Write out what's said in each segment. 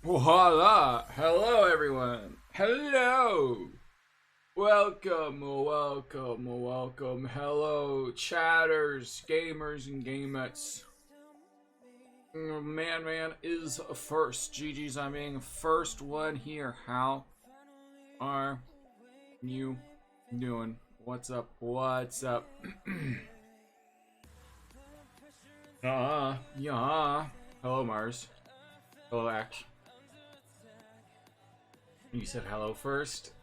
Voila! Hello, everyone. Hello. Welcome. Hello, chatters, gamers, and gamettes. Man is first. GG's on being first one here. How are you doing? What's up? Yeah. Hello, Mars. Hello, Ash. You said hello first?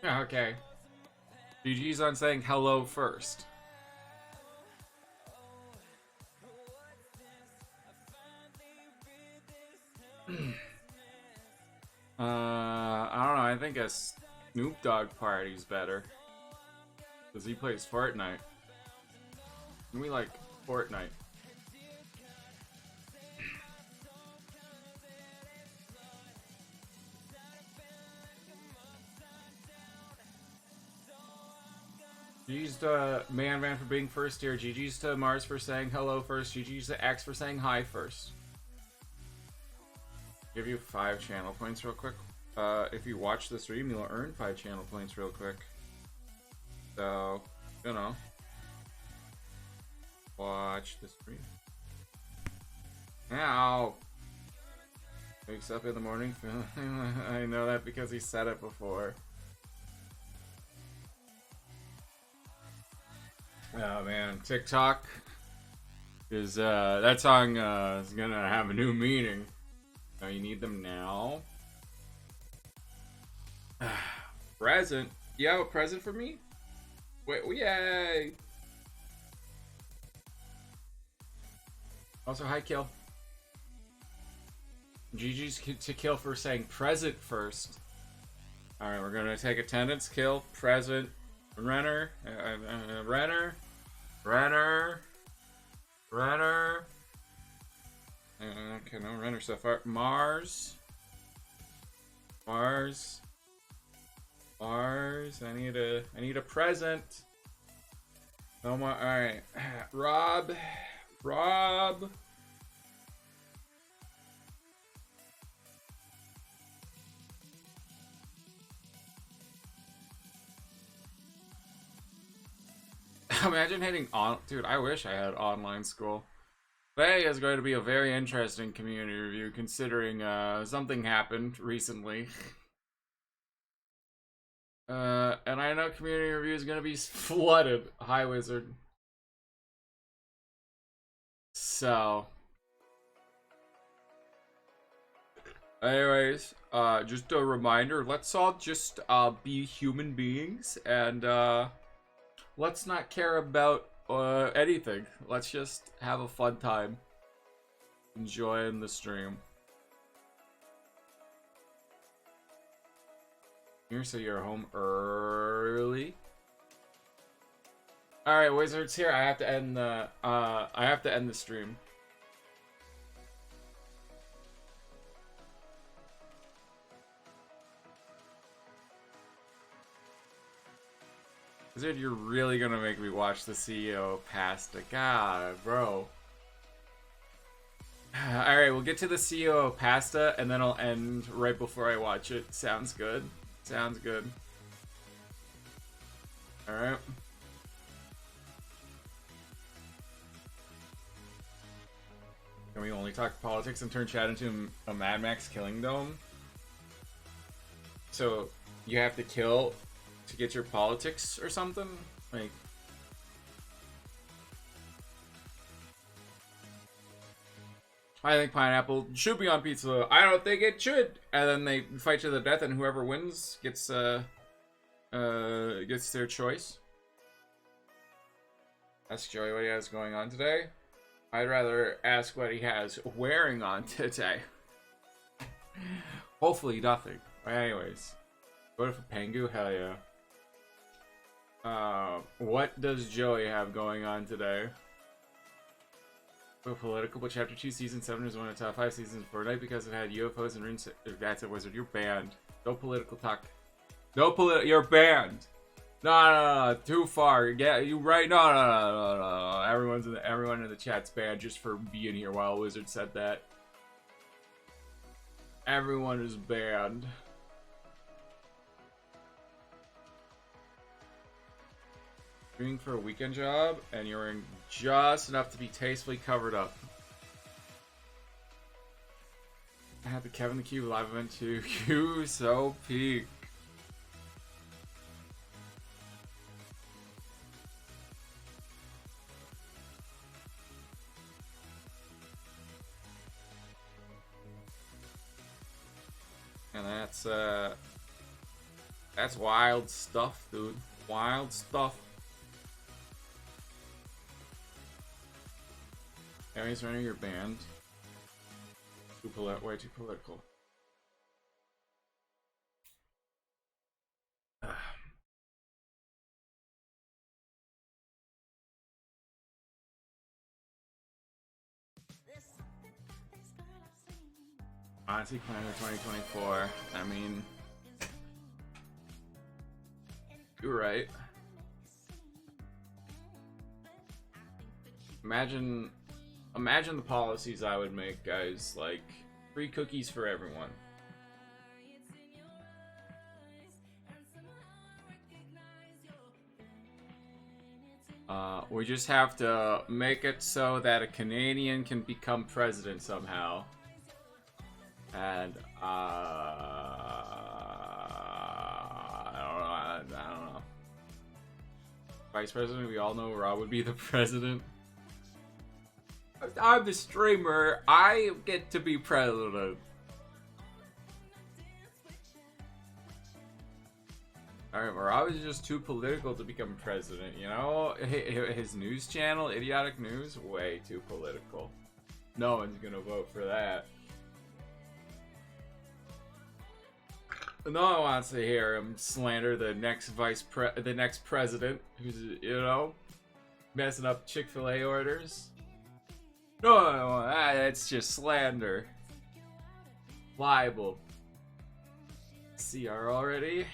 Yeah, okay. GG's on saying hello first. I don't know. I think a Snoop Dogg party's better. Because he plays Fortnite. And we like Fortnite. GG's to Man for being first here. GG's to Mars for saying hello first. GG's to X for saying hi first. Give you 5 channel points real quick. If you watch the stream, you'll earn 5 channel points real quick. So, you know. Watch the stream. Ow! Wakes up in the morning feeling... I know that because he said it before. Oh man, TikTok is that song is gonna have a new meaning. Oh, you need them now. Present. You have a present for me? Wait, yay! Also, hi, Kill. GG's to Kill for saying present first. Alright, we're gonna take attendance. Kill, present, Renner. Okay, no Renner so far. Mars. I need a present. No more. All right, Rob. Imagine hitting on, dude. I wish I had online school. Today is going to be a very interesting community review, considering something happened recently. And I know community review is going to be flooded. Hi, Wizard. So, anyways, just a reminder. Let's all just be human beings and let's not care about anything. Let's just have a fun time enjoying the stream. Here, so you're home early. All right, Wizards. Here, I have to end the stream. Wizard, you're really gonna make me watch the CEO Pasta. God, bro. Alright, we'll get to the CEO of Pasta, and then I'll end right before I watch it. Sounds good. Sounds good. Alright. Can we only talk politics and turn chat into a Mad Max killing dome? So, you have to kill to get your politics or something? Like... I think pineapple should be on pizza. I don't think it should. And then they fight to the death, and whoever wins gets their choice. Ask Joey what he has going on today. I'd rather ask what he has wearing on today. Hopefully nothing. But anyways, voted for Pengu. Hell yeah. What does Joey have going on today? Political, but Chapter 2 Season 7 is one of the top 5 seasons of Fortnite because it had UFOs and runes. That's a Wizard. You're banned. No political talk. You're banned. No. Too far. Yeah, you right. No. Everyone in the chat's banned just for being here while Wizard said that. Everyone is banned. Doing for a weekend job, and you're wearing just enough to be tastefully covered up. I had the Kevin the Cube live event too. You so peak. And that's wild stuff, dude. Wild stuff. Enemies running your band. Way too political. Honestly, plan for 2024. I mean, you're right. Imagine the policies I would make, guys. Like, free cookies for everyone. We just have to make it so that a Canadian can become president somehow. And, I don't know. Vice president, we all know Rob would be the president. I'm the streamer, I get to be president. Alright, Rob is just too political to become president, you know? His news channel, Idiotic News, way too political. No one's gonna vote for that. No one wants to hear him slander the next president, who's, you know, messing up Chick-fil-A orders. No, that's just slander. Libel. CR already.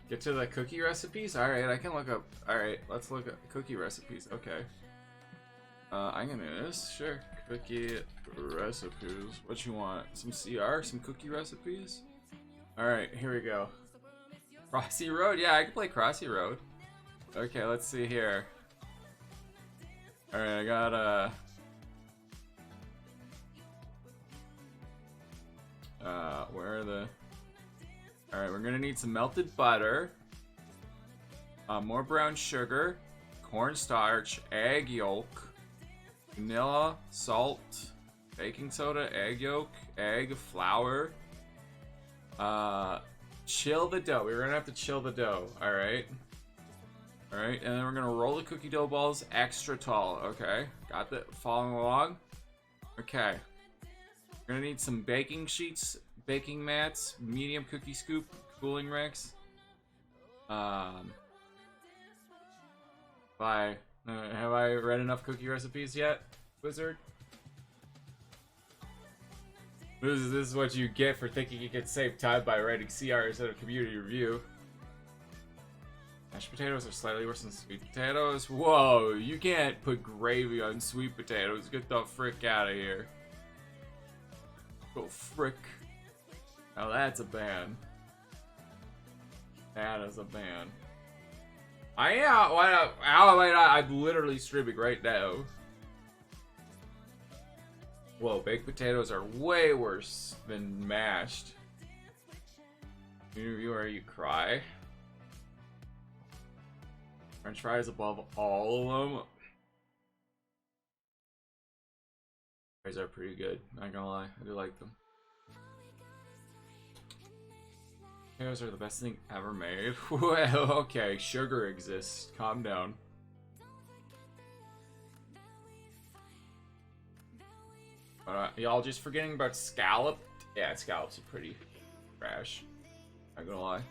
Get to the cookie recipes? Alright, I can look up. Alright, let's look at cookie recipes. Okay. I'm gonna do this. Sure. Cookie recipes. What you want? Some CR? Some cookie recipes? Alright, here we go. Crossy Road? Yeah, I can play Crossy Road. Okay, let's see here. Alright, I got where are the... Alright, we're gonna need some melted butter, more brown sugar, cornstarch, egg yolk, vanilla, salt, baking soda, egg yolk, egg, flour. Chill the dough. We're gonna have to chill the dough. Alright. Alright, and then we're gonna roll the cookie dough balls extra tall. Okay. Got that? Following along? Okay. We're gonna need some baking sheets, baking mats, medium cookie scoop, cooling racks. Have I read enough cookie recipes yet, Wizard? This is what you get for thinking you could save time by writing CR instead of community review. Mashed potatoes are slightly worse than sweet potatoes. Whoa, you can't put gravy on sweet potatoes. Get the frick out of here. Go frick. Now that's a ban. That is a ban. I am. How am I not? I'm literally streaming right now. Whoa, baked potatoes are way worse than mashed. You cry. French fries above all of them. Fries are pretty good, not gonna lie. I do like them. Potatoes are the best thing ever made. Well, okay, sugar exists. Calm down. Y'all just forgetting about scallop? Yeah, scallops are pretty trash. Not gonna lie.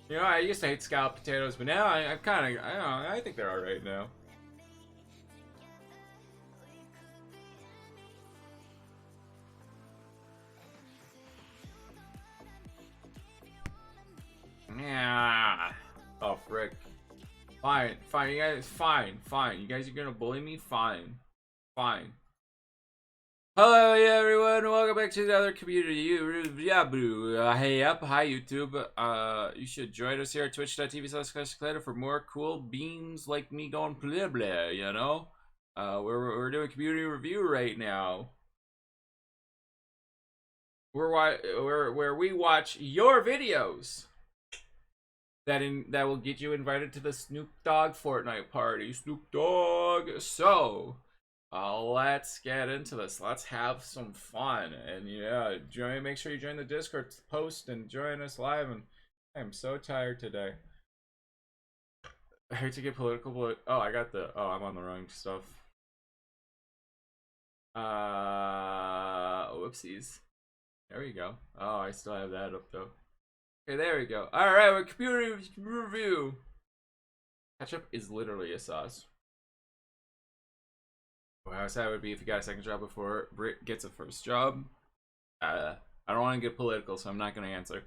You know, I used to hate scalloped potatoes, but now I kind of, I think they're alright now. Yeah. Oh, frick. Fine, you guys, fine. You guys are gonna bully me? Fine. Fine. Hello, yeah, everyone. Welcome back to another community. Hey up, hi YouTube. You should join us here at twitch.tv/clash for more cool beams like me going blah blah. You know, we're doing community review right now. Where we watch your videos that will get you invited to the Snoop Dogg Fortnite party. Snoop Dogg. So. Let's get into this. Let's have some fun. And yeah, make sure you join the Discord post and join us live. And I'm so tired today. I hate to get political, but I'm on the wrong stuff. Whoopsies. There we go. Oh, I still have that up though. Okay, there we go. Alright, we're community review. Ketchup is literally a sauce. How sad it would be if you got a second job before Brit gets a first job. I don't want to get political, so I'm not going to answer.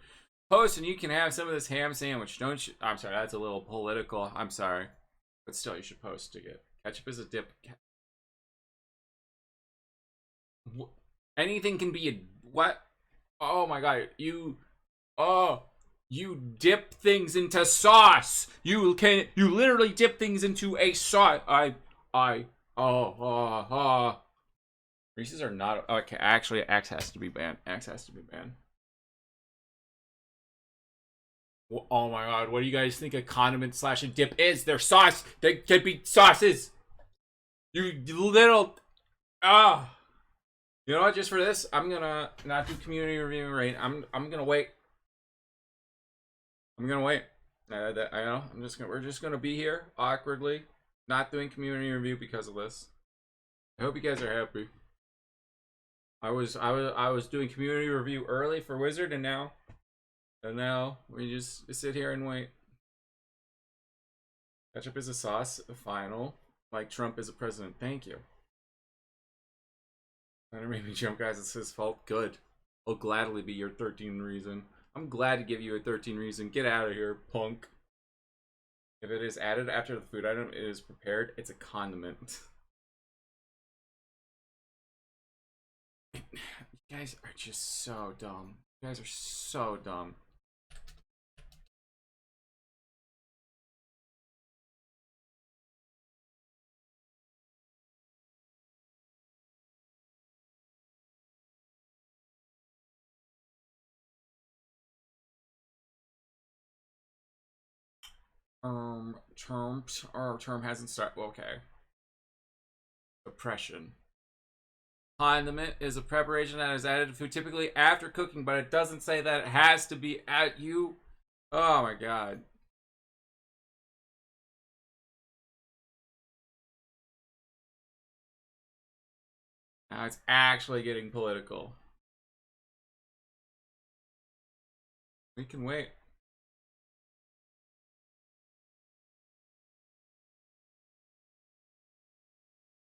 Post and you can have some of this ham sandwich. Don't you? I'm sorry, that's a little political. I'm sorry. But still, you should post to get. Ketchup is a dip. Anything can be a... What? Oh my god. You dip things into sauce. You literally dip things into a sauce. Reese's are not okay. Actually, X has to be banned. X has to be banned. Oh my god, what do you guys think a condiment / a dip is? They're sauce. They can be sauces. You little. You know what? Just for this, I'm gonna not do community review right. I'm gonna wait. I'm gonna wait. I know. We're just gonna be here awkwardly. Not doing community review because of this. I hope you guys are happy. I was doing community review early for Wizard, and now we just sit here and wait. Ketchup is a sauce. Final, like Trump is a president. Thank you. That made me jump, guys. It's his fault. Good. I'll gladly be your 13 reason. I'm glad to give you a 13 reason. Get out of here, punk. If it is added after the food item, it is prepared. It's a condiment. You guys are just so dumb. You guys are so dumb. Term hasn't started. Okay. Oppression. Condiment is a preparation that is added to food typically after cooking, but it doesn't say that it has to be at you. Oh my god. Now it's actually getting political. We can wait.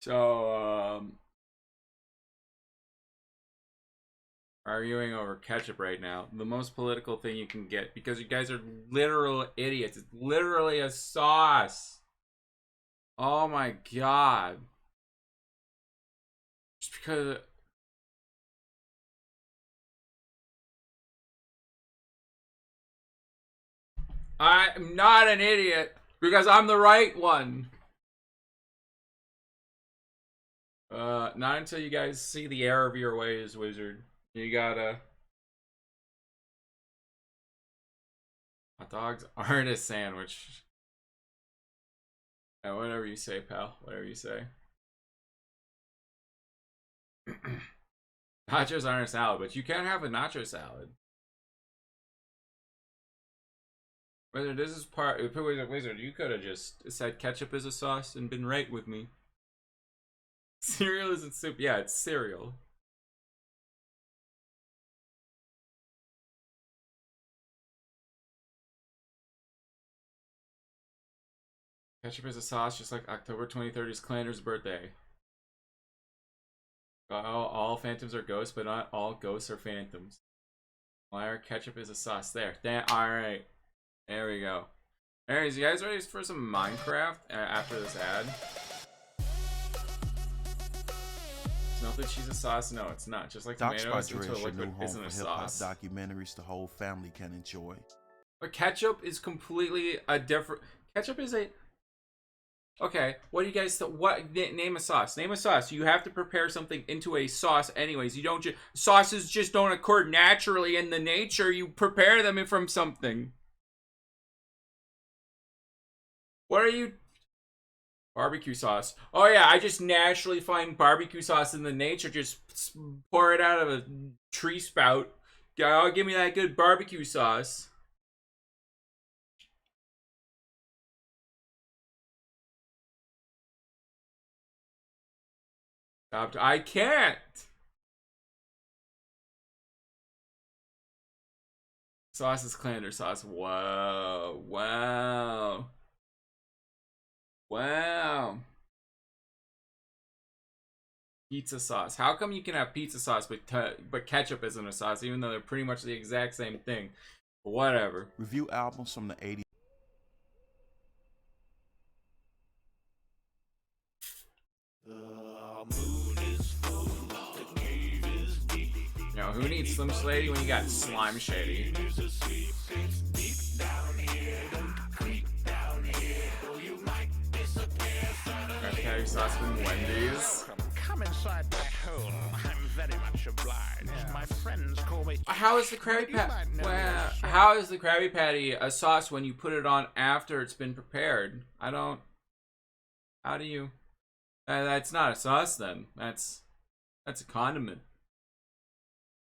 So, arguing over ketchup right now. The most political thing you can get, because you guys are literal idiots. It's literally a sauce. Oh my god. Just because... I'm not an idiot, because I'm the right one. Not until you guys see the error of your ways, Wizard. You gotta... Hot dogs aren't a sandwich. Yeah, whatever you say, pal. Whatever you say. Nachos aren't a salad, but you can have a nacho salad. Wizard, this is part... Wizard, you could have just said ketchup is a sauce and been right with me. Cereal isn't soup. Yeah, it's cereal. Ketchup is a sauce, just like October 23rd is Clander's birthday. All phantoms are ghosts, but not all ghosts are phantoms. Liar, ketchup is a sauce. There. Alright. There we go. Anyways, you guys ready for some Minecraft after this ad? milk that cheese a sauce? No, it's not. Just like Docs by tomatoes Dre into a is your liquid new home isn't for a hip-hop sauce. documentaries the whole family can enjoy. But ketchup is completely a different... Ketchup is a... Okay, what do you guys... Name a sauce. Name a sauce. You have to prepare something into a sauce anyways. You don't just... Sauces just don't occur naturally in the nature. You prepare them from something. What are you... Barbecue sauce. Oh yeah, I just naturally find barbecue sauce in the nature. Just pour it out of a tree spout. Oh, give me that good barbecue sauce. I can't. Sauce is Clander sauce. Whoa. Wow. Wow. Pizza sauce. How come you can have pizza sauce but ketchup isn't a sauce, even though they're pretty much the exact same thing? Whatever. Review albums from the 80s. You know, who needs Slim Shady when you got Slime Shady? Patty sauce from Wendy's. Come inside my home. I'm very much obliged. My friends call me. How is the Krabby Patty? Well, how is the Krabby Patty a sauce when you put it on after it's been prepared? I don't. How do you? That's not a sauce then. That's a condiment.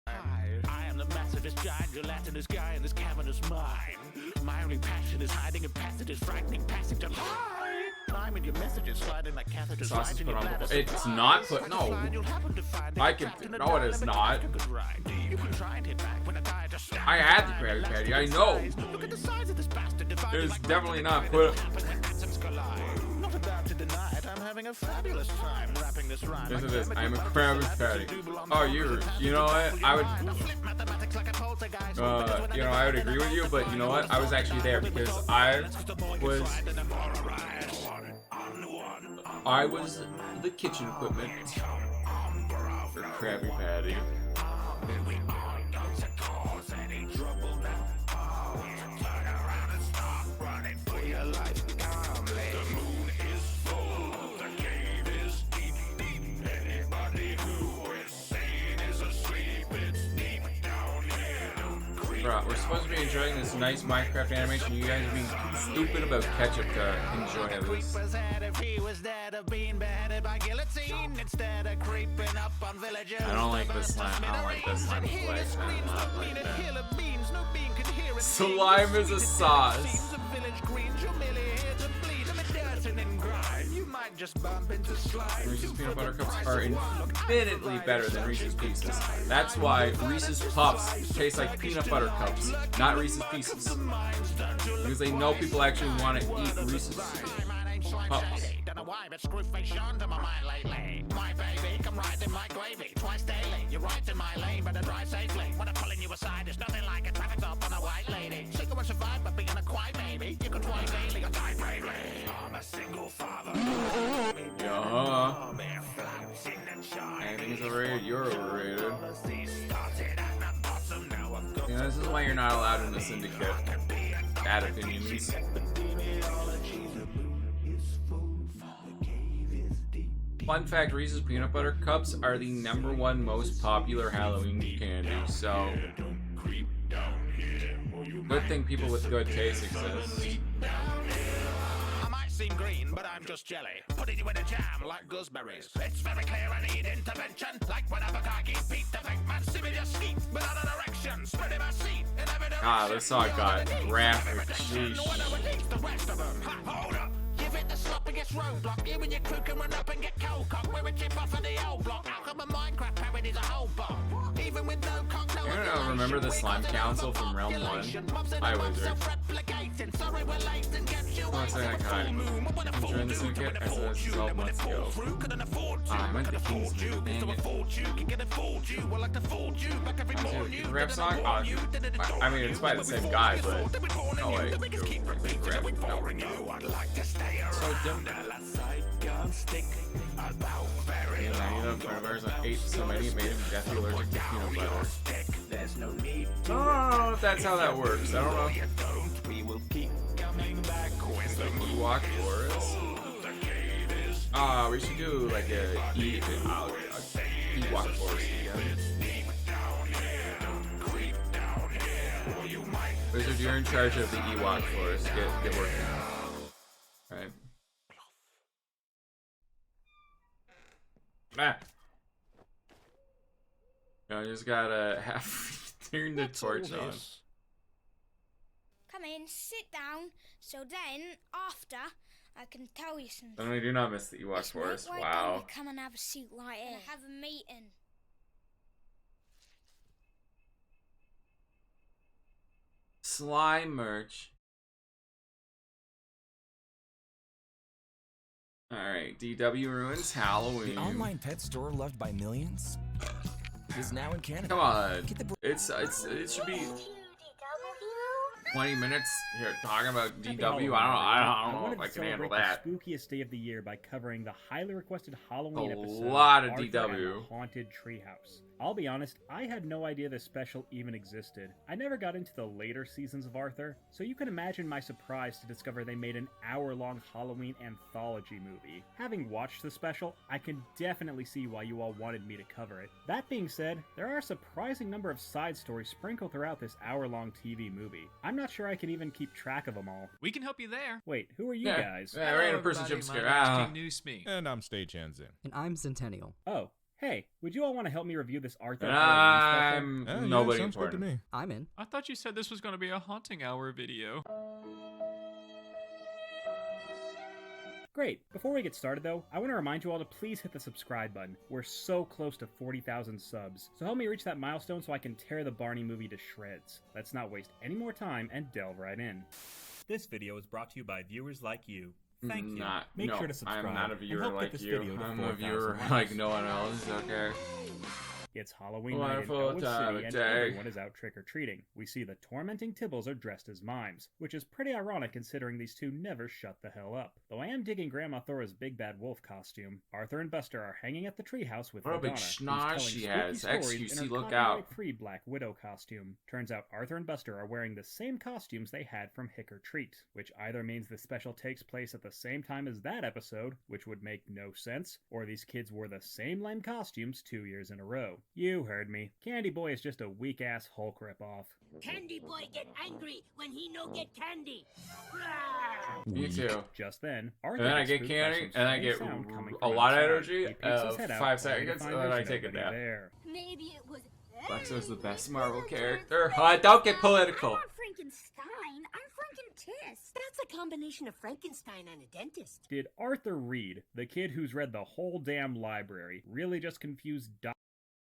I am the massivest giant gelatinous guy in this cavernous mine. My only passion is hiding in passages, frightening passage of high. Time in your messages, sliding like catheters. Sauce is put on before. It's not put. No. I can. No, it is not. I had the Krabby Patty. I know. It is definitely not put. Not about to deny it. I'm having a fabulous time wrapping this rhyme. Listen to this. I'm a Krabby Patty. Oh, you know what? I would. I would agree with you, but you know what? I was actually there because I was the kitchen equipment for Krabby Patty. Bro, we're supposed to be enjoying this nice Minecraft animation. You guys are being too stupid about ketchup to enjoy this. I don't like this slime. I don't like this slime play. I do not like that. Slime is a sauce. Reese's peanut butter cups are infinitely better than Reese's Pieces. That's why Reese's Puffs taste like peanut butter cups, not Reese's Pieces. Because they know people actually want to eat Reese's Puffs. My baby, come right in my gravy twice daily. You're right in my lane, but I drive safely. When I'm pulling you aside, there's nothing like a traffic stop on a white lady. She can survive by being a quiet baby. You can try daily or die bravely. I'm a single father. Yeah. Anything is overrated, you're overrated. Yeah, this is why you're not allowed in the syndicate. Bad opinions. Fun fact, Reese's Peanut Butter Cups are the #1 most popular Halloween candy, so good thing people with good taste exist. I might seem green, but I'm just jelly. Putting you in a jam like gooseberries. It's very clear I need intervention. Like when Abakaki beat the Venkman, similar skeet, without an erection. Spreading my seat in every direction. Ah, this song got graphic. Sheesh. Give it the sloppiest roadblock. You and your crew can run up and get cold cock. We're a chip off of the old block. How come a Minecraft parody's a whole bomb? Even with no cock, no. You don't remember the Slime Council from Realm 1? I Wizard. One second, I joined the syndicate. I said this 12 months ago. I meant the King's Dang it. The rap song? I mean, it's by the same guy, but no way. So dumb. many of them. Coronavirus ate so many, it made him deathly allergic to peanut butter. There's no need. I don't know if that's how that works. I don't know. We will keep coming back with the Ewok forest. We should do like a Ewok forest again. Wizard, you're in charge of the Ewok forest. Get working. Alright. I just gotta turn the torch on. Come in, sit down, so then, after, I can tell you something. And we do not miss the Ewok forest. Wow. Come and have a seat right here. Have a meeting. Slime merch. Alright, DW ruins Halloween. The online pet store loved by millions is now in Canada. Come on. It should be 20 minutes here talking about DW. I don't know if I can handle that. The spookiest day of the year by covering the highly requested Halloween episode. A lot of Arthur DW. and the Haunted Treehouse. I'll be honest, I had no idea this special even existed. I never got into the later seasons of Arthur, so you can imagine my surprise to discover they made an hour-long Halloween anthology movie. Having watched the special, I can definitely see why you all wanted me to cover it. That being said, there are a surprising number of side stories sprinkled throughout this hour-long TV movie. I'm not sure I can even keep track of them all. We can help you there. Wait, who are you guys? Yeah, random person jump scare. And I'm Stagehand Zen. And I'm Centennial. Oh, hey, would you all want to help me review this Arthur? I'm nobody sounds good to important. me. I'm in. I thought you said this was going to be a haunting hour video. Great. Before we get started, though, I want to remind you all to please hit the subscribe button. We're so close to 40,000 subs, so help me reach that milestone so I can tear the Barney movie to shreds. Let's not waste any more time and delve right in. This video is brought to you by viewers like you. Thank you. Make sure to subscribe. I'm not a and viewer help get like this you. video to I'm a 4,000 viewer likes. like no one else. Okay. It's Halloween night in Wonderful Elwood time City, of and day. everyone is out trick-or-treating. We see the tormenting Tibbles are dressed as mimes, which is pretty ironic considering these two never shut the hell up. Though I am digging Grandma Thora's big bad wolf costume. Arthur and Buster are hanging at the treehouse with What a big Madonna, who's schnoz telling she spooky has. stories in XQC, her look out. copyright-free Black Widow costume. Turns out Arthur and Buster are wearing the same costumes they had from Hick or Treat, which either means the special takes place at the same time as that episode, which would make no sense, or these kids wore the same lame costumes 2 years in a row. You heard me. Candy Boy is just a weak-ass Hulk ripoff. Candy Boy get angry when he no get candy. Me too. Just then, Arthur And then I gets get spooked by candy, some and I strange get sound coming a from lot of outside. energy, He peeks his head out, 5 only to seconds, find and then I there's take a nobody nap. there. Maybe it was. Lexo's the best Marvel character. Don't get political. I'm not Frankenstein. I'm Frankentis. That's a combination of Frankenstein and a dentist. Did Arthur Reed, the kid who's read the whole damn library, really just confuse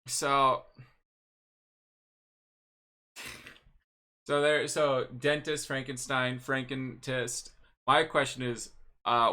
So dentist, Frankenstein, Frankentist. My question is,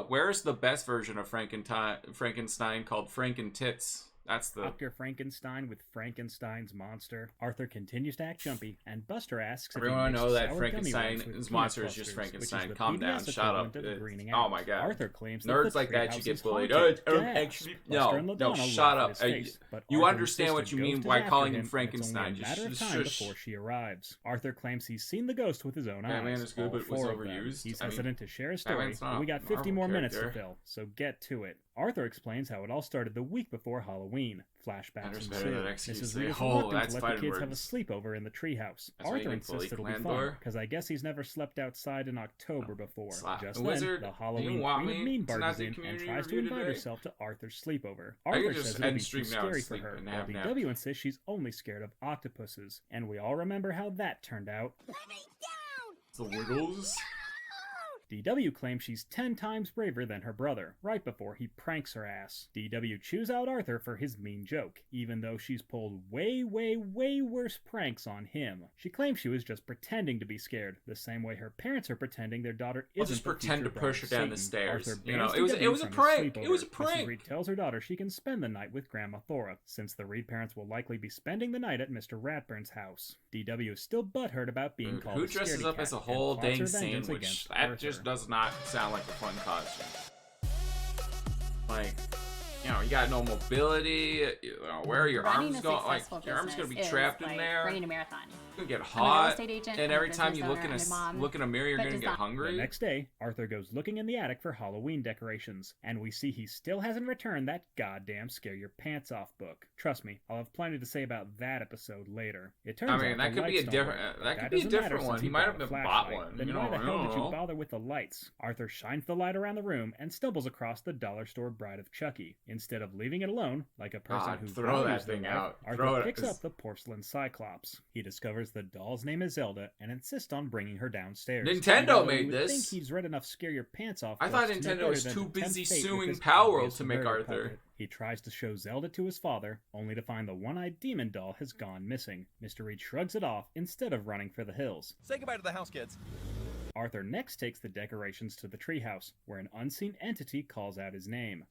where's the best version of Frankenstein called Frankentits? That's the Dr. Frankenstein with Frankenstein's monster? Arthur continues to act jumpy, and Buster asks if he everyone makes know that sour gummy worms with Frankenstein's peanut monster is just clusters, which is Frankenstein. the Calm down, PBS shut up. equivalent of greening Oh out. my god. Arthur claims that Nerds the like that treehouse should get is bullied. haunted. Buster and Madonna shut laugh up. at his face, but You Arthur understand what insists you a mean ghost by is after calling him, him and Frankenstein. It's only a matter of Just time shush. before she arrives. Arthur claims he's seen the ghost with his own eyes. Batman is good, all but was four of them. overused. He's I mean, hesitant to share his story, Batman's not but we got a 50 more Marvel minutes to character. fill, so get to it. Arthur explains how it all started the week before Halloween. Flashbacks That's ensue. better than Mrs. XQC. Reed is Oh, reluctant that's to let the fighting kids have a words. sleepover in the treehouse. That's why you Arthur need to insists it'll be clan fun, door. because I guess he's never slept outside in October before. Slap. Just Wizard, then, the do Halloween you want Queen of me Mean to not barges do in and community tries to review invite today? herself to Arthur's sleepover. I can Arthur just says it'll end be too stream now and scary for sleep her, and while have a nap. DW insists she's only scared of octopuses. And we all remember how that turned out. Let me down. The Wiggles. DW claims she's 10 times braver than her brother, right before he pranks her ass. DW chews out Arthur for his mean joke, even though she's pulled way worse pranks on him. She claims she was just pretending to be scared, the same way her parents are pretending their daughter I'll isn't just the pretend future to push her bride of down the Satan. stairs. Arthur You know, bans it was DW a from his prank. It sleepover. was a Mrs. prank. Reed tells her daughter she can spend the night with Grandma Thora, since the Reed parents will likely be spending the night at Mr. Ratburn's house. DW is still butthurt about being called Who a dresses scaredy up cat as a and whole plots her dang vengeance sandwich? against That Arthur. just does not sound like a fun costume. Like, you know, you got no mobility. You know, where are your Running arms a going? Like, successful your arms gonna be business trapped is in like there. running a marathon. You're gonna get I'm a real hot. estate agent, And I'm a every time you business look owner, in I'm a mom, look in a mirror, you're but gonna does get not- hungry. The next day, Arthur goes looking in the attic for Halloween decorations, and we see he still hasn't returned that goddamn Scare Your Pants Off book. Trust me, I'll have plenty to say about that episode later. It turns out that the could be a lights don't different. work, but That could be a doesn't matter different since one. he He might have bought a been bought flashlight. one. Then You why don't the hell did you know. bother with the lights? Arthur shines the light around the room and stumbles across the dollar store Bride of Chucky. Instead of leaving it alone, like a person God, who throw values that their thing life, out. Arthur Throw it. picks up the porcelain Cyclops. He discovers the doll's name is Zelda and insists on bringing her downstairs. Nintendo Even though made you would this. think he's read enough Scare Your Pants Off. I thought books to know Nintendo better was than too to tempt busy fate with suing this Power obvious to make murder Arthur. puppet. He tries to show Zelda to his father, only to find the one-eyed demon doll has gone missing. Mr. Reed shrugs it off instead of running for the hills. Say goodbye to the house, kids. Arthur next takes the decorations to the treehouse, where an unseen entity calls out his name.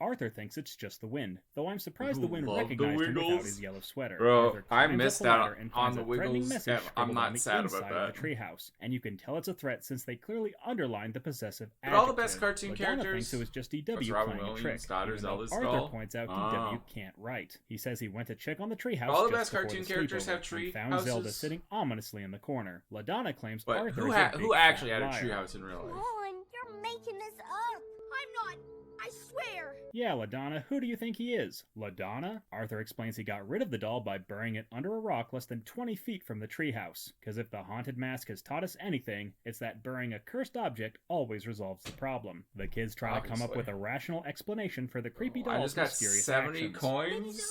Arthur thinks it's just the wind, though I'm surprised the wind Love the recognized him without Wiggles. his yellow sweater. Bro, Arthur I climbs missed up the that ladder and on finds the a threatening Wiggles, message and I'm scribbled not on the sad about inside that. of the treehouse, and you can tell it's a threat since they clearly underlined the possessive But all the adjective. best cartoon Madonna characters. thinks it was just DW That's Robin playing a Williams' trick, daughter, even though Zelda's Arthur doll. points out Oh. DW can't write. He says he went to check on the treehouse All the just best before cartoon the characters sleepover have tree and found Zelda houses. sitting ominously in the corner. LaDonna claims But Arthur who is a big who actually fat had a liar. treehouse in real life? on, you're making this up. I'm not. I swear. Yeah, LaDonna, who do you think he is? LaDonna? Arthur explains he got rid of the doll by burying it under a rock less than 20 feet from the treehouse. Because if the haunted mask has taught us anything, it's that burying a cursed object always resolves the problem. The kids try to come up Obviously. with a rational explanation for the creepy I doll's just got mysterious 70 actions. coins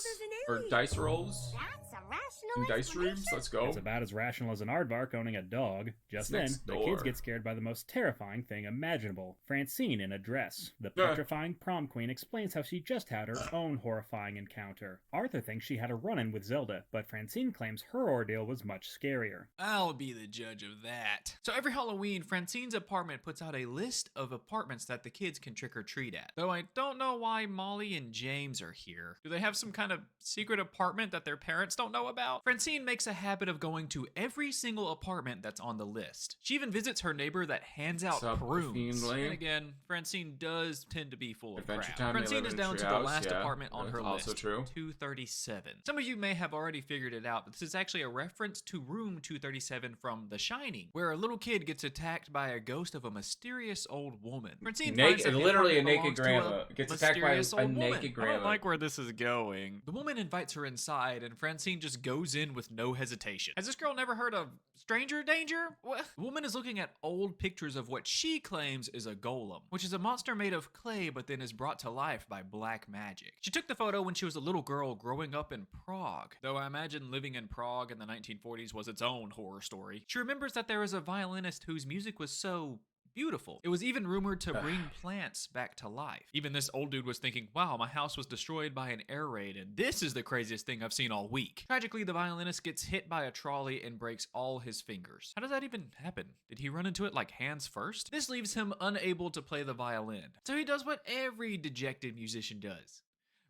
or dice rolls That's a rational and dice rooms. Let's go. It's about as rational as an aardvark owning a dog. Just It's then, next the kids door. get scared by the most terrifying thing imaginable. Francine in a dress. The Yeah. petrifying prom queen explains how she just had her own horrifying encounter. Arthur thinks she had a run-in with Zelda, but Francine claims her ordeal was much scarier. I'll be the judge of that. So every Halloween, Francine's apartment puts out a list of apartments that the kids can trick or treat at. Though I don't know why Molly and James are here. Do they have some kind of secret apartment that their parents don't know about? Francine makes a habit of going to every single apartment that's on the list. She even visits her neighbor that hands out Sup, prunes. Fiendly? And again, Francine does tend to be full of Adventure crap. Time, they Francine live is in a down to the treehouse, last yeah, apartment on that's her also list. true. 237. Some of you may have already figured it out, but this is actually a reference to room 237 from The Shining, where a little kid gets attacked by a ghost of a mysterious old woman. Francine finds that the Literally a apartment naked belongs to grandma gets attacked by mysterious a old woman. naked I don't grandma. like where this is going. The woman invites her inside, and Francine just goes in with no hesitation. Has this girl never heard of stranger danger? What? The woman is looking at old pictures of what she claims is a golem, which is a monster made of clay but then is brought to life by black magic. She took the photo when she was a little girl growing up in Prague, though I imagine living in Prague in the 1940s was its own horror story. She remembers that there was a violinist whose music was so beautiful. It was even rumored to bring plants back to life. Even this old dude was thinking, wow, my house was destroyed by an air raid, and this is the craziest thing I've seen all week. Tragically, the violinist gets hit by a trolley and breaks all his fingers. How does that even happen? Did he run into it like hands first? This leaves him unable to play the violin. So he does what every dejected musician does.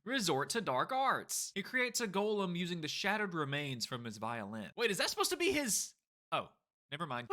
Resort to dark arts. He creates a golem using the shattered remains from his violin. Wait, is that supposed to be his... Oh. Never mind.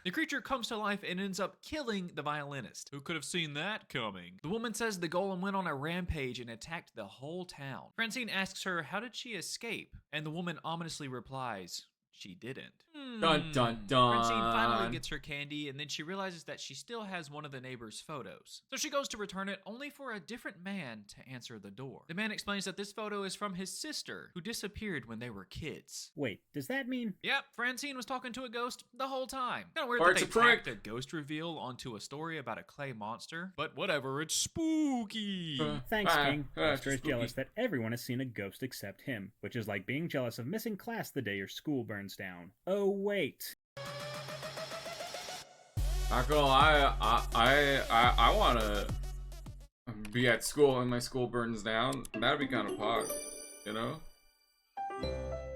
The creature comes to life and ends up killing the violinist. Who could have seen that coming? The woman says the golem went on a rampage and attacked the whole town. Francine asks her, how did she escape? And the woman ominously replies, she didn't. Dun dun dun. Francine finally gets her candy, and then she realizes that she still has one of the neighbor's photos. So she goes to return it, only for a different man to answer the door. The man explains that this photo is from his sister, who disappeared when they were kids. Wait, does that mean... Yep, Francine was talking to a ghost the whole time. Kinda weird Or that it's they a prank. tacked a ghost reveal onto a story about a clay monster. But whatever, it's spooky. Thanks, King. it's Buster is spooky. jealous that everyone has seen a ghost except him, which is like being jealous of missing class the day your school burns down. Oh, wait. Not gonna lie, I wanna be at school and my school burns down. That'd be kind of hot, you know?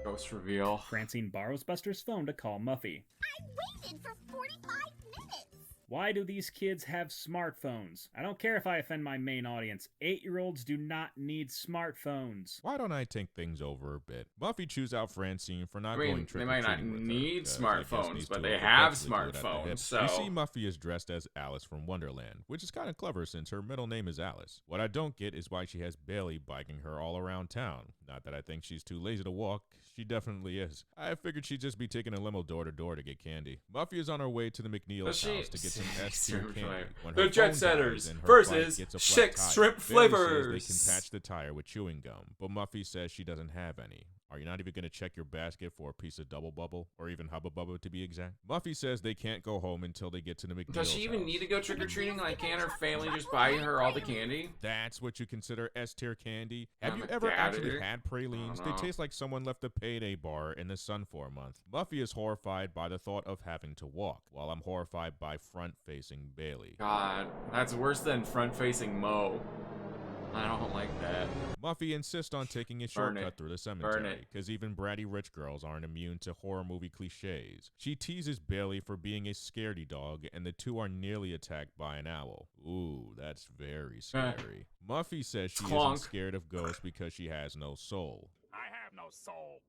Ghost reveal. Francine borrows Buster's phone to call Muffy. I waited for 45 minutes. Why do these kids have smartphones? I don't care if I offend my main audience. 8-year-olds do not need smartphones. Why don't I think things over a bit? Buffy chews out Francine for not I mean, going they might not trick-or-treating with her, need 'cause I guess smartphones, these but two they are have perpetually glued at the smartphones, hip. so... We see Muffy is dressed as Alice from Wonderland, which is kind of clever since her middle name is Alice. What I don't get is why she has Bailey biking her all around town. Not that I think she's too lazy to walk, she definitely is. I figured she'd just be taking a limo door to door to get candy. Buffy is on her way to the McNeil's house to get some S-tier candy. When her The Jet phone Setters dies and her versus bike gets a flat 6 tire, shrimp Bailey flavors. says they can patch the tire with chewing gum, but Muffy says she doesn't have any. Are you not even going to check your basket for a piece of Double Bubble, or even Hubba Bubba to be exact? Muffy says they can't go home until they get to the McNeil's Does she even house. need to go trick-or-treating? Like, can't her family just buy her all the candy? That's what you consider S-tier candy? Have you my ever dad actually did. had pralines? I They don't know. taste like someone left a payday bar in the sun for a month. Muffy is horrified by the thought of having to walk, while I'm horrified by front-facing Bailey. God, that's worse than front-facing Mo. I don't like that. Muffy insists on taking a Burn shortcut it. through the Burn cemetery, it. because even bratty rich girls aren't immune to horror movie cliches. She teases Bailey for being a scaredy dog, and the two are nearly attacked by an owl. Ooh, that's very scary. Muffy says she Clonk. isn't scared of ghosts because she has no soul. I have no soul.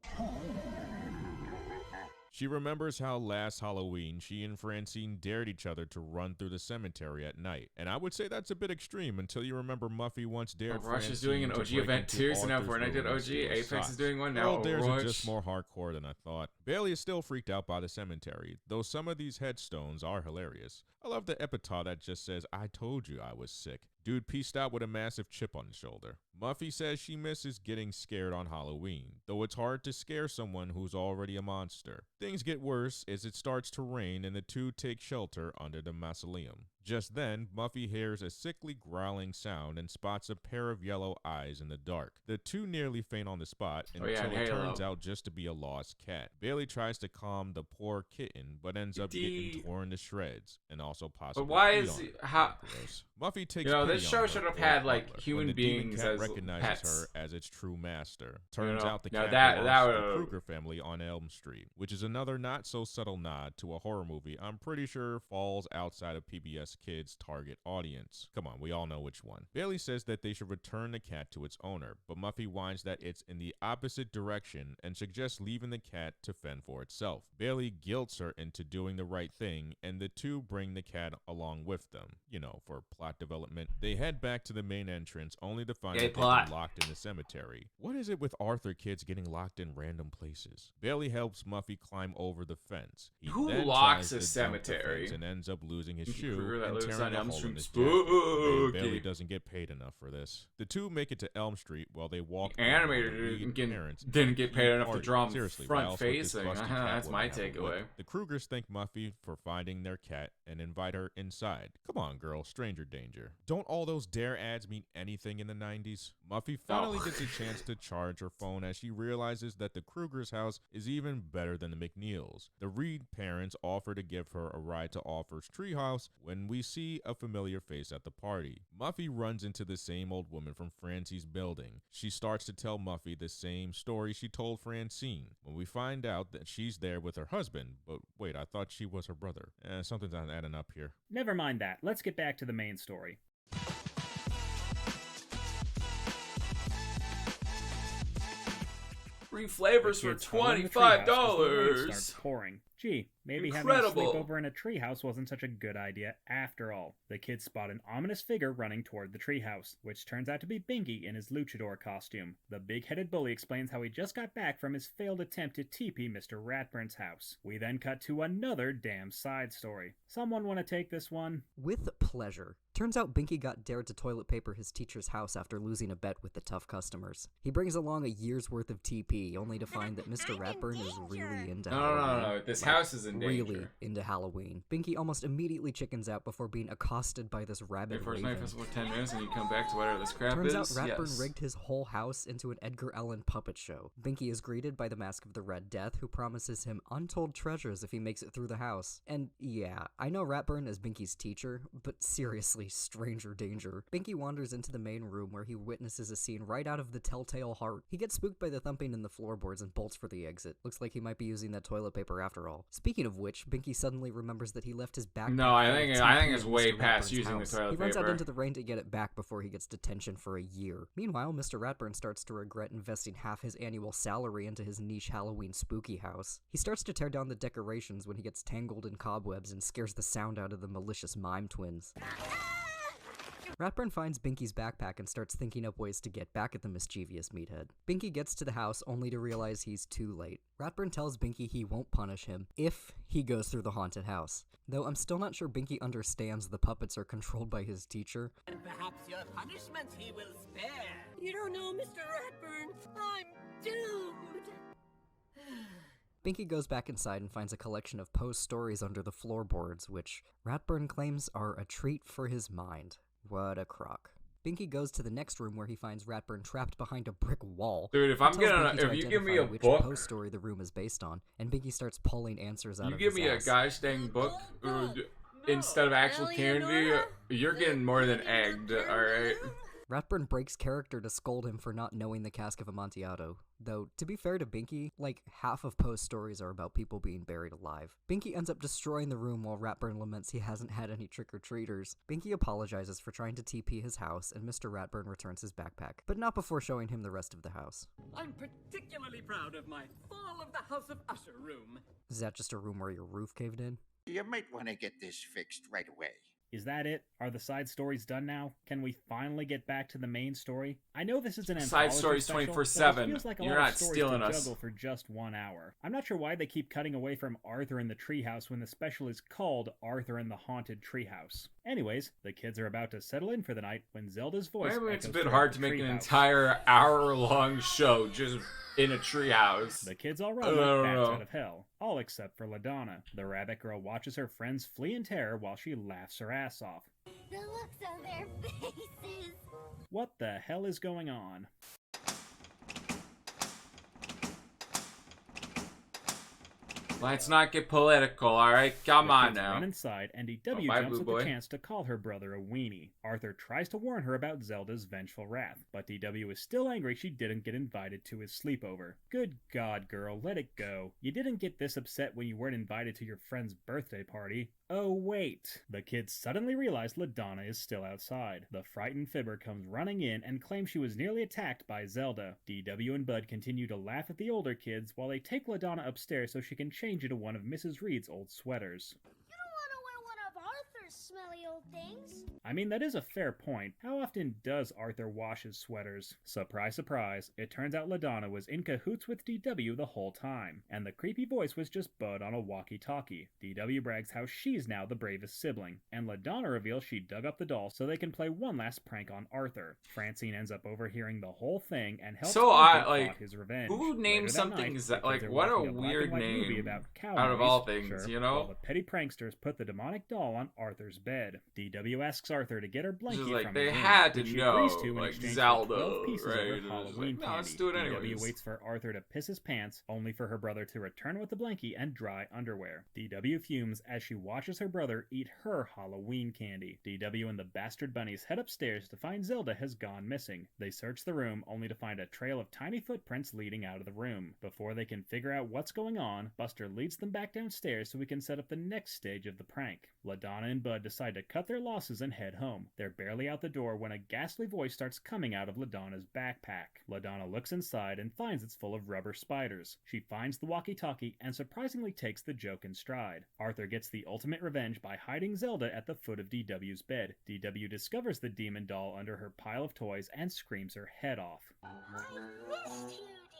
She remembers how last Halloween she and Francine dared each other to run through the cemetery at night. And I would say that's a bit extreme until you remember Muffy once dared Rush Francine is doing an to OG break event into too, so now Arthur's Fortnite did room and OG, steal his Apex is socks. doing one, now Girl dares are Overwatch. just more hardcore than I thought. Bailey is still freaked out by the cemetery, though some of these headstones are hilarious. I love the epitaph that just says, "I told you I was sick." Dude pieced out with a massive chip on his shoulder. Muffy says she misses getting scared on Halloween, though it's hard to scare someone who's already a monster. Things get worse as it starts to rain and the two take shelter under the mausoleum. Just then, Muffy hears a sickly growling sound and spots a pair of yellow eyes in the dark. The two nearly faint on the spot until yeah, it Halo. turns out just to be a lost cat. Bailey tries to calm the poor kitten, but ends up getting torn to shreds and also possibly But why peed is on. he, how? Gross. Muffy takes You know, pity this on show her should have poor had, like, butler human when the demon beings cat as recognizes pets. her as its true master. Turns know, out the now cat that belongs to the would've- Kruger family on Elm Street, which is another not so subtle nod to a horror movie I'm pretty sure falls outside of PBS Kids' target audience. Come on, we all know which one. Bailey says that they should return the cat to its owner, but Muffy whines that it's in the opposite direction and suggests leaving the cat to fend for itself. Bailey guilts her into doing the right thing, and the two bring the cat along with them, you know, for plot development. They head back to the main entrance, only to find Gay that they've plot. been locked in the cemetery. What is it with Arthur kids getting locked in random places? Bailey helps Muffy climb over the fence. He Who then locks tries a to jump the cemetery? fence and ends up losing his Mickey shoe Kruger that and lives tearing on a Elm hole in Street. his jacket. And Bailey Spooky. doesn't get paid enough for this. The two make it to Elm Street while they walk. The down animator the lead didn't get parents' paid enough to party. draw him Seriously, why else would this front-facing. busty cat That's my woman have a takeaway. whip? The Krugers thank Muffy for finding their cat and invite her inside. Come on, girl, stranger danger. Don't all those Dare ads mean anything in the 90s? Muffy finally gets a chance to charge her phone as she realizes that the Krugers' house is even better than the McNeils. The Reed parents offer to give her a ride to Offer's treehouse when we see a familiar face at the party. Muffy runs into the same old woman from Francie's building. She starts to tell Muffy the same story she told Francine when we find out that she's there with her husband. But wait, I thought she was her brother. Something's not adding up here. Never mind that. Let's get back to the main story. Free flavors The for kids huddle in the treehouse as the rain $25. starts pouring. Gee, maybe Incredible. having a sleepover in a treehouse wasn't such a good idea after all. The kids spot an ominous figure running toward the treehouse, which turns out to be Binky in his luchador costume. The big-headed bully explains how he just got back from his failed attempt to TP Mr. Ratburn's house. We then cut to another damn side story. Someone want to take this one? With pleasure. Turns out Binky got dared to toilet paper his teacher's house after losing a bet with the tough customers. He brings along a year's worth of TP, only to find that Mr. Ratburn is really into Halloween. No. This house is in danger. Really into Halloween. Binky almost immediately chickens out before being accosted by this rabid First night raven. festival for 10 minutes and you come back to whatever this crap Turns is. out Ratburn Yes. rigged his whole house into an Edgar Allan puppet show. Binky is greeted by the Mask of the Red Death, who promises him untold treasures if he makes it through the house. And yeah, I know Ratburn is Binky's teacher, but seriously, stranger danger. Binky wanders into the main room where he witnesses a scene right out of The Telltale Heart. He gets spooked by the thumping in the floorboards and bolts for the exit. Looks like he might be using that toilet paper after all. doll. Speaking of which, Binky suddenly remembers that he left his backpack. No, I think it's at way Mr. past Ratburn's using house. the toilet He runs out paper. into the rain to get it back before he gets detention for a year. Meanwhile, Mr. Ratburn starts to regret investing half his annual salary into his niche Halloween spooky house. He starts to tear down the decorations when he gets tangled in cobwebs and scares the sound out of the malicious mime twins. Ratburn finds Binky's backpack and starts thinking up ways to get back at the mischievous meathead. Binky gets to the house only to realize he's too late. Ratburn tells Binky he won't punish him if he goes through the haunted house. Though I'm still not sure Binky understands the puppets are controlled by his teacher. And perhaps your punishment he will spare. You don't know, Mr. Ratburn. I'm doomed. Binky goes back inside and finds a collection of Poe's stories under the floorboards, which Ratburn claims are a treat for his mind. What a crock. Binky goes to the next room where he finds Ratburn trapped behind a brick wall. Dude, if you give me a which book, Poe story the room is based on, and Binky starts pulling answers out you of give his me ass. a gosh dang book instead of actual candy, you're getting more than egged, alright? Ratburn breaks character to scold him for not knowing the Cask of Amontillado. Though, to be fair to Binky, like half of Poe's stories are about people being buried alive. Binky ends up destroying the room while Ratburn laments he hasn't had any trick-or-treaters. Binky apologizes for trying to TP his house, and Mr. Ratburn returns his backpack, but not before showing him the rest of the house. I'm particularly proud of my Fall of the House of Usher room. Is that just a room where your roof caved in? You might want to get this fixed right away. Is that it? Are the side stories done now? Can we finally get back to the main story? I know this is an side anthology stories special, 24/7. but it feels like a You're lot not of stories stealing to us. juggle for just 1 hour. I'm not sure why they keep cutting away from Arthur in the treehouse when the special is called Arthur in the Haunted Treehouse. Anyways, the kids are about to settle in for the night when Zelda's voice Maybe it's a echoes bit throughout hard the to make an treehouse. entire hour-long show just in a treehouse. The kids all run like bats out of hell, all except for LaDonna. The rabbit girl watches her friends flee in terror while she laughs her ass off. The looks on their faces. What the hell is going on? Let's not get political, alright? Come on now. Run inside, and DW bye, jumps Blue at Boy. the chance to call her brother a weenie. Arthur tries to warn her about Zelda's vengeful wrath, but DW is still angry she didn't get invited to his sleepover. Good God, girl, let it go. You didn't get this upset when you weren't invited to your friend's birthday party. Oh, wait. The kids suddenly realize LaDonna is still outside. The frightened fibber comes running in and claims she was nearly attacked by Zelda. DW and Bud continue to laugh at the older kids while they take LaDonna upstairs so she can change into one of Mrs. Reed's old sweaters. You don't want to wear one of Arthur's smelly old things. I mean, that is a fair point. How often does Arthur wash his sweaters? Surprise, surprise. It turns out LaDonna was in cahoots with DW the whole time, and the creepy voice was just Bud on a walkie-talkie. DW brags how she's now the bravest sibling, and LaDonna reveals she dug up the doll so they can play one last prank on Arthur. Francine ends up overhearing the whole thing and helps Arthur plot his revenge. Who named Later that something night, that, the kids like, are what a watching black and weird white movie name about out of cowboys, all things, sure, you know? while the petty pranksters put the demonic doll on Arthur's bed. DW asks Arthur to get her blanket Just like, from they his room, had to which she know, agrees to in like, exchange Zelda, for 12 pieces right? of her It was Halloween like, no, candy. let's do it anyways. DW waits for Arthur to piss his pants, only for her brother to return with the blankie and dry underwear. DW fumes as she watches her brother eat her Halloween candy. DW and the bastard bunnies head upstairs to find Zelda has gone missing. They search the room only to find a trail of tiny footprints leading out of the room. Before they can figure out what's going on, Buster leads them back downstairs so we can set up the next stage of the prank. LaDonna and Bud decide to cut their losses and head home. They're barely out the door when a ghastly voice starts coming out of LaDonna's backpack. LaDonna looks inside and finds it's full of rubber spiders. She finds the walkie-talkie and surprisingly takes the joke in stride. Arthur gets the ultimate revenge by hiding Zelda at the foot of DW's bed. DW discovers the demon doll under her pile of toys and screams her head off.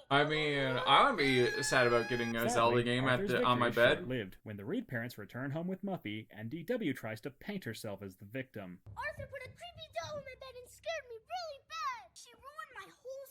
I mean, I would be sad about getting a Sadly, Zelda game Arthur's on my victory is bed. short-lived when the Reed parents return home with Muffy, and DW tries to paint herself as the victim. Arthur put a creepy doll in my bed and scared me really bad. She ruined my whole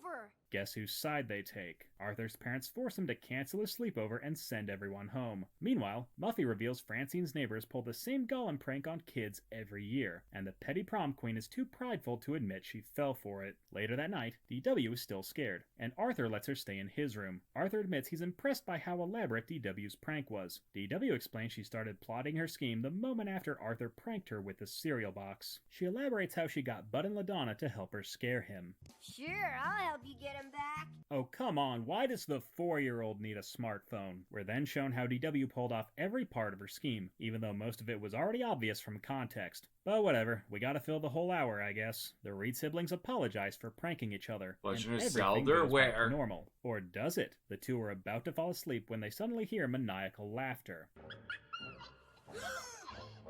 sleepover. Guess whose side they take? Arthur's parents force him to cancel his sleepover and send everyone home. Meanwhile, Muffy reveals Francine's neighbors pull the same Gollum prank on kids every year, and the petty prom queen is too prideful to admit she fell for it. Later that night, DW is still scared, and Arthur lets her stay in his room. Arthur admits he's impressed by how elaborate DW's prank was. DW explains she started plotting her scheme the moment after Arthur pranked her with the cereal box. She elaborates how she got Bud and LaDonna to help her scare him. Sure, I'll help you get him back. Oh, come on, why does the 4-year-old need a smartphone? We're then shown how DW pulled off every part of her scheme, even though most of it was already obvious from context. But whatever, we gotta fill the whole hour, I guess. The Reed siblings apologize for pranking each other. Legend and of everything Zelda? goes back Where? to normal. Or does it? The two are about to fall asleep when they suddenly hear maniacal laughter.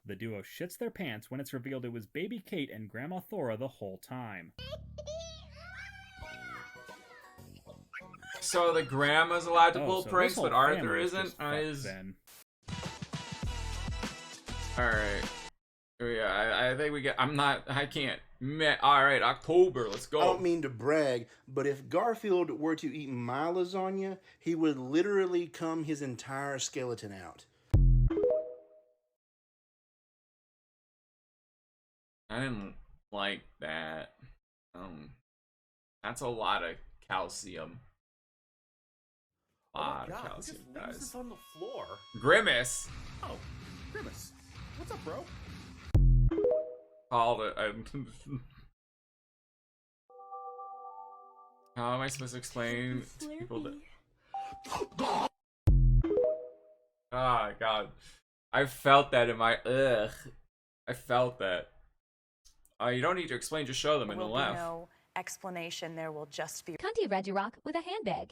The duo shits their pants when it's revealed it was baby Kate and Grandma Thora the whole time. So the grandma's allowed to pull so pranks, this but whole Arthur family is isn't? just fucked then. Alright. Yeah, I think we get... I can't. Alright, October, let's go. I don't mean to brag, but if Garfield were to eat my lasagna, he would literally cum his entire skeleton out. I didn't like that. That's a lot of calcium. A lot of calcium, guys. This on the floor. Grimace. Oh, Grimace. What's up, bro? Called it. How am I supposed to explain to people that? Ah, God. I felt that in my ugh. I felt that. You don't need to explain, just show them and they'll laugh. No explanation, there will just be Cunty Reggie Rock with a handbag.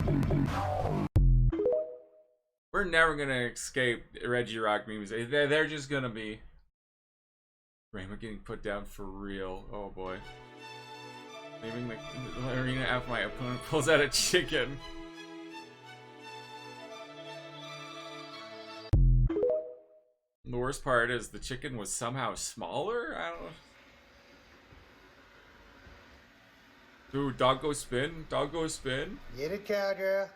We're never gonna escape Reggie Rock memes. They're just gonna be. Raymond getting put down for real. Oh boy. Leaving the arena after my opponent pulls out a chicken. The worst part is the chicken was somehow smaller? I don't know. Dude, doggo spin? Doggo spin? Get it, cowgirl.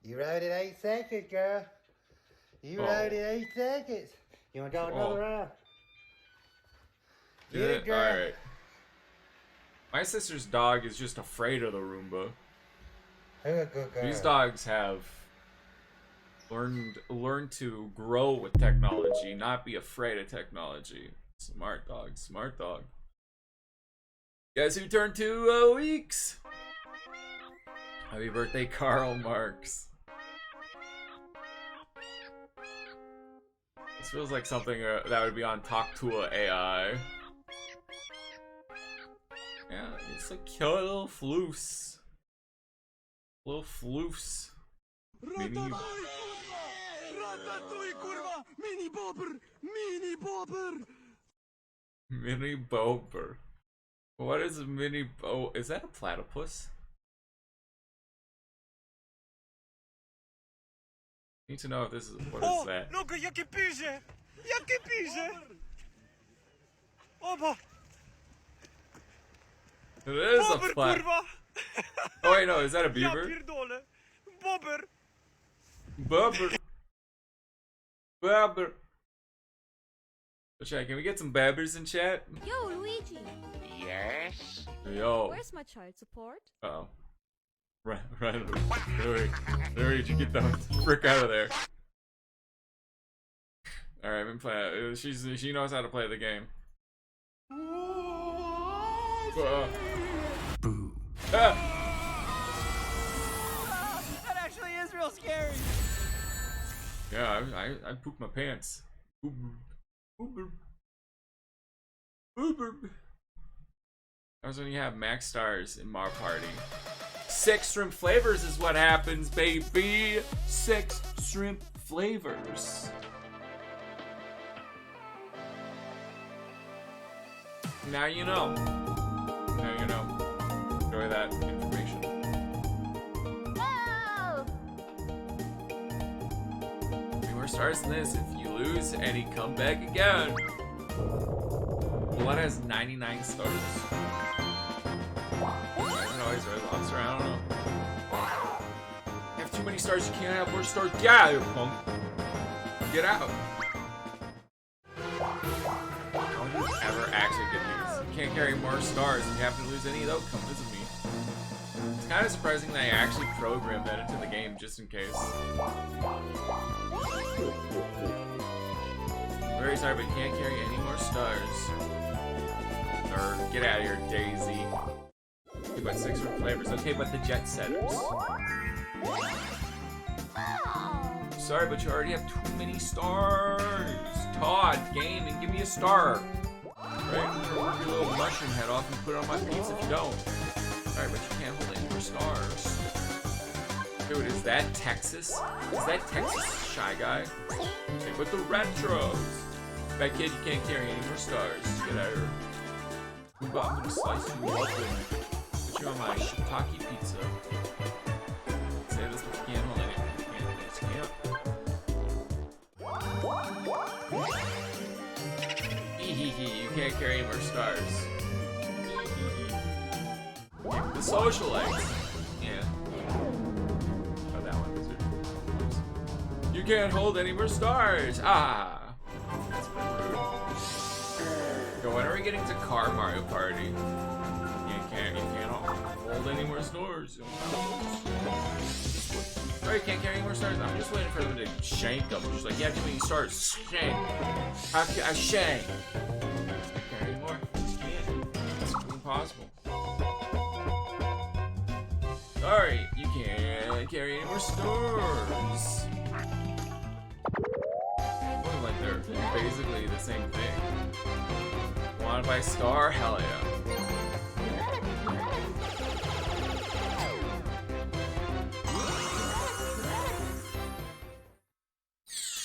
You rode it 8 seconds, girl. You rode it 8 seconds. You want to go another round? Get it, girl. Alright. My sister's dog is just afraid of the Roomba. Good girl. These dogs have learned to grow with technology, not be afraid of technology. Smart dog, smart dog. Guess who turned 2 weeks? Happy birthday, Karl Marx. This feels like something that would be on Talk to a AI. Yeah, it's a cute little floofs. Little floofs. Mini bobber. What is a mini bo? Is that a platypus? Need to know if this is what is that? Look, jakie pisze! Jakie pisze! Oba! It is a plat. Oh wait, no, is that a beaver? Ja pierdolę! Bobber! Bobber. Bobber. Chat, can we get some babbers in chat? Yo, Luigi. Yes? Yo. Where's my child support? Uh-oh. Right. Luigi, get the frick out of there. Alright, I've been playing. She knows how to play the game. Boo. That actually is real scary! Yeah, I pooped my pants. That was when you have max stars in Mar Party. 6 shrimp flavors is what happens, baby. 6 shrimp flavors. Now you know. Now you know. Enjoy that information. Whoa! 3 more stars than this. If you lose and he come back again. What has 99 stars? Always red lobster, I don't know. You have too many stars, you can't have more stars. Get out of here, punk. Get out. How would you ever actually get these? You can't carry more stars. If you happen to lose any of those, come visit me. It's kind of surprising that I actually programmed that into the game just in case. Very sorry, but you can't carry any more stars. Or get out of here, Daisy. Okay, but 6 flavors. Okay, but the jet setters. Sorry, but you already have too many stars. Todd, game, and give me a star. Right? Or work your little mushroom head off and put it on my pizza if you don't. Sorry, but you can't hold any more stars. Dude, is that Texas? Is that Texas Shy Guy? Okay, but the retros. That kid, you can't carry any more stars. Get out of here. I'm gonna slice you up and put you on my shiitake pizza. Say this, but you can't hold it. You can't. You can't carry any more stars. The socialites. Yeah. Oh, that one. Oops. You can't hold any more stars. Ah. That's been rude. So when are we getting to Car Mario Party? You can't hold any more stars. Sorry, you can't carry any more stars. I'm just waiting for them to shank them. Just like, yeah, too many stars. Shank. I shank. Can't carry any more. Just can't. It's impossible. Sorry, you can't carry any more stars. Look like they're basically the same thing. Wanna buy a star? Hell yeah.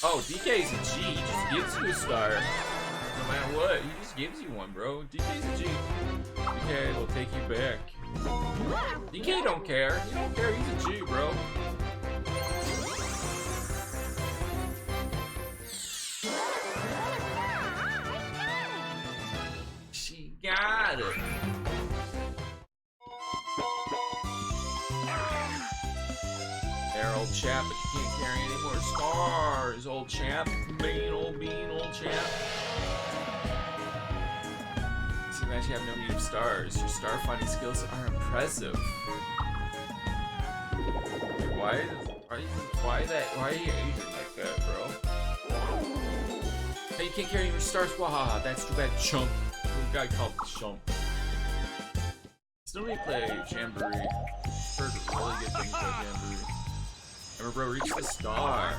Oh, DK's a G. He just gives you a star. No matter what, he just gives you one, bro. DK's a G. DK will take you back. DK don't care. He don't care. He's a G, bro. She got it. There, old chap, but you can't carry any more stars, old chap. Bean, old chap. So you have no need of stars. Your star finding skills are impressive. Why are you aging like that, bro? Hey, you can't carry any more stars. Wahaha, that's too bad, chump. There's a guy called Chump. Still need to play Jamboree. Heard really good things about Jamboree. Remember, bro, reach the star.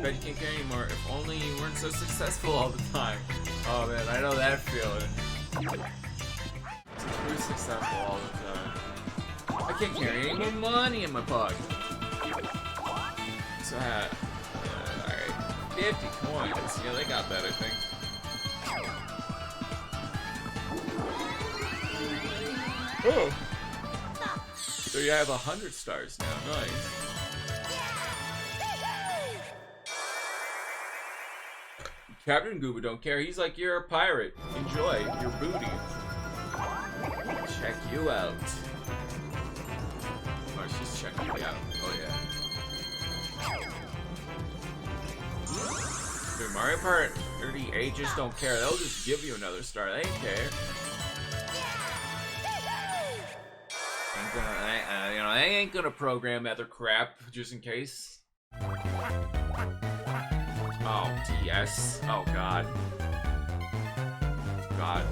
Bet you can't carry anymore. If only you weren't so successful all the time. Oh man, I know that feeling. Too successful all the time. I can't carry any more money in my pocket. So, alright. 50 coins. Yeah, they got that, I think. Oh! So you have 100 stars now. Nice. Captain Gooba don't care. He's like, you're a pirate. Enjoy your booty. Check you out. Oh, she's checking me out. Oh, yeah. Dude, Mario Kart 38 just don't care. They'll just give you another star. They ain't care. Ain't gonna, you know, they ain't gonna program other crap just in case. Oh, TS. Oh, God. God.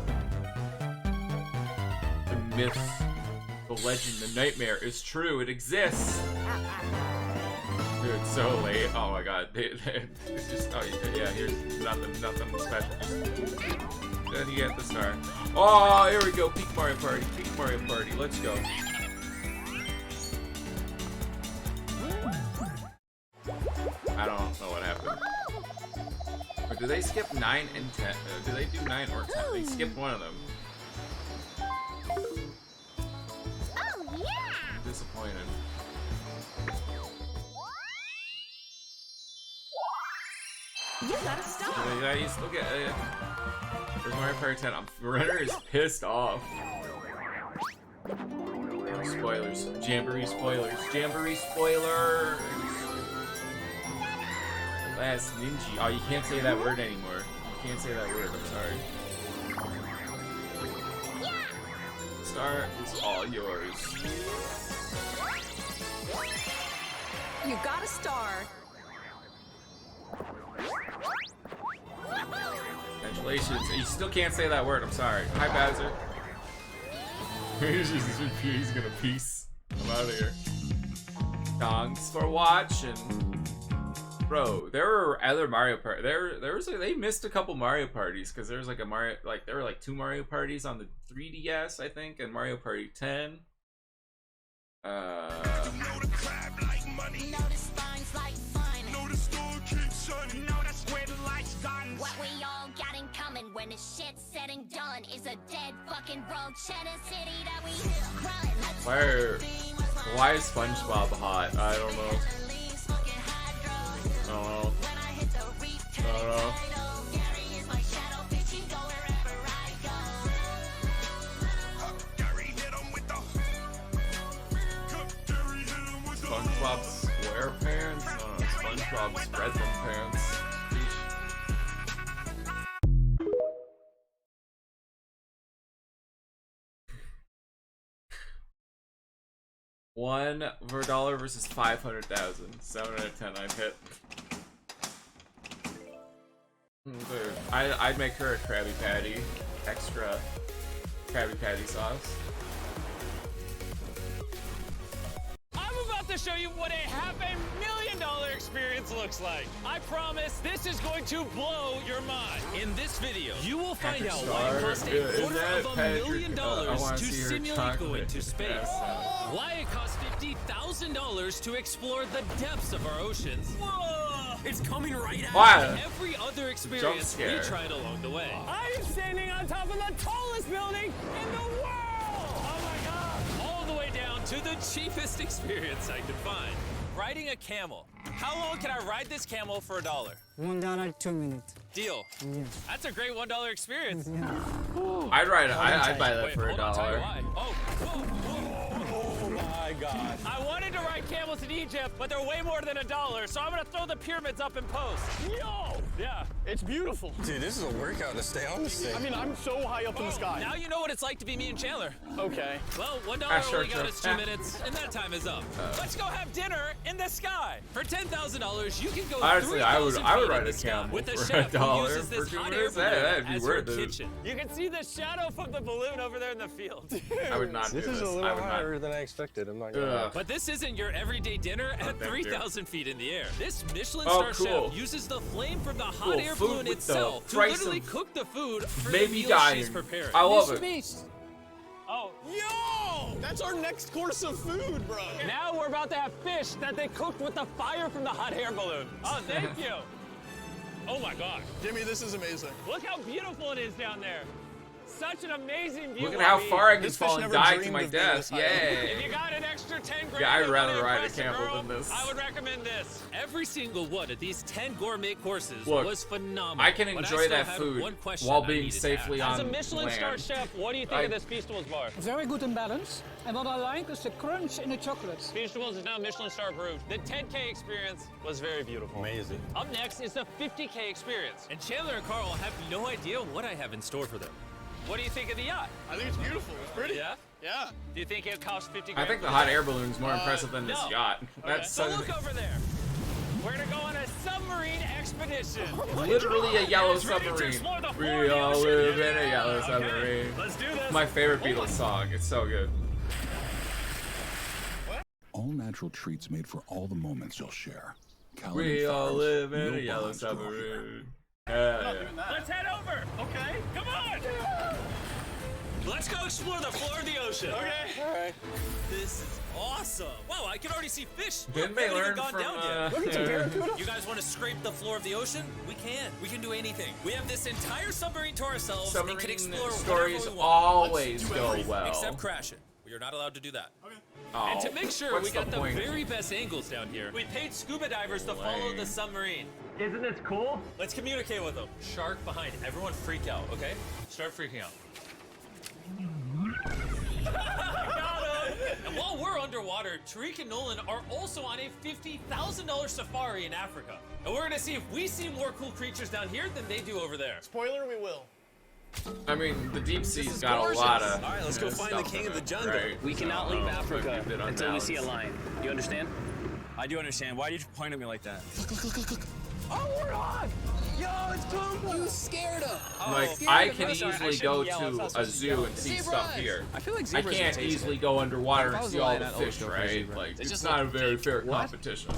The myth, the legend, the nightmare is true. It exists. Dude, it's so late. Oh, my God. It's just, oh, yeah, here's nothing special. Then you get the star. Oh, here we go. Peak Mario Party. Peak Mario Party. Let's go. I don't know what happened. Or do they skip 9 and 10? Do they do 9 or 10? They skipped one of them. Oh, yeah! I'm disappointed. You gotta stop. Yeah, you still get. There's Mario Party 10. Renner is pissed off. Spoilers. Jamboree spoilers. Jamboree spoilers. Last Ninja. Oh, you can't say that word anymore. You can't say that word. I'm sorry. Star is all yours. You got a star. Congratulations. You still can't say that word. I'm sorry. Hi, Bowser. He's gonna peace. I'm out of here. Thanks for watching. Bro, there were other Mario Party. There was like, they missed a couple Mario parties because there was like a Mario, like there were like 2 Mario parties on the 3DS, I think, and Mario Party 10. What we all got in common when the shit's said and done is a dead fucking road cheddar city that we run. Why is SpongeBob hot? I don't know. I don't know. I don't know. SpongeBob SquarePants? SpongeBob Spread Them Pants. $1 versus 500,000. 7 out of 10. I'd hit. Dude, I'd make her a Krabby Patty. Extra Krabby Patty sauce. I'm about to show you what a $500,000 experience looks like. I promise this is going to blow your mind. In this video, you will find out why it costs $250,000 to simulate going to space. Why it costs $50,000 to explore the depths of our oceans. Whoa! It's coming right at Wow. you. Every other experience we tried along the way. I am standing on top of the tallest building in the world! Oh my god! All the way down to the cheapest experience I could find. Riding a camel. How long can I ride this camel for $1? $1, 2 minutes. Deal. Yes. That's a great $1 experience. I'd ride it. I'd buy that for hold on, tell you $1. why. Oh my god. I wanted to ride camels in Egypt, but they're way more than $1, so I'm gonna throw the pyramids up in post. Yo! Yeah. It's beautiful. Dude, this is a workout to stay on this thing. I mean, I'm so high up in the sky. Now you know what it's like to be me and Chandler. Okay. Well, $1 Sure, only got sure. us 2 minutes, and that time is up. Let's go have dinner in the sky. For $10,000, you can go Honestly, I would 3,000 ride feet a in the sky camel with a for chef who $1 uses for this 2 hot air minutes. balloon That'd be as worth her it. kitchen. You can see the shadow from the balloon over there in the field. I would not do This this. is a I little would higher not. than I expected. I'm not gonna lie. But this isn't your everyday dinner at thank you. 3,000 feet in the air. This Michelin Oh, star cool. chef uses the flame from the hot Cool. air Food balloon with the itself to price literally of cook the food for maybe the meal dying. she's preparing. I love it. Beast. Oh, Yo! That's our next course of food, bro. now we're about to have fish that they cooked with the fire from the hot air balloon. Oh, thank you. Oh my God. Jimmy, this is amazing. Look how beautiful it is down there. Such an amazing view. Look at how far I can This fish fall and never die to dreamed my of being death. this high. If Yay. you got an extra 10 grand, Yeah, I'd and rather wanna ride a impress camel girl, than this. I would recommend this. Every single one of these 10 gourmet courses Look, was phenomenal. I can but enjoy still that have food one question while I being needed to safely ask. on As a Michelin star land. chef, what do you think of this Feastables bar? Very good and balanced. And what I like is the crunch in the chocolate. Feastables is now Michelin star approved. The 10K experience was very beautiful. Amazing. Up next is the 50K experience. And Chandler and Carl have no idea what I have in store for them. What do you think of the yacht? I think it's beautiful. It's pretty. Yeah? Yeah. Do you think it costs 50 I grand? think the for hot that? air balloon's more impressive than this no. yacht. That's So look over there. We're gonna go on a submarine expedition. literally a yellow Who's ready to submarine. explore the We floor of the all ocean? live in a yellow Okay, submarine. let's do this. My favorite Beatles song. It's so good. All natural treats made for all the moments you'll share. We all live in a Real yellow bonds grow here. submarine. Yeah. Let's head over. Okay, come on. Let's go explore the floor of the ocean. Okay. All right. This is awesome. Wow, I can already see fish. Didn't Look, they haven't even learn gone from, down yet. Look at some barracuda. You guys want to scrape the floor of the ocean? We can. We can do anything. We have this entire submarine to ourselves and can Submarine explore stories whatever we want. always go Everything well. Except crash it. You're not allowed to do that. Okay. Oh, And to make sure what's we got the the point? very best angles down here, we paid scuba divers to follow Lame. the submarine. Isn't this cool? Let's communicate with them. Shark behind. Everyone freak out, okay? Start freaking out. Got him! And while we're underwater, Tariq and Nolan are also on a $50,000 safari in Africa. And we're gonna see if we see more cool creatures down here than they do over there. Spoiler, we will. I mean, the deep sea's is got gorgeous. a lot of. All right, let's go stuff find the king in of the it, jungle. right? We cannot So, leave it's Africa a bit until we see a unbalanced. lion. Do you understand? I do understand. Why did you point at me like that? Oh, we're on! Yo, it's Pumbaa! You scared him! Like, I can easily go to a zoo and see stuff here. I feel like I zebras can't would taste easily good. go underwater If I and was see a all lion, the I'd always fish, go for a right? zebra. Like, They it's just not a look very big. fair What? competition.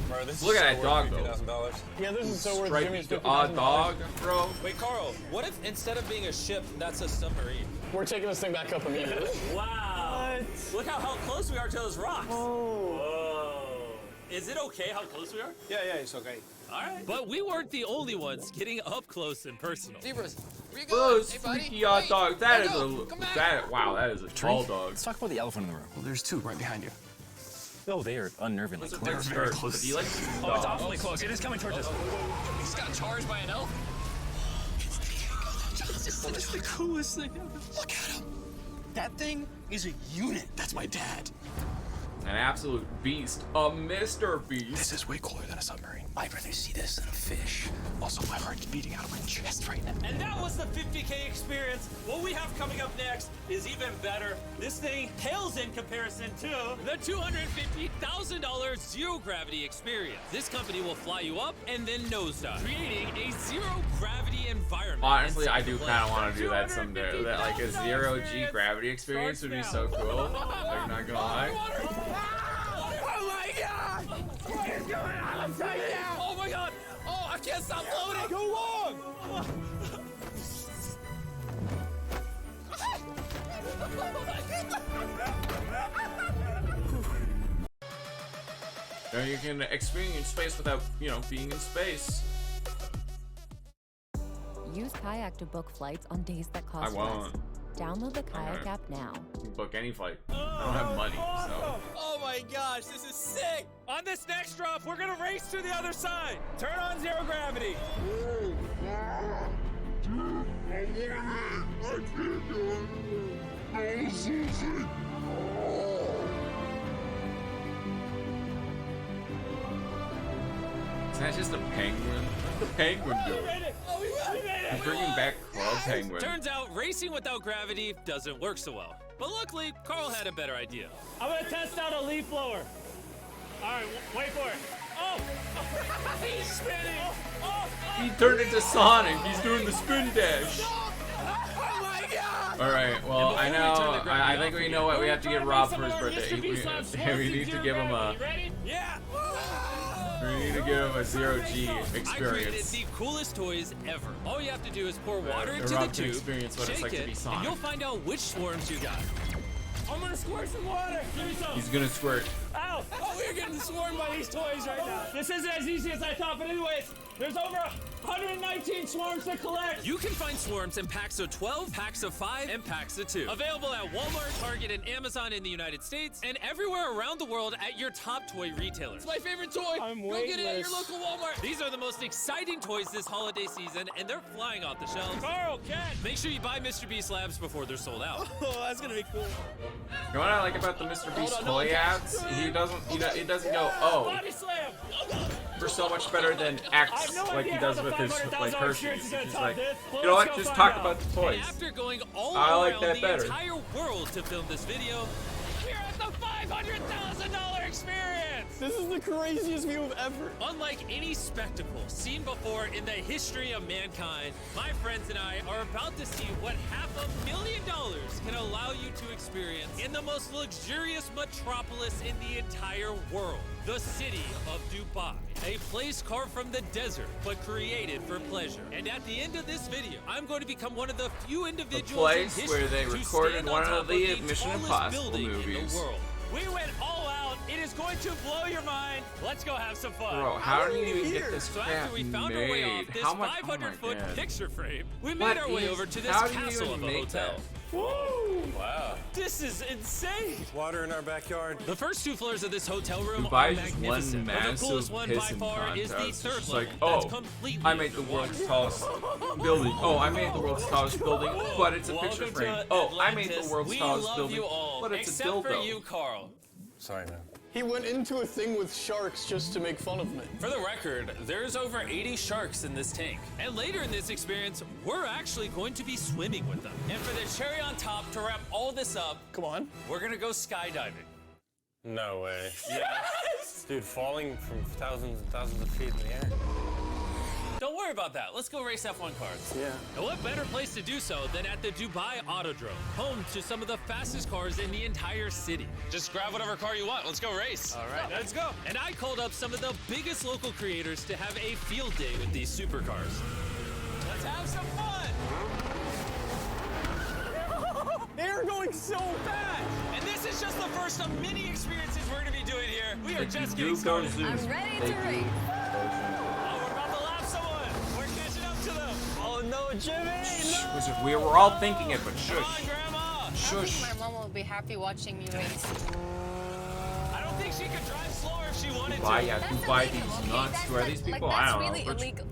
Bro, this Look is at that so dog, worth though. $50,000. Yeah, this is so worth Stripey Jimmy's odd $50,000. dog, bro. Wait, Carl, what if instead of being a ship, that's a submarine? We're taking this thing back up immediately. Wow. Look how close we are to those rocks. Whoa. Is it okay how close we are? Yeah, it's okay. All right. But we weren't the only ones getting up close and personal. Zebras, where you Bro, going? this freaky odd dog. That is wow, that is a tall dog. Let's talk about the elephant in the room. Well, there's two right behind you. Oh, they are unnervingly What's a close. big Very skirt? close. But do you like Oh, it's awfully close. It is coming towards us. He's got charged by an elf? That is the coolest thing ever. Look at him. That thing is a unit. That's my dad. An absolute beast. A Mr. Beast. This is way cooler than a submarine. I'd rather see this than a fish. Also, my heart's beating out of my chest right now. And that was the 50K experience. What we have coming up next is even better. This thing pales in comparison to the $250,000 zero gravity experience. This company will fly you up and then nosedive, creating a zero gravity environment. Honestly, I do kind of want to do that someday. That like a zero-G gravity experience would be so cool. Like, not gonna lie. Oh my god! What is going on upside down? Oh my god! Oh, I can't stop floating! Go long! Now you can experience space without, being in space. Use Kayak to book flights on days that I cost won't. less. Download the Kayak app now. Book any flight. I don't have money, so. Oh my gosh, this is sick! On this next drop, we're gonna race to the other side. Turn on zero gravity. Is that just a penguin? What's the penguin doing? He's bringing back Club Penguin. Turns out racing without gravity doesn't work so well. But luckily, Carl had a better idea. I'm gonna test out a leaf blower. All right, wait for it. Oh! He's spinning! He turned into Sonic. He's doing the spin dash. Oh my god! All right. Well, I know. I think we know what we have to get Rob for his birthday. We need to give him a. Yeah. We need to give him a zero-G I created experience. the coolest toys ever. All you have to do is pour water The into Rob the can tube, experience what it's shake like to it, be and Sonic. you'll find out which swarms you got. I'm gonna squirt some water. Give me some. He's gonna squirt. Ow! Oh, we're getting swarmed by these toys right now. This isn't as easy as I thought, but anyways, there's over 119 swarms to collect. You can find swarms in packs of 12, packs of 5, and packs of 2. Available at Walmart, Target, and Amazon in the United States, and everywhere around the world at your top toy retailers. It's my favorite toy. I'm Go get it at your weightless. local Walmart. These are the most exciting toys this holiday season, and they're flying off the shelves. Carl, Ken. Make sure you buy Mr. Beast Labs before they're sold out. Oh, that's gonna be cool. You know what I like about the Mr. Beast Hold on, toy no, ads? He doesn't go, oh, Body slam. we're so much better than X, no like he idea does how with the his $500,000 Hershey's. experience is gonna He's top like, this. you know what? Let's go Just find talk out. about the toys. And after going all I like around that the better. entire world to film this video, we're at the $500,000 experience! This is the craziest view of ever. Unlike any spectacle seen before in the history of mankind, my friends and I are about to see what $500,000 can allow you to experience in the most luxurious metropolis in the entire world, the city of Dubai. A place carved from the desert, but created for pleasure. And at the end of this video, I'm going to become one of the few individuals place in history where they to recorded stand one on of top the the Mission tallest Impossible building in movies. the world. We went all out. It is going to blow your mind. Let's go have some fun. Bro, how do you even get this So crap after we found our way off made? this How much? 500-foot God. picture frame, we What made our way is- over to this how do you castle even of a make hotel. that? Woo! Wow. This is insane. Water in our backyard. The first 2 floors of this hotel room Dubai are is just one magnificent, but the massive coolest one by pissing far is the contest. 3rd It's level. like, That's oh, completely I made the world's tallest building. Oh, I made the world's tallest building, but it's a picture Welcome frame. to Oh, I made the Atlantis. world's We tallest love building, you all, but it's a except dildo. for you, Carl. Sorry, man. He went into a thing with sharks just to make fun of me. For the record, there's over 80 sharks in this tank. And later in this experience, we're actually going to be swimming with them. And for the cherry on top, to wrap all this up, Come on. we're gonna go skydiving. No way. Yes! Dude, falling from thousands and thousands of feet in the air. don't worry about that. Let's go race F1 cars. Yeah. And what better place to do so than at the Dubai Autodrome, home to some of the fastest cars in the entire city. Just grab whatever car you want. Let's go race. All right, let's go. And I called up some of the biggest local creators to have a field day with these supercars. Let's have some fun. They are going so fast. And this is just the first of many experiences we're going to be doing here. We are just getting started. I'm ready to race. Oh, we're about to lap someone. We're catching up to them. Oh no, Jimmy! No! We were all thinking it, but shush. Come on, Grandma. Shush. My mom will be happy watching me race. I don't think she could drive slower if she wanted to. Why? Yeah, Dubai, these nuts. Who are these people? I don't know.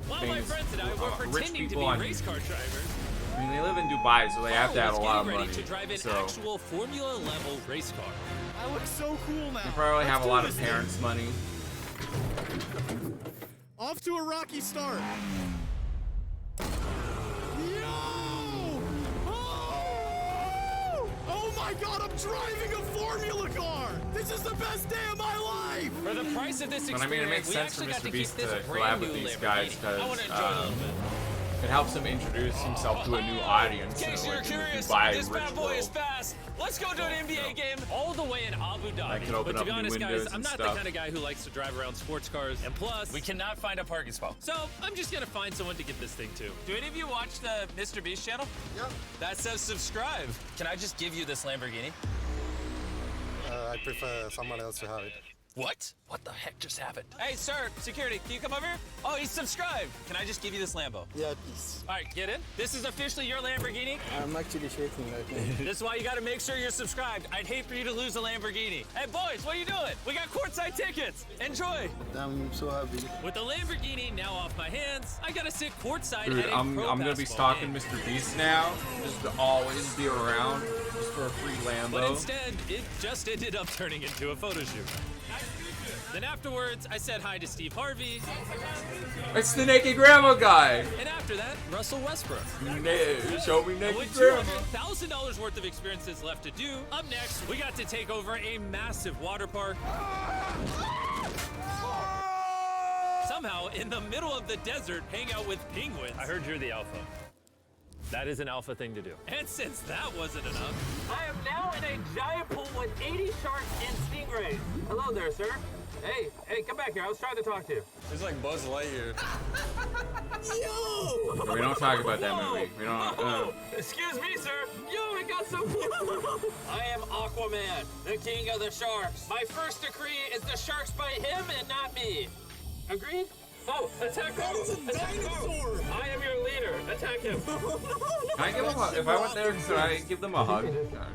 One of my friends and I were pretending to be race car drivers. I mean, they live in Dubai, so they have to have a lot of money. To drive an actual Formula level race car. I look so cool now. They probably have a lot of parents' money. Off to a rocky start. Yo! Oh my God! I'm driving a Formula car. This is the best day of my life. For the price of this experience, But I mean, it makes sense for Mr. Beast to collab with these guys because it helps him introduce himself to a new audience. In case you're curious, this bad boy is fast. Let's go to an NBA game all the way in Abu Dhabi. But to be honest, guys, I'm not the kind of guy who likes to drive around sports cars. And plus, we cannot find a parking spot. So I'm just going to find someone to get this thing to. Do any of you watch the Mr. Beast channel? Yeah. That says subscribe. Can I just give you this Lamborghini? I prefer someone else to have it. What? What the heck just happened? Hey, sir, security, can you come over here? Oh, he's subscribed. Can I just give you this Lambo? Yeah, please. All right, get in. This is officially your Lamborghini. I'm actually shaking right now. This is why you got to make sure you're subscribed. I'd hate for you to lose a Lamborghini. Hey, boys, what are you doing? We got courtside tickets. Enjoy. I'm so happy. With the Lamborghini now off my hands, I got to sit courtside Dude, at a I'm gonna be stalking Mr. Beast now, just to always be around, just for a free Lambo. But instead, it just ended up turning into a photo shoot. Then afterwards, I said hi to Steve Harvey. It's the Naked Grandma guy. And after that, Russell Westbrook. Show me Naked With Grandma. $200,000 worth of experiences left to do, up next, we got to take over a massive water park. Somehow, in the middle of the desert, hang out with penguins. I heard you're the alpha. That is an alpha thing to do. And since that wasn't enough, I am now in a giant pool with 80 sharks and stingrays. Hello there, sir. Hey, come back here. I was trying to talk to you. It's like Buzz Lightyear. Yo! We don't talk about that movie. We don't. Excuse me, sir. Yo, I got some. I am Aquaman, the king of the sharks. My first decree is the sharks bite him and not me. Agreed? Oh, attack him! Attack him! I am your leader. Attack him. Can I give him a, if I went there, could I give them a hug?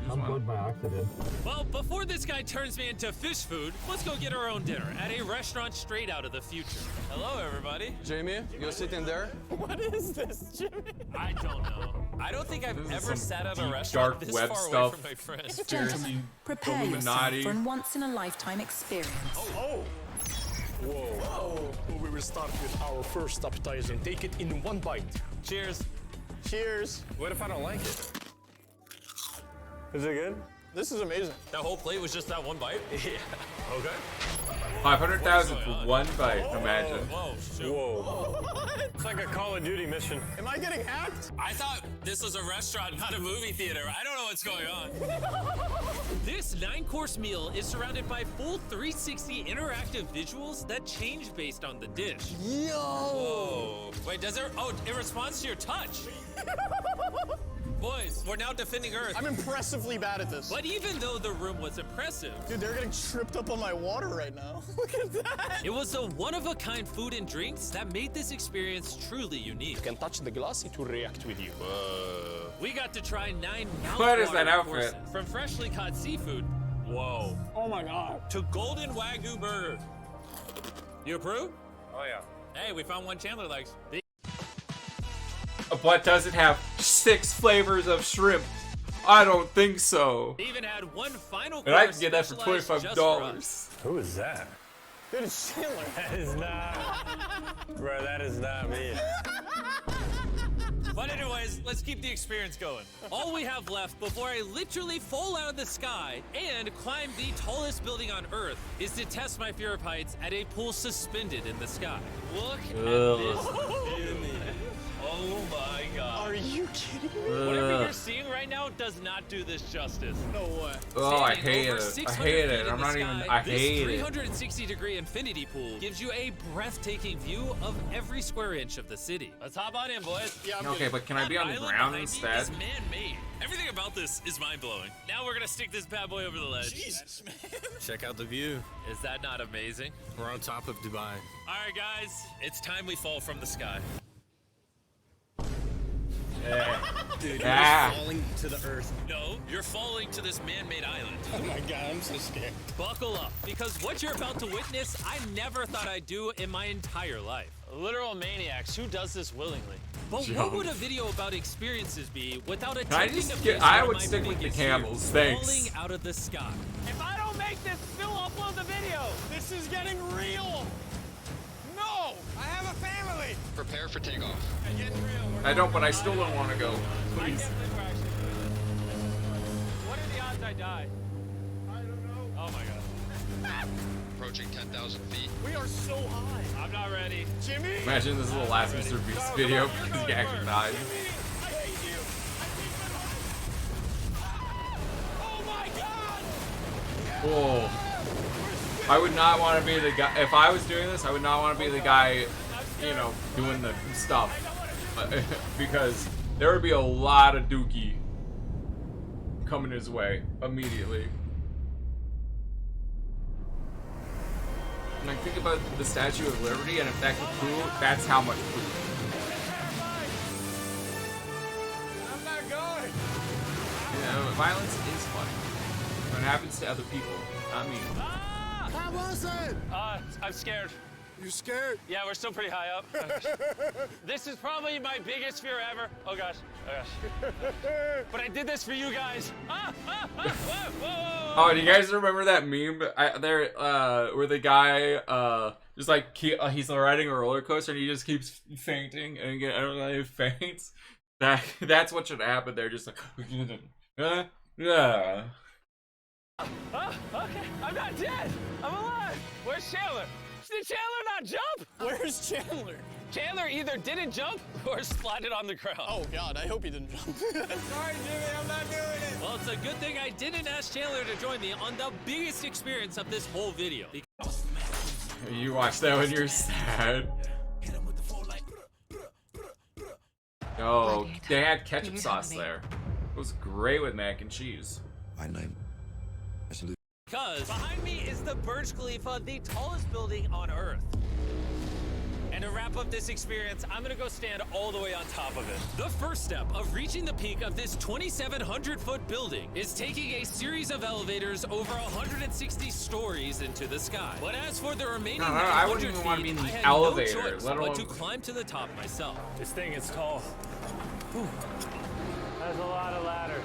I'm good by accident. well, before this guy turns me into fish food, let's go get our own dinner at a restaurant straight out of the future. Hello, everybody. Jamie, you're sitting there? What is this, Jimmy? I don't know. I don't think I've ever sat at a restaurant dark this web far stuff. away from my friends. Conspiracy, Prepare yourself Illuminati. for a once-in-a-lifetime experience. Oh! Whoa. We will start with our first appetizer and take it in one bite. Cheers. Cheers. What if I don't like it? Is it good? This is amazing. That whole plate was just that one bite? Yeah. Okay. 500,000 for one bite. Imagine. Whoa, shoot. Whoa. It's like a Call of Duty mission. Am I getting hacked? I thought this was a restaurant, not a movie theater. I don't know what's going on. This 9-course meal is surrounded by full 360 interactive visuals that change based on the dish. Yo! Whoa. Wait, does it? Oh, it responds to your touch. Boys, we're now defending Earth. I'm impressively bad at this. But even though the room was impressive, Dude, they're getting tripped up on my water right now. Look at that. it was the one-of-a-kind food and drinks that made this experience truly unique. You can touch the glass, it will react with you. We got to try 9 What is that mouth-watering outfit? courses, from freshly caught seafood. Whoa. Oh my God. To golden Wagyu burger. You approve? Oh, yeah. Hey, we found one Chandler likes. But does it have 6 flavors of shrimp? I don't think so. They even had one final course. And I can get that for specialized just $25. Who is that? Dude, it's Chandler. That is not. Bro, that is not me. But anyways, let's keep the experience going. All we have left before I literally fall out of the sky and climb the tallest building on Earth is to test my fear of heights at a pool suspended in the sky. Look at this view. Whatever you're seeing right now does not do this justice. No way. Oh, I hate it. I hate it. I'm not even. I hate it. This 360-degree infinity pool gives you a breathtaking view of every square inch of the city. Let's hop on in, boys. Yeah, okay, but can I be on the ground instead? Is man-made. Everything about this is mind-blowing. Now we're gonna stick this bad boy over the ledge. Jesus, man. Check out the view. Is that not amazing? We're on top of Dubai. All right, guys, it's time we fall from the sky. Yeah. Dude, you're just falling to the earth. No, you're falling to this man-made island. Oh my god, I'm so scared. Buckle up, because what you're about to witness, I never thought I'd do in my entire life. Literal maniacs, who does this willingly? But what would a video about experiences be without attempting to place I one of would my stick with the biggest camels, fears, thanks. falling out of the sky? If I don't make this, Phil upload the video. This is getting real. No, I have a family. Prepare for takeoff. I don't, but I still don't want to go. Please. What are the odds I die? I don't know. Oh my god. Approaching 10,000 feet. We are so high. I'm not ready. Jimmy. Imagine this is the last Mr. Beast video because he actually died. I hate you. Oh my god. Oh. I would not want to be the guy. If I was doing this, I would not want to be the guy, you know, doing the stuff. Because there would be a lot of dookie coming his way immediately. And I think about the Statue of Liberty, and if that could poo, that's how much poo. I'm not going. You know, violence is funny when it happens to other people, not me. How was it? I'm scared. You scared? Yeah, we're still pretty high up. This is probably my biggest fear ever. Oh gosh, oh gosh. But I did this for you guys. Whoa, whoa. Oh, do you guys remember that meme? Where the guy just like he's riding a roller coaster and he just keeps fainting and I don't know, he faints. That's what should happen there. Just like yeah. Oh, okay. I'm not dead. I'm alive. Where's Chandler? Did Chandler not jump? Where's Chandler? Chandler either didn't jump or splatted on the ground. Oh god, I hope he didn't jump. Sorry, Jimmy, I'm not doing it. Well, it's a good thing I didn't ask Chandler to join me on the biggest experience of this whole video. You watch that when you're sad. Oh, they had ketchup sauce there. It was great with mac and cheese. Because behind me is the Burj Khalifa, the tallest building on Earth. And to wrap up this experience, I'm gonna go stand all the way on top of it. The first step of reaching the peak of this 2,700-foot building is taking a series of elevators over 160 stories into the sky. But as for the remaining 900 I wouldn't even want to be in feet, I the had elevator, no choice let alone but to climb to the top myself. This thing is tall. Whew. That's a lot of ladders.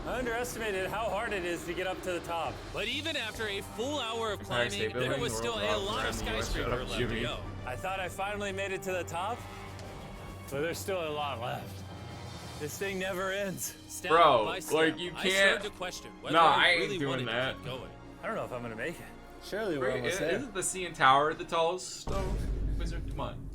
I underestimated how hard it is to get up to the top. But even after a full hour of climbing, there was still a lot of skyscraper left to go. I thought I finally made it to the top, but there's still a lot left. This thing never ends. Bro, by step, like you I can't. started to question whether No, I I ain't really doing wanted to that. keep going. I don't know if I'm gonna make it. Surely we're almost there. Isn't the CN Tower the tallest wizard? Come on.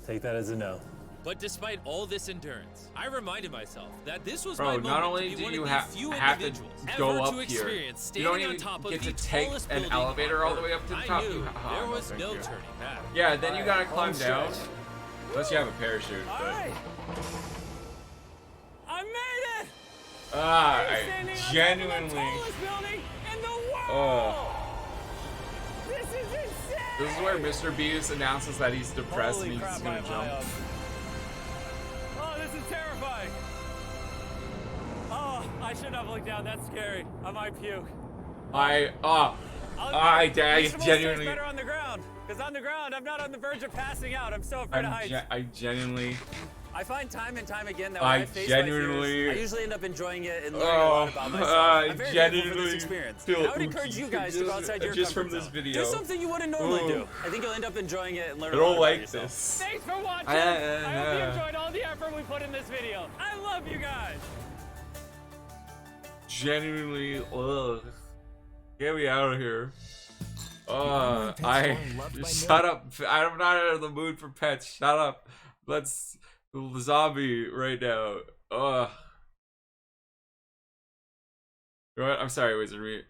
Take that as a no. But despite all this endurance, I reminded myself that this was my Bro, moment not only to be do one you of the few have to individuals go ever up to here, experience you don't standing even on top of get the to take tallest an building elevator on all the way up to the Earth. top. I knew Oh, there no, was thank no you. turning back. Yeah, then you gotta climb down. stretch. Unless you have a parachute. All But... right. I made it! I Standing on genuinely. top of the tallest building in the world! Oh. This is insane! This is where Mr. Beast announces that he's depressed Holy and he's crap, gonna I'm high jump. up. Oh, this is terrifying. Oh, I shouldn't have looked down. That's scary. I might puke. I genuinely. Better on the ground, because on the ground, I'm not on the verge of passing out. I'm so afraid of heights. I genuinely. I find time and time again that when I I face genuinely. my fears, I usually end up enjoying it and learning a lot about myself. I'm very grateful for this experience. And I would encourage you guys to go outside your just comfort from this zone. video. Do something you wouldn't normally do. I think you'll end up enjoying it and learn I a lot don't about like yourself. this. Thanks for watching. I hope you enjoyed all the effort we put in this video. I love you guys. Genuinely, ugh. Get me out of here. Shut up. I'm not in the mood for pets. Shut up. Let's zombie right now. You know what? I'm sorry, Wizard Meat.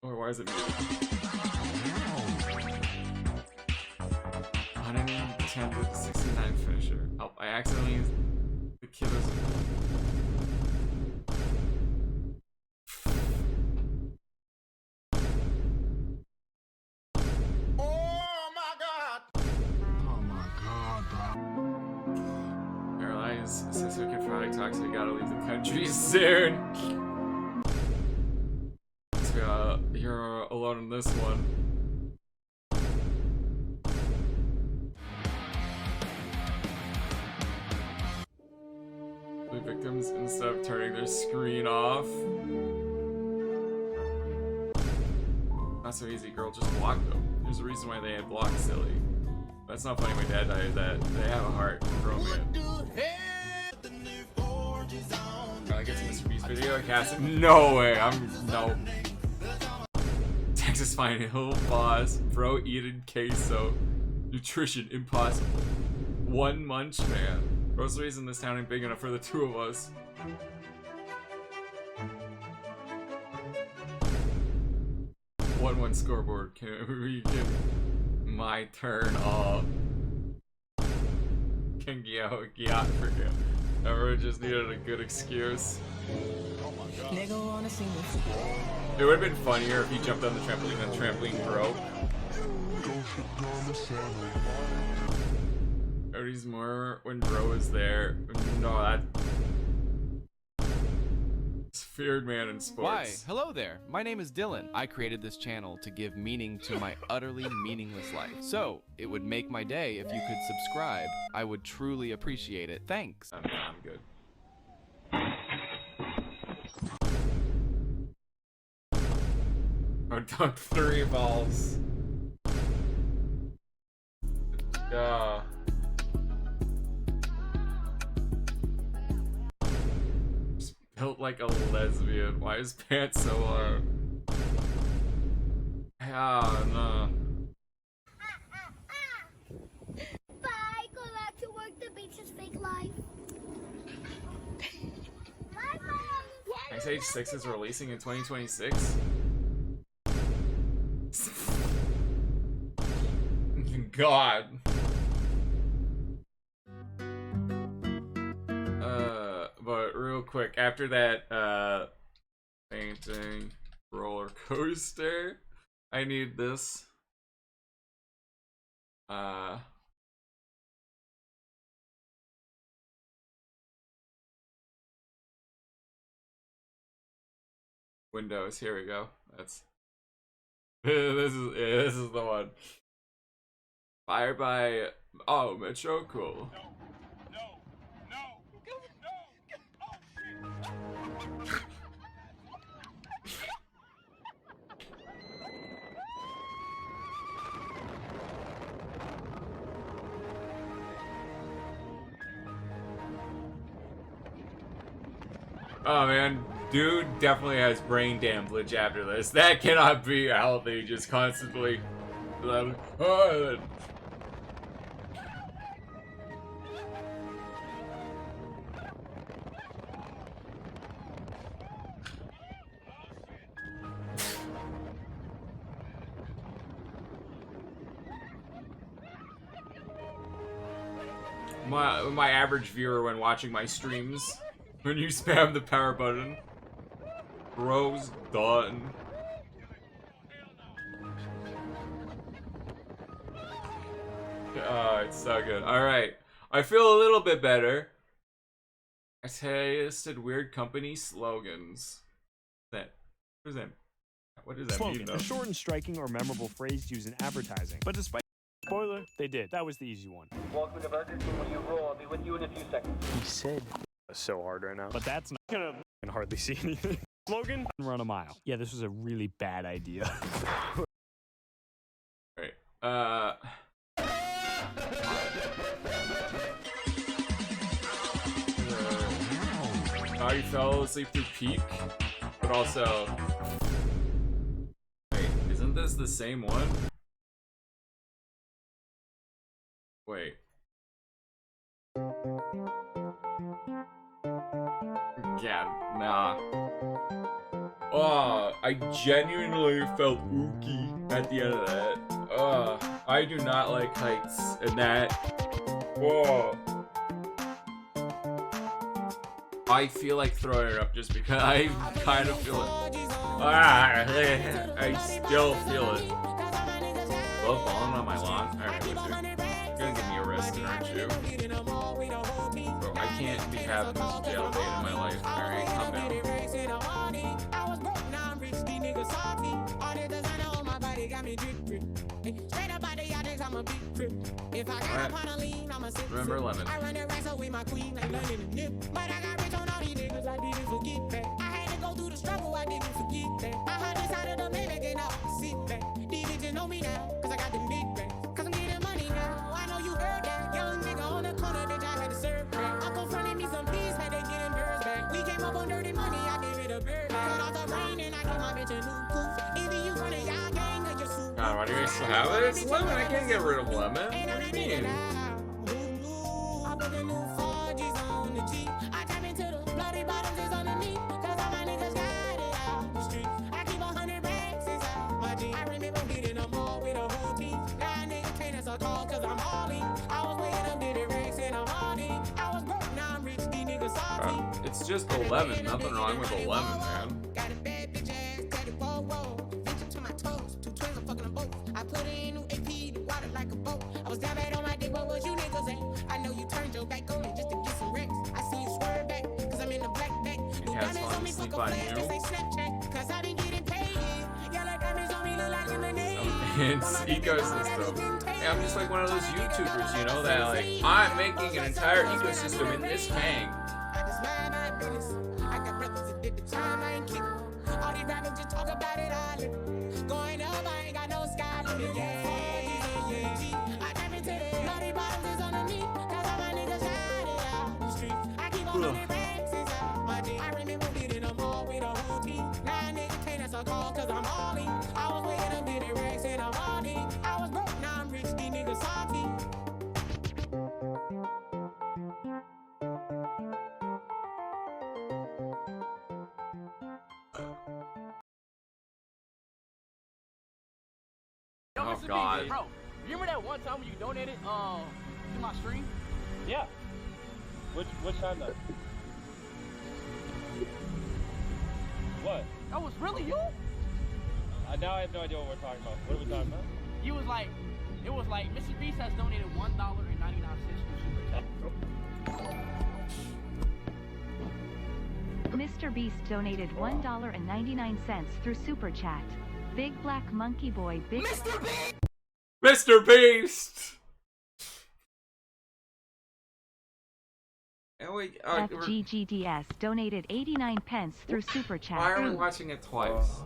Oh, why is it muted? 110 to 69 finisher. Help! I accidentally used the killer's. Airlines says we can product talk, so we gotta leave the country soon. So, you're alone in this one. The victims, instead of turning their screen off. Not so easy, girl. Just block them. There's a reason why they had blocked, silly. That's not funny. My dad died. That they have a heart. Grown man. Can I get to Mr. Beast video? Cast. No way. No. Texas Final Boss. Bro eating queso. Nutrition impossible. One munch man. Groceries in this town ain't big enough for the two of us. One scoreboard. Can we get my turn? King Gyat for him. Everyone just needed a good excuse. It would have been funnier if he jumped on the trampoline and the trampoline broke. Cody's more when Bro is there. No, that. Feared man in sports. Why, hello there. My name is Dylan. I created this channel to give meaning to my utterly meaningless life. So, it would make my day if you could subscribe. I would truly appreciate it. Thanks. I'm good. I dunked 3 balls. Yeah. Built like a lesbian. Why is pants so low? Yeah, no. Bye, go back to work. The beach is fake life. Bye, Mom. Ice Age 6 is releasing in 2026? God. But real quick, after that, painting roller coaster, I need this. Windows, here we go. That's this is the one. Fired by Metro, cool. Oh man, dude definitely has brain damage after this. That cannot be healthy, just constantly. My average viewer when watching my streams, when you spam the power button, bro's done. Oh, it's so good. Alright, I feel a little bit better. I tasted weird company slogans. What is that? What does that mean, though? A short and striking or memorable phrase used in advertising. But despite spoiler, they did. That was the easy one. Welcome to Burger King. When you roll, I'll be with you in a few seconds. He said it's so hard right now. But that's not gonna. I can hardly see anything. Slogan: run a mile. Yeah, this was a really bad idea. Right. You fell asleep through peak, but also. Wait, isn't this the same one? Wait. Yeah, nah. Oh, I genuinely felt ooky at the end of that. I do not like heights and that. Oh. I feel like throwing it up just because I kind of feel it. I still feel it. Love balling on my lawn? Alright, listen. You're gonna get me arrested, aren't you? Bro, I can't be having this jail date in my life. Alright, calm down. Remember lemon. God, why do you still have it? It's lemon. I can't get rid of lemon. What do you mean? It's just a lemon. Nothing wrong with a lemon, man. It's ecosystem. Yeah, I'm just like one of those YouTubers, you know, that like, I'm making an entire ecosystem in this tank. Oh God. Bro, you remember that one time when you donated to my stream? Yeah. Which time though? What? That was really you? Now I have no idea what we're talking about. What are we talking about? You was like, it was like Mr. Beast has donated $1.99 to Super Chat. Mr. Beast donated $1.99 through Super Chat. Big Black Monkey Boy, Big Mr. Beast! Mr. Beast! And FGGDS donated 89 pence through Super Chat. Why are we watching it twice?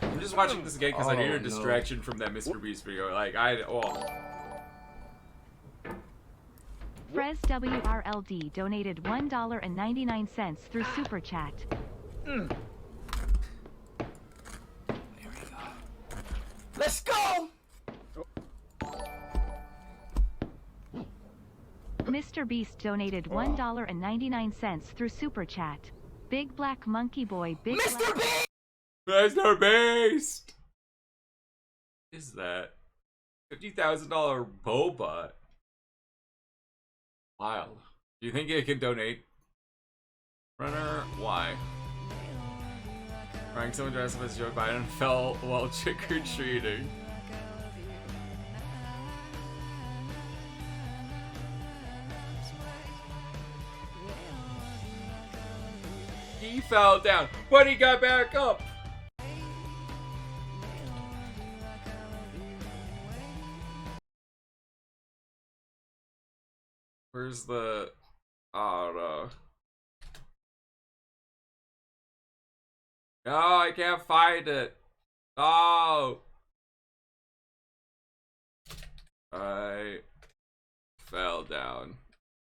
I'm just watching this again because I need a distraction from that Mr. Beast video. Like, Frez WRLD donated $1.99 through Super Chat. Let's go! Mr. Beast donated $1.99 through Super Chat. Big Black Monkey Boy, Big Mr. Beast! Mr. Beast! What is that? $50,000 boba. Wild. Do you think it can donate? Runner, why? Rank someone dressed up as Joe Biden fell while trick-or-treating. He fell down, but he got back up. Where's the... Oh, no. No, I can't find it. Oh. I fell down.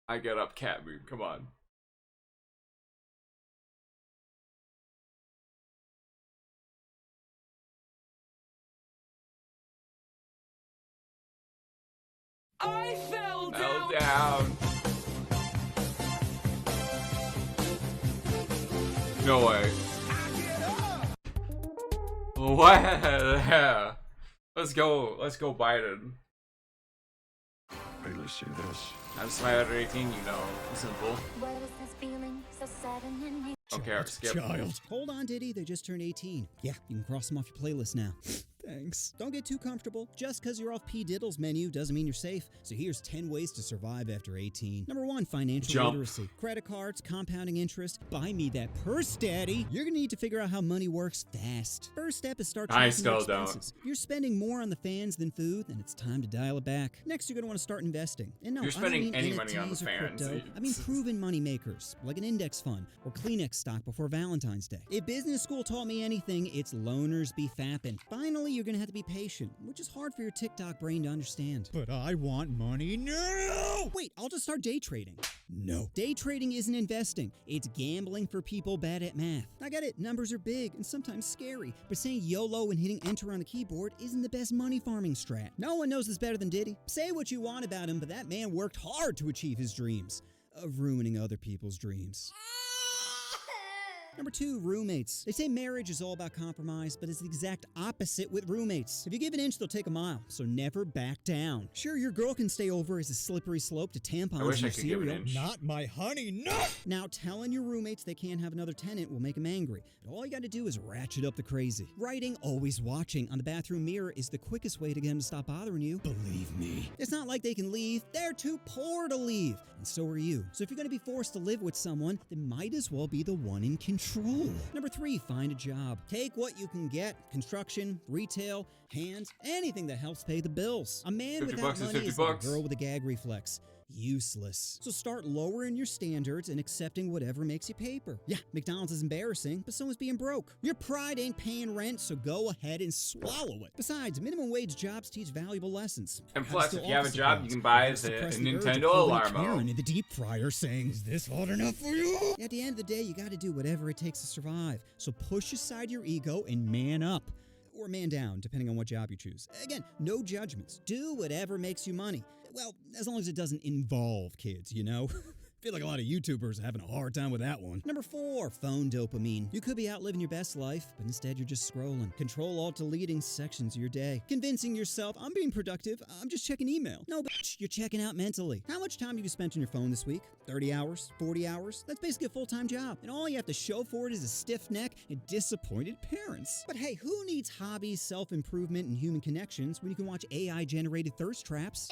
I get up, cat meme. Come on. I fell down. No way. What? Let's go Biden. Wait till you see this. I'm smiling at 18, you know. Simple. What is this feeling so sudden and new? Okay, I'll skip. Hold on, Diddy. They just turned 18. Yeah, you can cross them off your playlist now. Thanks. Don't get too comfortable. Just because you're off P. Diddle's menu doesn't mean you're safe. So here's 10 ways to survive after 18. Number 1, financial literacy. Credit cards, compounding interest. Buy me that purse, Daddy. You're going to need to figure out how money works fast. First step is start tracking your expenses. If you're spending more on the fans than food, then it's time to dial it back. Next, you're going to want to start investing. And no, you're spending I don't mean any money on the fans. Crypto. I mean proven money makers, like an index fund or Kleenex stock before Valentine's Day. If business school taught me anything, it's loners be fapping. Finally, you're going to have to be patient, which is hard for your TikTok brain to understand. But I want money now! Wait, I'll just start day trading. No. Day trading isn't investing. It's gambling for people bad at math. I get it, numbers are big and sometimes scary, but saying YOLO and hitting enter on the keyboard isn't the best money farming strat. No one knows this better than Diddy. Say what you want about him, but that man worked hard to achieve his dreams of ruining other people's dreams. Number 2, roommates. They say marriage is all about compromise, but it's the exact opposite with roommates. If you give an inch, they'll take a mile, so never back down. Sure, your girl can stay over as a slippery slope to tampons and your cereal. Not my honey nut! Now, telling your roommates they can't have another tenant will make them angry, but all you gotta do is ratchet up the crazy. Writing always watching on the bathroom mirror is the quickest way to get them to stop bothering you. Believe me. It's not like they can leave. They're too poor to leave, and so are you. So if you're gonna be forced to live with someone, then might as well be the one in control. Number 3, find a job. Take what you can get. Construction, retail, hands, anything that helps pay the bills. A man without money is like a girl with a gag reflex. Useless. So start lowering your standards and accepting whatever makes you paper. Yeah, McDonald's is embarrassing, but so is being broke. Your pride ain't paying rent, so go ahead and swallow it. Besides, minimum wage jobs teach valuable lessons. And plus, if you have a job, you can buy a Nintendo alarm. In the deep fryer saying, "Is this hard enough for you?" At the end of the day, you got to do whatever it takes to survive. So push aside your ego and man up. Or man down, depending on what job you choose. Again, no judgments. Do whatever makes you money. Well, as long as it doesn't involve kids, you know? I feel like a lot of YouTubers are having a hard time with that one. Number 4, phone dopamine. You could be out living your best life, but instead you're just scrolling. Control-Alt-Deleting sections of your day. Convincing yourself, I'm being productive, I'm just checking email. No, bitch, you're checking out mentally. How much time have you spent on your phone this week? 30 hours? 40 hours? That's basically a full-time job. And all you have to show for it is a stiff neck and disappointed parents. But hey, who needs hobbies, self-improvement, and human connections when you can watch AI-generated thirst traps?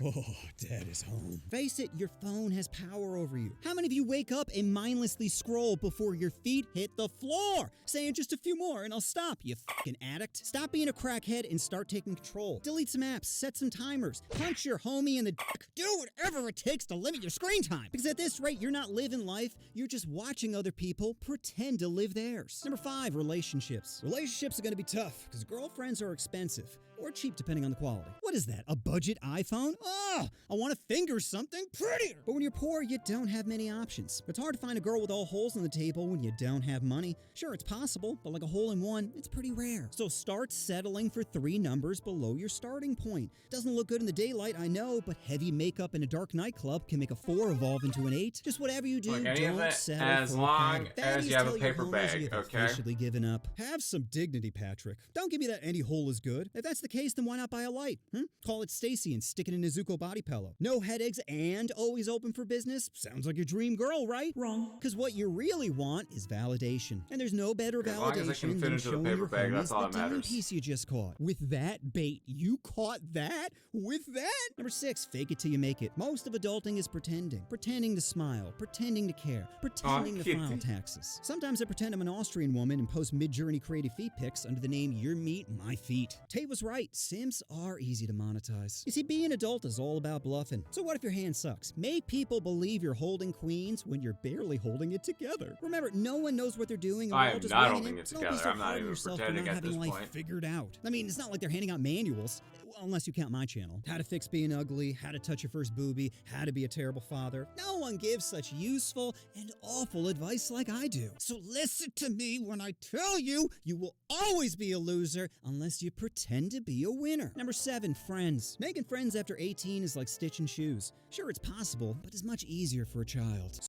Oh, Dad is home. Face it, your phone has power over you. How many of you wake up and mindlessly scroll before your feet hit the floor? Saying just a few more and I'll stop, you fucking addict. Stop being a crackhead and start taking control. Delete some apps, set some timers, punch your homie in the dick. Do whatever it takes to limit your screen time. Because at this rate, you're not living life, you're just watching other people pretend to live theirs. Number 5, relationships. Relationships are gonna be tough because girlfriends are expensive. Or cheap depending on the quality. What is that, a budget iPhone? Oh, I want to finger something prettier. But when you're poor, you don't have many options. It's hard to find a girl with all holes in the table when you don't have money. Sure, it's possible, but like a hole in one, it's pretty rare. So start settling for 3 numbers below your starting point. Doesn't look good in the daylight, I know, but heavy makeup in a dark nightclub can make a 4 evolve into an 8. Just whatever you do, don't settle as for long as you have a paper bag, okay? Officially given up. Have some dignity, Patrick. Don't give me that any hole is good. If that's the case, then why not buy a light? Call it Stacy and stick it in a Zuko body pillow. No headaches and always open for business? Sounds like your dream girl, right? Wrong. Because what you really want is validation. And there's no better validation than showing your homies the damn piece you just caught. With that bait. You caught that? With that? Number 6, fake it till you make it. Most of adulting is pretending. Pretending to smile. Pretending to care. Pretending to file taxes. Sometimes I pretend I'm an Austrian woman and post mid-journey creative feet pics under the name Your Meat, My Feet. Tate was right. Sims are easy to monetize. You see, being an adult is all about bluffing. So what if your hand sucks? Make people believe you're holding queens when you're barely holding it together. Remember, no one knows what they're doing. I am not holding it together. I'm not even pretending at this point. Figured out. I mean, it's not like they're handing out manuals. Well, unless you count my channel. How to fix being ugly, how to touch your first booby, how to be a terrible father. No one gives such useful and awful advice like I do. So listen to me when I tell you, you will always be a loser unless you pretend to be a winner. Number 7, friends. Making friends after 18 is like stitching shoes. Sure, it's possible, but it's much easier for a child.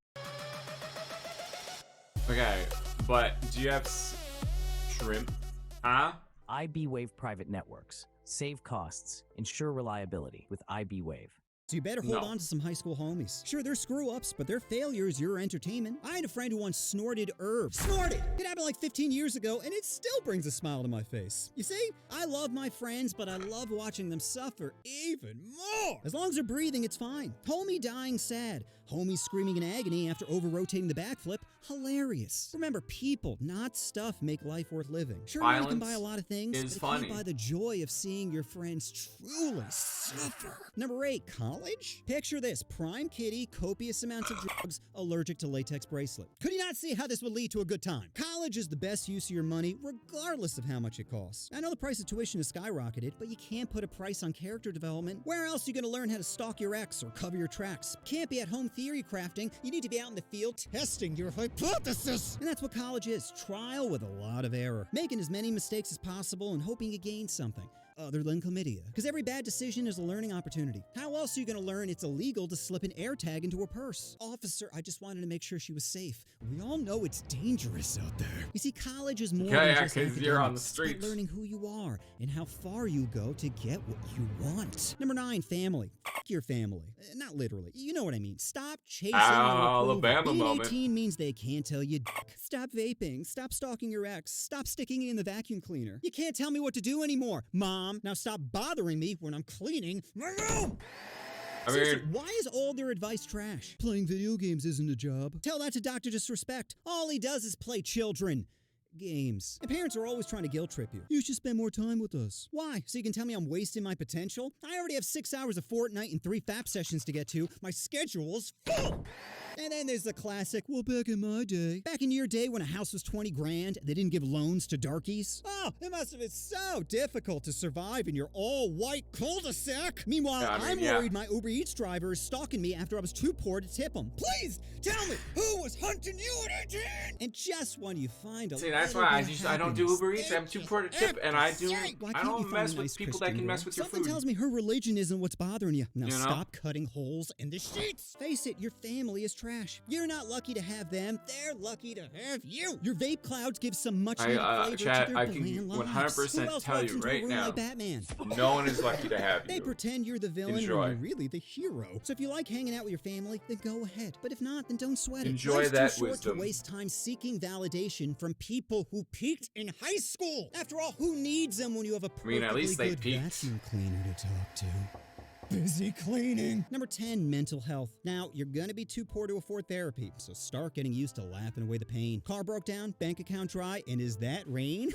Okay, but do you have shrimp? Huh? IB Wave Private Networks. Save costs. Ensure reliability with IB Wave. So you better hold on to some high school homies. Sure, they're screw-ups, but their failures your entertainment. I had a friend who once snorted herbs. Snorted! It happened like 15 years ago, and it still brings a smile to my face. You see, I love my friends, but I love watching them suffer even more. As long as they're breathing, it's fine. Homie dying sad. Homie screaming in agony after over-rotating the backflip. Hilarious. Remember, people, not stuff, make life worth living. Sure, you can buy a lot of things, but it can't buy the joy of seeing your friends truly suffer. Number 8, college? Picture this, prime kitty, copious amounts of drugs, allergic to latex bracelet. Could you not see how this would lead to a good time? College is the best use of your money, regardless of how much it costs. I know the price of tuition has skyrocketed, but you can't put a price on character development. Where else are you going to learn how to stalk your ex or cover your tracks? Can't be at home theory crafting. You need to be out in the field testing your hypothesis. And that's what college is, trial with a lot of error. Making as many mistakes as possible and hoping you gain something. Other than chlamydia. Because every bad decision is a learning opportunity. How else are you going to learn it's illegal to slip an air tag into a purse? Officer, I just wanted to make sure she was safe. We all know it's dangerous out there. You see, college is more than just academics. You're on the streets. It's learning who you are and how far you go to get what you want. Number 9, family. F your family. Not literally. You know what I mean. Stop chasing Alabama Being moment. 18 means they can't tell you dick. Stop vaping. Stop stalking your ex. Stop sticking it in the vacuum cleaner. You can't tell me what to do anymore, Mom. Now stop bothering me when I'm cleaning my room. Seriously, why is all their advice trash? Playing video games isn't a job. Tell that to Dr. Disrespect. All he does is play children games. And parents are always trying to guilt trip you. You should spend more time with us. Why? So you can tell me I'm wasting my potential? I already have 6 hours of Fortnite and 3 FAP sessions to get to. My schedule's full. And then there's the classic, well, back in my day. Back in your day when a house was 20 grand, they didn't give loans to darkies? Oh, it must have been so difficult to survive in your all-white cul-de-sac. Meanwhile, I'm worried my Uber Eats driver is stalking me after I was too poor to tip him. Please, tell me, who was hunting you at 18? And just when you find a that's why I don't do Uber Eats. I'm too poor to tip, and I don't mess with people that can mess with your food. Something tells me her religion isn't what's bothering you. Now stop cutting holes in the sheets. Face it, your family is trash. You're not lucky to have them. They're lucky to have you. Your vape clouds give some much needed flavor Chat, to their I can 100% tell you right now, Batman? no one is lucky to have you. They pretend you're the villain when you're really the hero. So if you like hanging out with your family, then go ahead. But if not, then don't sweat it. Enjoy Life's that too short wisdom. to waste time seeking validation from people who peaked in high school. After all, who needs them when you have a perfectly at least they good peaked. vacuum cleaner to talk to? Busy cleaning. Number 10, mental health. Now, you're gonna be too poor to afford therapy, so start getting used to laughing away the pain. Car broke down, bank account dry, and is that rain?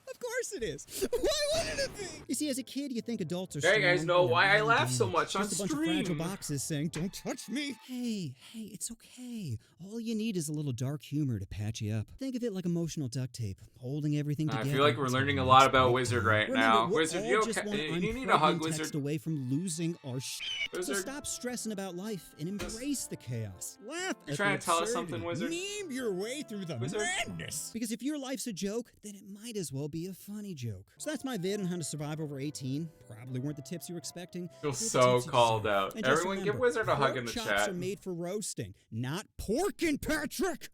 Of course it is. Why wouldn't it be? You see, as a kid, you think adults are Hey, guys strong, know and why I they're laugh so really much on just a bunch stream. of fragile boxes saying, "Don't touch me." Hey, it's okay. All you need is a little dark humor to patch you up. Think of it like emotional duct tape, holding everything I together. feel like we're learning a lot about Wizard right now. Remember, we're Wizard, all you just one you need a hug, unpregnant Wizard. text away from losing our shit. So Wizard. stop stressing about life and embrace the chaos. Laugh You at trying the to tell us absurdity. something, Wizard? Meme your way through the Wizard? madness. Because if your life's a joke, then it might as well be a funny joke. So that's my vid on how to survive over 18. Probably weren't the tips you were expecting. Feel They're the so tips you called deserve. out. And just Everyone give remember, Wizard a hug pork in the chops chat. are made for roasting, not porking, Patrick.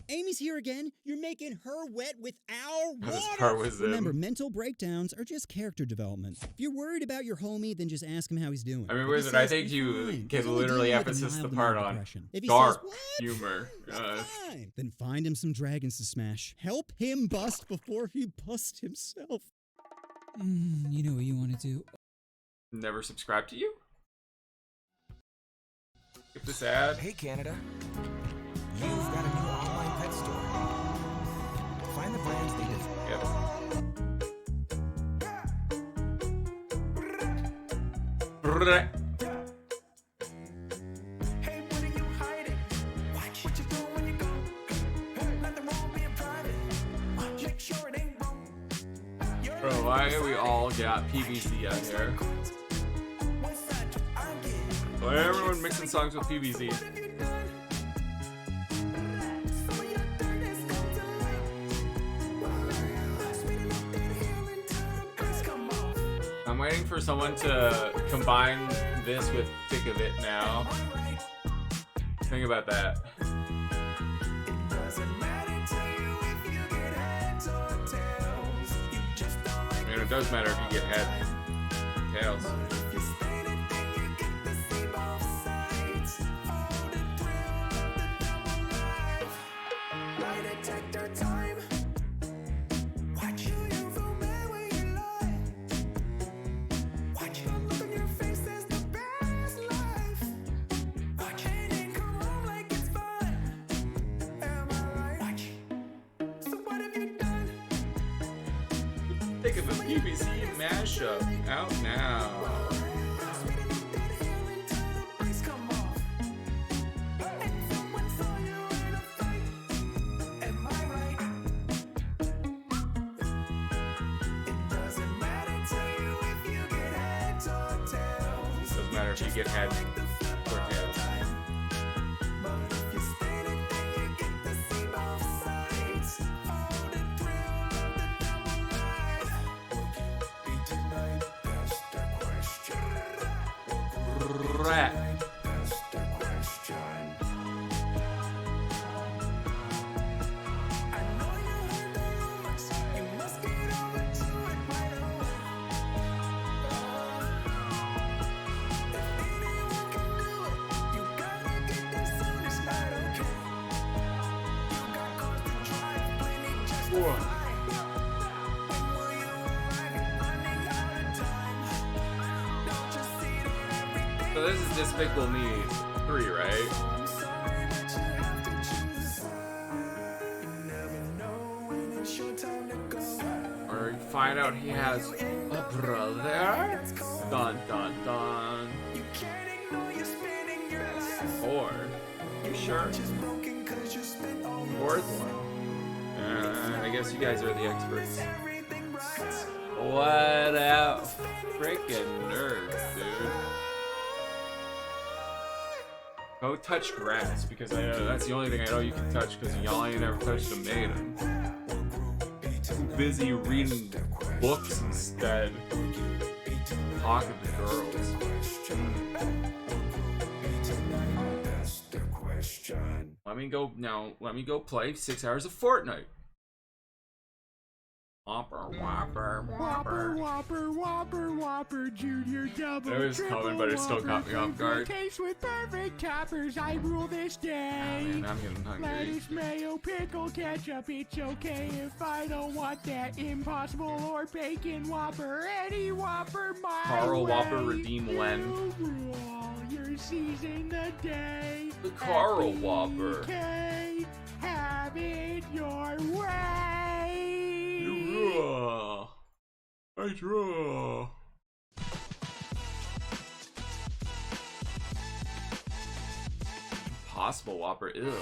Amy's here again. You're making her wet with our This water. part was in. Remember, mental breakdowns are just character development. If you're worried about your homie, then just ask him how he's doing. I mean, If he Wizard, I says, think "I'm you fine," can he's only literally dealing with a emphasis the mild part amount of on depression. If he dark says, "What? humor. Fine," then find him some dragons to smash. Help him bust before he busts himself. You know what you want to do? Never subscribe to you? Skip this ad. Hey Canada, you've got a new online pet store. Find the brands they Yep. Hey, what are you hiding? What you doing when you go? Nothing wrong being private. Make sure it ain't wrong. You're Bro, why do we all got PVC out here? Why everyone mixing songs with PVC? I'm waiting for someone to combine this with Thick of It now. Think about that. I mean, it does matter if you get head. Tails. Think of a PVC mashup out now. Doesn't matter if you get head or tails. Rat. So this is Despicable Me 3, right? Or you find out he has a brother? Dun dun dun. Or, you sure? Fourth one. I guess you guys are the experts. What a freaking nerds, dude. Go touch grass, because I know that's the only thing I know you can touch, because y'all ain't ever touched a maiden. Too busy reading books instead. Talking to girls. Let me go play 6 hours of Fortnite. Whopper, whopper, whopper. Whopper, whopper, whopper, junior double. It was coming, but it still caught me off guard. Taste with perfect toppers, I rule this day. Oh, man, I'm getting hungry. Lettuce, mayo, pickle, ketchup, it's okay if I don't want that. Impossible or bacon whopper, any whopper my Carl way. Whopper redeem when. You rule your season the day. The Carl Whopper. Okay, have it your way. I draw. Impossible Whopper, ew.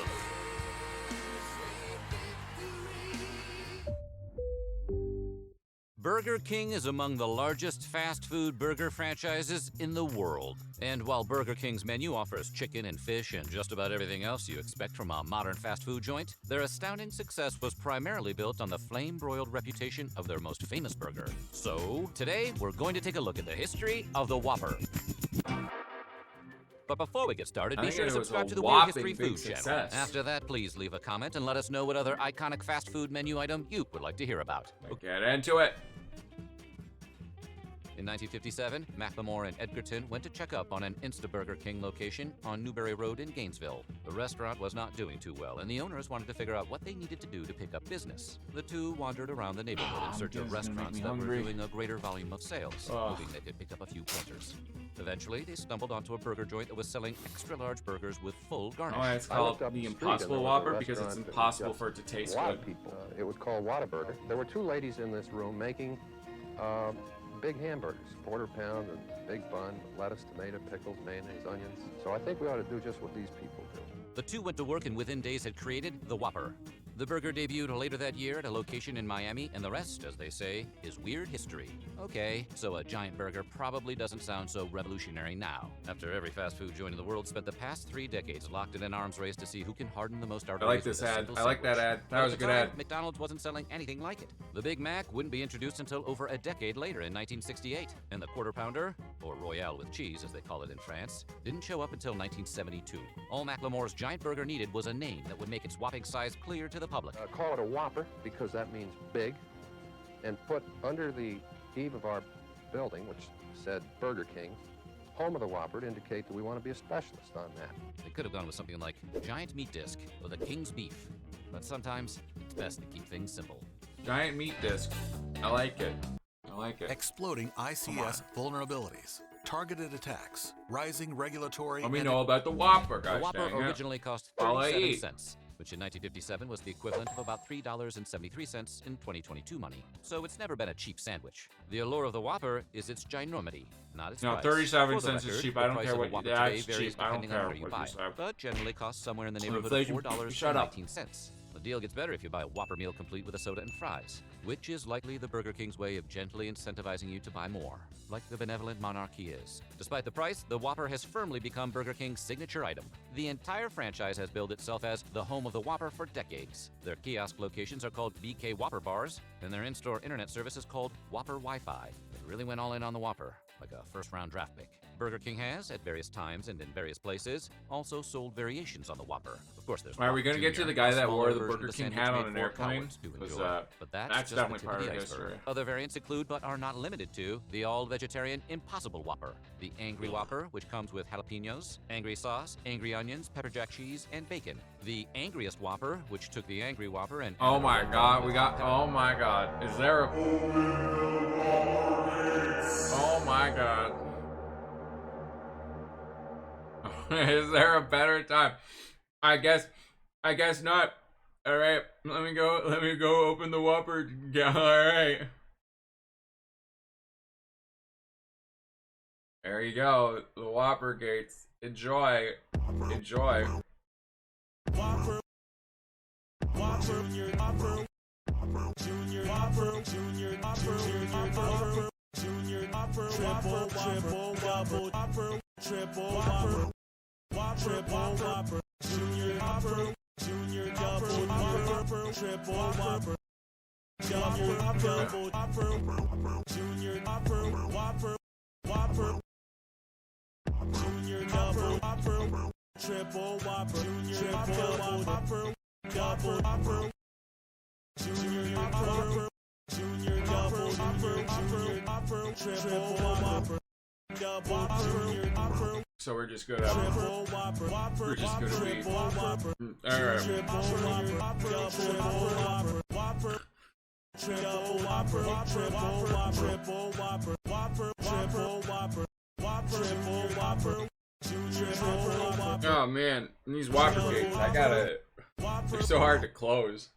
Burger King is among the largest fast food burger franchises in the world. And while Burger King's menu offers chicken and fish and just about everything else you expect from a modern fast food joint, their astounding success was primarily built on the flame-broiled reputation of their most famous burger. So, today, we're going to take a look at the history of the Whopper. But before we get started, be sure to subscribe to the Weird History Food channel. After that, please leave a comment and let us know what other iconic fast food menu item you would like to hear about. Get into it. In 1957, Macklemore and Edgerton went to check up on an Instaburger King location on Newberry Road in Gainesville. The restaurant was not doing too well, and the owners wanted to figure out what they needed to do to pick up business. The two wandered around the neighborhood in search of restaurants that were doing a greater volume of sales, hoping they could pick up a few pointers. Eventually, they stumbled onto a burger joint that was selling extra-large burgers with full garnish. Oh, it's called the Impossible Whopper because it's impossible for it to taste good. People. It was called Whataburger. There were two ladies in this room making big hamburgers, quarter pound and big bun, lettuce, tomato, pickles, mayonnaise, onions. So I think we ought to do just what these people do. The two went to work and within days had created the Whopper. The burger debuted later that year at a location in Miami, and the rest, as they say, is weird history. Okay, so a giant burger probably doesn't sound so revolutionary now. After every fast food joint in the world spent the past 3 decades locked in an arms race to see who can harden the most arteries. I like this ad. I like that ad. That was a good ad. McDonald's wasn't selling anything like it. The Big Mac wouldn't be introduced until over a decade later in 1968, and the Quarter Pounder, or Royale with cheese as they call it in France, didn't show up until 1972. All Macklemore's giant burger needed was a name that would make its whopping size clear to the public. Call it a Whopper because that means big, and put under the eave of our building, which said Burger King, home of the Whopper, to indicate that we want to be a specialist on that. They could have gone with something like Giant Meat Disc or the King's Beef, but sometimes it's best to keep things simple. Giant meat disc. I like it. I like it. Exploding ICS vulnerabilities, targeted attacks, rising regulatory. Let me know about the Whopper, guys. The Whopper originally cost 37 cents, which in 1957 was the equivalent of about $3.73 in 2022 money. So it's never been a cheap sandwich. The allure of the Whopper is its ginormity, not its price. 37 For the cents is record, cheap. the I don't price care of a what. Whopper Yeah, today it's varies cheap. I don't depending on care where you what buy you it, say. but generally costs somewhere in the neighborhood they of can- $4.19. shut up. The deal gets better if you buy a Whopper meal complete with a soda and fries, which is likely the Burger King's way of gently incentivizing you to buy more, like the benevolent monarchy is. Despite the price, the Whopper has firmly become Burger King's signature item. The entire franchise has billed itself as the home of the Whopper for decades. Their kiosk locations are called BK Whopper Bars, and their in-store internet service is called Whopper Wi-Fi. They really went all in on the Whopper, like a first-round draft pick. Burger King has, at various times and in various places, also sold variations on the Whopper. Of course, there's Are we Whopper gonna get to Jr., the guy a that smaller wore the version of Burger King sandwich hat made on an for airplane? cowards to 'Cause, enjoy. But that's just definitely the tip part of of the history. iceberg. Other variants include, but are not limited to, the all-vegetarian Impossible Whopper, the Angry Whopper, which comes with jalapenos, angry sauce, angry onions, pepper jack cheese, and bacon. The Angriest Whopper, which took the Angry Whopper and Oh my god, we got. Oh my god. Is there a. Oh my god. Is there a better time? I guess not. Alright, let me go open the Whopper. Yeah, alright. There you go, the Whopper gates. Enjoy. Enjoy. Whopper, Whopper, Junior Whopper, Junior Whopper, Junior Whopper, Junior Whopper, triple double Whopper, triple Whopper, triple Whopper, Junior Whopper, Junior double Whopper, triple Whopper, double Whopper, Junior Whopper, Whopper, Whopper, Junior double Whopper, triple Whopper, triple Whopper, double Whopper, Junior Whopper, Junior double Whopper, triple Whopper, double Whopper. So we're just gonna. We're just gonna be. Alright. Triple Whopper, triple Whopper, triple Whopper, triple Whopper, triple Whopper, triple Whopper. Oh man, these Whopper gates, I gotta. They're so hard to close.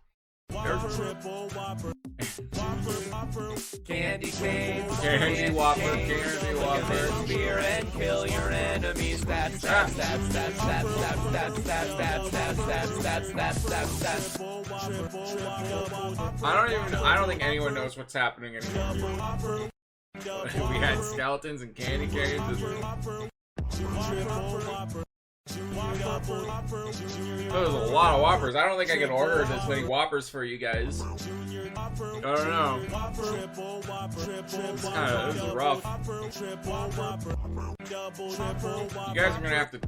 Triple Whopper, Candy canes, Candy Whopper. beer and kill your enemies. That's I don't think anyone knows what's happening anymore. We had skeletons and candy canes. That was a lot of Whoppers. I don't think I can order this many Whoppers for you guys. I don't know. This is rough. You guys are gonna have to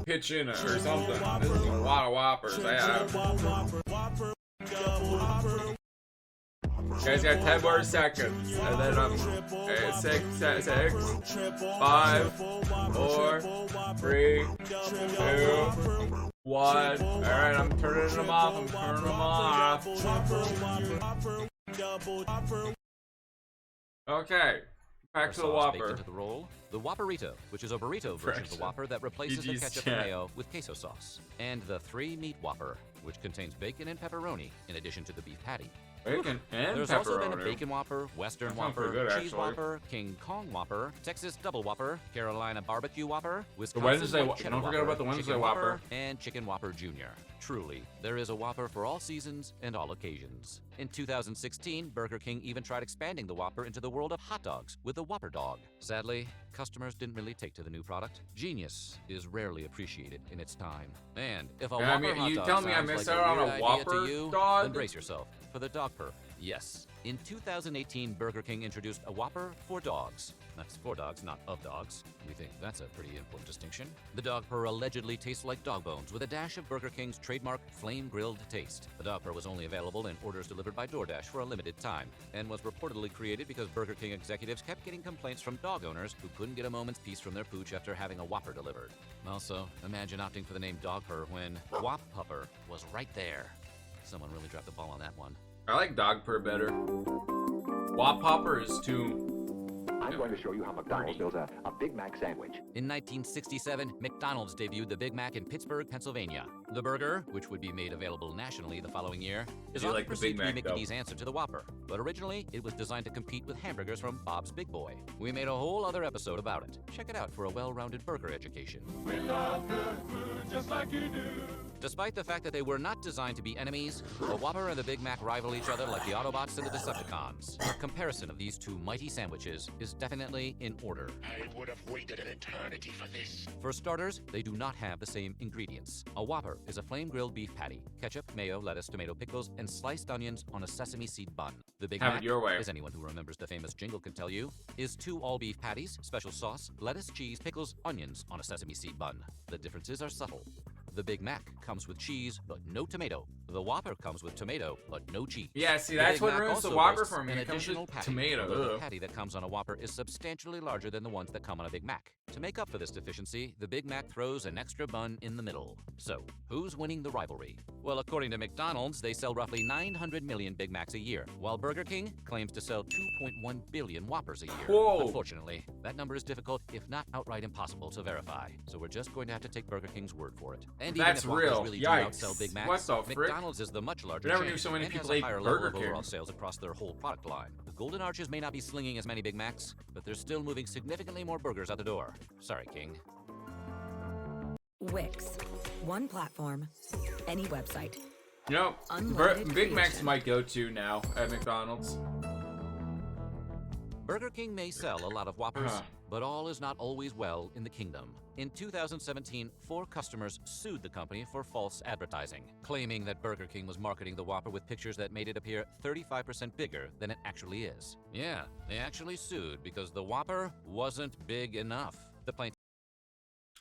pitch in or something. This is a lot of Whoppers. You guys got 10 more seconds. And then I'm 6, 5, 4, 3, 2, 1. Alright, I'm turning them off. Okay. Back to the Whopper. Into the roll. The Whopperito, which is a burrito version of the Whopper that replaces the ketchup and mayo with queso sauce. And the 3-meat Whopper, which contains bacon and pepperoni in addition to the beef patty. Bacon and There's pepperoni. also been a Bacon Whopper, Western That sounds Whopper, pretty good, Cheese actually. Whopper, King Kong Whopper, Texas Double Whopper, Carolina Barbecue Whopper, Wisconsin Wednesday White Cheddar don't forget Whopper, about the Wednesday Chicken Whopper. and Chicken Whopper Jr. Truly, there is a Whopper for all seasons and all occasions. In 2016, Burger King even tried expanding the Whopper into the world of hot dogs with the Whopper Dog. Sadly, customers didn't really take to the new product. Genius is rarely appreciated in its time. And if a Yeah, I Whopper mean, hot you dog tell me I sounds missed like out on weird a idea Whopper to you, dog? then brace yourself for the dog perk. Yes. In 2018, Burger King introduced a Whopper for dogs. That's for dogs, not of dogs. We think that's a pretty important distinction. The dog purr allegedly tastes like dog bones with a dash of Burger King's trademark flame-grilled taste. The dog purr was only available in orders delivered by DoorDash for a limited time and was reportedly created because Burger King executives kept getting complaints from dog owners who couldn't get a moment's peace from their pooch after having a Whopper delivered. Also, imagine opting for the name Dog Purr when Whop Pupper was right there. Someone really dropped the ball on that one. I like dog purr better. Whop Popper is too. I'm going to show you how McDonald's builds a Big Mac sandwich. In 1967, McDonald's debuted the Big Mac in Pittsburgh, Pennsylvania. The burger, which would be made available nationally the following year, is You often like the perceived Big to be Mac, though. McD's answer to the Whopper. But originally, it was designed to compete with hamburgers from Bob's Big Boy. We made a whole other episode about it. Check it out for a well-rounded burger education. We love good food just like you do. Despite the fact that they were not designed to be enemies, the Whopper and the Big Mac rival each other like the Autobots and the Decepticons. A comparison of these two mighty sandwiches is definitely in order. I would have waited an eternity for this. For starters, they do not have the same ingredients. A Whopper is a flame-grilled beef patty, ketchup, mayo, lettuce, tomato, pickles, and sliced onions on a sesame seed bun. The Big Have it Mac, your way. as anyone who remembers the famous jingle can tell you, is 2 all-beef patties, special sauce, lettuce, cheese, pickles, onions on a sesame seed bun. The differences are subtle. The Big Mac comes with cheese, but no tomato. The Whopper comes with tomato, but no cheese. Yeah, see, The that's Big what Mac ruins the also Whopper boasts for me. an It comes additional with patty, tomato, although the ugh. patty that comes on a Whopper is substantially larger than the ones that come on a Big Mac. To make up for this deficiency, the Big Mac throws an extra bun in the middle. So, who's winning the rivalry? Well, according to McDonald's, they sell roughly 900 million Big Macs a year, while Burger King claims to sell 2.1 billion Whoppers a year. Whoa. Unfortunately, that number is difficult, if not outright impossible, to verify. So we're just going to have to take Burger King's word for it. And even That's if Whoppers real. really do Yikes. outsell Big Macs, What the frick? McDonald's is the much larger Never chain knew so many and people has a ate higher Burger level of King. overall sales across their whole product line. The Golden Arches may not be slinging as many Big Macs, but they're still moving significantly more burgers out the door. Sorry, King. Wix. One platform, any website. You know, Unlimited Big Mac's creation. my go-to now at McDonald's. Burger King may sell a lot of Whoppers, Huh. but all is not always well in the kingdom. In 2017, 4 customers sued the company for false advertising, claiming that Burger King was marketing the Whopper with pictures that made it appear 35% bigger than it actually is. Yeah, they actually sued because the Whopper wasn't big enough. The plaintiff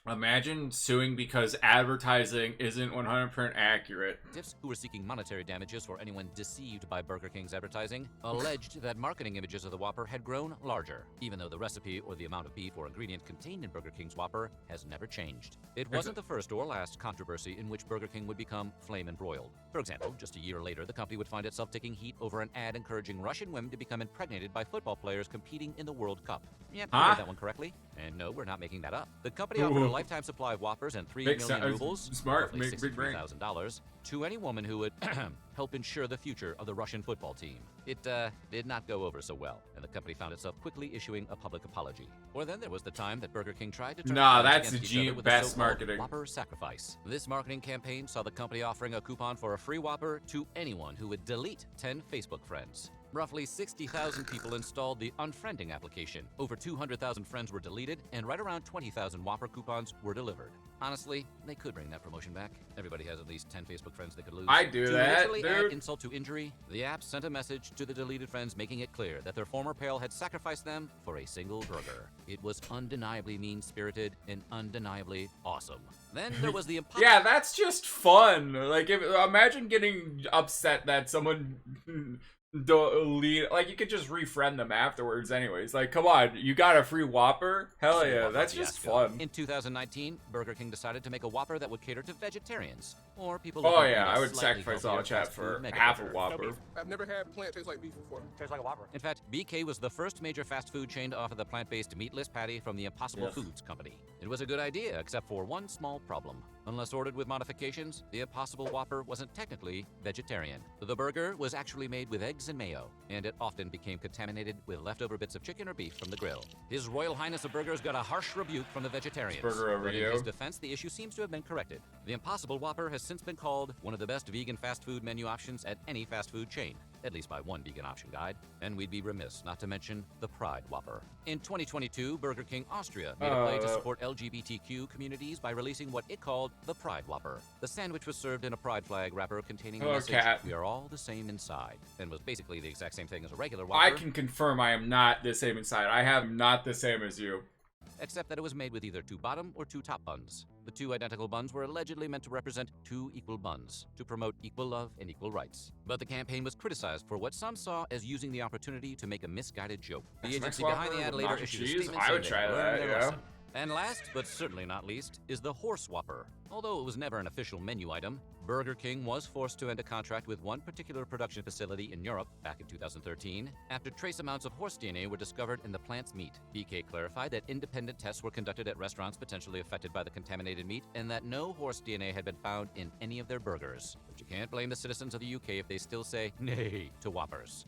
Imagine suing because advertising isn't 100% accurate. Plaintiffs, who were seeking monetary damages for anyone deceived by Burger King's advertising, alleged that marketing images of the Whopper had grown larger, even though the recipe or the amount of beef or ingredient contained in Burger King's Whopper has never changed. It wasn't the first or last controversy in which Burger King would become flame embroiled. For example, just a year later, the company would find itself taking heat over an ad encouraging Russian women to become impregnated by football players competing in the World Cup. Yep, you Huh? heard that one correctly. And no, we're not making that up. The company offered a lifetime supply of Whoppers and 3 Makes million sense. rubles, Smart. roughly Make big brain. $63,000, to any woman who would help ensure the future of the Russian football team. It did not go over so well, and the company found itself quickly issuing a public apology. Or then there was the time that Burger King tried to turn Nah, fans that's against the each other with best so-called marketing. Whopper sacrifice. This marketing campaign saw the company offering a coupon for a free Whopper to anyone who would delete 10 Facebook friends. Roughly 60,000 people installed the unfriending application. Over 200,000 friends were deleted, and right around 20,000 Whopper coupons were delivered. Honestly, they could bring that promotion back. Everybody has at least 10 Facebook friends they could lose. I do to that, literally add dude. insult to injury, the app sent a message to the deleted friends making it clear that their former pal had sacrificed them for a single burger. It was undeniably mean-spirited and undeniably awesome. Then there was the Yeah, that's just fun. Like, imagine getting upset that someone delete. Like, you could just refriend them afterwards, anyways. Like, come on, you got a free Whopper? Hell yeah, that's just fun. In 2019, Burger King decided to make a Whopper that would cater to vegetarians or people. Oh looking yeah, for a I would slightly sacrifice all healthier chat fast for food mega half a burger. Whopper. I've never had plant taste like beef before. Tastes like a Whopper. In fact, BK was the first major fast food chain to offer the plant-based meatless patty from the Impossible Ugh. Foods company. It was a good idea, except for one small problem. Unless ordered with modifications, the Impossible Whopper wasn't technically vegetarian. The burger was actually made with eggs and mayo, and it often became contaminated with leftover bits of chicken or beef from the grill. His Royal Highness of Burgers got a harsh rebuke from the vegetarians. Burger over but in you. his defense, the issue seems to have been corrected. The Impossible Whopper has since been called one of the best vegan fast food menu options at any fast food chain, at least by one vegan option guide, and we'd be remiss not to mention the Pride Whopper. In 2022, Burger King Austria made a play to support LGBTQ communities by releasing what it called the Pride Whopper. The sandwich was served in a pride flag wrapper containing the message, "We are all the same inside," and was basically the exact same thing as a regular Whopper. I can confirm I am not the same inside. I am not the same as you. Except that it was made with either 2 bottom or 2 top buns. The 2 identical buns were allegedly meant to represent 2 equal buns, to promote equal love and equal rights. But the campaign was criticized for what some saw as using the opportunity to make a misguided joke. The agency behind the ad later issued a statement I would saying try they that, learned their yeah. lesson. And last, but certainly not least, is the Horse Whopper. Although it was never an official menu item, Burger King was forced to end a contract with one particular production facility in Europe back in 2013 after trace amounts of horse DNA were discovered in the plant's meat. BK clarified that independent tests were conducted at restaurants potentially affected by the contaminated meat and that no horse DNA had been found in any of their burgers. But you can't blame the citizens of the UK if they still say nay to Whoppers.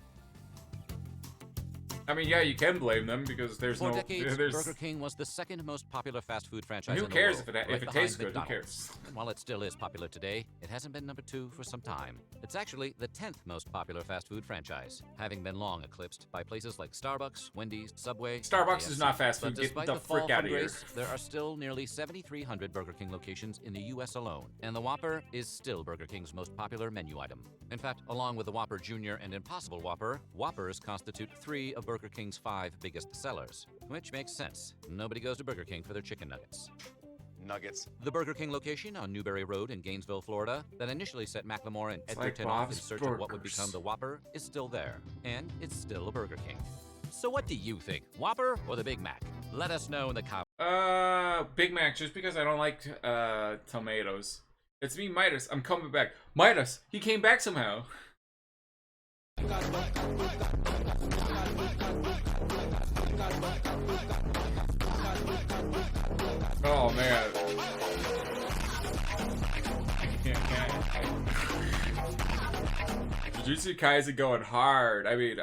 I mean, yeah, you can blame them because there's For no. decades, There's, Burger King was the second most popular fast food franchise who in the cares world, if it right tastes behind good? Who McDonald's. cares? And while it still is popular today, it hasn't been number 2 for some time. It's actually the 10th most popular fast food franchise, having been long eclipsed by places like Starbucks, Wendy's, Subway. Starbucks and is KFC. not fast But food. Get despite the fall frick out from of here. grace, there are still nearly 7,300 Burger King locations in the U.S. alone, and the Whopper is still Burger King's most popular menu item. In fact, along with the Whopper Jr. and Impossible Whopper, Whoppers constitute 3 of Burger King's 5 biggest sellers. Which makes sense. Nobody goes to Burger King for their chicken nuggets. Nuggets. The Burger King location on Newberry Road in Gainesville, Florida, that initially set McLemore and It's like Edgerton off in Bob's search of what would Burgers. become the Whopper, is still there. And it's still a Burger King. So what do you think? Whopper or the Big Mac? Let us know in the comments. Big Mac, just because I don't like tomatoes. It's me, Midas. I'm coming back. Midas, he came back somehow. Oh man. Jujutsu Kaisen going hard. I mean,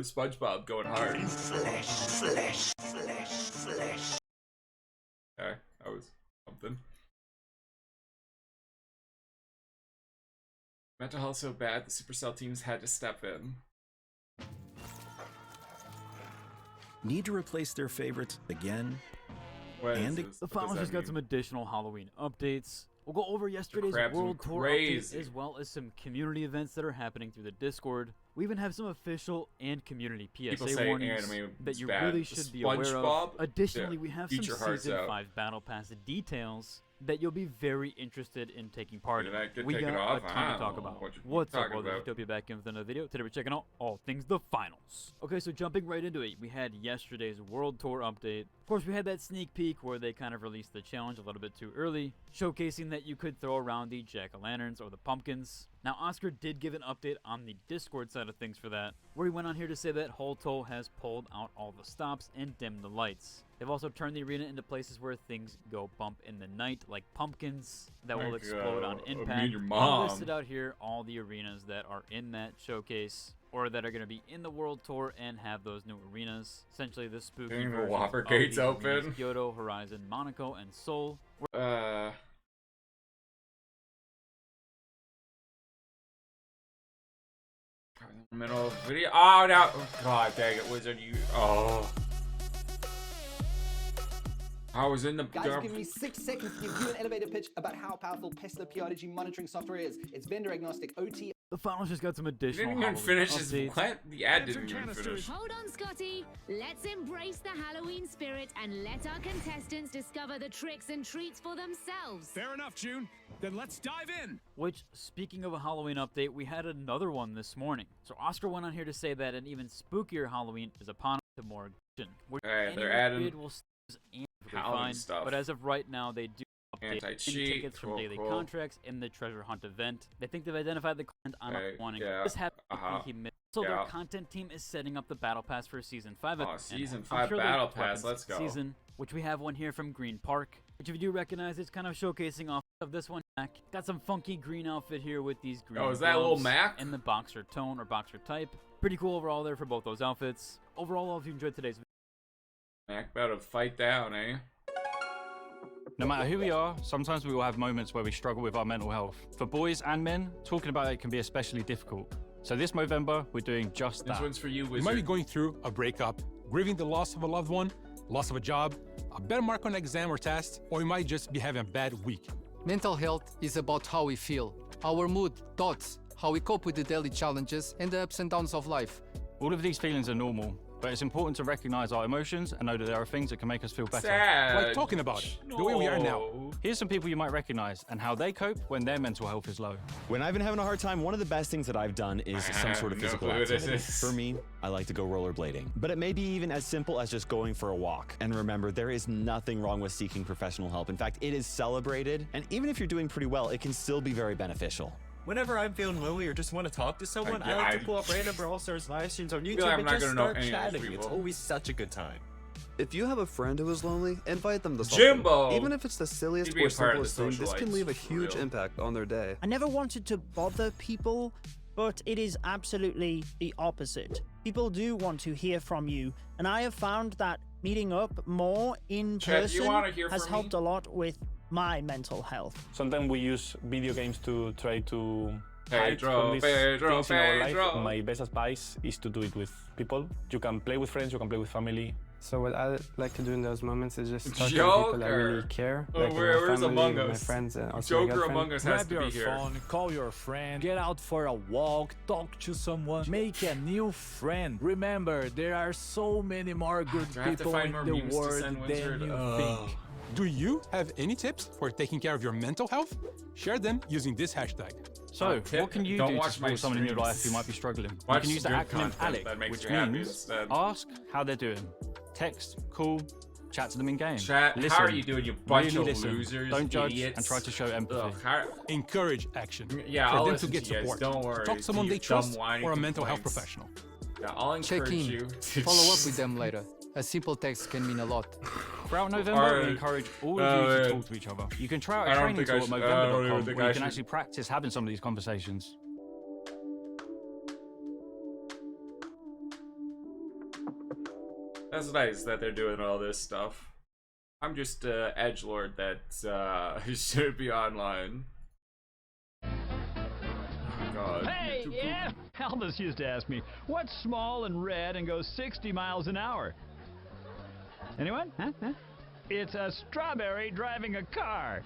SpongeBob going hard. Flesh. Okay, that was something. Mental health so bad, the Supercell teams had to step in. Need to replace their favorites again? And The finals just got some additional Halloween updates. We'll go over yesterday's crabs World were Tour crazy. update as well as some community events that are happening through the Discord. We even have some official and community People PSA say warnings anime that is you bad. really should be aware of. SpongeBob? Additionally, Yeah, we have eat some your hearts Season out. 5 Battle Pass details that you'll be very interested in taking part in. Did I get We taken got off? a ton I to don't talk know about. what you're What's up, talking World of about. Utopia? Back in with another video. Today we're checking out all things the finals. Okay, so jumping right into it, we had yesterday's World Tour update. Of course, we had that sneak peek where they kind of released the challenge a little bit too early, showcasing that you could throw around the jack-o'-lanterns or the pumpkins. Now, Oscar did give an update on the Discord side of things for that, where he went on here to say that Holto has pulled out all the stops and dimmed the lights. They've also turned the arena into places where things go bump in the night, like pumpkins that will explode on impact. your I mom. listed out here all the arenas that are in that showcase, or that are going to be in the World Tour and have those new arenas. Essentially, the spooky Getting the versions Whopper of gates these arenas, open. Kyoto, Horizon, Monaco, and Seoul. Middle of the video. Oh no! Oh, God dang it, Wizard! You. Oh. I was in the. Guys, give me 6 seconds to give you an elevator pitch about how powerful Pesta PRDG monitoring software is. It's vendor agnostic, OT. The finals just got some additional Didn't even Halloween finish his updates. what? The ad didn't even finish. Hold on, Scotty. Let's embrace the Halloween spirit and let our contestants discover the tricks and treats for themselves. Fair enough, June. Then let's dive in. Which, speaking of a Halloween update, we had another one this morning. So Oscar went on here to say that an even spookier Halloween is upon us to more action. Which Alright, they're any adding kid will and Halloween fine, stuff. but as of right now, they do Anti-cheat. Tickets from daily contracts in the treasure hunt event. They think they've identified the content on wanting. This happened. He missed. So their content team is setting up the battle pass for season 5. Oh, season 5 battle pass. Let's go. Season, which we have one here from Green Park, which if you do recognize, it's kind of showcasing off of this one. Got some funky green outfit here with these green. Oh, is that little Mac? In the boxer tone or boxer type. Pretty cool overall there for both those outfits. Overall, if you enjoyed today's video. Mac better fight down, eh? No matter who we are, sometimes we will have moments where we struggle with our mental health. For boys and men, talking about it can be especially difficult. So this Movember, we're doing just that. This one's for you, Wizard. You might be going through a breakup, grieving the loss of a loved one, loss of a job, a bad mark on an exam or test, or you might just be having a bad week. Mental health is about how we feel, our mood, thoughts, how we cope with the daily challenges and the ups and downs of life. All of these feelings are normal, but it's important to recognize our emotions and know that there are things that can make us feel better. Like talking about it, the way we are now. Here's some people you might recognize and how they cope when their mental health is low. When I've been having a hard time, one of the best things that I've done is some sort of physical activity. For me, I like to go rollerblading. But it may be even as simple as just going for a walk. And remember, there is nothing wrong with seeking professional help. In fact, it is celebrated. And even if you're doing pretty well, it can still be very beneficial. Whenever I'm feeling lonely or just want to talk to someone, I like to pull up random Brawl Stars live streams on YouTube and just start chatting. It's always such a good time. If you have a friend who is lonely, invite them to something. Jimbo! Even if it's the silliest or simplest thing, this can leave a huge impact on their day. I never wanted to bother people, but it is absolutely the opposite. People do want to hear from you, and I have found that meeting up more in person has helped a lot with my mental health. Sometimes we use video games to try to hide from these things in our life. My best advice is to do it with people. You can play with friends, you can play with family. So what I like to do in those moments is just talk to people that really care. Oh, like where's family, Among my Us? friends, and also Joker Among Us has Grab to be your here. phone, call your friend, get out for a walk, talk to someone, make a new friend. Remember, there are so many more good people in the world than you think. Do you have any tips for taking care of your mental health? Share them using this hashtag. So, what can you do to support someone in your life who might be struggling? You can use the acronym ALEC, which means ask how they're doing. Text, call, chat to them in game. Chat, listen, how are you doing, you bunch really of listen. losers, Don't judge idiots. and try to show empathy. Encourage action. Yeah, for I'll them to listen get to you guys, support. don't worry. Talk to someone You they trust dumb, whiny or a mental health complaints. professional. Yeah, I'll encourage Check in. you. Follow up with them later. A simple text can mean a lot. Throughout November, we encourage all of you to talk to each other. You can try out a training tool at Movember.com where you can actually practice having some of these conversations. That's nice that they're doing all this stuff. I'm just edgelord that should be online. Oh God. Hey, yeah! Elvis used to ask me, what's small and red and goes 60 miles an hour? Anyone? Huh? It's a strawberry driving a car.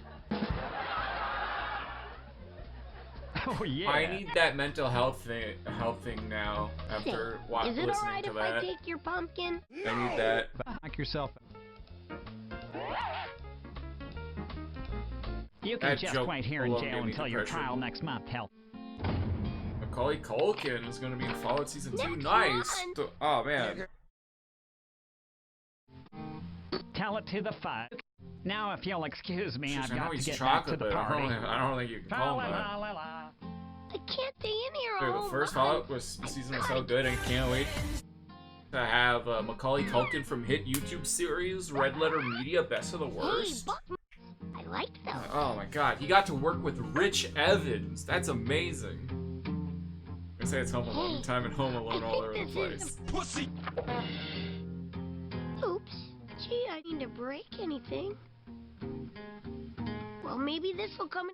Oh, yeah. I need that mental health thing now after Is it listening alright to if that. I take your pumpkin? I need that. Knock yourself. You That can just joke wait here in alone jail gave me until your depression. trial next month. Help. Macaulay Culkin is going to be in Fallout Season 2. Next Nice! Oh, man. Tell it to the fuck. Now, if you'll excuse me, Jeez, I've I know got to he's get back to chocolate, the but party. I don't think you can call him that. I can't stay in here Dude, all the first night. Fallout season was so good, and I can't wait to have Macaulay Culkin from hit YouTube series Red Letter Media Best of the Worst. Hey, I liked them. Oh my God, he got to work with Rich Evans. That's amazing. I say it's Home Alone time and Home Alone all over the place. Pussy. Oops. Gee, I didn't break anything. Well, maybe this will come.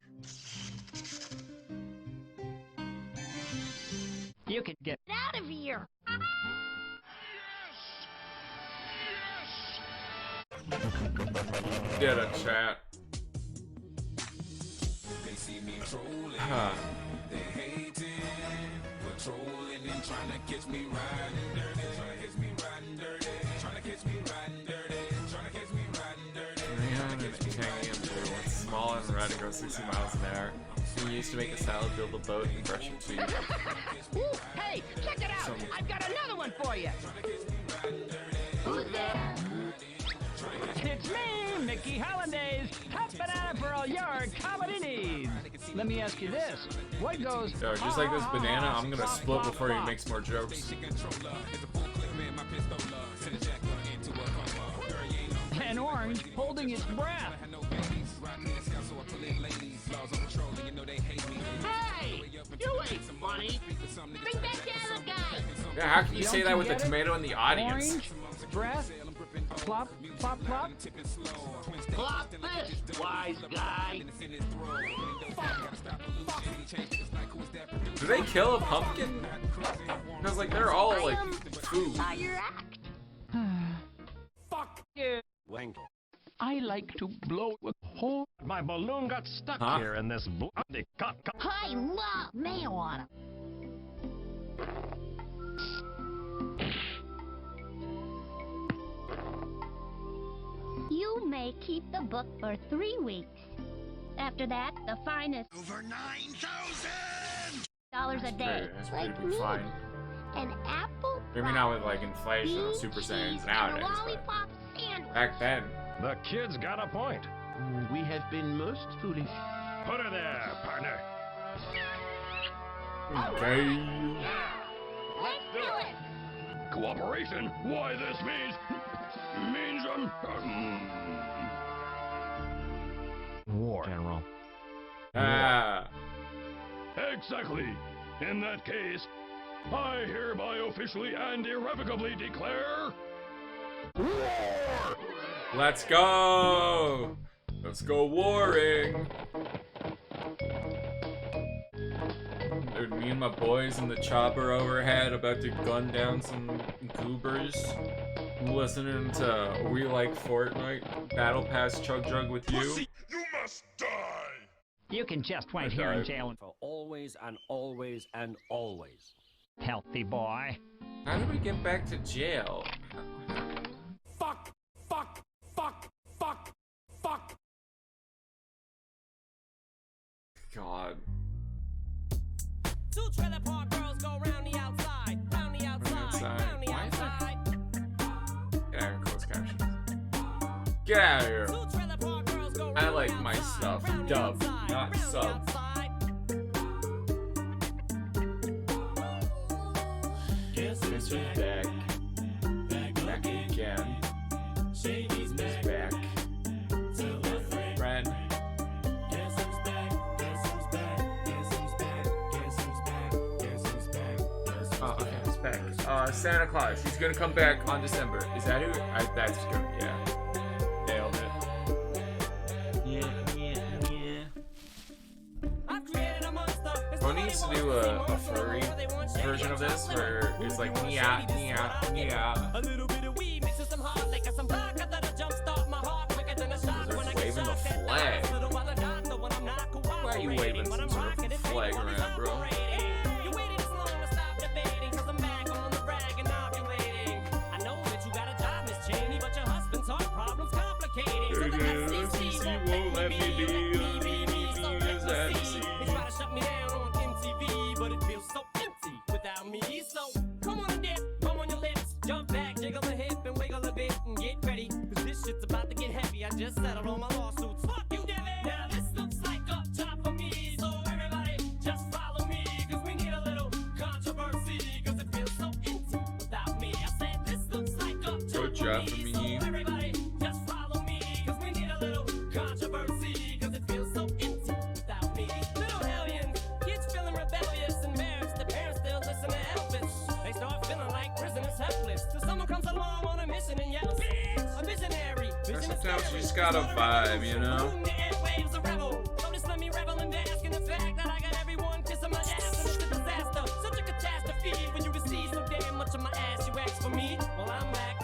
You can get out of here. Get a chat. They see me trolling, Huh. they hating, patrolling and trying to catch me riding dirty, trying to catch me riding dirty, trying to catch me riding dirty, trying to catch me riding dirty. It's small and red and goes 60 miles an hour. He used to make a salad, build a boat, and brush your teeth. Ooh, hey, check it out! I've got another one for you! Who's there? It's me, Mickey Hollandaise! Help banana for all your comedy needs. Let me ask you this. What goes... Yo, just like this banana, I'm gonna split before he makes more jokes. An orange holding its breath. Hey! You ain't funny! Bring back the other guy! Yeah, how can you say that with the tomato in the audience? Orange, breath, plop, plop, plop. Plop this, wise guy! Do they kill a pumpkin? Because, like, they're all, like, food. Fuck you. Wangle. I like to blow with hole. My balloon got stuck here in this bloody cock. I love marijuana. You may keep the book for 3 weeks. After that, the fine is over $9,000 a day. That's like pretty me. fine. An apple. Maybe not with, like, inflation of Super Saiyans nowadays, but lollipop sandwich. back then. The kid's got a point. We have been most foolish. Put her there, partner. Okay. Let's do it! Cooperation? Why, this means war. General. Ah. Exactly. In that case, I hereby officially and irrevocably declare war! Let's go! Let's go warring! Dude, me and my boys in the chopper overhead about to gun down some goobers. Listening to We Like Fortnite, Battle Pass Chug Jug with you. You must die! You can just wait here in jail For always and always and always. healthy boy. How do we get back to jail? Fuck! Fuck! Fuck! Fuck! Fuck! God. Two trailer park girls go round the outside, round the outside, round the outside. Get out of here, closed captions. Get out of here. I like my stuff dubbed, not sub. Guess who's back? Back again. He's back. Friend. Oh, okay, he's back. Santa Claus. He's gonna come back on December. Is that who? That's good. Yeah. Nailed it. Who needs to do a furry version of this where it's like nya nya nya? A little bit of weed mixes some hard liquor, some vodka that'll jumpstart my heart quicker than a shot when I get waving the flag. Why are you waving some sort of flag around, bro? Won't let me be. Come on, dip, come on your lips, jump back, jiggle a hip, and wiggle a bit, and get ready, cause this shit's about to get heavy. I just settled all my lawsuits. Fuck you, Devin! Now this looks like up top for me, so everybody just follow me, cause we need a little controversy, cause it feels so empty without me. I said this looks like up top Good job for me. so everybody just follow me, cause we need a little controversy, cause it feels so empty without me. Little hellions, kids feeling rebellious, embarrassed, the parents still listen to Elvis. They start feeling like prisoners helpless. Till someone comes along on a mission and yells, a visionary. Sometimes you just gotta vibe, you know? Waves a rebel. So just let me revel and bask in the fact that I got everyone kissing my ass and it's a disaster. Such a catastrophe when you receive so damn much of my ass. You ask for me, well I'm back.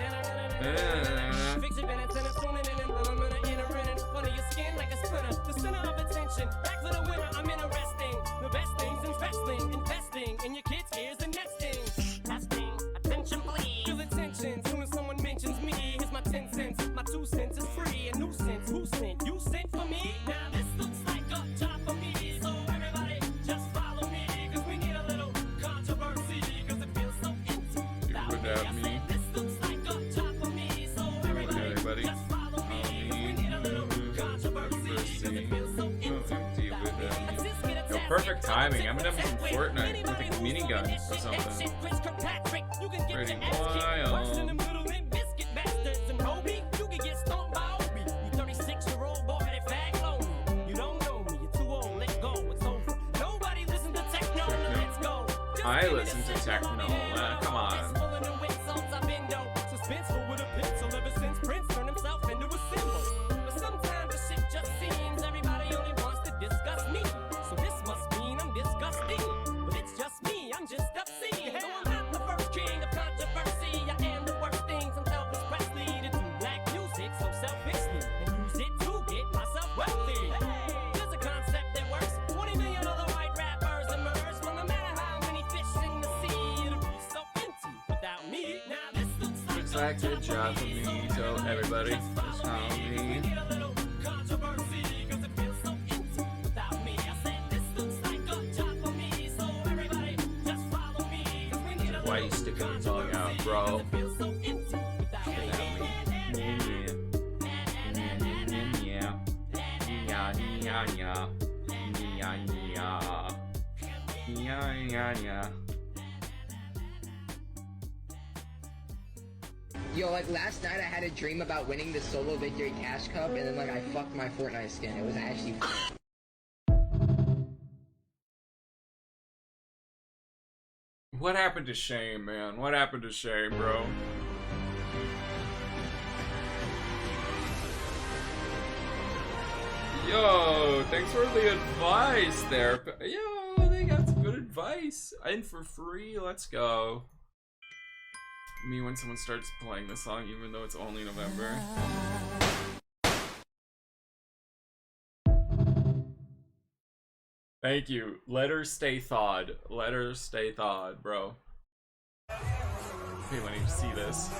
Fix your minutes and it's tuning in and I'm gonna enter in front of your skin like a splinter. The center of attention, back for the winner. I'm interesting. The best things in wrestling, investing in your kids' ears and nesting. Testing, attention please. Feel attention soon as someone mentions me. Here's my 10 cents, my 2 cents is free. A nuisance, who sent? You sent for me? Now this looks like up top for me. So everybody just follow me, cause we need a little controversy, cause it feels so empty. You would have me. This looks like up top for me. So everybody just follow me, cause we need a little controversy, Perfect timing. I'm gonna have some Fortnite with a minigun or something. Pretty wild. I listen to techno. Come on. Like a job for me, so everybody just follow me. Why you sticking your tongue out, bro? Yo, like last night I had a dream about winning the solo victory cash cup, and then like I fucked my Fortnite skin. It was actually What happened to Shame, man? What happened to Shame, bro? Yo, thanks for the advice there. Yo, they got some good advice. In for free, let's go. Me when someone starts playing the song, even though it's only November. Thank you. Let her stay thawed. Let her stay thawed, bro. Okay, when you see this.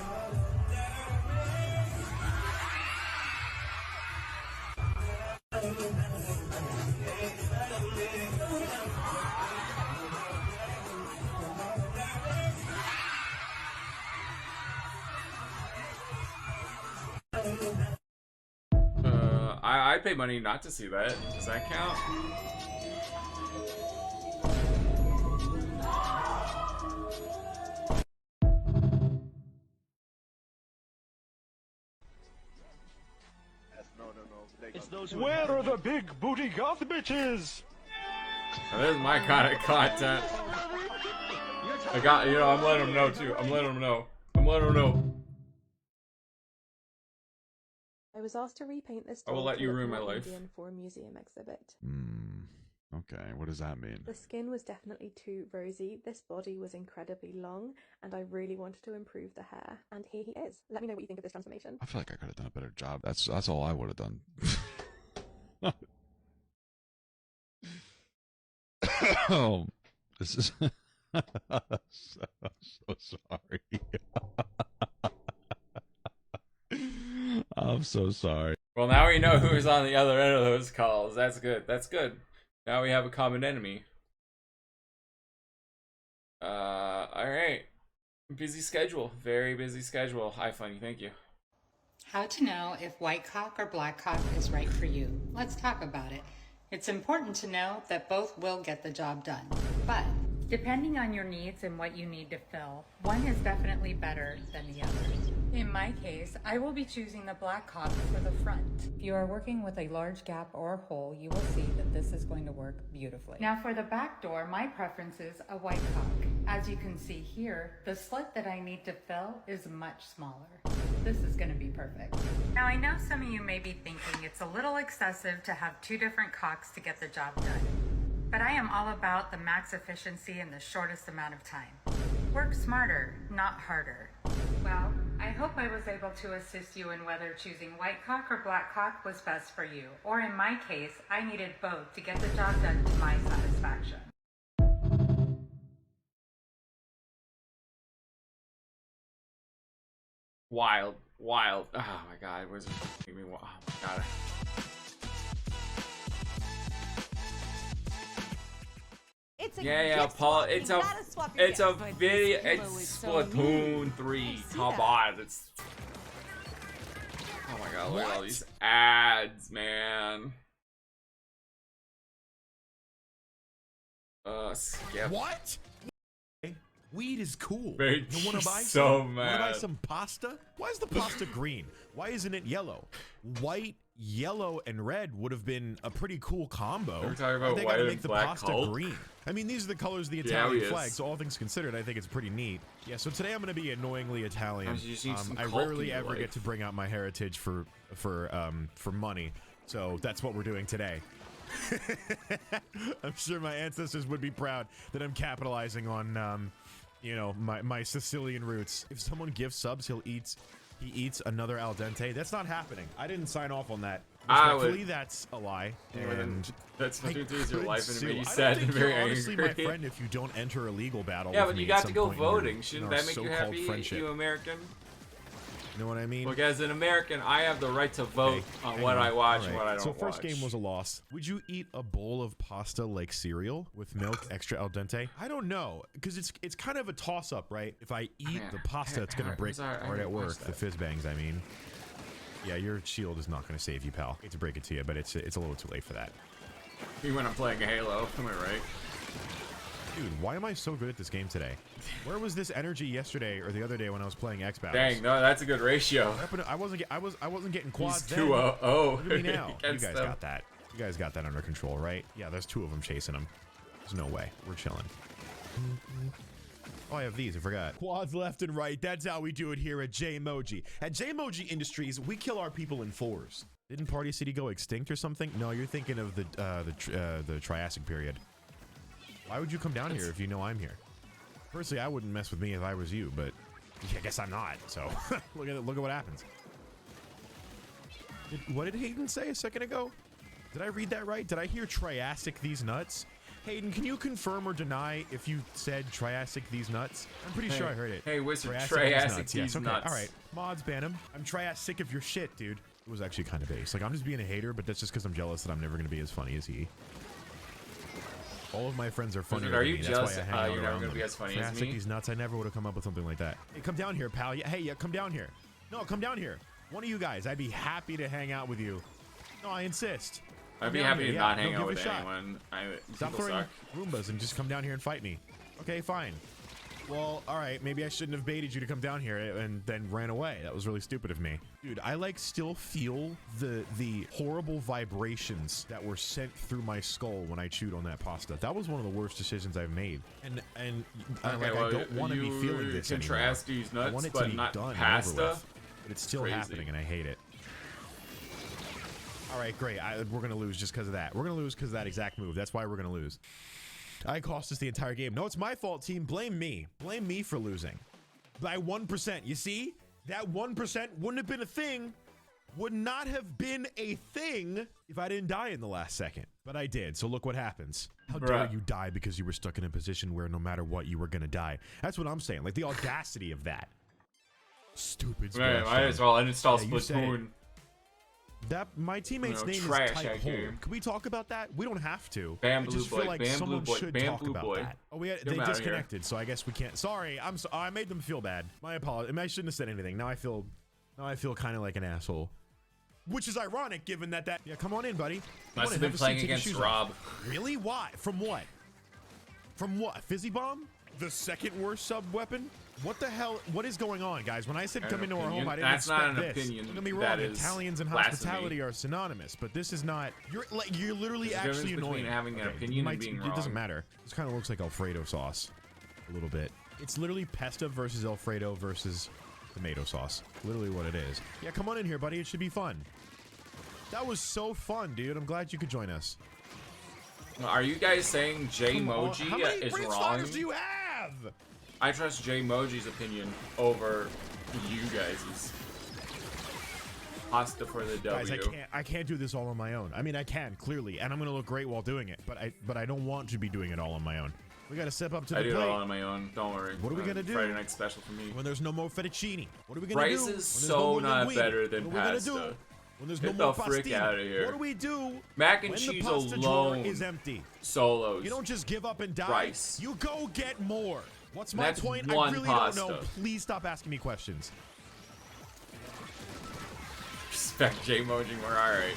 I pay money not to see that. Does that count? Where are the big booty goth bitches? Now, this is my kind of content. I got, you know, I'm letting them know too. I'm letting them know. I'm letting them know. I was asked to repaint this I will doll let to you look ruin more my life. Indian for a museum exhibit. Okay, what does that mean? The skin was definitely too rosy, this body was incredibly long, and I really wanted to improve the hair. And here he is. Let me know what you think of this transformation. I feel like I could have done a better job. That's all I would have done. Oh, this is so sorry. I'm so sorry. Well, now we know who's on the other end of those calls. That's good. That's good. Now we have a common enemy. Alright. Busy schedule. Very busy schedule. Hi, Funny. Thank you. How to know if white cock or black cock is right for you. Let's talk about it. It's important to know that both will get the job done, but depending on your needs and what you need to fill, one is definitely better than the other. In my case, I will be choosing the black cock for the front. If you are working with a large gap or hole, you will see that this is going to work beautifully. Now for the back door, my preference is a white cock. As you can see here, the slit that I need to fill is much smaller. This is going to be perfect. Now I know some of you may be thinking it's a little excessive to have two different cocks to get the job done. But I am all about the max efficiency in the shortest amount of time. Work smarter, not harder. Well, I hope I was able to assist you in whether choosing white cock or black cock was best for you, or in my case, I needed both to get the job done to my satisfaction. Wild. Wild. Oh my god. Where's it making me? Oh my god. Yeah, Paul. It's a video. It's Splatoon 3. Come on. It's. Oh my god! Look at all these ads, man. Skip. What? Weed is cool. Mate, You want to buy so some? mad. Want to buy some pasta? Why is the pasta green? Why isn't it yellow? White, yellow, and red would have been a pretty cool combo. We're talking about they white gotta and make the black pasta Hulk? green. I mean, these are the colors of the Yeah, Italian he is. flag. So all things considered, I think it's pretty neat. Yeah. So today I'm going to be annoyingly Italian. I just need some I Hulk in rarely your ever life. get to bring out my heritage for money. So that's what we're doing today. I'm sure my ancestors would be proud that I'm capitalizing on, you know, my Sicilian roots. If someone gives subs, he eats another al dente. That's not happening. I didn't sign off on that. Respectfully, that's a lie. And that's what I you do is your could life and it sue. made you I sad don't and think very you're honestly my angry. friend if you don't enter a legal battle. Yeah, with but you me at got to some go point in our- voting. Shouldn't in our that make you so-called happy, friendship. you American? You know what I mean? Look, as an American, I have the right to vote on what I watch and what I don't So first watch. game was a loss. Would you eat a bowl of pasta like cereal with milk extra al dente? I don't know, because it's kind of a toss-up, right? If I eat the pasta, it's gonna break hard at work. The fizz bangs, I mean. Yeah, your shield is not gonna save you, pal. I hate to break it to you, but it's a little too late for that. Even when I'm playing Halo, am I right? Dude, why am I so good at this game today? Where was this energy yesterday or the other day when I was playing Xbox? Dang, no, that's a good ratio. I wasn't getting quads He's then. 2-0 Look at me now. You against guys them. got that. You guys got that under control, right? Yeah, there's two of them chasing him. There's no way. We're chilling. Oh, I have these. I forgot. Quads left and right. That's how we do it here at J-Moji. At J-Moji Industries, we kill our people in fours. Didn't Party City go extinct or something? No, you're thinking of the Triassic period. Why would you come down here if you know I'm here? Personally, I wouldn't mess with me if I was you, but I guess I'm not. So look at what happens. What did Hayden say a second ago? Did I read that right? Did I hear Triassic these nuts? Hayden, can you confirm or deny if you said Triassic these nuts? I'm pretty sure I heard it. Hey, Wizard, Triassic these Yes, okay. nuts. All right. Mods ban him. I'm Triassic of your shit, dude. It was actually kind of base. Like, I'm just being a hater, but that's just because I'm jealous that I'm never going to be as funny as he. All of my friends are funnier Wizard, are than you me. jealous That's why I hang out you're never around gonna them. be as funny as Triassic me? these nuts. I never would have come up with something like that. Hey, come down here, pal. Yeah, hey, yeah, come down here. No, come down here. One of you guys. I'd be happy to hang out with you. No, I insist. I'd Come be down happy here. to Yeah, not no, hang give out it a with shot. anyone. Stop People throwing suck. Roombas and just come down here and fight me. Okay, fine. Well, all right. Maybe I shouldn't have baited you to come down here and then ran away. That was really stupid of me. Dude, I like still feel the horrible vibrations that were sent through my skull when I chewed on that pasta. That was one of the worst decisions I've made. And Okay, like, well, I don't want to be you feeling this can anymore. trash these I nuts, want it but to be not done and pasta? over with. But it's still Crazy. happening, and I hate it. All right, great. We're going to lose just because of that. We're going to lose because of that exact move. That's why we're going to lose. I cost us the entire game. No, it's my fault, team. Blame me. Blame me for losing. By 1%. You see? That 1% wouldn't have been a thing. Would not have been a thing if I didn't die in the last second. But I did, so look what happens. How dare you die because you were stuck in a position where no matter what, you were going to die. That's what I'm saying. Like, the audacity of that. Stupid. Man, might as well uninstall Yeah, you said it. Splatoon. That my teammate's No, name is trash Type that Hole. game. Can we talk about that? We don't have to. Bam I just Blue feel Boy, like Bam someone Blue Boy, should Bam talk Blue about Boy. that. Oh, they Get 'em outta here. disconnected, so I guess we can't. Sorry, I made them feel bad. My apologies. I, mean, I shouldn't have said anything. Now I feel kind of like an asshole. Which is ironic, given that. Yeah, come on in, buddy. Come Must on have in, been have a seat, playing take your against shoes Rob. off. Really? Why? From what? From what? Fizzy Bomb? The second worst sub weapon? What the hell? What is going on, guys? When I said An come into our opinion? home, I didn't That's not expect an this. opinion. Don't get me wrong. That is Italians and blasphemy. hospitality are synonymous, but this is not. You're literally There's a actually difference annoying. between having an opinion and being It wrong. doesn't matter. This kind of looks like Alfredo sauce, a little bit. It's literally pesto versus Alfredo versus tomato sauce. Literally what it is. Yeah, come on in here, buddy. It should be fun. That was so fun, dude. I'm glad you could join us. Are you guys saying J-Moji How many is Bridge wrong? Sliders do you have? I trust J-Moji's opinion over you guys'. Pasta for the W. Guys, I can't do this all on my own. I mean, I can clearly, and I'm gonna look great while doing it. But I don't want to be doing it all on my own. We gotta step up to the I do it plate. all on my own. Don't worry. What are we gonna do? Friday night special for me. When there's no more fettuccine, what are we gonna Rice do? is When there's so no more not linguine, better than what are we pasta. gonna do? When there's Get no more the frick pastine, outta here. what do we do? Mac and when cheese the pasta drawer alone is empty? solos. You don't just give up and die. Rice. You go get more. What's my That's point? one I really pasta. don't know. Please stop asking me questions. Respect J-Moji, we're alright.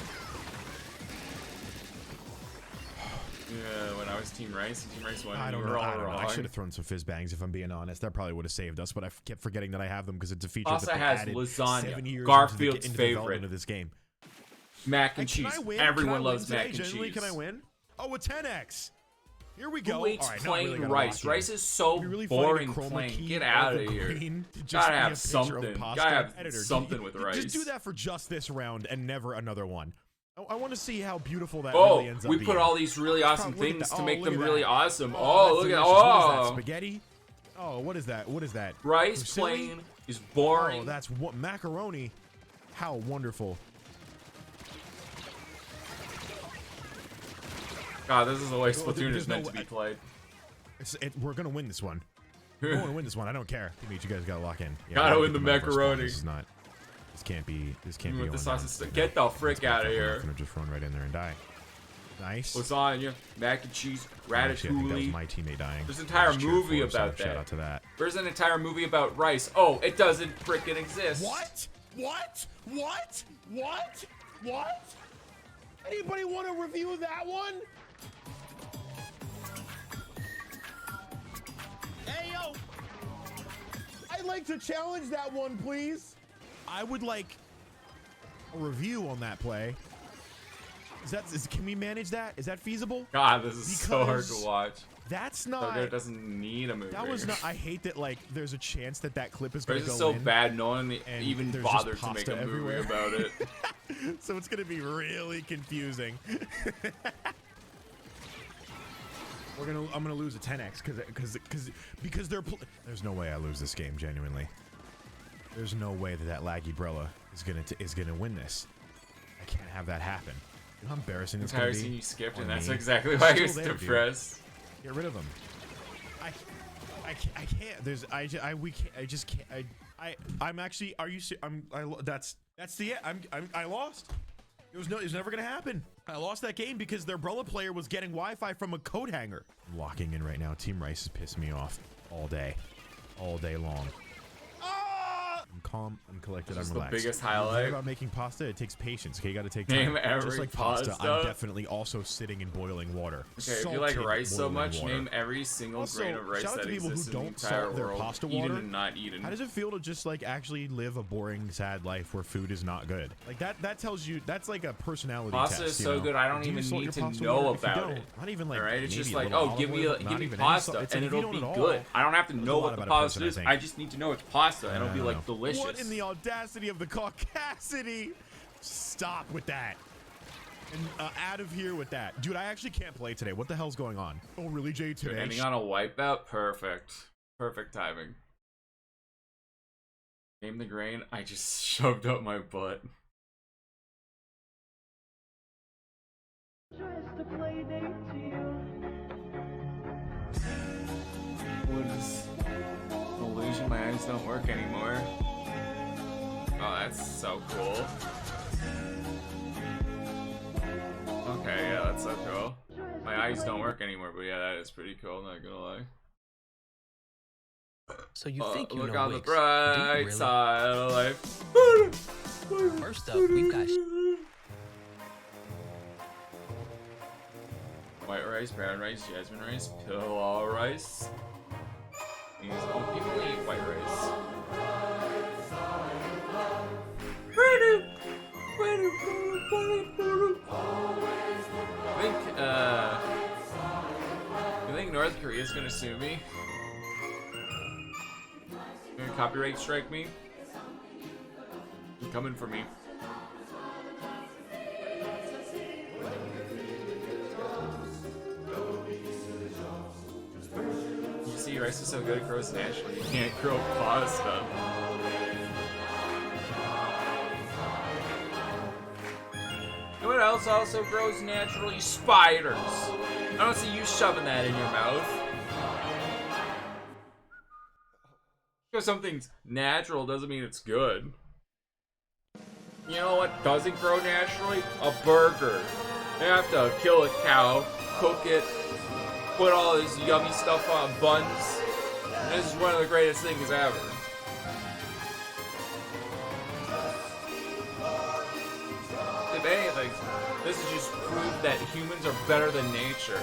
when I was Team Rice and Team Rice won. I don't know. I should have thrown some fizz bangs if I'm being honest. That probably would have saved us, but I kept forgetting that I have them because it's a feature Also that they has added lasagna, 7 years Garfield's into favorite. development of this game. Mac and cheese. Everyone loves mac and Genuinely, cheese. can I win? Oh, a 10x. Here we go. Who eats All right, plain really rice? Rice is so boring plain. Get out of here. Gotta have something. Gotta have something with rice. Just do that for just this round and never another one. I want to see how beautiful that really ends up we being. put all these really awesome things to make them really awesome. Oh, look at what is that, spaghetti? Oh, what is that? What is that? Rice Fusilli? plain is boring. Oh, that's what macaroni. How wonderful. God, this is the way Splatoon is meant to be played. We're gonna win this one. We're gonna win this one. I don't care. You guys gotta lock in. Yeah, gotta win the macaroni. This is not. This can't be. This can't be. With the sauce, get the frick out of here. I'm gonna just run right in there and die. Nice. Lasagna, mac and cheese, ratatouille. Actually, I think that was my teammate dying. There's an entire movie about that. Shout out to that. There's an entire movie about rice. Oh, it doesn't frickin' exist. What? What? What? What? What? Anybody want to review that one? Hey, yo! I'd like to challenge that one, please. I would like a review on that play. Can we manage that? Is that feasible? God, this is so hard to watch. That's not. It doesn't need a movie. That was not. I hate that. Like, there's a chance that clip is going to go so in, bad. No one even bothered to make a movie about it. So it's going to be really confusing. I'm gonna lose a 10x because there's no way I lose this game, genuinely. There's no way that laggy Brella is gonna win this. I can't have that happen. You know how embarrassing it's gonna be. You skipped, and that's exactly why he was depressed. Get rid of him. I can't. We can't. I just can't. I'm actually. Are you? That's the end. I lost. It was never gonna happen. I lost that game because their Brella player was getting Wi-Fi from a coat hanger. I'm locking in right now. Team Rice has pissed me off all day long. I'm calm. I'm collected. I'm relaxed. The biggest highlight about making pasta. It takes patience. Okay, you got to take time. Name every just like pasta. I'm definitely also sitting in boiling water. Okay, if you like rice so much, name every single grain of rice that exists in the entire world. Pasta water. Eaten and not eaten. How does it feel to just like actually live a boring, sad life where food is not good? Like that tells you that's like a personality test. Pasta is so good. I don't even need to know about it. Not even like. Right? It's just like, oh, give me pasta and it'll be good. I don't have to know what the pasta is. I just need to know it's pasta and it'll be like delicious. What in the audacity of the caucasity? Stop with that. And out of here with that. Dude, I actually can't play today. What the hell's going on? Oh, really, Jay? Today? You're ending on a wipeout? Perfect. Perfect timing. Name the grain I just shoved up my butt. What is illusion? My eyes don't work anymore. Oh, that's so cool. Okay, yeah, that's so cool. My eyes don't work anymore, but yeah, that is pretty cool, not gonna lie. So you think you look know on the Wix. bright Do you really? side of life. First up, we've got white rice, brown rice, jasmine rice, pillau rice. People eat white rice. You think North Korea's gonna sue me? Gonna copyright strike me? You're coming for me. You see, rice is so good it grows naturally. You can't grow pasta. You know what else also grows naturally? Spiders. I don't see you shoving that in your mouth. Because something's natural doesn't mean it's good. You know what doesn't grow naturally? A burger. They have to kill a cow, cook it, put all this yummy stuff on buns. And this is one of the greatest things ever. If anything, This is just proof that humans are better than nature.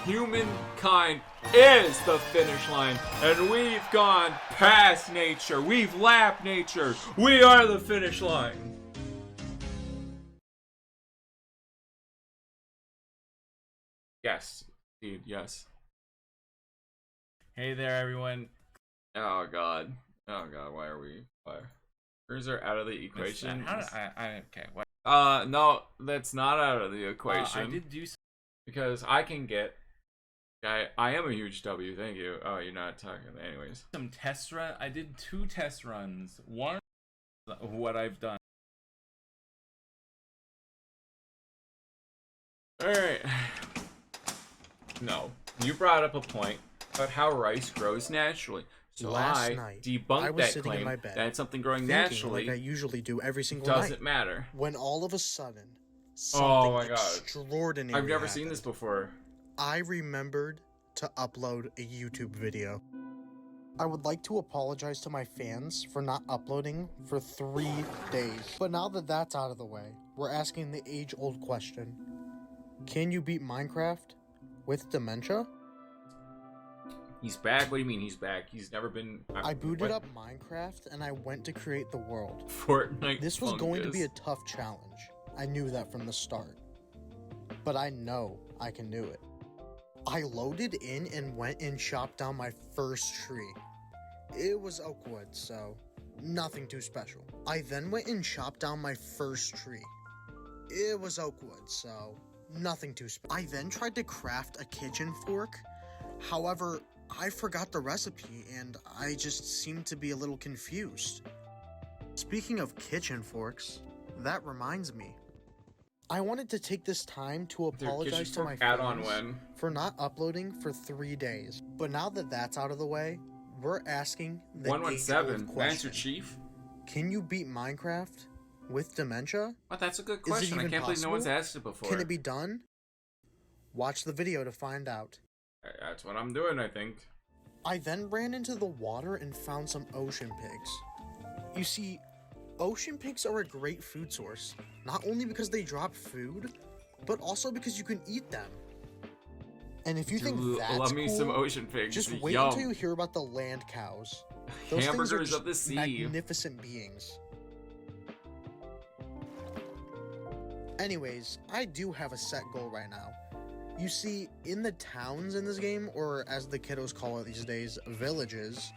Humankind is the finish line, and we've gone past nature. We've lapped nature. We are the finish line. Yes, dude, yes. Hey there, everyone. Oh god. Oh god, why are we? Why? Hers are out of the equation. How did okay. What? No, that's not out of the equation. I did do because I can get. I am a huge W. Thank you. Oh, you're not talking. Anyways, some test run. I did 2 test runs. One, what I've done. All right. No, you brought up a point about how rice grows naturally. So Last I night, debunked I was that sitting claim in my bed, that something growing thinking, naturally, like I usually do every single doesn't night, matter. When all of a sudden, Oh my something god, extraordinary I've never happened. seen this before. I remembered to upload a YouTube video. I would like to apologize to my fans for not uploading for 3 days. But now that that's out of the way, we're asking the age-old question. Can you beat Minecraft with dementia? He's back? What do you mean he's back? He's never been... I booted up Minecraft and I went to create the world. Fortnite This was going to be a fungus. tough challenge. I knew that from the start. But I know I can do it. I loaded in and went and chopped down my first tree. It was oak wood, so nothing too special. I then went and chopped down my first tree. It was oak wood, so nothing too special. I then tried to craft a kitchen fork. However, I forgot the recipe and I just seemed to be a little confused. Speaking of kitchen forks, that reminds me. I wanted to take this time to apologize to my add-on fans when? for not uploading for 3 days. But now that that's out of the way, we're asking the 117, age-old Master question. Chief. Can you beat Minecraft with dementia? What? That's a good Is it question. I even can't believe no one's possible? asked it before. Can it be done? Watch the video to find out. That's what I'm doing, I think. I then ran into the water and found some ocean pigs. You see, ocean pigs are a great food source, not only because they drop food, but also because you can eat them. And if you think that's love me cool, some ocean pigs. just wait Yum. until you hear about the land cows. Those Hamburgers things are of the just sea. magnificent beings. Anyways, I do have a set goal right now. You see, in the towns in this game, or as the kiddos call it these days, villages,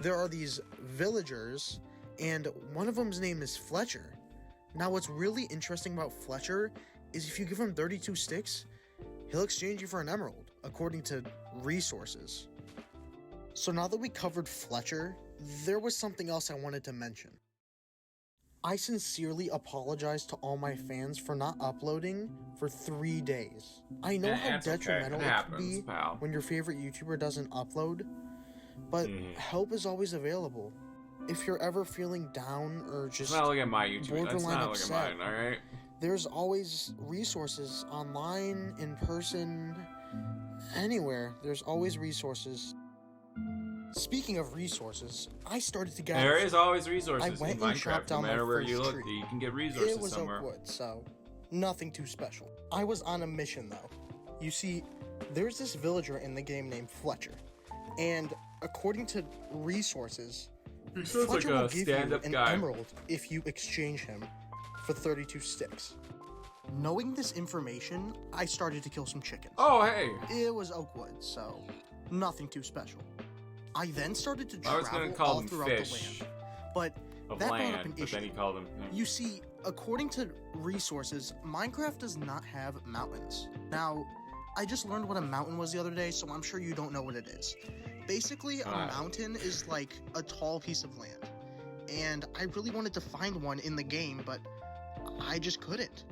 there are these villagers, and one of them's name is Fletcher. Now, what's really interesting about Fletcher is if you give him 32 sticks, he'll exchange you for an emerald, according to resources. So now that we covered Fletcher, there was something else I wanted to mention. I sincerely apologize to all my fans for not uploading for 3 days. I know how that's okay. detrimental It it can happens, be pal. when your favorite YouTuber doesn't upload, but help is always available. If you're ever feeling down or just Let's not look at my YouTube. Let's borderline not look at upset, mine, alright? there's always resources online, in person, anywhere. There's always resources. Speaking of resources, I started to gather. There is always resources I went in and chopped Minecraft. No down my matter where you first look, tree. you can get resources It was somewhere. oak wood, so nothing too special. I was on a mission though. You see, there's this villager in the game named Fletcher, and according to resources, He sounds like Fletcher a will give you stand-up an guy. emerald if you exchange him for 32 sticks. Knowing this information, I started to kill some chickens. Oh, hey! It was oak wood, so nothing too special. I then started to I was travel gonna call all them throughout fish the land, but of that brought up land, an but issue. then he called them. You see, according to resources, Minecraft does not have mountains. Now, I just learned what a mountain was the other day, so I'm sure you don't know what it is. Basically, a mountain is like a tall piece of land. And I really wanted to find one in the game, but I just couldn't.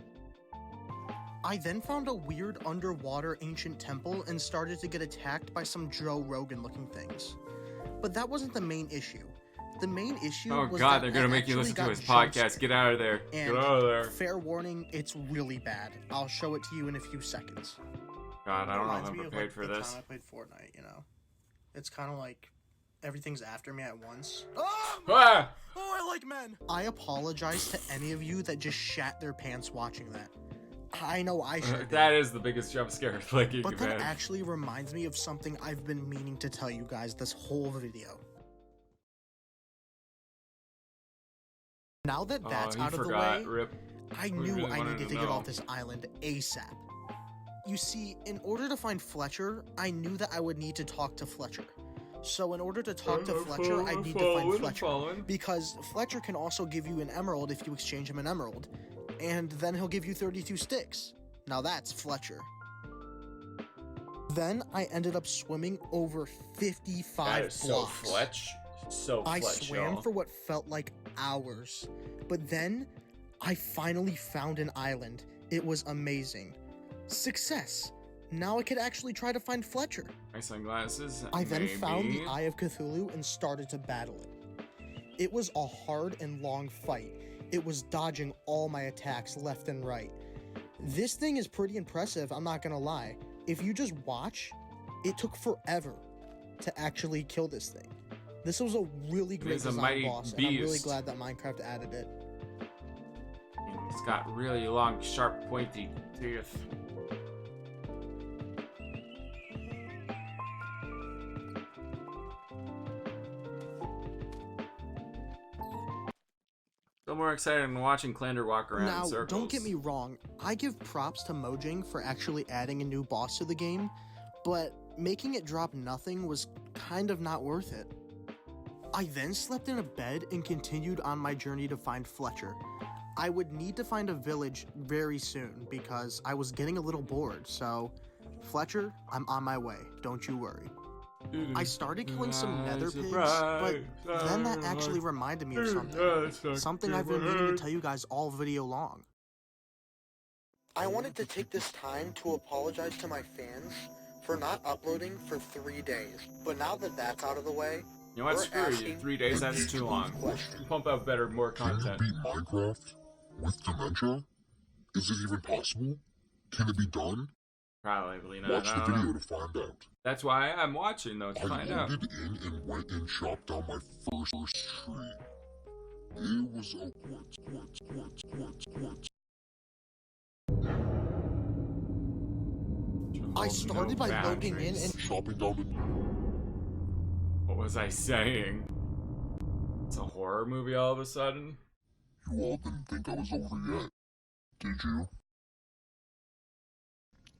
I then found a weird underwater ancient temple and started to get attacked by some Joe Rogan looking things. But that wasn't the main issue. The main issue Oh was god, that they're gonna I make you actually listen to got his jump podcast. Get out of there. And Get out of there. fair warning, it's really bad. I'll show it to you in a few seconds. God, I don't know if Reminds I'm me of, prepared like, for the this. time I played Fortnite, you know? It's kind of like everything's after me at once. Oh! Ah! Oh, I like men! I apologize to any of you that just shat their pants watching that. I know I should. That is the biggest jump scare like you But can that imagine. actually reminds me of something I've been meaning to tell you guys this whole video. Now that that's out of the way, Rip. I knew I needed to get off this island ASAP. You see, in order to find Fletcher, I knew that I would need to talk to Fletcher. So in order to talk to Fletcher, I need to find Fletcher. Because Fletcher can also give you an emerald if you exchange him an emerald. And then he'll give you 32 sticks. Now that's Fletcher. Then I ended up swimming over 55 That is blocks. so Fletch. So I Fletch, swam y'all. for what felt like hours. But then I finally found an island. It was amazing. Success. Now I could actually try to find Fletcher. My sunglasses. I then maybe. found the Eye of Cthulhu and started to battle it. It was a hard and long fight. It was dodging all my attacks left and right. This thing is pretty impressive, I'm not gonna lie. If you just watch, it took forever to actually kill this thing. This was a really great design boss, and I'm really glad that Minecraft added it. It's got really long, sharp, pointy teeth. Still more excited than watching Clander walk around Now, in circles. don't get me wrong, I give props to Mojang for actually adding a new boss to the game, but making it drop nothing was kind of not worth it. I then slept in a bed and continued on my journey to find Fletcher. I would need to find a village very soon because I was getting a little bored, so Fletcher, I'm on my way, don't you worry. I started killing some nether pigs, but then that actually reminded me of something. Something I've been meaning to tell you guys all video long. I wanted to take this time to apologize to my fans for not uploading for 3 days, but now that that's out of the way, You know what? Screw you. 3 days, that's too long. Pump out better, more content. Can you beat Minecraft with dementia? Is it even possible? Can it be done? Probably not. Watch the video to find out. That's why I'm watching, though, to find I out. loaded in and went and chopped down my first tree. It was a I started by loading in and chopping down the... What was I saying? It's a horror movie all of a sudden? You all didn't think I was over yet, did you?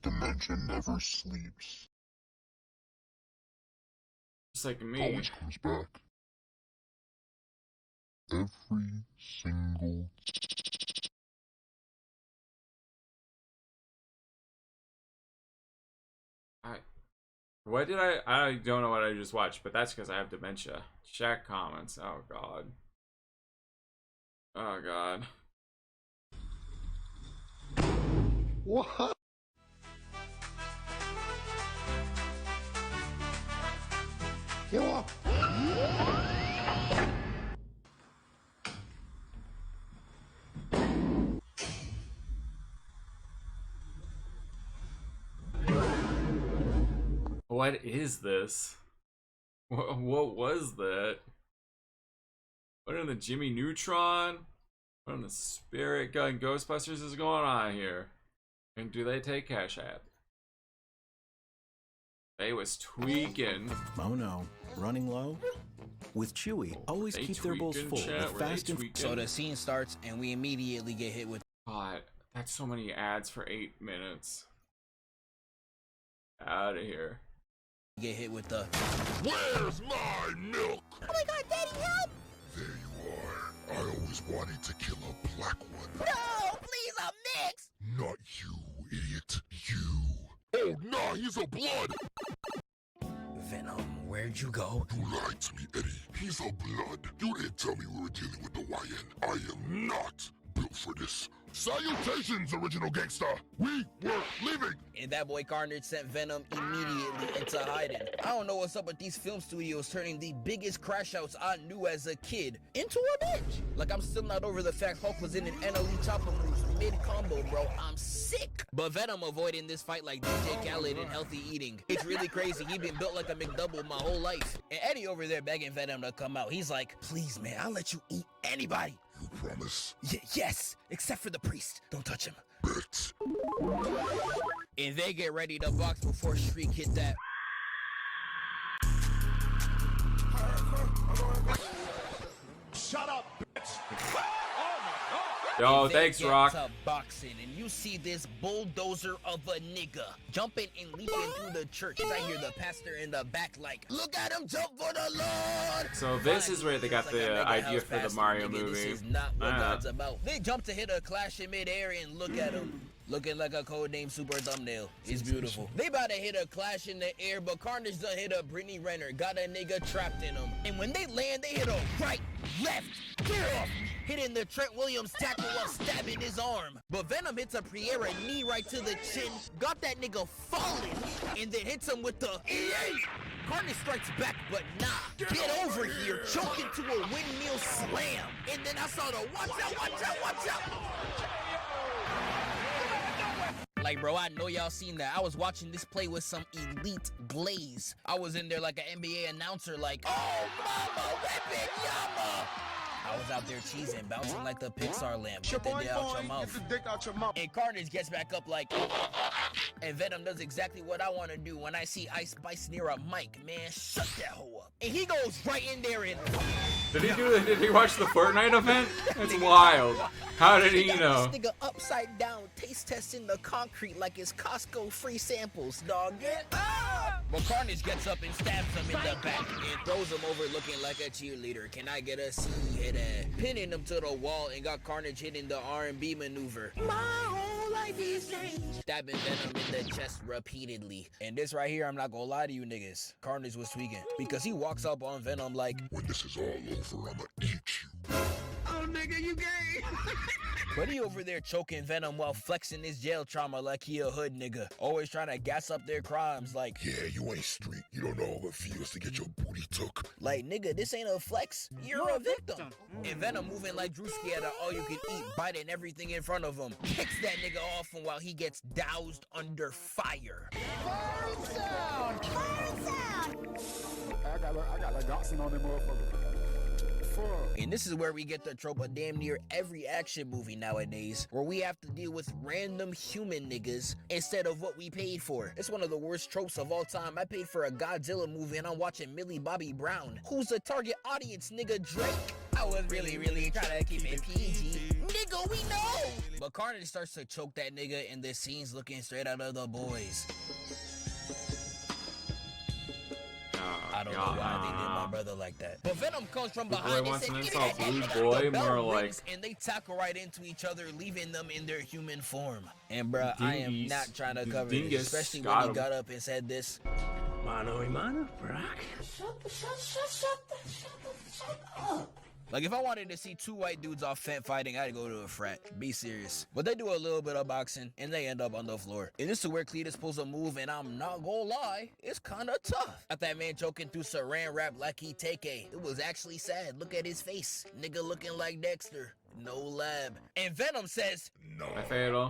Dementia never sleeps. Just like It me. always comes back. Every single... What did I don't know what I just watched, but that's because I have dementia. Check comments. Oh, God. Oh, God. What? Killer! What is this? What was that? What in the Jimmy Neutron? What in the Spirit Gun Ghostbusters is going on here? And do they take Cash App? They was tweaking. Oh no, running low? With Chewy, always They keep their bowls tweaking, full chat? with Were they fast and tweaking? So the scene starts and we immediately get hit with God, that's so many ads for 8 minutes. Out of here. the Where's my milk? Oh my god, Daddy, help! There you are. I always wanted to kill a black one. No, please, I'm mixed! Not you, idiot. You. Oh, nah, he's a blood. Venom, where'd you go? You lied to me, Eddie. He's a blood. You didn't tell me we were dealing with the YN. I am not built for this. Salutations, original gangsta. We were leaving. And that boy Carnage sent Venom immediately into hiding. I don't know what's up with these film studios turning the biggest crash outs I knew as a kid into a bitch. Like I'm still not over the fact Hulk was in an NLE chopper moves mid-combo, bro. I'm sick. But Venom avoiding this fight like DJ Khaled and healthy eating. It's really crazy. He been built like a McDouble my whole life. And Eddie over there begging Venom to come out. He's like, please, man, I'll let you eat anybody. You promise? Yes, except for the priest. Don't touch him. And they get ready to box before Shriek hit that. Shut up, bitch! Yo, thanks, Get Rock. to boxing, and you see this bulldozer of a nigga jumping and leaping through the church. I hear the pastor in the back like, look at him jump for the Lord. So this is where they got the idea for the Mario movie. This is not what God's about. They jump to hit a clash in midair and look at him. Looking like a codename super thumbnail. It's beautiful. They about to hit a clash in the air, but Carnage done hit a Brittany Renner. Got a nigga trapped in him. And when they land, they hit a right, left, clear off. Hitting the Trent Williams tackle while stabbing his arm. But Venom hits a Priera knee right to the chin. Got that nigga falling. And then hits him with the EA. Carnage strikes back, but nah. Get over here. Choke into a windmill slam. And then I saw the watch out, watch out, watch out. Like, bro, I know y'all seen that. I was watching this play with some elite glaze. I was in there like an NBA announcer, like, oh, mama, whipping yama. I was out there cheesing, bouncing like the Pixar lamp. Get the dick out your mouth. And Carnage gets back up like, and Venom does exactly what I want to do when I see Ice Spice near a mic. Man, shut that hoe up. And he goes right in there and... Did he watch the Fortnite event? That's wild. How did he know? This nigga upside down, taste testing the concrete like it's Costco free samples, dog. But Carnage gets up and stabs him in the back and throws him over looking like a cheerleader. Can I get a C hit at? Pinning him to the wall and got Carnage hitting the R&B maneuver. My whole life is changed. Stabbing Venom in the chest repeatedly. And this right here, I'm not gonna lie to you niggas. Carnage was tweaking because he walks up on Venom like, when this is all over, I'ma eat you. oh nigga, you gay. But he over there choking Venom while flexing his jail trauma like he a hood nigga. Always trying to gas up their crimes like, yeah, you ain't street. You don't know how it feels to get your booty took. Like, nigga, this ain't a flex. You're a victim. And Venom moving like Drewski at an all-you-can-eat, biting everything in front of him. Kicks that nigga off and while he gets doused under fire. Burn sound! Burn sound! I got like Dotson on them motherfucker. And this is where we get the trope of damn near every action movie nowadays, where we have to deal with random human niggas instead of what we paid for. It's one of the worst tropes of all time. I paid for a Godzilla movie and I'm watching Millie Bobby Brown. Who's the target audience, nigga? Drake? I was really trying to keep it PG. Nigga, we know! But Carnage starts to choke that nigga and the scene's looking straight out of The Boys. I don't know why they did my brother like that. But Venom comes from behind and said, give me that Blue Boy, more like... And they tackle right into each other, leaving them in their human form. And bruh, I am not trying to cover this, especially when he got up and said this. Mano y mano, Brock. Shut up. Like, if I wanted to see two white dudes off fent fighting, I'd go to a frat. Be serious. But they do a little bit of boxing, and they end up on the floor. And this is where Cletus pulls a move, and I'm not gonna lie, it's kinda tough. Got that man choking through saran wrap like he take a. It was actually sad. Look at his face. Nigga looking like Dexter. No lab. And Venom says, no.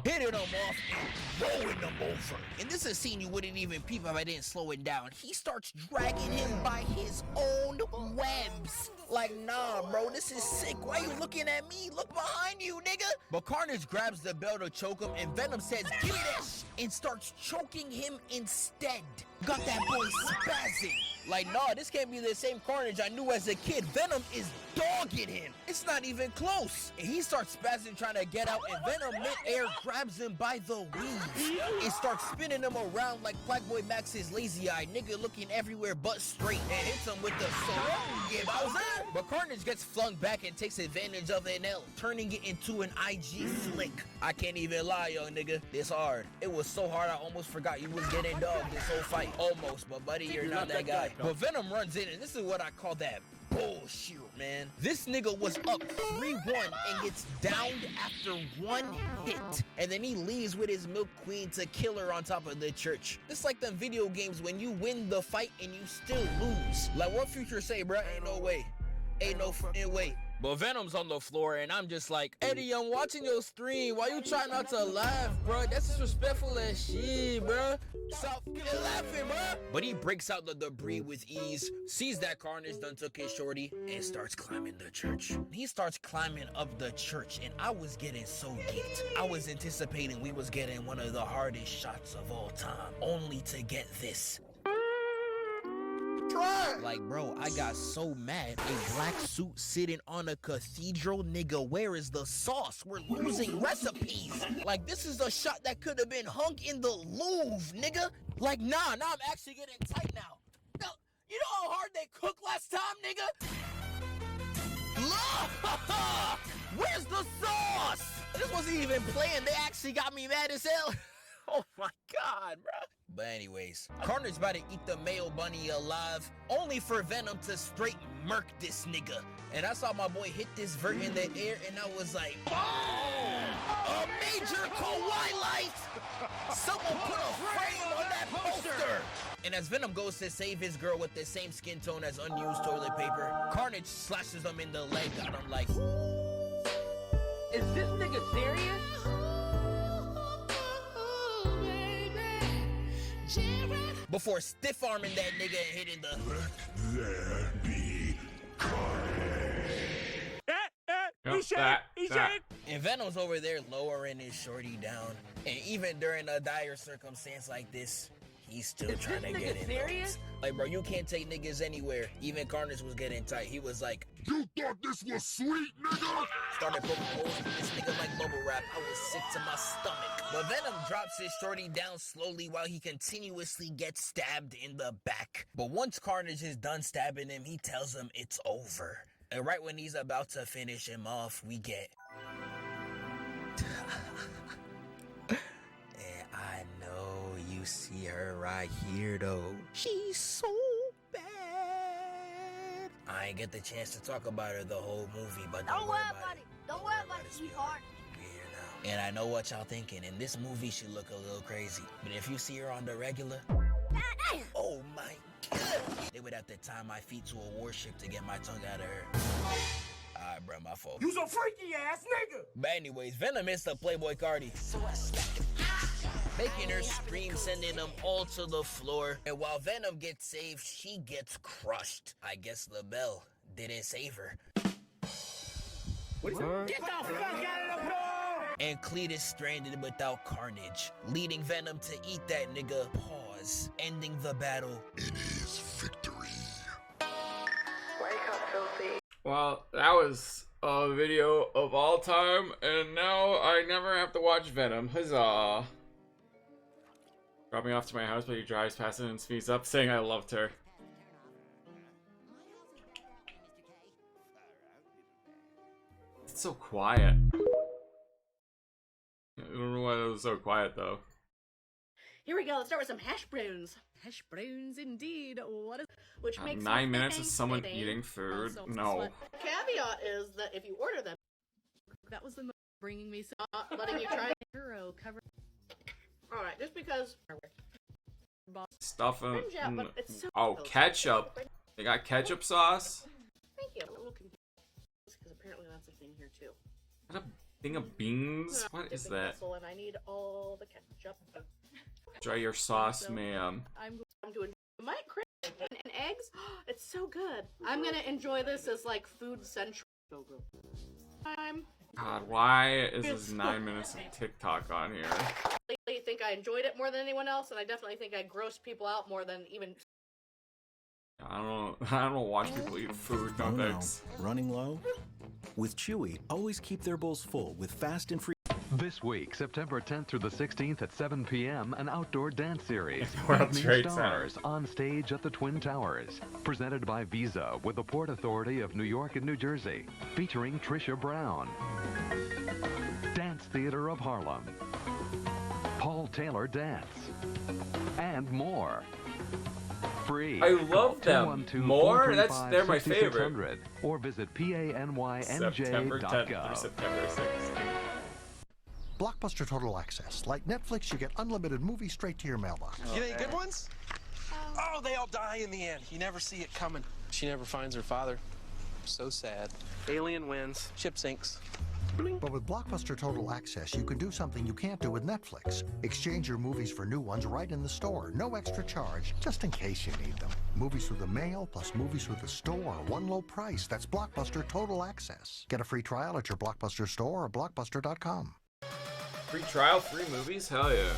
Hitting him off and rolling him over. And this is a scene you wouldn't even peep if I didn't slow it down. He starts dragging him by his own webs. Like, nah, bro, this is sick. Why you looking at me? Look behind you, nigga. But Carnage grabs the bell to choke him, and Venom says, give me that and starts choking him instead. Got that boy spazzing. Like, nah, this can't be the same Carnage I knew as a kid. Venom is dogging him. It's not even close. And he starts spazzing trying to get out, and Venom mid-air grabs him by the weave and starts spinning him around like Blackboy Max's lazy eye. Nigga looking everywhere but straight and hits him with the Sorengi Bowser. But Carnage gets flung back and takes advantage of an L, turning it into an IG flick. I can't even lie, young nigga. This hard. It was so hard I almost forgot you was getting dogged this whole fight. Almost, but buddy, you're not that guy. But Venom runs in, and this is what I call that bullshit, man. This nigga was up 3-1 and gets downed after one hit. And then he leaves with his Milk Queen to kill her on top of the church. It's like them video games when you win the fight and you still lose. Like what Future say, bruh? Ain't no way. Ain't no way. But Venom's on the floor, and I'm just like, Eddie, I'm watching your stream. Why you try not to laugh, bro? That's disrespectful as shit, bro. Stop laughing, bro. But he breaks out the debris with ease, sees that Carnage done took his shorty, and starts climbing the church. He starts climbing up the church, and I was getting so geeked. I was anticipating we was getting one of the hardest shots of all time, only to get this. Like, bro, I got so mad. A black suit sitting on a cathedral, nigga. Where is the sauce? We're losing recipes. Like, this is a shot that could have been hung in the Louvre, nigga. Like, nah, I'm actually getting tight now. No, you know how hard they cooked last time, nigga? Where's the sauce? This wasn't even playing. They actually got me mad as hell. Oh my God, bro. But anyways, Carnage about to eat the male bunny alive, only for Venom to straight murk this nigga. And I saw my boy hit this vert in the air, and I was like, oh, a major Kawhi light. Someone put a frame on that poster. And as Venom goes to save his girl with the same skin tone as unused toilet paper, Carnage slashes him in the leg, and I'm like, is this nigga serious? before stiff arming that nigga and hitting the Let there be carnage. And Venom's over there lowering his shorty down. And even during a dire circumstance like this, he's still trying to get in. Serious? Like, bro, you can't take niggas anywhere. Even Carnage was getting tight. He was like, you thought this was sweet, nigga? Started poking holes in this nigga like bubble wrap. I was sick to my stomach. But Venom drops his shorty down slowly while he continuously gets stabbed in the back. But once Carnage is done stabbing him, he tells him it's over. And right when he's about to finish him off, we get... And I know you see her right here, though. She's so bad. I ain't get the chance to talk about her the whole movie, but don't worry about it. Don't worry about it, sweetheart. And I know what y'all thinking. In this movie, she look a little crazy. But if you see her on the regular, oh my God. They would have to tie my feet to a warship to get my tongue out of her. Alright, bro, my fault. You's a freaky ass nigga. But anyways, Venom is the Playboy Cardi. Making her scream, sending them all to the floor. And while Venom gets saved, she gets crushed. I guess LaBelle didn't save her. Get the fuck out of the floor! And Cletus stranded without Carnage, leading Venom to eat that nigga. Pause, ending the battle in his victory. Wake up, filthy. Well, that was a video of all time, and now I never have to watch Venom. Huzzah! Drop me off to my house, but he drives past it and speeds up, saying I loved her. It's so quiet. I don't know why it was so quiet though. Here we go. Let's start with some hash browns. Hash browns, indeed. What is which makes 9 minutes of someone eating food? No. Caveat is that if you order them, that was the bringing me letting you try churro cover. All right, just because. Stuff in. But it's so oh, ketchup. They got ketchup sauce. Thank you. I'm a little confused because apparently that's a thing here too. What a thing of beans? What is that? And I need all the ketchup. Try your sauce, ma'am. I'm doing my and eggs. It's so good. I'm gonna enjoy this as like food central. So good. God, why is this 9 minutes of TikTok on here? I think I enjoyed it more than anyone else, and I definitely think I grossed people out more than even. I don't watch people eat food. No thanks. Running low? With Chewy, always keep their bowls full with fast and free. This week, September 10th through the 16th at 7 p.m., an outdoor dance series. World Trade Stars on stage at the Twin Towers. Presented by Visa with the Port Authority of New York and New Jersey. Featuring Trisha Brown. Dance Theater of Harlem. Paul Taylor Dance. And more. Free. I love them. More? They're my favorite. Or visit PANYNJ.gov. September 10th through September 6th. Blockbuster Total Access. Like Netflix, you get unlimited movies straight to your mailbox. You got any good ones? Oh, they all die in the end. You never see it coming. She never finds her father. So sad. Alien wins. Ship sinks. But with Blockbuster Total Access, you can do something you can't do with Netflix. Exchange your movies for new ones right in the store. No extra charge, just in case you need them. Movies through the mail plus movies through the store. One low price. That's Blockbuster Total Access. Get a free trial at your Blockbuster store or blockbuster.com. Free trial, free movies? Hell yeah.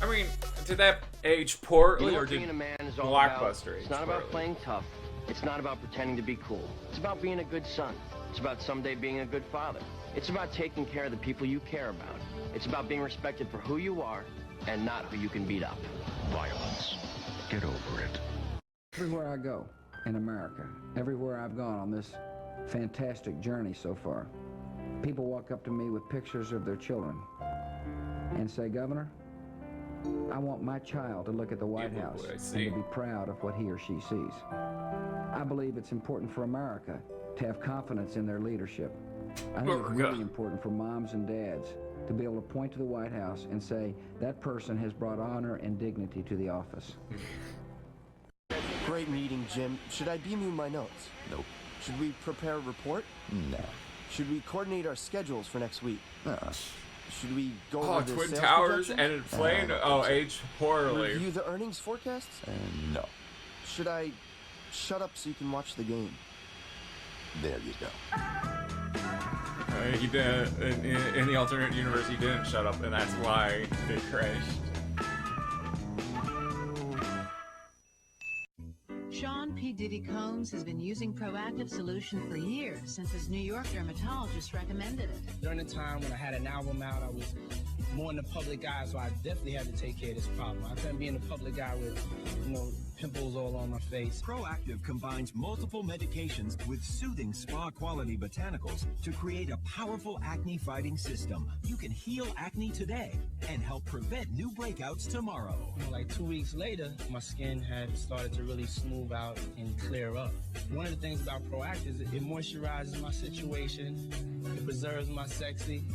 I mean, did that age poorly, or did Blockbuster age It's not about playing tough. It's not about pretending to be cool. It's about being a good son. It's about someday being a good father. It's about taking care of the people you care about. It's about being respected for who you are and not who you can beat up. Violence. Get over it. Everywhere I go in America, everywhere I've gone on this fantastic journey so far, people walk up to me with pictures of their children and say, Governor, I want my child to look at the White House and to be proud of what he or she sees. I believe it's important for America to have confidence in their leadership. I think it's really important for moms and dads to be able to point to the White House and say, that person has brought honor and dignity to the office. Great meeting, Jim. Should I beam you my notes? Nope. Should we prepare a report? No. Should we coordinate our schedules for next week? Should we go over the Twin sales Towers projections? ended plane? Aged poorly. Review the earnings forecasts? No. Should I shut up so you can watch the game? There you go. He did in the alternate universe. He didn't shut up, and that's why they crashed. Sean P. Diddy Combs has been using Proactive Solution for years, since his New York dermatologist recommended it. During the time when I had an album out, I was more in the public eye, so I definitely had to take care of this problem. I couldn't be in the public eye with, pimples all on my face. Proactive combines multiple medications with soothing spa-quality botanicals to create a powerful acne-fighting system. You can heal acne today and help prevent new breakouts tomorrow. Like 2 weeks later, my skin had started to really smooth out and clear up. One of the things about Proactive is it moisturizes my situation, it preserves my sexy,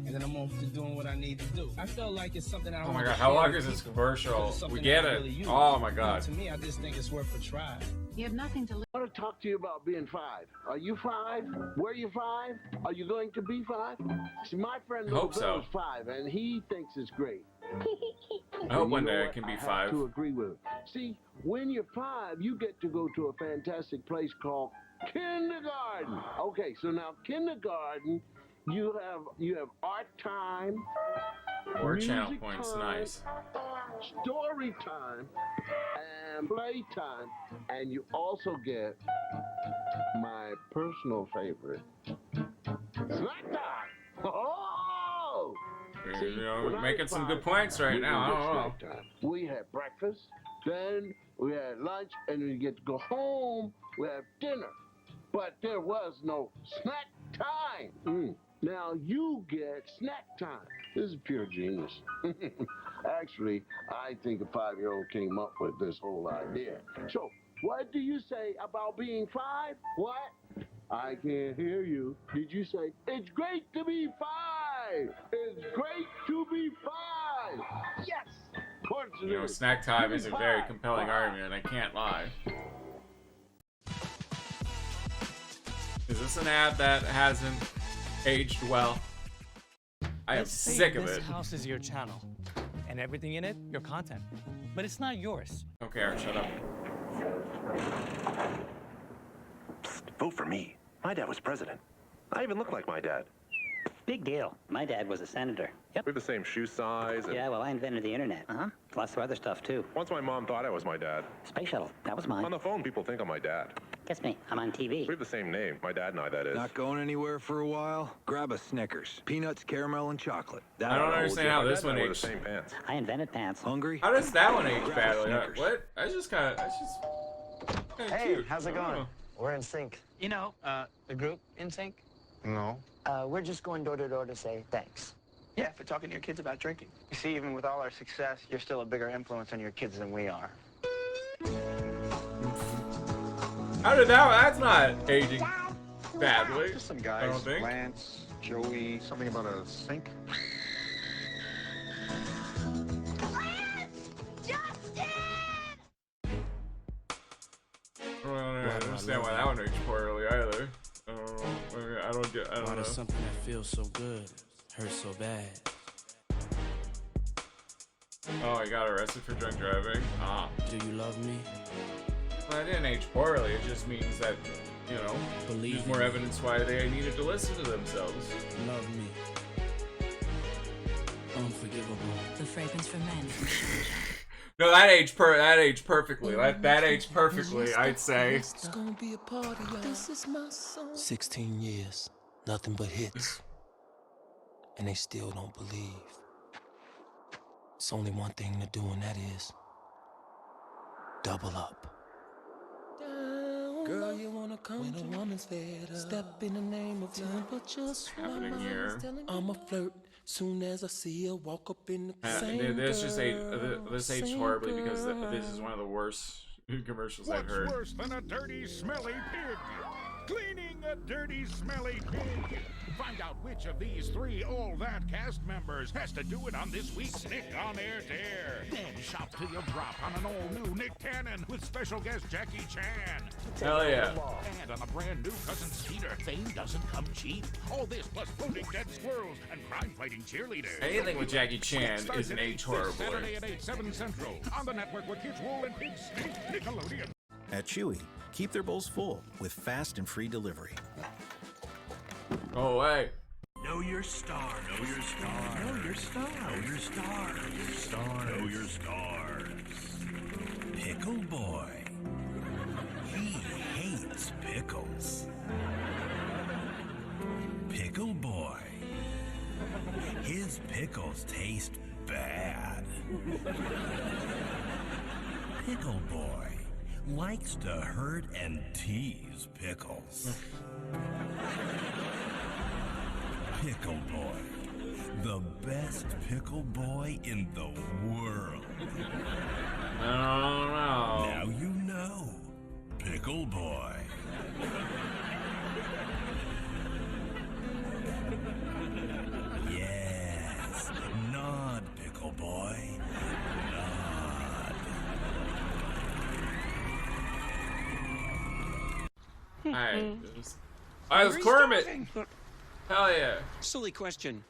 and then I'm off to doing what I need to do. I felt like it's something I Oh my god, how long is this commercial? We get it. Really Oh my god. To me, I just think it's worth a try. You have nothing to I want to talk to you about being 5. Are you 5? Were you 5? Are you going to be 5? See, my friend Little Bill is 5, and he thinks it's great. I hope one day I can be I have 5. to agree with him. See, when you're 5, you get to go to a fantastic place called kindergarten. Okay, so now kindergarten, you have art time, Or channel music points, time, nice. story time, and play time, and you also get my personal favorite, snack time. Oh! See, You're making some good points right now. I don't know. snack time. We had breakfast, then we had lunch, and we get to go home. We have dinner, but there was no snack time. Now you get snack time. This is pure genius. Actually, I think a 5-year-old came up with this whole idea. So, what do you say about being 5? What? I can't hear you. Did you say, it's great to be 5? It's great to be 5. Yes! Of course it is. Snack time is a very 5. compelling argument, I can't lie. Is this an ad that hasn't aged well? I am sick of this it. house is your channel, and everything in it, your content. But it's not yours. Okay, Aaron, shut up. Psst, vote for me. My dad was president. I even look like my dad. Big deal. My dad was a senator. Yep. We have the same shoe size. And Yeah, well, I invented the internet. Lots of other stuff, too. once my mom thought I was my dad. Space shuttle. That was mine. On the phone, people think I'm my dad. Guess me. I'm on TV. We have the same name. My dad and I, that is. Not going anywhere for a while? Grab a Snickers. Peanuts, caramel, and chocolate. I don't understand how this one aged. Same pants. I invented pants. Hungry? How does that one age Grab a badly? Snickers. What? That's just kinda Hey, cute. how's it I don't going? know. We're in sync. You know, the group in sync? No. We're just going door to door to say thanks. Yeah, for talking to your kids about drinking. You see, even with all our success, you're still a bigger influence on your kids than we are. How did that's not aging badly? Just some I guys, don't think. Lance, Joey, something about a sink. don't understand why that one aged poorly either. I don't know. Why does something that feels so good hurt so bad? Oh, he got arrested for drunk driving? Ah. Do you love me? Well, that didn't age poorly. It just means that, you know, there's more evidence why they needed to listen to themselves. Love me. Unforgivable. The fragrance for men. No, that aged perfectly. That aged perfectly, I'd say. It's gonna be a party, y'all. This is my song. 16 years, nothing but hits. And they still don't believe. It's only one thing to do, and that is double up. Girl, you wanna come when a woman's fed up. Step in the name of time, but just happening here. I'm a flirt. Soon as I see her walk up in the same this aged horribly because this is one of the worst commercials I've heard. What's worse than a dirty, smelly pig? Cleaning a dirty, smelly pig. Find out which of these three All That cast members has to do it on this week's Nick on Air Dare. Then shop till you drop on an all-new Nick Cannon with special guest Jackie Chan. Hell yeah. And on a brand new Cousin Skeeter, fame doesn't come cheap. All this plus floating dead squirrels and crime-fighting cheerleaders. Anything with Jackie Chan is an age horribly. Saturday at 8, 7 Central. On the network where kids roll in big stink, Nickelodeon. At Chewy, keep their bowls full with fast and free delivery. Oh, way. Know your star. Know your star. Know your star. Know your star. Know your star. Know your stars. Pickle Boy. He hates pickles. Pickle Boy. His pickles taste bad. Pickle Boy likes to hurt and tease pickles. Pickle Boy, the best pickle boy in the world. No. Now you know, Pickle Boy. Yes, nod, Pickle Boy. Nod. Alright, it's Kermit. Hell yeah. Silly question.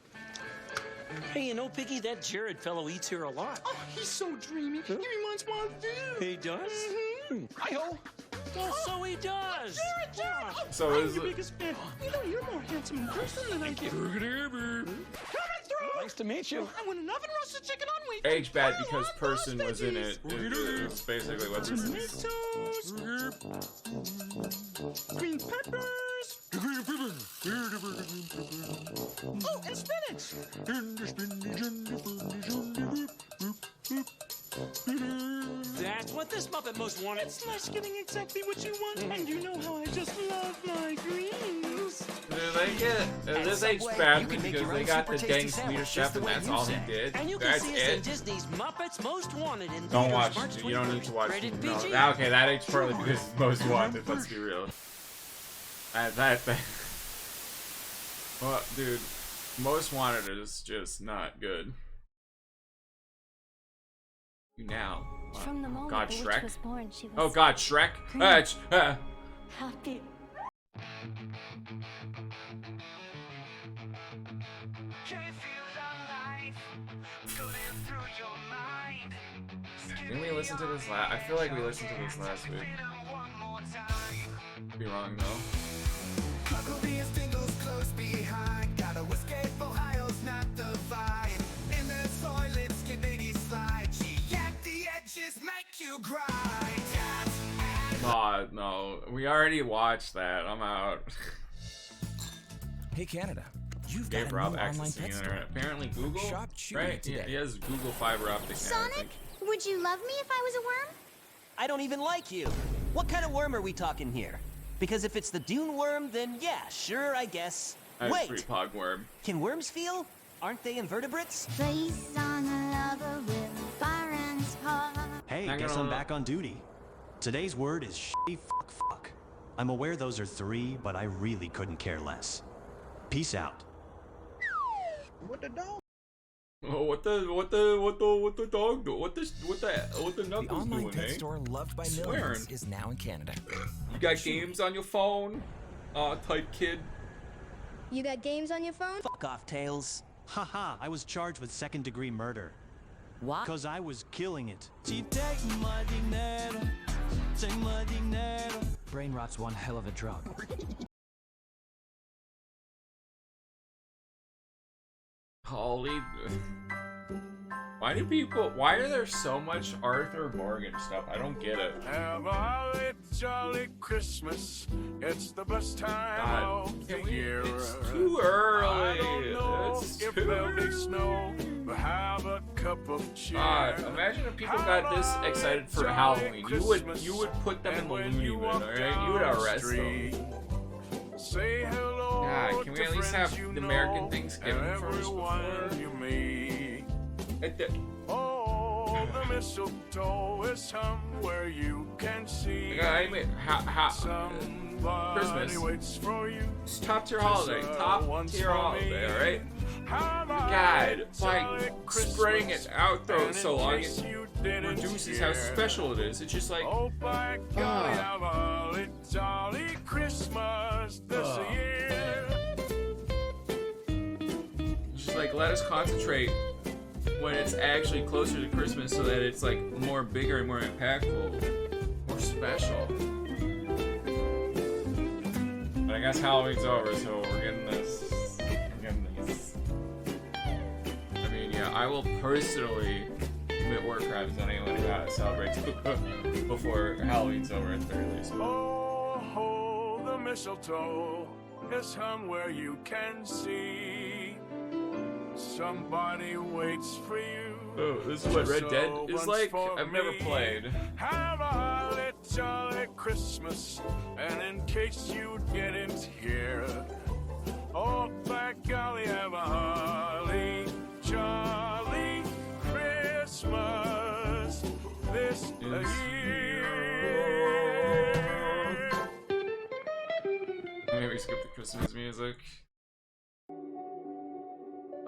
Hey, you know, Piggy, that Jared fellow eats here a lot. Oh, he's so dreamy. He reminds me of you. He does? Hi-ho. Oh, so he does. Jared. Oh, So I'm is your it- biggest fan. You know, you're more handsome in person than I am. Coming through. Nice to meet you. I want an oven roasted chicken on wheat. Age bad because person was in it. It's basically what this is. Tomatoes. Green peppers. Oh, and spinach. That's what this Muppet most wanted. It's nice getting exactly what you want, and you know how I just love my greens. This age bad because they got the dang Swedish chef and that's all he did. And you can That's see us in it. Disney's Muppets Most Wanted in Don't theaters watch. March You don't need to watch. Rated No, PG. okay, that aged poorly because it's most wanted. Let's be real. That thing. Well, dude, Most Wanted is just not good. Now. From the moment God, the witch Shrek. was born, she was Oh God, Shrek. green. Happy. Didn't we listen to this last? I feel like we listened to this last week. Could be wrong though. Huckleberry Stingles close behind. Gotta escape, Ohio's not the vibe. In the toilet, skibbity slide. She yanked the edges, make you grind. God, no. We already watched that. I'm out. Hey Canada, you've Gave got a Rob new access online to the pet internet. Apparently Google, Shop Chewy right? today. He has Google fiber optic now, I Sonic, think. would you love me if I was a worm? I don't even like you. What kind of worm are we talking here? Because if it's the dune worm, then yeah, sure, I guess. That's Wait, pog worm. can worms feel? Aren't they invertebrates? Based on a lover with fire and heart. Hey, Not guess gonna- I'm back on duty. Today's word is shitty fuck. I'm aware those are 3, but I really couldn't care less. Peace out. What the dog? Oh, what the dog do? What the The knuckles online doing, pet eh? store loved by Swearing. millions is now in Canada. You got games on your phone? Type kid. You got games on your phone? Fuck off, Tails. Haha, I was charged with second-degree murder. What? Because I was killing it. Brain rot's one hell of a drug. Holy. Why are there so much Arthur Morgan stuff? I don't get it. Have a holly jolly Christmas. It's the best time of the year. It's too early. I don't know It's if too there'll be early. snow, but have a cup of cheer. God, imagine if people got this excited for Halloween. You would put them in the loony bin, alright? You would arrest them. Say hello. God, can we at least have the American Thanksgiving first before? You meet. Oh, the mistletoe is somewhere you can see. I mean, Somebody Christmas. waits for you. It's top tier holiday. Top tier holiday, alright? God, like spreading it out though so long it reduces how special it is. It's just like, by golly, have a holly jolly Christmas this year. just like let us concentrate when it's actually closer to Christmas so that it's like more bigger and more impactful, more special. But I guess Halloween's over, so we're getting this. I mean, yeah, I will personally commit war crimes on anyone who celebrates before Halloween's over at the very least. Oh, the mistletoe is hung where you can see. Somebody waits for you. Oh, this is what Red Dead is like? I've never played. Have a holly jolly Christmas, and in case you didn't hear, oh, by golly, have a holly jolly Christmas this year. Maybe skip the Christmas music.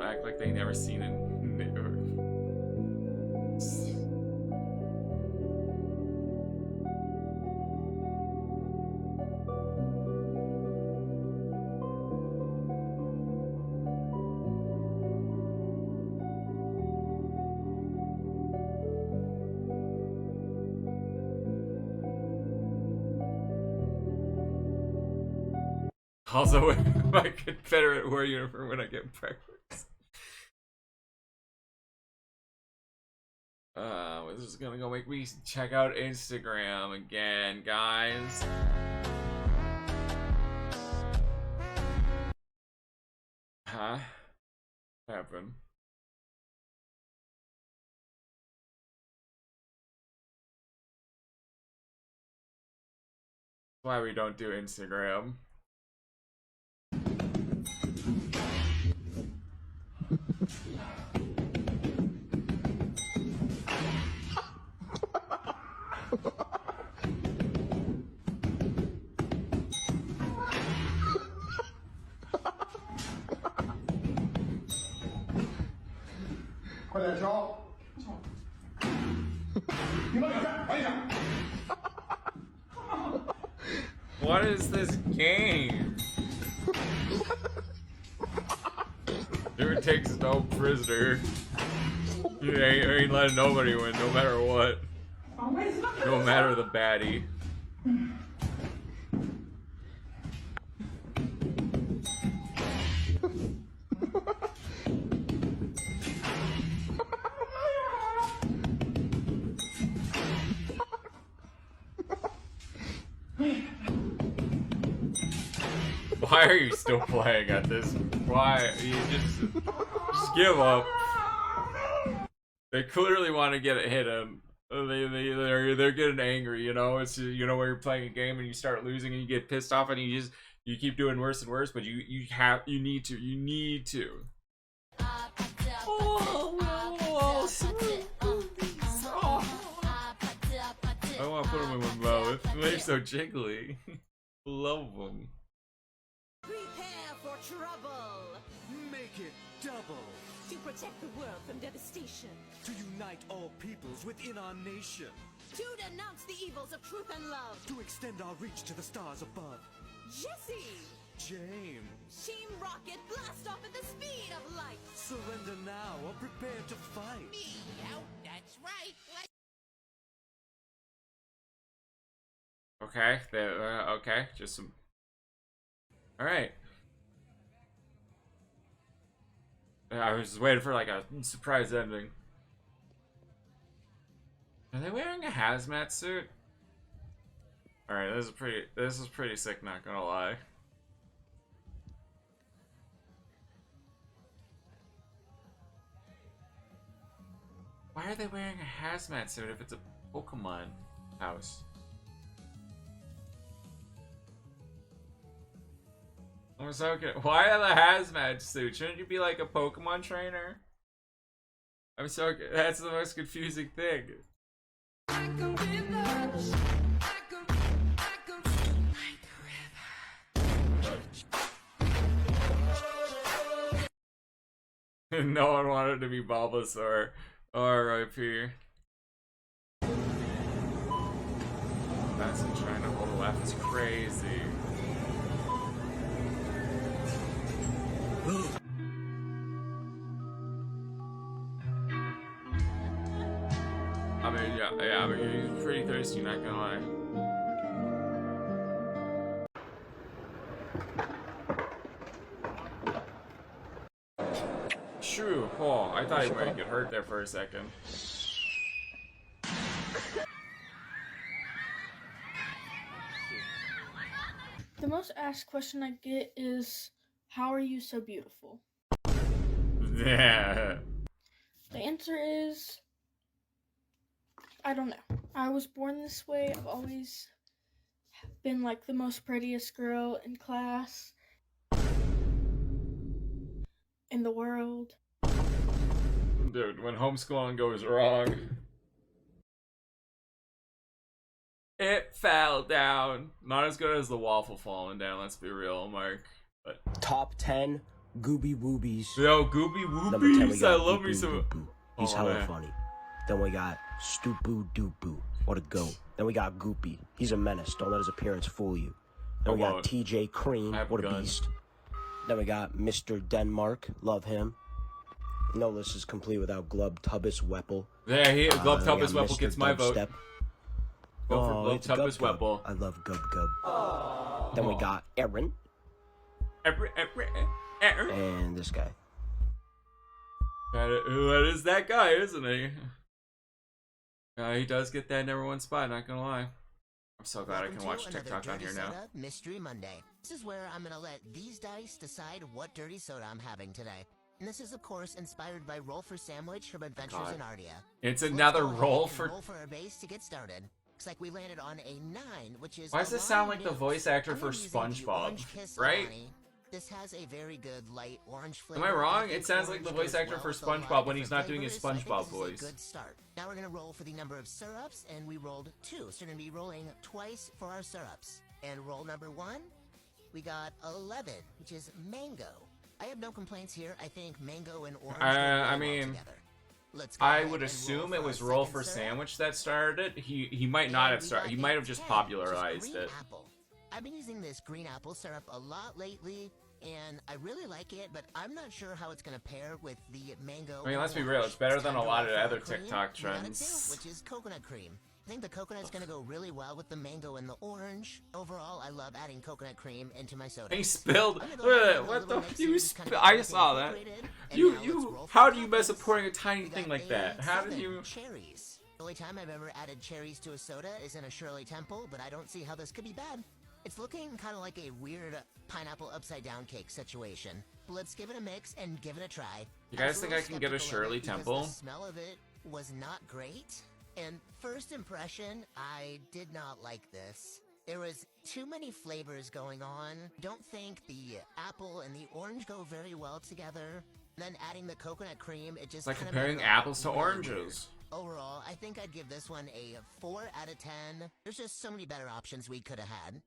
Act like they never seen it. Also, my Confederate war uniform when I get breakfast. This is gonna go make me check out Instagram again, guys. Huh? What happened? Why we don't do Instagram. What is this game? Dude takes no prisoner. You ain't letting nobody win, no matter what. No matter the baddie. Why are you still playing at this? Why? You just give up. They clearly want to hit him. They're getting angry, you know. It's, you know, where you're playing a game and you start losing and you get pissed off and you keep doing worse and worse, but you need to. I want to put them in my mouth. They're so jiggly. Love them. Prepare for trouble. Make it double. To protect the world from devastation. To unite all peoples within our nation. To denounce the evils of truth and love. To extend our reach to the stars above. Jesse! James. Team Rocket, blast off at the speed of light. Surrender now or prepare to fight. Meow, that's right. Okay, okay, just some. All right. I was just waiting for like a surprise ending. Are they wearing a hazmat suit? All right, this is pretty sick. Not gonna lie. Why are they wearing a hazmat suit if it's a Pokemon house? I'm so good. Why are the hazmat suit? Shouldn't you be like a Pokemon trainer? I'm so good. That's the most confusing thing. No one wanted to be Bulbasaur. R.I.P. That's trying to hold a left is crazy. I mean, he's pretty thirsty, not gonna lie. Shoo! Oh, I thought he might get hurt there for a second. The most asked question I get is, how are you so beautiful? Yeah. The answer is, I don't know. I was born this way. I've always been like the most prettiest girl in class, in the world. Dude, when homeschooling goes wrong, it fell down. Not as good as the waffle falling down, let's be real, Mark. But top 10 Gooby Woobies. Yo, Gooby Number 10, we Woobies, got I love Doo me Boo some. Doo Boo. He's Oh, hella man. funny. Then we got Stoopoo Doo Boo. What a goat. Then we got Goopy. He's a menace. Don't let his appearance fool you. Then we got won't. TJ Cream. I have a What a gun. beast. Then we got Mr. Denmark. Love him. No list is complete without Glubtubus Weppel. Yeah, Glubtubus Then we got Weppel Mr. gets my vote. Dubstep. Go for Oh, it's Glubtubus Gub Gub. Weppel. I love Gub Gub. Then we got Aaron. And this guy. That is that guy, isn't he? He does get that #1 spot, not gonna lie. I'm so glad I can watch TikTok on here now. Soda Mystery Monday. This is where I'm gonna let these dice decide what dirty soda I'm having today. And this is, of course, inspired by Roll for Sandwich from Adventures God. in Ardia. It's Let's another go ahead roll and for. roll for our base to get started. Looks like we landed on a 9, which is. Why does a this sound lot like the of voice notes. actor I'm for using the SpongeBob, Orange Kiss right? Alani. This has a very good light orange Am flavor. I wrong? think It sounds like the orange voice goes actor for well with a lot of SpongeBob when he's different not doing his flavors, so I SpongeBob think this voice. is a good start. Now we're gonna roll for the number of syrups, and we rolled 2, so we're gonna be rolling twice for our syrups. And roll number 1, we got 11, which is mango. I have no complaints here. I think mango and orange. go really I well mean, together. Let's go I ahead would and assume roll it for was our Roll second for syrup. Sandwich that started it. He might not have started. He might have just 10, popularized which is green it. apple. I've been using this green apple syrup a lot lately, and I really like it, but I'm not sure how it's going to pair with the mango. I mean, let's be and real. orange. It's better than time a to lot roll of for our other cream. TikTok We got it too, trends. which is coconut cream. I think the coconut's going to go really well with the mango and the orange. Overall, I love adding coconut cream into my soda. He spilled. I'm gonna go ahead and do a What little the? mix You here, just kinda I get everything saw that. incorporated, and now let's You. roll for How our do you mess up toppings. pouring a tiny We thing got like that? How do 7 you? cherries. The only time I've ever added cherries to a soda is in a Shirley Temple, but I don't see how this could be bad. It's looking kind of like a weird pineapple upside down cake situation. But let's give it a mix and give it a try. You I was guys a think I little can get a skeptical of Shirley it because Temple? The smell of it was not great. And first impression, I did not like this. There was too many flavors going on. Don't think the apple and the orange go very well together. Then adding the coconut cream, it just It's like kinda comparing made it apples to really oranges. weird. Overall, I think I'd give this one a 4 out of 10. There's just so many better options we could have had.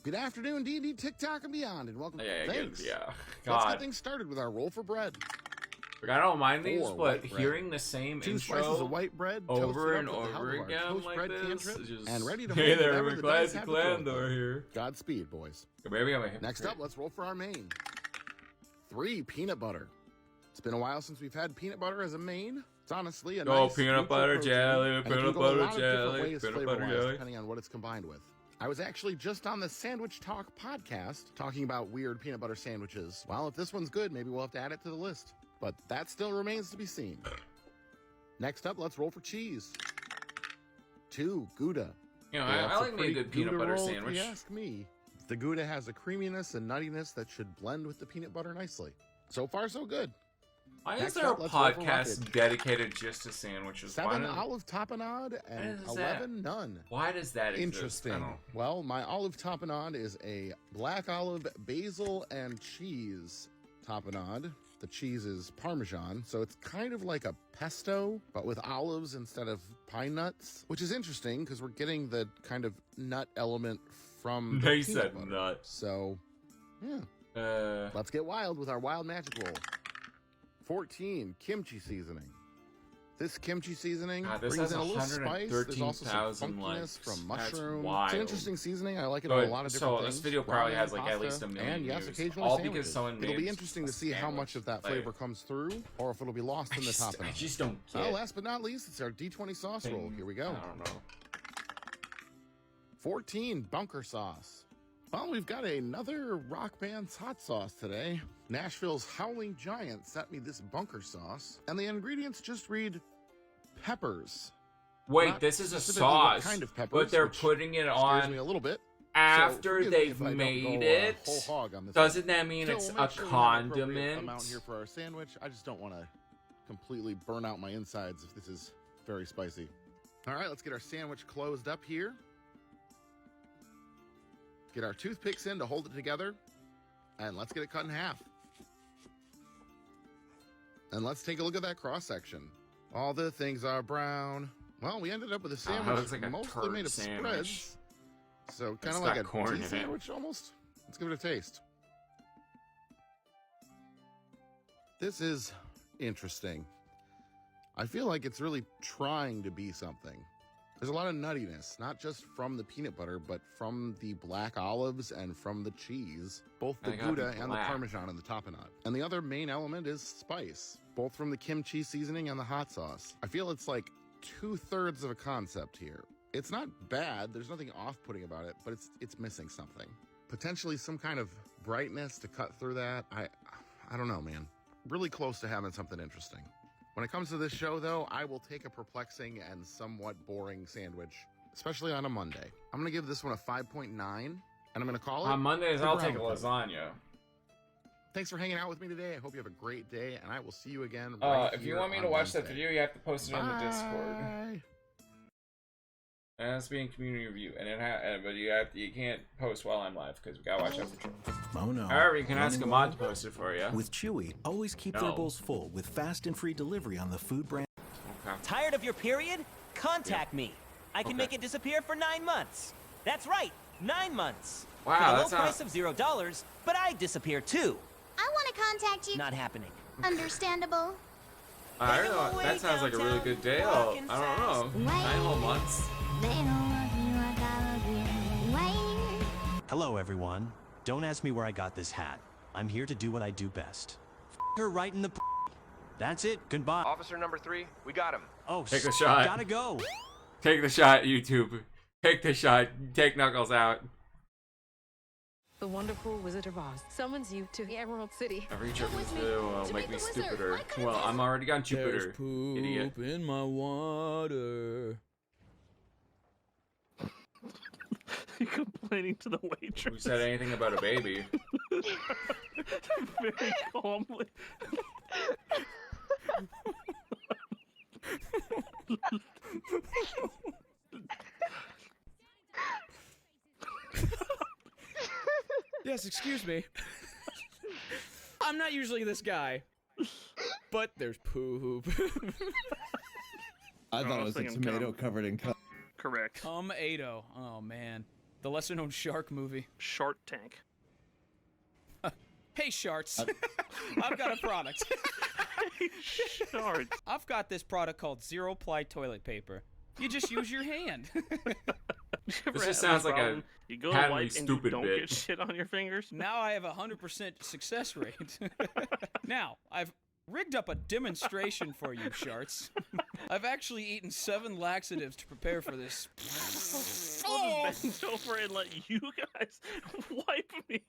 Good afternoon, D&D, TikTok, and beyond, and welcome. Yeah, Thanks. good, yeah. Let's God. get things started with our roll for bread. Like, I don't mind these, 4 but white bread. hearing the same 2 intro slices of white bread over toasted and up with the help over of our again toast like bread this cantrip, is just... and ready to Hey hold there, whatever we're the glad dice to have to throw at Landor them. here. Godspeed, boys. Maybe I'm a hypocrite. Next up, let's roll for our main. 3 peanut butter. It's been a while since we've had peanut butter as a main. It's honestly a nice peanut butter protein, jelly, and it can peanut go a butter lot of different jelly, ways peanut butter flavor-wise, jelly. depending on what it's combined with. I was actually just on the Sandwich Talk podcast talking about weird peanut butter sandwiches. Well, if this one's good, maybe we'll have to add it to the list. But that still remains to be seen. Next up, let's roll for cheese. 2 Gouda. You know, Yeah, I it's a like me a pretty good peanut Gouda butter roll, sandwich. If you ask me. The Gouda has a creaminess and nuttiness that should blend with the peanut butter nicely. So far, so good. Why is Next there a up, let's roll for podcast rocket. dedicated just to sandwiches? 7 Why olive tapenade and What is that? 11 none. Why does that exist? Interesting. I don't- Well, my olive tapenade is a black olive, basil, and cheese tapenade. The cheese is Parmesan, so it's kind of like a pesto, but with olives instead of pine nuts, which is interesting because we're getting the kind of nut element from the They peanut said butter. nut. So, yeah. Let's get wild with our wild magic roll. 14 kimchi seasoning. This kimchi seasoning God, this brings has in a little spice. There's also some 113,000 funkiness likes. from That's mushroom. wild. It's an interesting seasoning. I like it So on a lot of different things. this video probably Ramen, has like at pasta, least 1 million and yes, views. occasionally All sandwiches. because someone It'll be made interesting to a see how sandwich. much of that Like, flavor comes through, or if it'll be lost in the top. I just don't get Well, last but not least, it's our D20 sauce roll. Here we go. I don't know. 14 bunker sauce. Well, we've got another rock band's hot sauce today. Nashville's Howling Giant sent me this bunker sauce, and the ingredients just read peppers. Wait, Not this is a specifically what sauce, kind of peppers, but they're which putting it scares on me a little bit. after So forgive me they've if I don't made go, it. whole hog on this Doesn't one. that mean Still, it's we'll a make sure we have an appropriate condiment? amount here for our sandwich. I just don't want to completely burn out my insides if this is very spicy. All right, let's get our sandwich closed up here. Get our toothpicks in to hold it together, and let's get it cut in half. And let's take a look at that cross section. All the things are brown. Well, we ended up with a sandwich looks like a mostly turd made of sandwich. spreads. So kind It's of like got a corn in tea it. sandwich almost. Let's give it a taste. This is interesting. I feel like it's really trying to be something. There's a lot of nuttiness, not just from the peanut butter, but from the black olives and from the cheese, both the They gotta be Gouda and the black. Parmesan and the tapenade. And the other main element is spice, both from the kimchi seasoning and the hot sauce. I feel it's like 2/3 of a concept here. It's not bad, there's nothing off-putting about it, but it's missing something. Potentially some kind of brightness to cut through that. I don't know, man. Really close to having something interesting. When it comes to this show, though, I will take a perplexing and somewhat boring sandwich, especially on a Monday. I'm going to give this one a 5.9, and I'm going to call it... On Mondays, the I'll take a brown lasagna. Thanks for hanging out with me today. I hope you have a great day, and I will see you again If you want me to watch that video, you have to post it on the Discord. Bye. And it's being community review, and but you can't post while I'm live because we gotta watch that. Oh no. However, you can ask a Running mod low? to post it for you. With Chewy, always keep their No. bowls full with fast and free delivery on the food brand. Tired of your period? Contact me. I can Okay. make it disappear for 9 months. That's right, 9 months. Wow, for the low that's not- price of $0, but I disappear too. I want to contact you. Not happening. Understandable. I don't know. That sounds like a really good deal. I don't know. 9 whole months. They don't love you, I gotta be waiting. Hello, everyone. Don't ask me where I got this hat. I'm here to do what I do best. F her right in the. That's it. Goodbye. Officer number 3, we got him. Oh, Take the shot. Gotta go. Take the shot, YouTube. Take the shot. Take Knuckles out. The wonderful Wizard of Oz summons you to the Emerald City. Every trip Come with me will to make meet me the wizard. stupider. Why couldn't Well, this- I'm already on Jupiter. There's poop Idiot. in my water. You're complaining to the waitress. Who said anything about a baby? Very calmly. Yes, excuse me. I'm not usually this guy, but there's poop. I thought it was a thinking tomato covered in cum. Correct. Tomato. Oh man, The lesser-known shark movie. Shark Tank. Hey, Sharks. I've got a product. Hey, Sharks. I've got this product called zero-ply toilet paper. You just use your hand. This just sounds like a you go to patently wipe and stupid you don't bit. get shit on your fingers. Now I have a 100% success rate. Now, I've rigged up a demonstration for you, Sharks. I've actually eaten 7 laxatives to prepare for this. I'll just bend over and let you guys wipe me.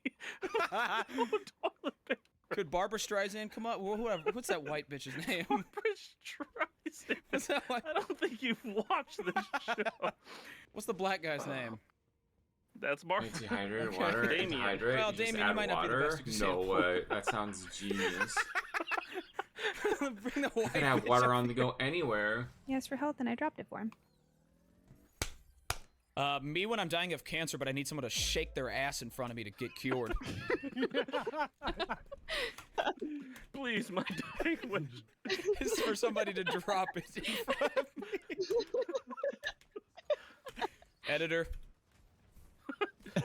No toilet paper. Could Barbara Streisand come up? Whatever. What's that white bitch's name? Barbara Streisand. What's that white? I don't think you've watched this show. What's the black guy's name? That's Barbara. Anti-hydrate, Okay. water, Damien. anti-hydrate. Well, you just Damien, you add might not be the water? best example. No way. That sounds genius. Bring the white You can have bitch water up on the go anywhere. He asked for health and I dropped it for him. Me when I'm dying of cancer, but I need someone to shake their ass in front of me to get cured. Please, my dying wish is for somebody to drop it in front of me. Editor.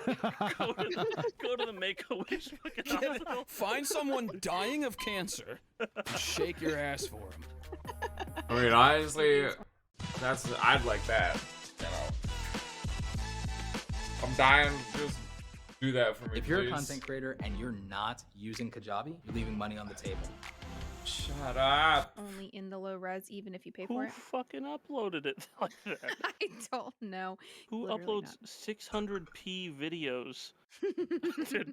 go to the Make-A-Wish fucking hospital. Find someone dying of cancer and shake your ass for him. I mean, honestly, I'd like that. You know, I'm dying. Just do that for me, If you're please. a content creator and you're not using Kajabi, you're leaving money on the table. Shut up. Only in the low res, even if you pay Who for it. fucking uploaded it like that? I don't know. Who Literally uploads 600p videos?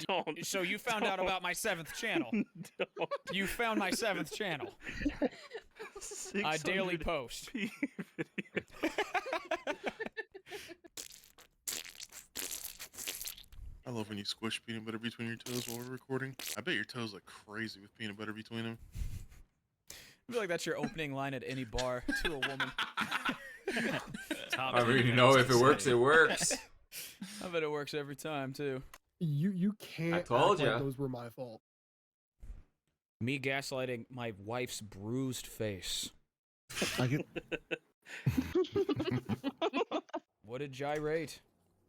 Don't. So you found out about my 7th channel. Don't. You found my 7th channel. I daily post. I love when you squish peanut butter between your toes while we're recording. I bet your toes look crazy with peanut butter between them. I feel like that's your opening line at any bar to a woman. I mean, you know, if it works, it works. I bet it works every time, too. You can't I told act like ya. those were my fault. Me gaslighting my wife's bruised face. I can... What did gyrate?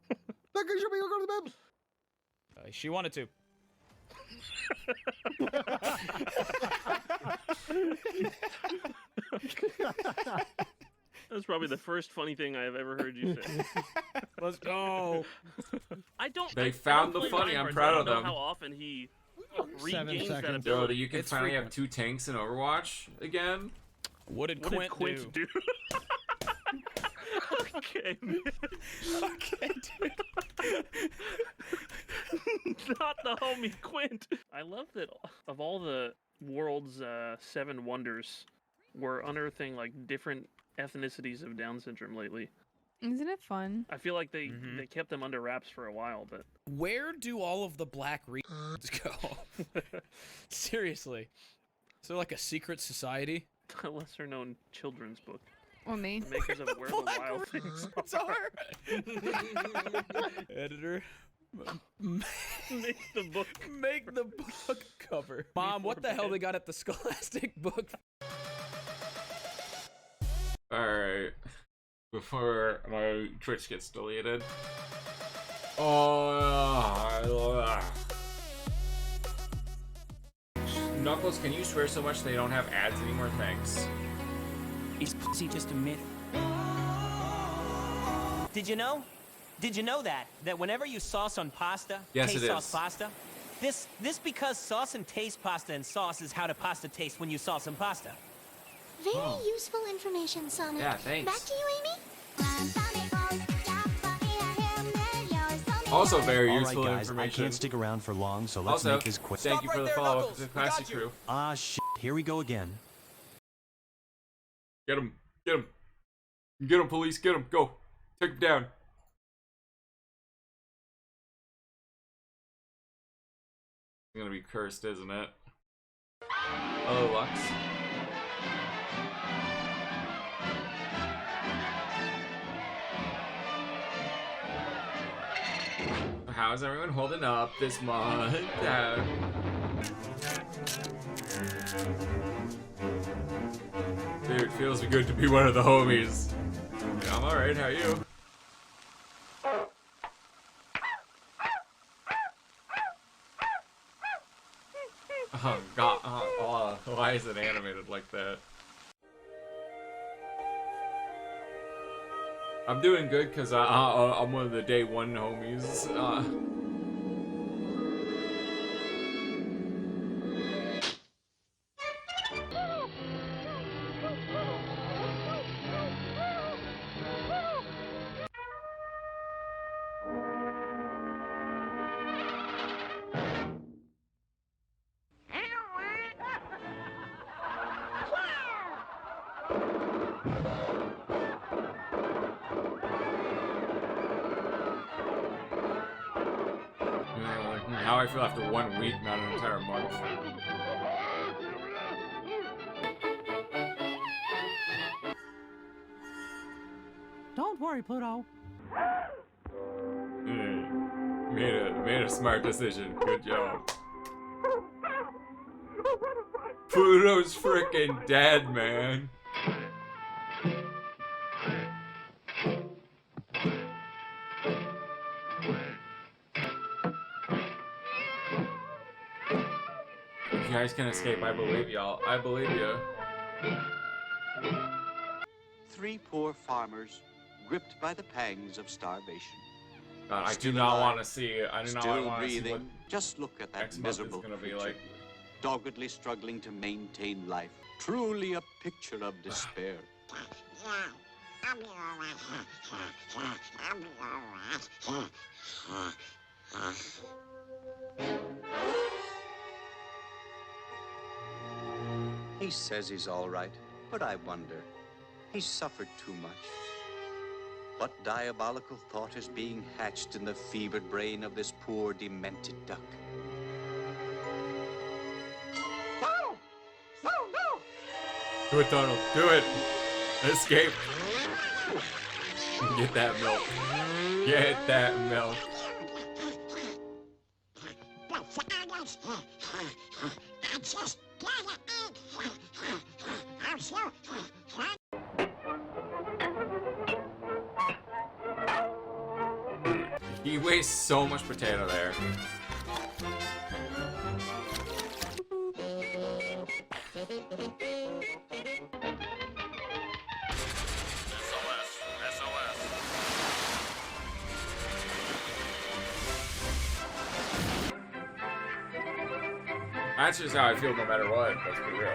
That guy should be going to the bed. She wanted to. That's probably the first funny thing I have ever heard you say. Let's go. They found the play funny. I'm Reinhardt, proud I of don't know them. how often he 7 regains that seconds. Yo, ability. you can It's finally frequent. have 2 tanks in Overwatch again. What did What did Quint Quint do? do? Okay, man. Okay, dude. Not the homie Quint. I love that of all the world's 7 wonders, we're unearthing like different ethnicities of Down syndrome lately. Isn't it fun? I feel like they kept them under wraps for a while, but Where do all of the black reeds go? Seriously. Is there like a secret society? a lesser known children's book. Or me. The makers of Where the Wild Things Are. Editor. Make the book. Make the book cover. Mom, what the hell they got at the Scholastic book? Alright. Before my Twitch gets deleted. Oh. Knuckles, can you swear so much they don't have ads anymore? Thanks. Is pussy just a myth? Did you know? Did you know that whenever you sauce on pasta, Yes, taste it sauce is. pasta? This because sauce and taste pasta and sauce is how the pasta tastes when you sauce and pasta. Very useful information, Sonic. Yeah, thanks. Back to you, Amy. Also very All right, useful guys, information. I can't stick around for long, so let's Also, make this quick. thank you for the follow-up to the Classic Crew. Ah, shit. Here we go again. Get him. Get him. Get him, police. Get him. Go. Take him down. It's gonna be cursed, isn't it? Oh, Lux. How's everyone holding up this month? Dude, it feels good to be one of the homies. Yeah, I'm alright, how are you? Why is it animated like that? I'm doing good because I'm one of the day one homies. How I feel after 1 week, not an entire month. Don't worry, Pluto. Made a smart decision. Good job. Pluto's freaking dead, man. You guys can escape. I believe y'all. I believe you. 3 poor farmers gripped by the pangs of starvation. God, I do Still not alive, want to see. I do not still want to see what breathing. Just look at that next month is miserable gonna be creature, like. doggedly struggling to maintain life. Truly a picture of despair. He says he's all right, but I wonder. He's suffered too much. What diabolical thought is being hatched in the fevered brain of this poor, demented duck? Do it, Donald. Do it. Escape. Get that milk. Get that milk. He wastes so much potato there. That's just how I feel no matter what, let's be real.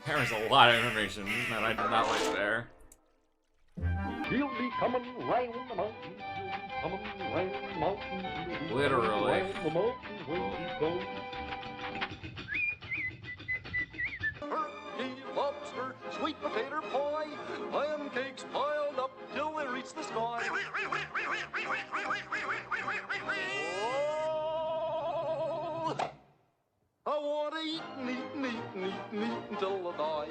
There was a lot of information that I did not like there. He'll be coming round the mountain. He'll be coming round the mountain. He'll be Literally. round the mountain when he goes. Turkey, lobster, sweet potato pie, pancakes piled up till they reach the sky. Oh, I want to eat and eat and eat and eat and eat until I die.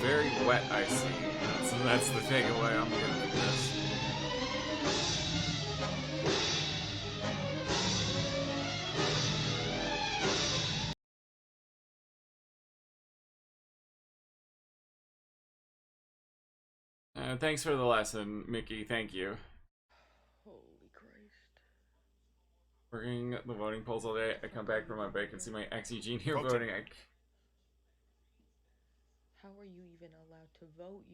Very wet, I see. So that's the takeaway I'm getting from this. Thanks for the lesson, Mickey. Thank you. Holy Christ. Working the voting polls all day. I come back from my break and see my ex Eugene here Voting. voting. How are you even allowed to vote?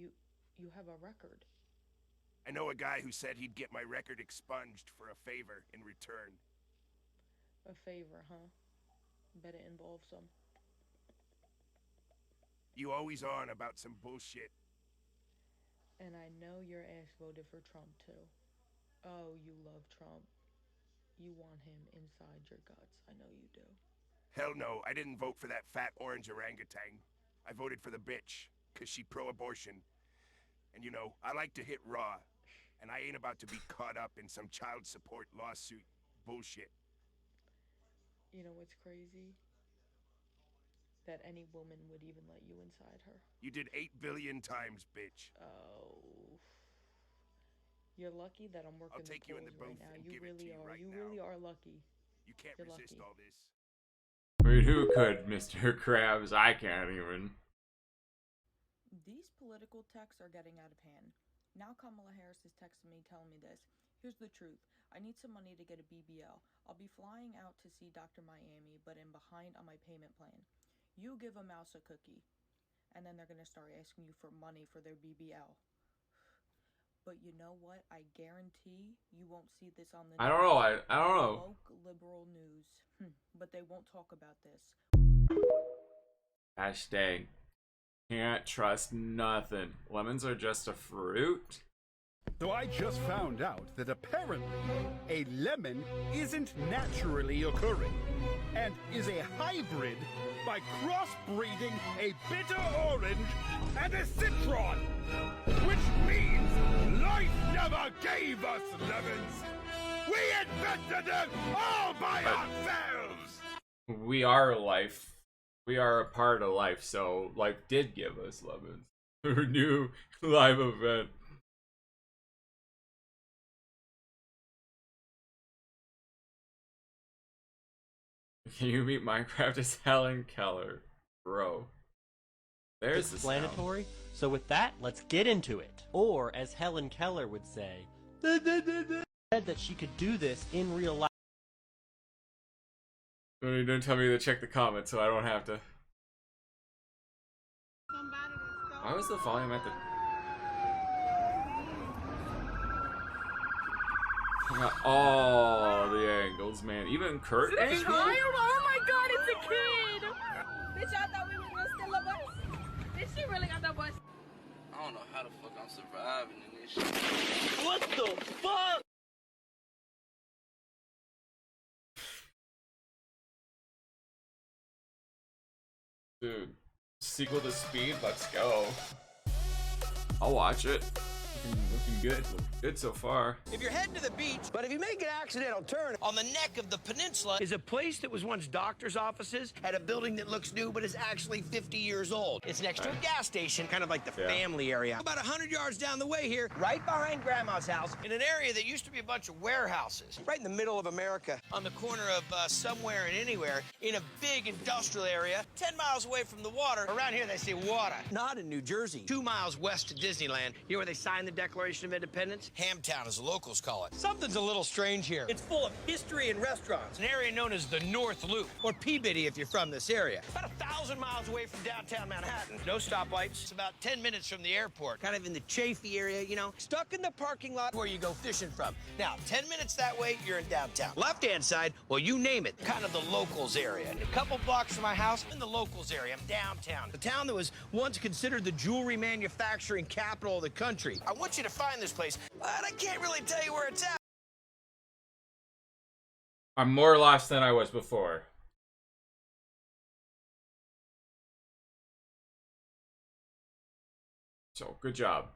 You have a record. I know a guy who said he'd get my record expunged for a favor in return. A favor, huh? Bet it involves some. You always on about some bullshit. And I know your ass voted for Trump too. Oh, you love Trump. You want him inside your guts. I know you do. Hell no, I didn't vote for that fat orange orangutan. I voted for the bitch, 'cause she pro-abortion. And you know, I like to hit raw. And I ain't about to be caught up in some child support lawsuit bullshit. You know what's crazy? That any woman would even let you inside her. You did 8 billion times, bitch. Oh. You're lucky that I'm working I'll take you in the polls right booth now. and You give it really to you are. right You now. really are lucky. You can't You're resist lucky. all this. I mean, who could, Mr. Krabs? I can't even. These political texts are getting out of hand. Now Kamala Harris is texting me telling me this. Here's the truth. I need some money to get a BBL. I'll be flying out to see Dr. Miami, but I'm behind on my payment plan. You give a mouse a cookie, and then they're going to start asking you for money for their BBL. But you know what? I guarantee you won't see this on the news. I don't know. I don't know. Woke liberal news. But they won't talk about this. Gosh dang. Can't trust nothing. Lemons are just a fruit? So I just found out that apparently a lemon isn't naturally occurring and is a hybrid by crossbreeding a bitter orange and a citron, which means life never gave us lemons. We invented them all by ourselves. We are life. We are a part of life, so life did give us lemons. Who knew? Live event. Can you meet Minecraft as Helen Keller? Bro. There's the sound. Explanatory. So with that, let's get into it. Or, as Helen Keller would say, said that she could do this in real life. Don't tell me to check the comments so I don't have to. Why was the volume at the... I got all the angles, man. Even Kurt. Is it a child? Oh my god, it's a kid! Bitch, I thought we were gonna steal a bus. Did she really got that bus? I don't know how the fuck I'm surviving in this shit. What the fuck? Dude, sequel to Speed, let's go. I'll watch it. Looking good. Looking good so far. If you're heading to the beach, but if you make an accidental turn on the neck of the peninsula is a place that was once doctor's offices at a building that looks new but is actually 50 years old. It's next to a gas station, kind of like the family area. About 100 yards down the way here, right behind Grandma's house, in an area that used to be a bunch of warehouses, right in the middle of America, on the corner of somewhere and anywhere, in a big industrial area, 10 miles away from the water. Around here they say water. Not in New Jersey. 2 miles west of Disneyland, here where they signed the Declaration of Independence. Hamtown, as the locals call it. Something's a little strange here. It's full of history and restaurants. An area known as the North Loop, or Peabody if you're from this area. About 1,000 miles away from downtown Manhattan. No stoplights. It's about 10 minutes from the airport. Kind of in the Chafee area, you know. Stuck in the parking lot where you go fishing from. Now, 10 minutes that way, you're in downtown. Left-hand side, well, you name it. Kind of the locals area. And a couple blocks from my house, in the locals area. I'm downtown. The town that was once considered the jewelry manufacturing capital of the country. I want you to find this place, but I can't really tell you where it's at. I'm more lost than I was before. So, good job.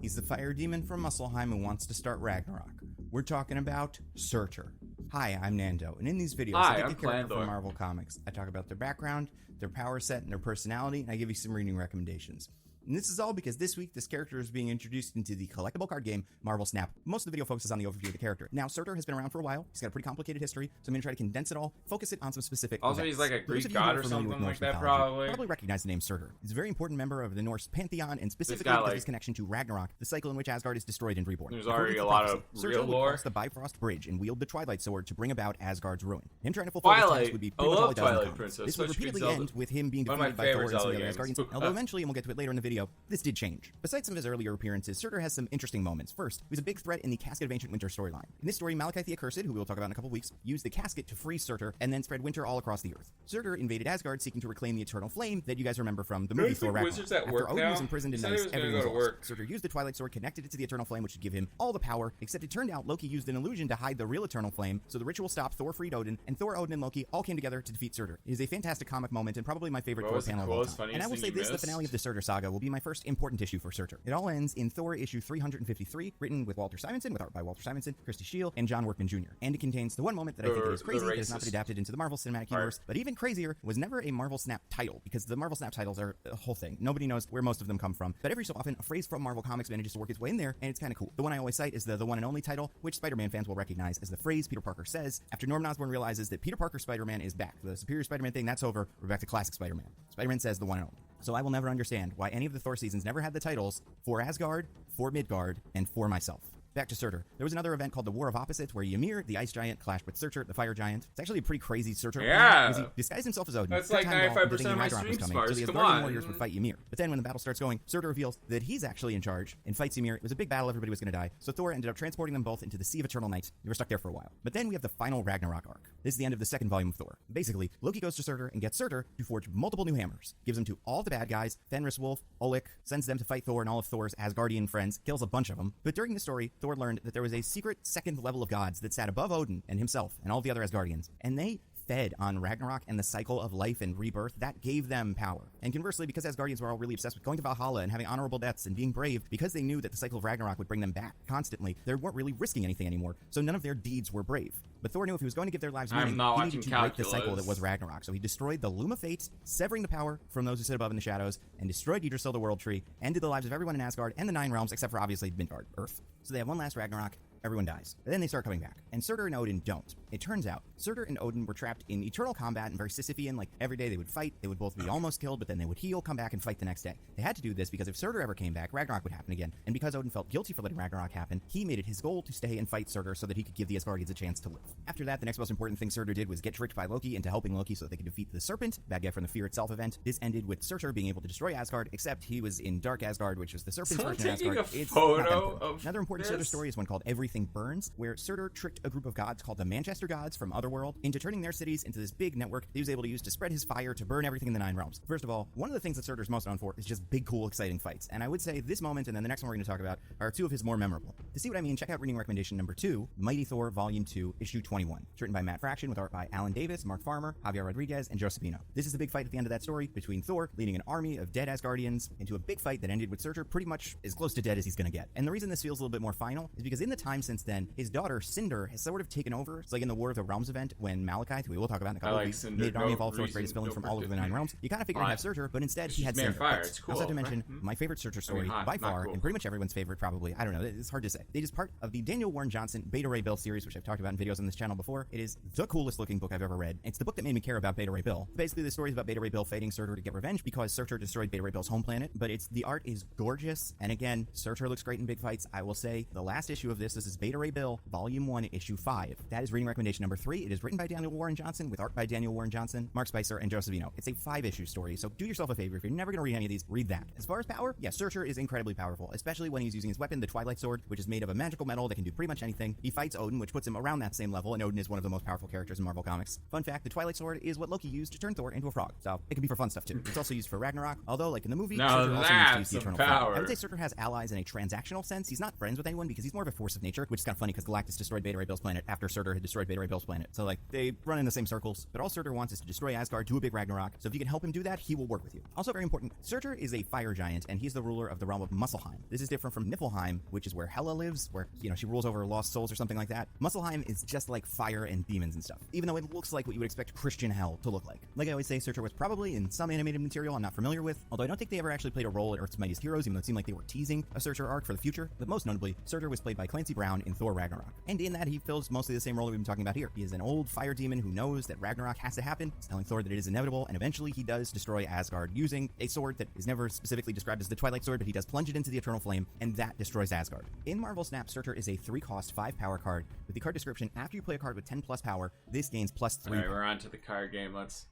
He's the fire demon from Muspelheim who wants to start Ragnarok. We're talking about Surtur. Hi, I'm Nando, and in these videos, I take a character from Marvel Comics. I talk about their background, their power set, and their personality, and I give you some reading recommendations. And this is all because this week, this character is being introduced into the collectible card game, Marvel Snap. Most of the video focuses on the overview of the character. Now, Surtur has been around for a while. He's got a pretty complicated history, so I'm going to try to condense it all, focus it on some specific Also, events. he's like a For those Greek of you who god are or familiar with something Norse like that, mythology, probably. recognize the name Surtur. He's a very important member of the Norse pantheon, and specifically got, because of like- his connection to Ragnarok, the cycle in which Asgard is destroyed and reborn. There's According already to a lot prophecy, of Surtur real would lore. cross the Bifrost Bridge and wield the Twilight Sword to bring about Asgard's ruin. Him trying to fulfill this Twilight. task would be I pretty much all love he does in the Twilight comics. Princess. This would Such good repeatedly Zelda. end with him being One of my defeated by Thor favorite and some of the Zelda other games. Asgardians, although eventually, and we'll get to it later in the video, video, this did change. Besides some of his earlier appearances, Surtur has some interesting moments. First, he was a big threat in the Casket of Ancient Winter storyline. In this story, Malachi the Accursed, who we will talk about in a couple weeks, used the casket to free Surtur and then spread winter all across the earth. Surtur invaded Asgard seeking to reclaim the eternal flame that you guys remember from the movie Thor Ragnarok. After Odin was imprisoned in ice, everything was lost. Surtur used the Twilight Sword, connected it to the eternal flame, which would give him all the power, except it turned out Loki used an illusion to hide the real eternal flame, so the ritual stopped, Thor freed Odin, and Thor, Odin, and Loki all came together to defeat Surtur. It is a fantastic comic moment and probably my favorite Thor panel of all time. And I will say this, the finale of the Surtur saga will be my first important issue for Surtur. It all ends in Thor issue 353, written with Walter Simonson, with art by Walter Simonson, Christy Shield, and John Workman Jr. And it contains the one moment that I think is crazy that has not been adapted into the Marvel Cinematic Universe, but even crazier was never a Marvel Snap title, because the Marvel Snap titles are a whole thing. Nobody knows where most of them come from, but every so often a phrase from Marvel Comics manages to work its way in there, and it's kind of cool. The one I always cite is the one and only title, which Spider-Man fans will recognize as the phrase Peter Parker says after Norman Osborn realizes that Peter Parker Spider-Man is back. The Superior Spider-Man thing, that's over. We're back to classic Spider-Man. Spider-Man says the one and only. So I will never understand why any of the Thor seasons never had the titles for Asgard, for Midgard, and for myself. Back to Surtur. There was another event called the War of Opposites where Ymir, the ice giant, clashed with Surtur, the fire giant. It's actually a pretty crazy Surtur. Yeah. Because he disguised himself as Odin. That's like 95% of my stream stars. So the Asgardian warriors would fight Ymir. But then when the battle starts going, Surtur reveals that he's actually in charge and fights Ymir. It was a big battle. Everybody was going to die. So Thor ended up transporting them both into the Sea of Eternal Night. They were stuck there for a while. But then we have the final Ragnarok arc. This is the end of the second volume of Thor. Basically, Loki goes to Surtur and gets Surtur to forge multiple new hammers. Gives them to all the bad guys, Fenris Wolf, Oleg, sends them to fight Thor and all of Thor's Asgardian friends, kills a bunch of them. But during the story, Thor learned that there was a secret second level of gods that sat above Odin and himself and all the other Asgardians. And they fed on Ragnarok and the cycle of life and rebirth. That gave them power. And conversely, because Asgardians were all really obsessed with going to Valhalla and having honorable deaths and being brave, because they knew that the cycle of Ragnarok would bring them back constantly, they weren't really risking anything anymore, so none of their deeds were brave. But Thor knew if he was going to give their lives meaning, he needed to break the cycle that was Ragnarok. So he destroyed the Loom of Fate, severing the power from those who sit above in the shadows, and destroyed Yggdrasil, the World Tree, ended the lives of everyone in Asgard and the Nine Realms, except for obviously Midgard, Earth. So they have one last Ragnarok. Everyone dies. But then they start coming back. And Surtur and Odin don't. It turns out, Surtur and Odin were trapped in eternal combat and very Sisyphean. Like, every day they would fight, they would both be almost killed, but then they would heal, come back, and fight the next day. They had to do this because if Surtur ever came back, Ragnarok would happen again. And because Odin felt guilty for letting Ragnarok happen, he made it his goal to stay and fight Surtur so that he could give the Asgardians a chance to live. After that, the next most important thing Surtur did was get tricked by Loki into helping Loki so that they could defeat the Serpent, bad guy from the Fear Itself event. This ended with Surtur being able to destroy Asgard, except he was in Dark Asgard, which was the Serpent's version of Asgard. It's photo of another important Surtur story is one called Everything Burns, where Surtur tricked a group of gods called the Manchester Gods from Otherworld into turning their cities into this big network that he was able to use to spread his fire to burn everything in the Nine Realms. First of all, one of the things that Surtur's most known for is just big, cool, exciting fights. And I would say this moment and then the next one we're going to talk about are two of his more memorable. To see what I mean, check out reading recommendation number 2, Mighty Thor Volume 2, Issue 21. It's written by Matt Fraction with art by Alan Davis, Mark Farmer, Javier Rodriguez, and Joe Sabino. This is the big fight at the end of that story between Thor leading an army of dead Asgardians into a big fight that ended with Surtur pretty much as close to dead as he's going to get. And the reason this feels a little bit more final is because in the time since then, his daughter Cinder has sort of taken over. It's like in the War of the Realms event when Malachi, who we will talk about in a couple of weeks, made an army of all Thor's greatest villains from all over the Nine Realms. You kind of figured he'd have Surtur, but instead he had Cinder. It's cool. Also to mention, my favorite Surtur story by far, and pretty much everyone's favorite probably, I don't know, it's hard to say. It is part of the Daniel Warren Johnson Beta Ray Bill series, which I've talked about in videos on this channel before. It is the coolest looking book I've ever read. It's the book that made me care about Beta Ray Bill. Basically, the story is about Beta Ray Bill fighting Surtur to get revenge because Surtur destroyed Beta Ray Bill's home planet, but the art is gorgeous, and again, Surtur looks great in big fights. I will say, the last issue of this is Beta Ray Bill, Volume 1, Issue 5. That is reading recommendation number 3. It is written by Daniel Warren Johnson with art by Daniel Warren Johnson, Mark Spicer, and Joe Savino. It's a 5-issue story, so do yourself a favor. If you're never going to read any of these, read that. As far as power, yeah, Surtur is incredibly powerful, especially when he's using his weapon, the Twilight Sword, which is made of a magical metal that can do pretty much anything. He fights Odin, which puts him around that same level, and Odin is one of the most powerful characters in Marvel Comics. Fun fact, the Twilight Sword is what Loki used to turn Thor into a frog, so it can be for fun stuff too. It's also used for Ragnarok, although, like in the movie, Surtur also needs to use the Eternal Flame. I would say Surtur has allies in a transactional sense. He's not friends with anyone because he's more of a force of nature, which is kind of funny because Galactus destroyed Beta Ray Bill's planet after Surtur had destroyed Beta Ray Bill's planet. So, like, they run in the same circles, but all Surtur wants is to destroy Asgard, do a big Ragnarok, so if you can help him do that, he will work with you. Also very important, Surtur is a fire giant, and he's the ruler of the realm of Muspelheim. This is different from Niflheim, which is where Hela lives, where, she rules over lost souls or something like that. Muspelheim is just like fire and demons and stuff, even though it looks like what you would expect Christian hell to look like. Like I always say, Surtur was probably in some animated material I'm not familiar with, although I don't think they ever actually played a role in Earth's Mightiest Heroes, even though it seemed like they were teasing a Surtur arc for the future. But most notably, Surtur was played by Clancy Brown in Thor Ragnarok. And in that, he fills mostly the same role we've been talking about here. He is an old fire demon who knows that Ragnarok has to happen. He's telling Thor that it is inevitable, and eventually he does destroy Asgard using a sword that is never specifically described as the Twilight Sword, but he does plunge it into the Eternal Flame, and that destroys Asgard. In Marvel Snap, Surtur is a 3-cost, 5-power card. With the card description, after you play a card with 10 plus power, this gains plus 3. Alright, we're on to the card game. Let's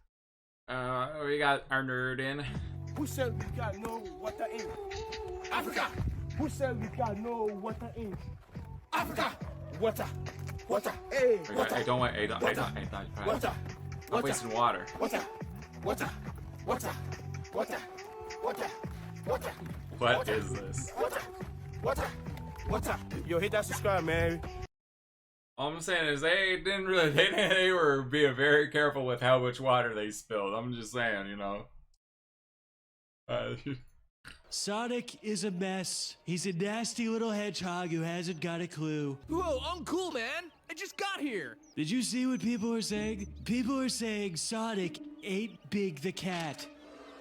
we got our nerd in. Who said we got no water in Africa? Who said we got no water in Africa? Water, water, hey, water. I don't want. Water, I'm wasting water. Water, water, water, water, water, water. What is this? Water, water, water. Yo, hit that subscribe, man. All I'm saying is they were being very careful with how much water they spilled. I'm just saying, you know. Sonic is a mess. He's a nasty little hedgehog who hasn't got a clue. Whoa, uncool, man. I just got here. Did you see what people are saying? People are saying Sonic ain't Big the cat.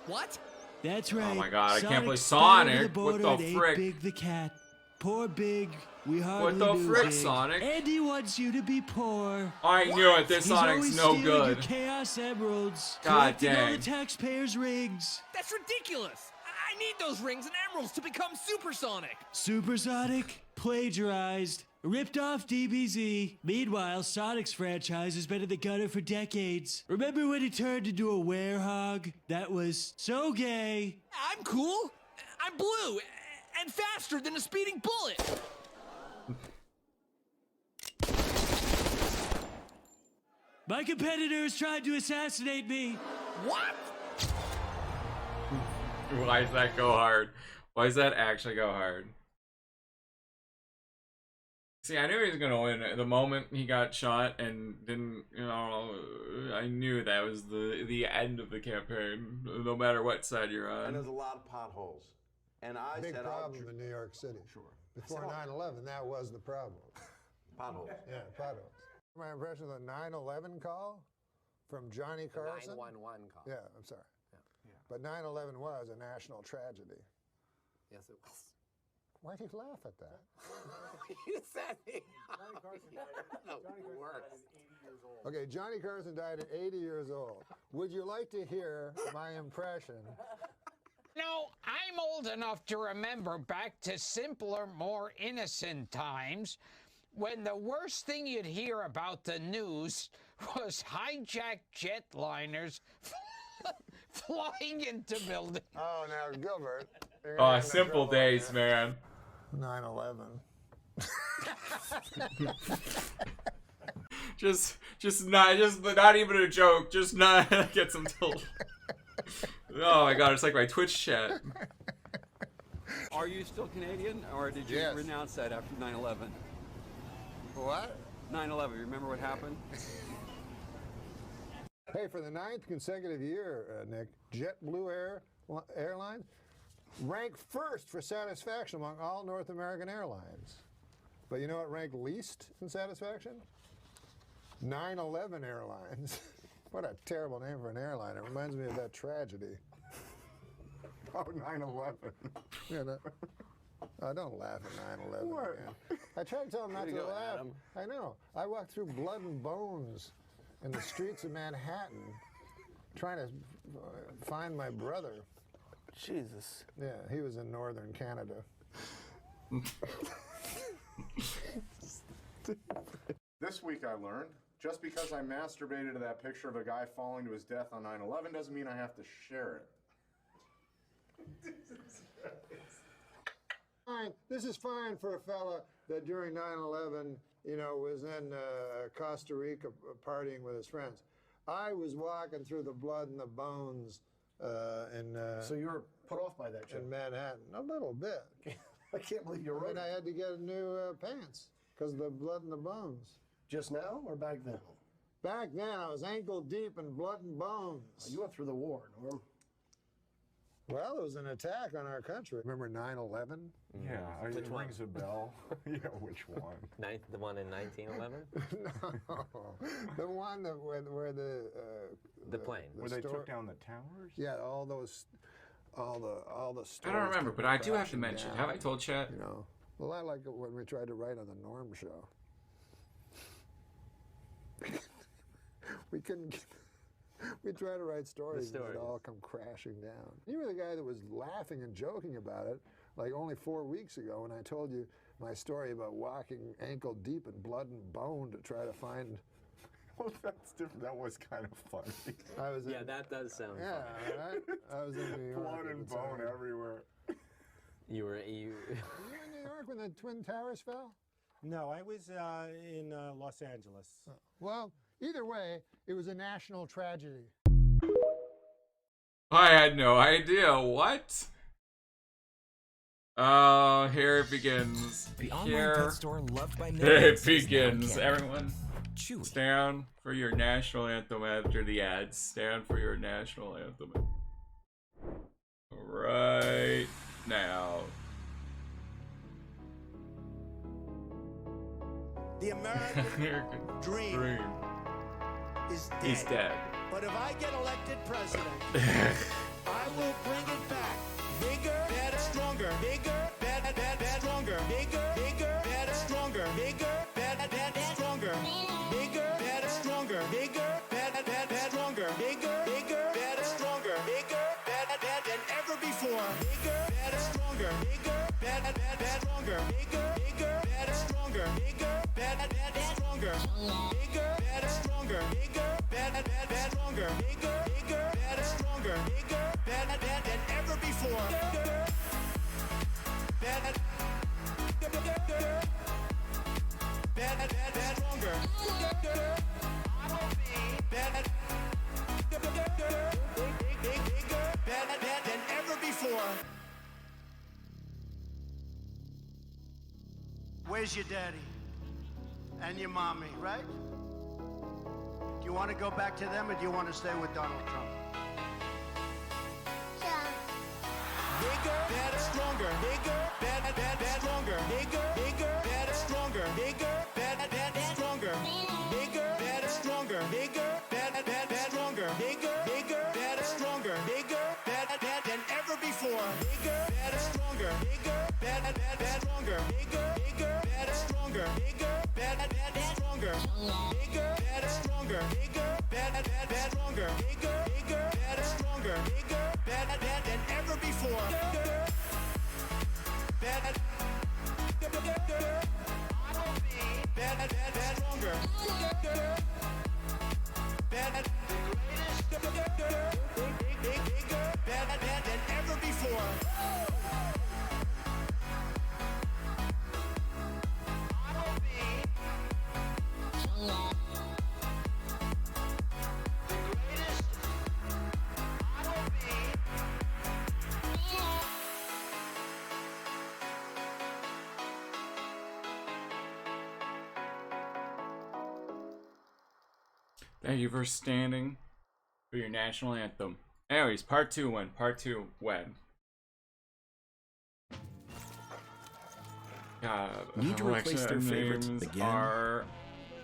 What? That's right. Oh my god, I can't believe Sonic. Sonic. What the frick? Big the cat. Poor Big. We hardly What the knew frick, Big. Sonic? And he wants you to be poor. I knew it. This He's Sonic's always no stealing good. Your Chaos Emeralds. God collecting all dang. the taxpayers' rings. That's ridiculous. I need those rings and emeralds to become Supersonic. Supersonic, plagiarized, ripped off DBZ. Meanwhile, Sonic's franchise has been in the gutter for decades. Remember when he turned into a werehog? That was so gay. I'm cool. I'm blue and faster than a speeding bullet. My competitors tried to assassinate me. What? Why does that go hard? Why does that actually go hard? See, I knew he was gonna win the moment he got shot, and didn't, you know, I knew that was the end of the campaign, no matter what side you're on. And there's a lot of potholes. And I Big said, problem in New York City. Sure. Before 9/11, that was the problem. Potholes. Yeah, potholes. My impression of the 9/11 call from Johnny Carson. 911 call. Yeah, I'm sorry. Yeah. But 9/11 was a national tragedy. Yes, it was. Why do you laugh at that? You said it. Johnny Carson No, worse. Okay, Johnny Carson died at 80 years old. Would you like to hear my impression? No, I'm old enough to remember back to simpler, more innocent times when the worst thing you'd hear about the news was hijacked jetliners flying into buildings. Oh, now, Gilbert. Oh, simple days, man. 9/11. just not even a joke. Just not get some tilt. Oh my god, it's like my Twitch chat. Are you still Canadian, or did you renounce that after 9/11? What? 9/11. Remember what happened? Hey, for the 9th consecutive year, Nick, JetBlue Airlines ranked first for satisfaction among all North American airlines. But you know what ranked least in satisfaction? 9/11 Airlines. What a terrible name for an airline. It reminds me of that tragedy. Oh, 9/11. You know? Oh, don't laugh at 9/11 again. I tried to tell him not to laugh. Adam. I know. I walked through blood and bones in the streets of Manhattan trying to find my brother. Jesus. Yeah, he was in northern Canada. This week I learned, just because I masturbated to that picture of a guy falling to his death on 9/11 doesn't mean I have to share it. Fine. This is fine for a fella that during 9/11, you know, was in Costa Rica partying with his friends. I was walking through the blood and the bones So you were put off by that joke? in Manhattan. A little bit. I can't believe you wrote And I had to get new pants because of the blood and the bones. Just now or back then? Back then, I was ankle deep in blood and bones. You went through the war, Norm. Well, it was an attack on our country. Remember 9/11? Yeah, Which it one? rings a bell. Yeah, which one? The one in 1911? No, the one that where the plane. Where they store- took down the towers? Yeah, all the I stories. don't remember, but I do have to crashing mention. down, Have I told chat? You know, well, I like it when we tried to write on the Norm Show. We couldn't. We tried to write stories and it all come crashing down. You were the guy that was laughing and joking about it, like only 4 weeks ago when I told you my story about walking ankle deep in blood and bone to try to find Oh, that's different. That was kind of funny. Yeah, that does sound Yeah, funny. right? I was in New York. Blood at and the bone time. everywhere. You were Were you in New York when the Twin Towers fell? No, I was in Los Angeles. Well, either way, it was a national tragedy. I had no idea. What? Oh, here it begins. The online Here pet store loved by it millions is now begins. canon. Everyone, stand for your national anthem after the ads. Stand for your national anthem. Right now. The American dream is dead. He's dead. But if I get elected president, I will bring it back. Bigger, better, stronger. Bigger, better, stronger. Bigger, better, stronger. Bigger, better, stronger. Bigger, better, stronger. Bigger, better, stronger. Bigger, better, stronger. Bigger, better than ever before. Bigger, better, stronger. Bigger, better, stronger. Bigger, better, stronger. Bigger, better, stronger. Bigger, better, stronger. Bigger, better, stronger. Bigger, better, stronger. Bigger, better than ever before. Better, stronger. Bigger, better than ever before. Where's your daddy? And your mommy, right? Do you want to go back to them or do you want to stay with Donald Trump? Bigger, better, stronger. Bigger, better, stronger. Bigger, better, stronger. Bigger, better, stronger. Bigger, better, stronger. Bigger, better, stronger. Bigger, better, stronger. Bigger, better than ever before. Bigger, better, stronger. Bigger, better, stronger. Bigger, better, stronger. Bigger, better, stronger. Bigger, better, stronger. Bigger, better, stronger. Bigger, better, stronger. Bigger, better than ever before. Better, stronger. Better, bigger, better than ever before. Thank you for standing for your national anthem. Anyways, part 2 when? Part 2 when? Need to replace their favorites again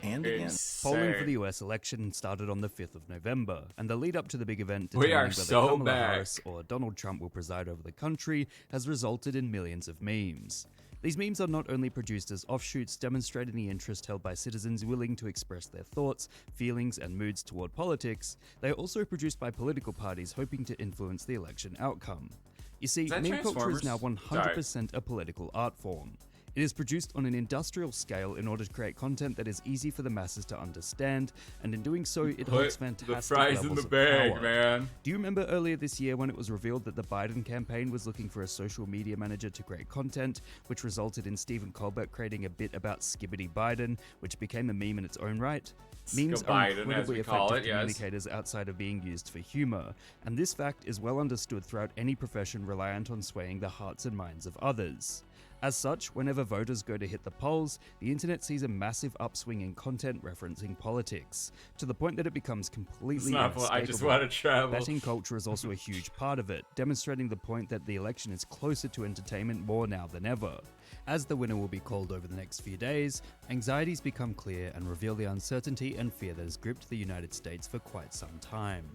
and again. Insane. Polling for the US election started on the 5th of November, and the lead up to the big event We determining are whether so Kamala back. Harris or Donald Trump will preside over the country has resulted in millions of memes. These memes are not only produced as offshoots demonstrating the interest held by citizens willing to express their thoughts, feelings, and moods toward politics, they are also produced by political parties hoping to influence the election outcome. You see, Is that meme culture is now Transformers? 100% a political art form. It is produced on an industrial scale in order to create content that is easy for the masses to understand, and in doing so, it Put holds the fantastic fries in levels the of bag, power. man. Do you remember earlier this year when it was revealed that the Biden campaign was looking for a social media manager to create content, which resulted in Stephen Colbert creating a bit about Skibbity Biden, which became a meme in its own right? Memes are Skibiden, as incredibly we call effective it, yes. communicators outside of being used for humor, and this fact is well understood throughout any profession reliant on swaying the hearts and minds of others. As such, whenever voters go to hit the polls, the internet sees a massive upswing in content referencing politics, to the point that it becomes completely I just inescapable. want to travel. Betting culture is also a huge part of it, demonstrating the point that the election is closer to entertainment more now than ever. As the winner will be called over the next few days, anxieties become clear and reveal the uncertainty and fear that has gripped the United States for quite some time.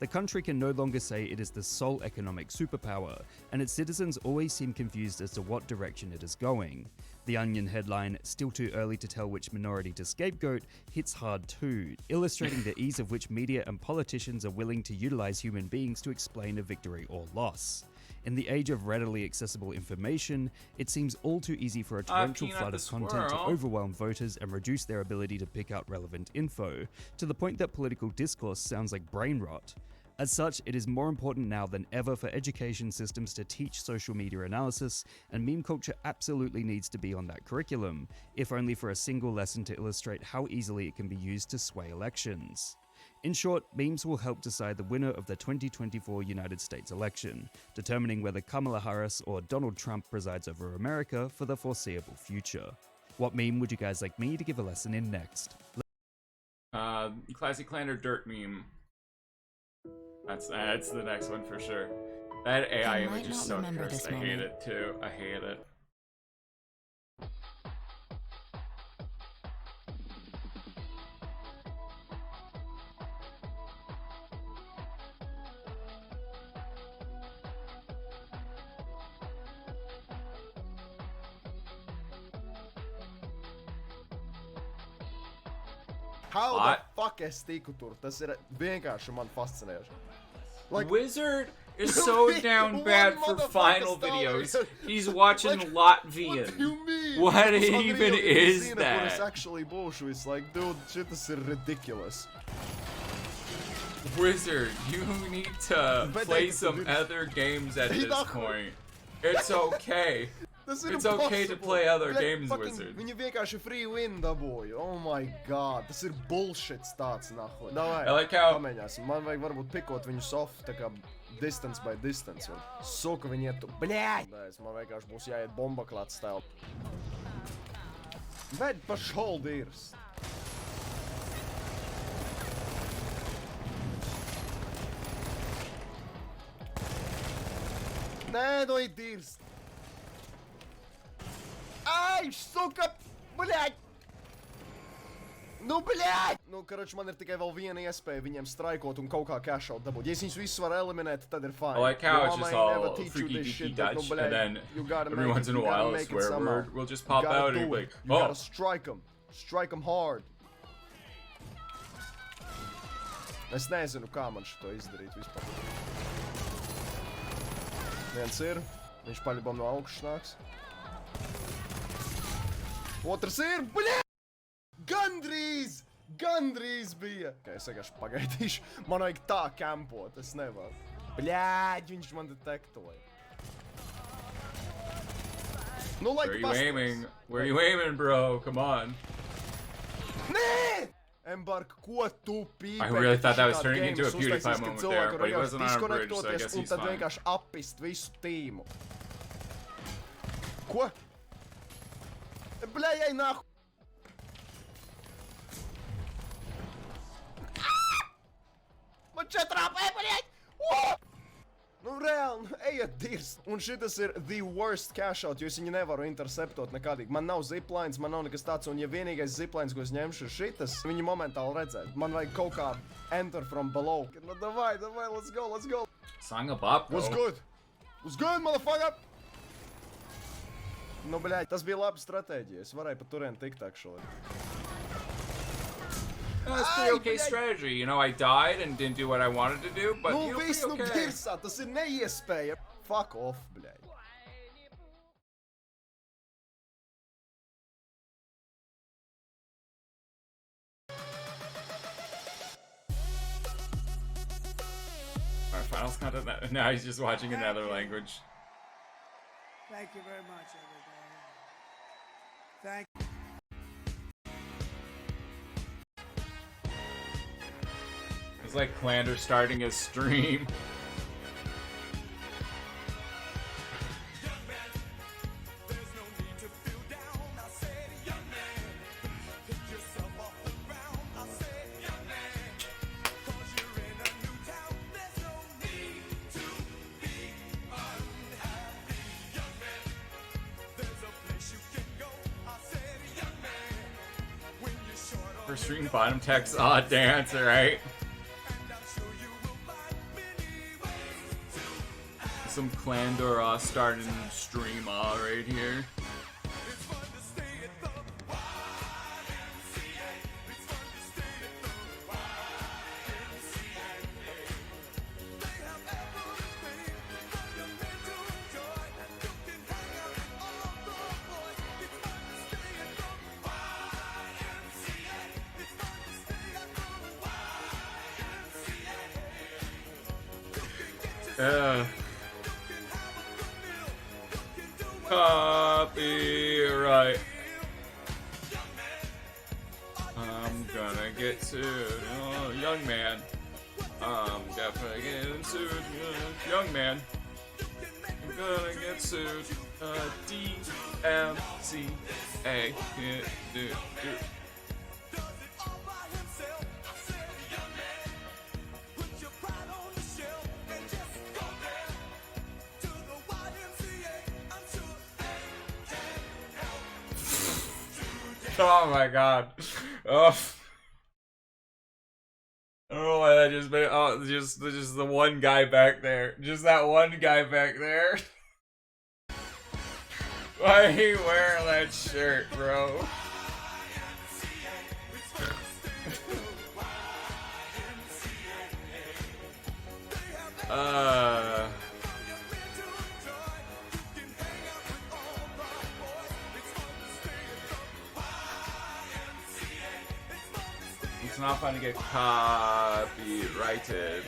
The country can no longer say it is the sole economic superpower, and its citizens always seem confused as to what direction it is going. The Onion headline, "Still too early to tell which minority to scapegoat," hits hard too, illustrating the ease of which media and politicians are willing to utilize human beings to explain a victory or loss. In the age of readily accessible information, it seems all too easy for a torrential flood of content to overwhelm voters and reduce their ability to pick out relevant info, to the point that political discourse sounds like brain rot. As such, it is more important now than ever for education systems to teach social media analysis, and meme culture absolutely needs to be on that curriculum, if only for a single lesson to illustrate how easily it can be used to sway elections. In short, memes will help decide the winner of the 2024 United States election, determining whether Kamala Harris or Donald Trump presides over America for the foreseeable future. What meme would you guys like me to give a lesson in next? Classic Clan or Dirt meme. That's the next one for sure. That AI image is so cursed. I hate it too. I hate it. How the fuck es tiku tur? Tas ir vienkārši man fascinējoši. Like, Wizard is so down bad for final videos. He's watching Latvian. What even is that? Actually bullshit. It's like, dude, shit is ridiculous. Wizard, you need to play some other games at this point. It's okay. It's okay to play other games, Wizard. Viņi vienkārši free win dabūja. Oh my god, tas ir bullshit tāds nahuj. Davai, I like how... pamēģināsim. Man vajag varbūt pikot viņu soft, tā kā distance by distance. Suka viņi iet tu... Bļāj! Man vienkārši būs jāiet bomba klāt stēl. Bet pa šoldirs. Nē, no ir dirst. Ai, suka! Bļāj! Nu, bļāj! Nu, karoč, man ir tikai vēl viena iespēja viņiem straikot un kaut kā cash out dabūt. Ja es viņus visus varu eliminēt, tad ir fine. I like how it's just all freaky geeky Dutch, and then every once in a while a swear word will just pop out and be like, you gotta strike them. Strike them hard. Es nezinu, kā man šito izdarīt vispār. Viens ir, viņš paļabam no augšas nāks. Otrs ir, bļā! Gandrīz! Gandrīz bija! Okay, es vienkārši pagaidīšu. Man vajag tā kampot, es nevaru. Bļāģ, viņš man detektoja. Nu, Where are you aiming? Where are you aiming, bro? Come on. Nē! Embark, ko tu pīpē? I really thought that was turning into a PewDiePie moment there, but he wasn't on a bridge, so I guess he's fine. Un tad vienkārši apist visu tīmu. Ko? Bļā, ej nahu! Man 4 AP, bļaļ! Nu, reāli, ejiet dirst. Un šitas ir the worst cash out, jo es viņu nevaru interceptot nekādīgi. Man nav ziplines, man nav nekas tāds, un ja vienīgais ziplines, ko es ņemšu, ir šitas, viņu momentāli redzēt. Man vajag kaut kā enter from below. Nu, davai, let's go, let's go. Sanga bop, bro. What's good? What's good, motherfucker? Nu, bļaļ, tas bija laba stratēģija. Es varēju pa turien tikt, actually. That's pretty okay strategy. You know, I died and didn't do what I wanted to do, but you know, pretty okay. Nu, virsā, tas ir neiespēja. Fuck off, bļaļ. Our finals content, now he's just watching another language. Thank you very much, everybody. Thank you. It's like Clander starting his stream. First stream bottom text, aw, dance, alright? Some Clandor starting stream right here. Copyright. I'm gonna get sued. Oh, young man. I'm definitely getting sued. Young man. I'm gonna get sued. DMCA. Oh my god. Oh. I don't know why that just made. Oh, just the one guy back there. Just that one guy back there. Why are you wearing that shirt, bro? It's not fun to get copyrighted.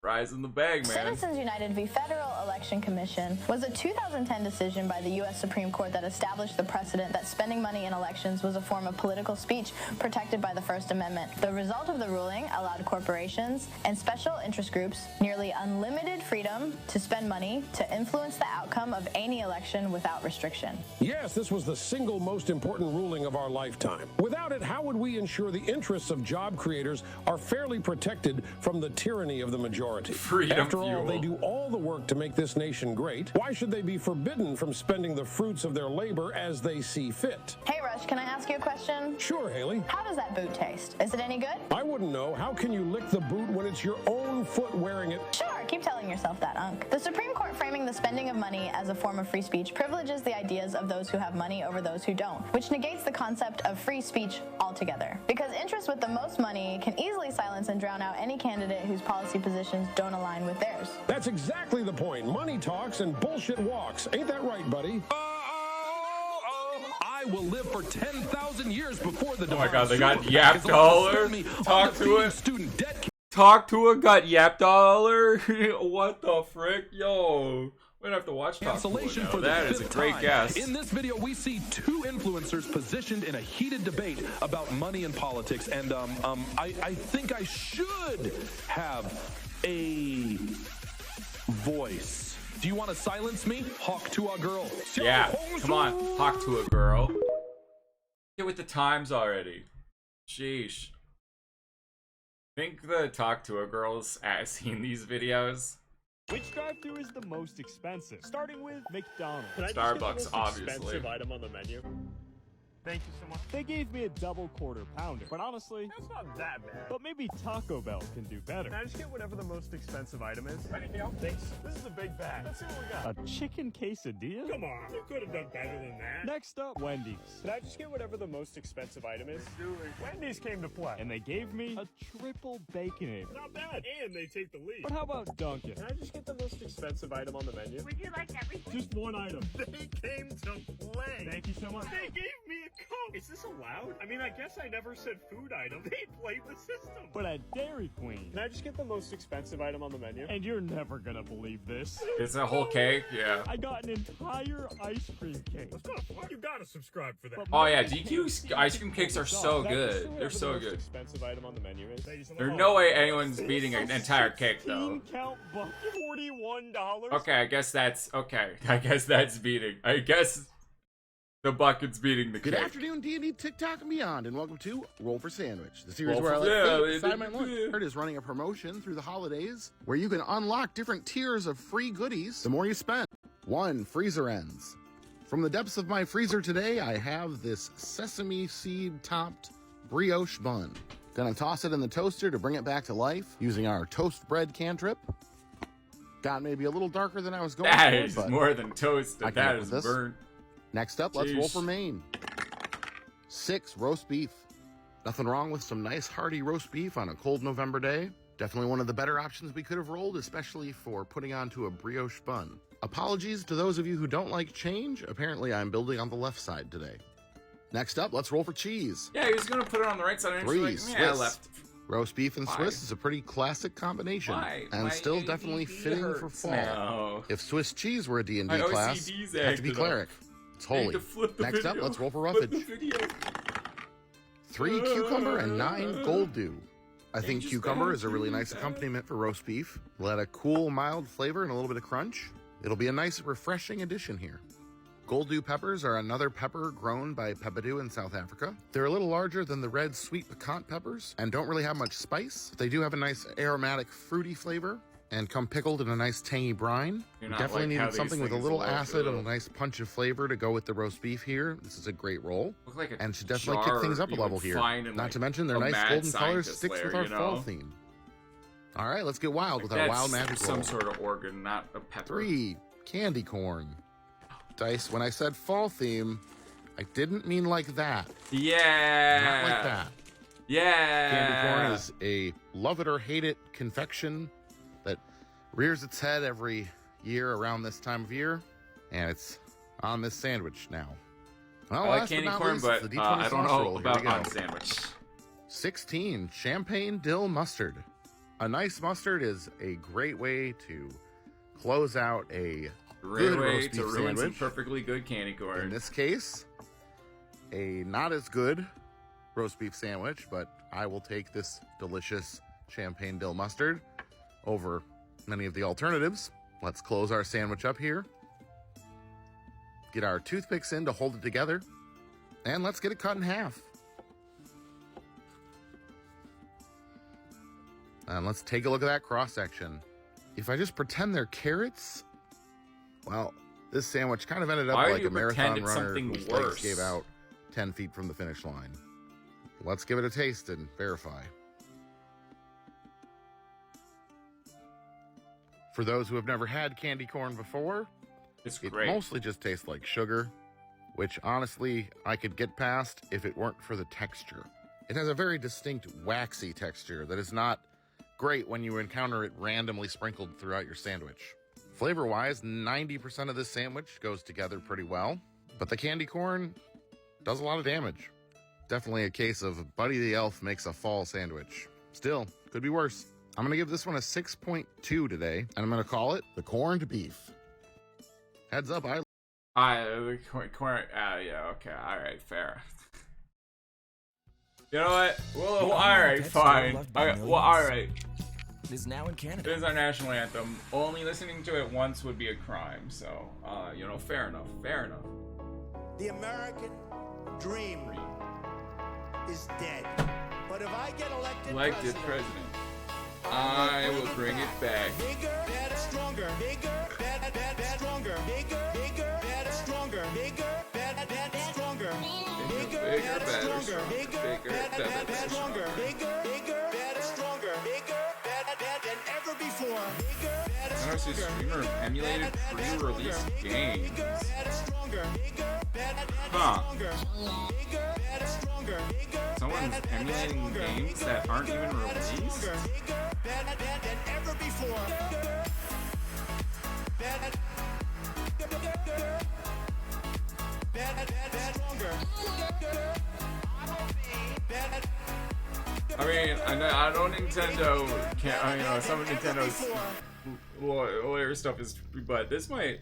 Rise in the bag, man. Citizens United v. Federal Election Commission was a 2010 decision by the U.S. Supreme Court that established the precedent that spending money in elections was a form of political speech protected by the First Amendment. The result of the ruling allowed corporations and special interest groups nearly unlimited freedom to spend money to influence the outcome of any election without restriction. Yes, this was the single most important ruling of our lifetime. Without it, how would we ensure the interests of job creators are fairly protected from the tyranny of the majority? Freedom After all, fuel. they do all the work to make this nation great. Why should they be forbidden from spending the fruits of their labor as they see fit? Hey, Rush, can I ask you a question? Sure, Haley. How does that boot taste? Is it any good? I wouldn't know. How can you lick the boot when it's your own foot wearing it? Sure, keep telling yourself that, Unc. The Supreme Court framing the spending of money as a form of free speech privileges the ideas of those who have money over those who don't, which negates the concept of free speech altogether. Because interests with the most money can easily silence and drown out any candidate whose policy positions don't align with theirs. That's exactly the point. Money talks and bullshit walks. Ain't that right, buddy? I will live for 10,000 years before the Oh my god, they got Yap Dollar. Talk to it. Talk to it. Got Yap Dollar. What the frick, yo? We're gonna have to watch Talk to It now. That is a great guess. In this video, we see two influencers positioned in a heated debate about money and politics, and I think I should have a voice. Do you want to silence me? Hawk to a girl. Yeah, come on, talk to a girl. Get with the times already. Sheesh. Think the talk to a girl's seen these videos? Which drive-thru is the most expensive? Starting with McDonald's. Can I Starbucks, just get the most obviously. expensive item on the menu? Thank you so much. They gave me a double quarter pounder, but honestly, that's not that bad. But maybe Taco Bell can do better. Can I just get whatever the most expensive item is? Anything else? Thanks. This is a big bag. Let's see what we got. A chicken quesadilla? Come on, you could have done better than that. Next up, Wendy's. Can I just get whatever the most expensive item is? Do it. Wendy's came to play, and they gave me a triple baconator. Not bad, and they take the lead. But how about Dunkin'? Can I just get the most expensive item on the menu? Would you like everything? Just one item. They came to play. Thank you so much. They gave me a Coke. Is this allowed? I mean, I guess I never said food item. They played the system. But at Dairy Queen, can I just get the most expensive item on the menu? And you're never gonna believe this. It's a whole cake? Yeah. I got an entire ice cream cake. That's not fun. You gotta subscribe for that. Oh yeah, DQ's ice cream cakes are so good. They're so good. Expensive item on the menu is. There's no way anyone's beating an entire cake though. Count buck, $41. Okay, I guess that's okay. I guess that's beating. I guess the bucket's beating the cake. Good afternoon, D&D, TikTok, and beyond, and welcome to Roll for Sandwich, the series Roll where I for- let yeah, fate decide my lunch. It is running a promotion through the holidays where you can unlock different tiers of free goodies the more you spend. 1. Freezer ends. From the depths of my freezer today, I have this sesame seed-topped brioche bun. Gonna toss it in the toaster to bring it back to life using our toast bread cantrip. Got maybe a little darker than I was going That for, is but more than toasted. I can That live is with this. burnt. Next up, let's roll Jeez. for Maine. 6. Roast beef. Nothing wrong with some nice hearty roast beef on a cold November day. Definitely one of the better options we could have rolled, especially for putting onto a brioche bun. Apologies to those of you who don't like change. Apparently, I'm building on the left side today. Next up, let's roll for cheese. Yeah, he was gonna put it on the right side. And 3, like, yeah, Swiss. left. Roast beef and Why? Swiss is a pretty classic combination, and My still ADD definitely fitting for hurts fall. now. If Swiss cheese were a D&D My class, OCD's it'd have to be acting up. cleric. It's I need holy. to flip the Next up, video. let's roll for Flip the roughage. video. 3 cucumber and 9 gold dew. I think just cucumber gotta is a really do nice that. accompaniment for roast beef. Let a cool, mild flavor and a little bit of crunch. It'll be a nice, refreshing addition here. Gold dew peppers are another pepper grown by Peppadew in South Africa. They're a little larger than the red sweet piquant peppers and don't really have much spice. They do have a nice aromatic, fruity flavor and come pickled in a nice tangy brine. You're not Definitely like how needed these something with a things little look, acid and a ugh. nice punch of flavor to go with the roast beef here. This is a great roll. Look like a And should definitely jar kick things up a you level would here. find in, Not like, to mention their a nice mad golden color scientist sticks with lair, our you fall know? theme. All right, let's get wild with our That's wild magic roll. some sort of organ, not a pepper. 3, candy corn. Dice, when I said fall theme, I didn't mean like that. Yeah. Not like that. Yeah. Candy corn is a love it or hate it confection that rears its head every year around this time of year, and it's on this sandwich now. Well, I like last candy but not corn, least, but the D20 I don't sauce know roll. Here about we go. on sandwich. 16, champagne dill mustard. A nice mustard is a great way to close out a Great good way roast to beef ruin some sandwich. perfectly good candy corn. In this case, a not as good roast beef sandwich, but I will take this delicious champagne dill mustard over many of the alternatives. Let's close our sandwich up here. Get our toothpicks in to hold it together. And let's get it cut in half. And let's take a look at that cross section. If I just pretend they're carrots, well, this sandwich kind of ended up Why like do a you pretend marathon it's runner something whose legs worse? gave out 10 feet from the finish line. Let's give it a taste and verify. For those who have never had candy corn before, It's it great. mostly just tastes like sugar, which honestly I could get past if it weren't for the texture. It has a very distinct waxy texture that is not great when you encounter it randomly sprinkled throughout your sandwich. Flavor-wise, 90% of this sandwich goes together pretty well, but the candy corn does a lot of damage. Definitely a case of Buddy the Elf makes a fall sandwich. Still, could be worse. I'm going to give this one a 6.2 today, and I'm going to call it the corned beef. Heads up, The corn. Yeah. Okay. All right. Fair. You know what? Well, all right. Fine. Okay, well, all right. It is now in Canada. It is our national anthem. Only listening to it once would be a crime. So, you know, fair enough. Fair enough. The American dream is dead. But if I get elected President. I will bring it back. Bigger, better, stronger. Bigger, better, stronger. Bigger, better, stronger. Bigger, better, stronger. Bigger, better, stronger. Bigger, better, stronger. Bigger, better, stronger. Bigger, better than ever before. Bigger, better, I noticed this streamer emulated pre-release games. Huh. Someone's emulating games that aren't even released? I mean, I know Nintendo can't, you know, some of Nintendo's lawyer stuff is, but this might,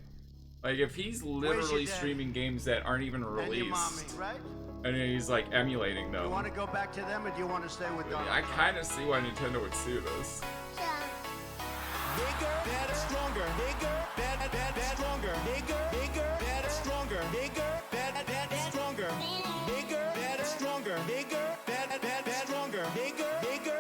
like, if he's literally streaming games that aren't even released, right? and he's like emulating them, You want to go back to them, or do you want to stay with Donald? I kind of see why Nintendo would sue this. Bigger, better, stronger. Bigger, better, stronger. Bigger, better, stronger. Bigger, better, stronger. Bigger, better, stronger. Bigger, better, stronger. Bigger,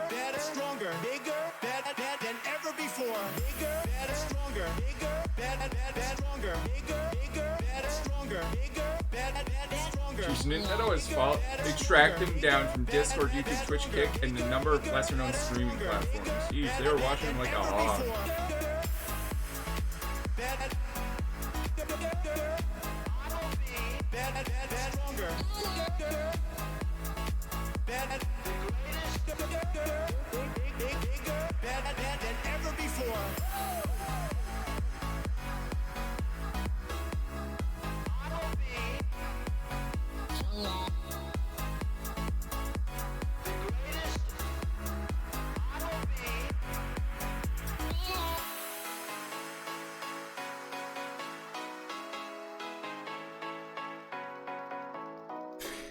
better, stronger. Bigger, better than ever before. Bigger, better, stronger. Bigger, better, stronger. Bigger, better, stronger. Bigger, better, stronger. Jeez, Nintendo has fault. Extract him down from Discord, YouTube, Twitch, Kick, and a number of lesser-known streaming platforms. Jeez, they were watching him like a hog.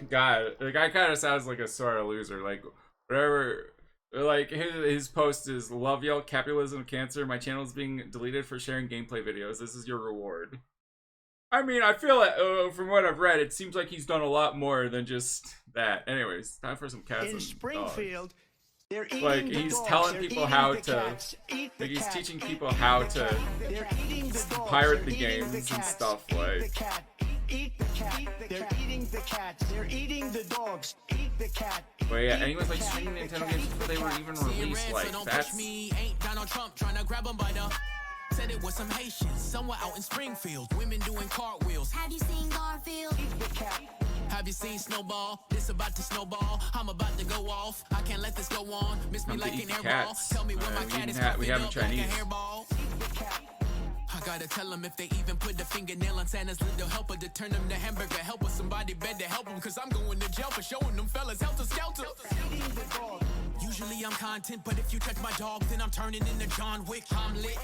God, the guy kind of sounds like a sort of loser. Like, whatever. Like, his post is, love y'all, capitalism, cancer. My channel is being deleted for sharing gameplay videos. This is your reward. I mean, I feel like, from what I've read, it seems like he's done a lot more than just that. Anyways, time for some cats In and Springfield, they're eating like, the he's dogs, telling they're people eating how the to, cats, eat the like, he's cat, teaching eat people the how cat. to They're eating the dogs, pirate they're the eating games and cats, stuff, eat like. the cat, eat the cat. They're eating the cats, they're eating the dogs, eat the cat. But yeah, and he was like streaming Nintendo games before they were even released. Like, that's Ain't Donald Trump trying to grab him by the. Said it was some Haitians somewhere out in Springfield. Women doing cartwheels. Have you seen Garfield? Have you seen Snowball? This about to snowball. I'm about to go off. I can't let this go on. Miss me like an airball. Tell me where my cat is we have up like a Chinese. hairball. I gotta tell them if they even put the fingernail on Santa's little helper to turn them to hamburger helper. Somebody better help them, cause I'm going to jail for showing them fellas helter skelter. Usually I'm content, but if you touch my dog, then I'm turning into John Wick. I'm lit.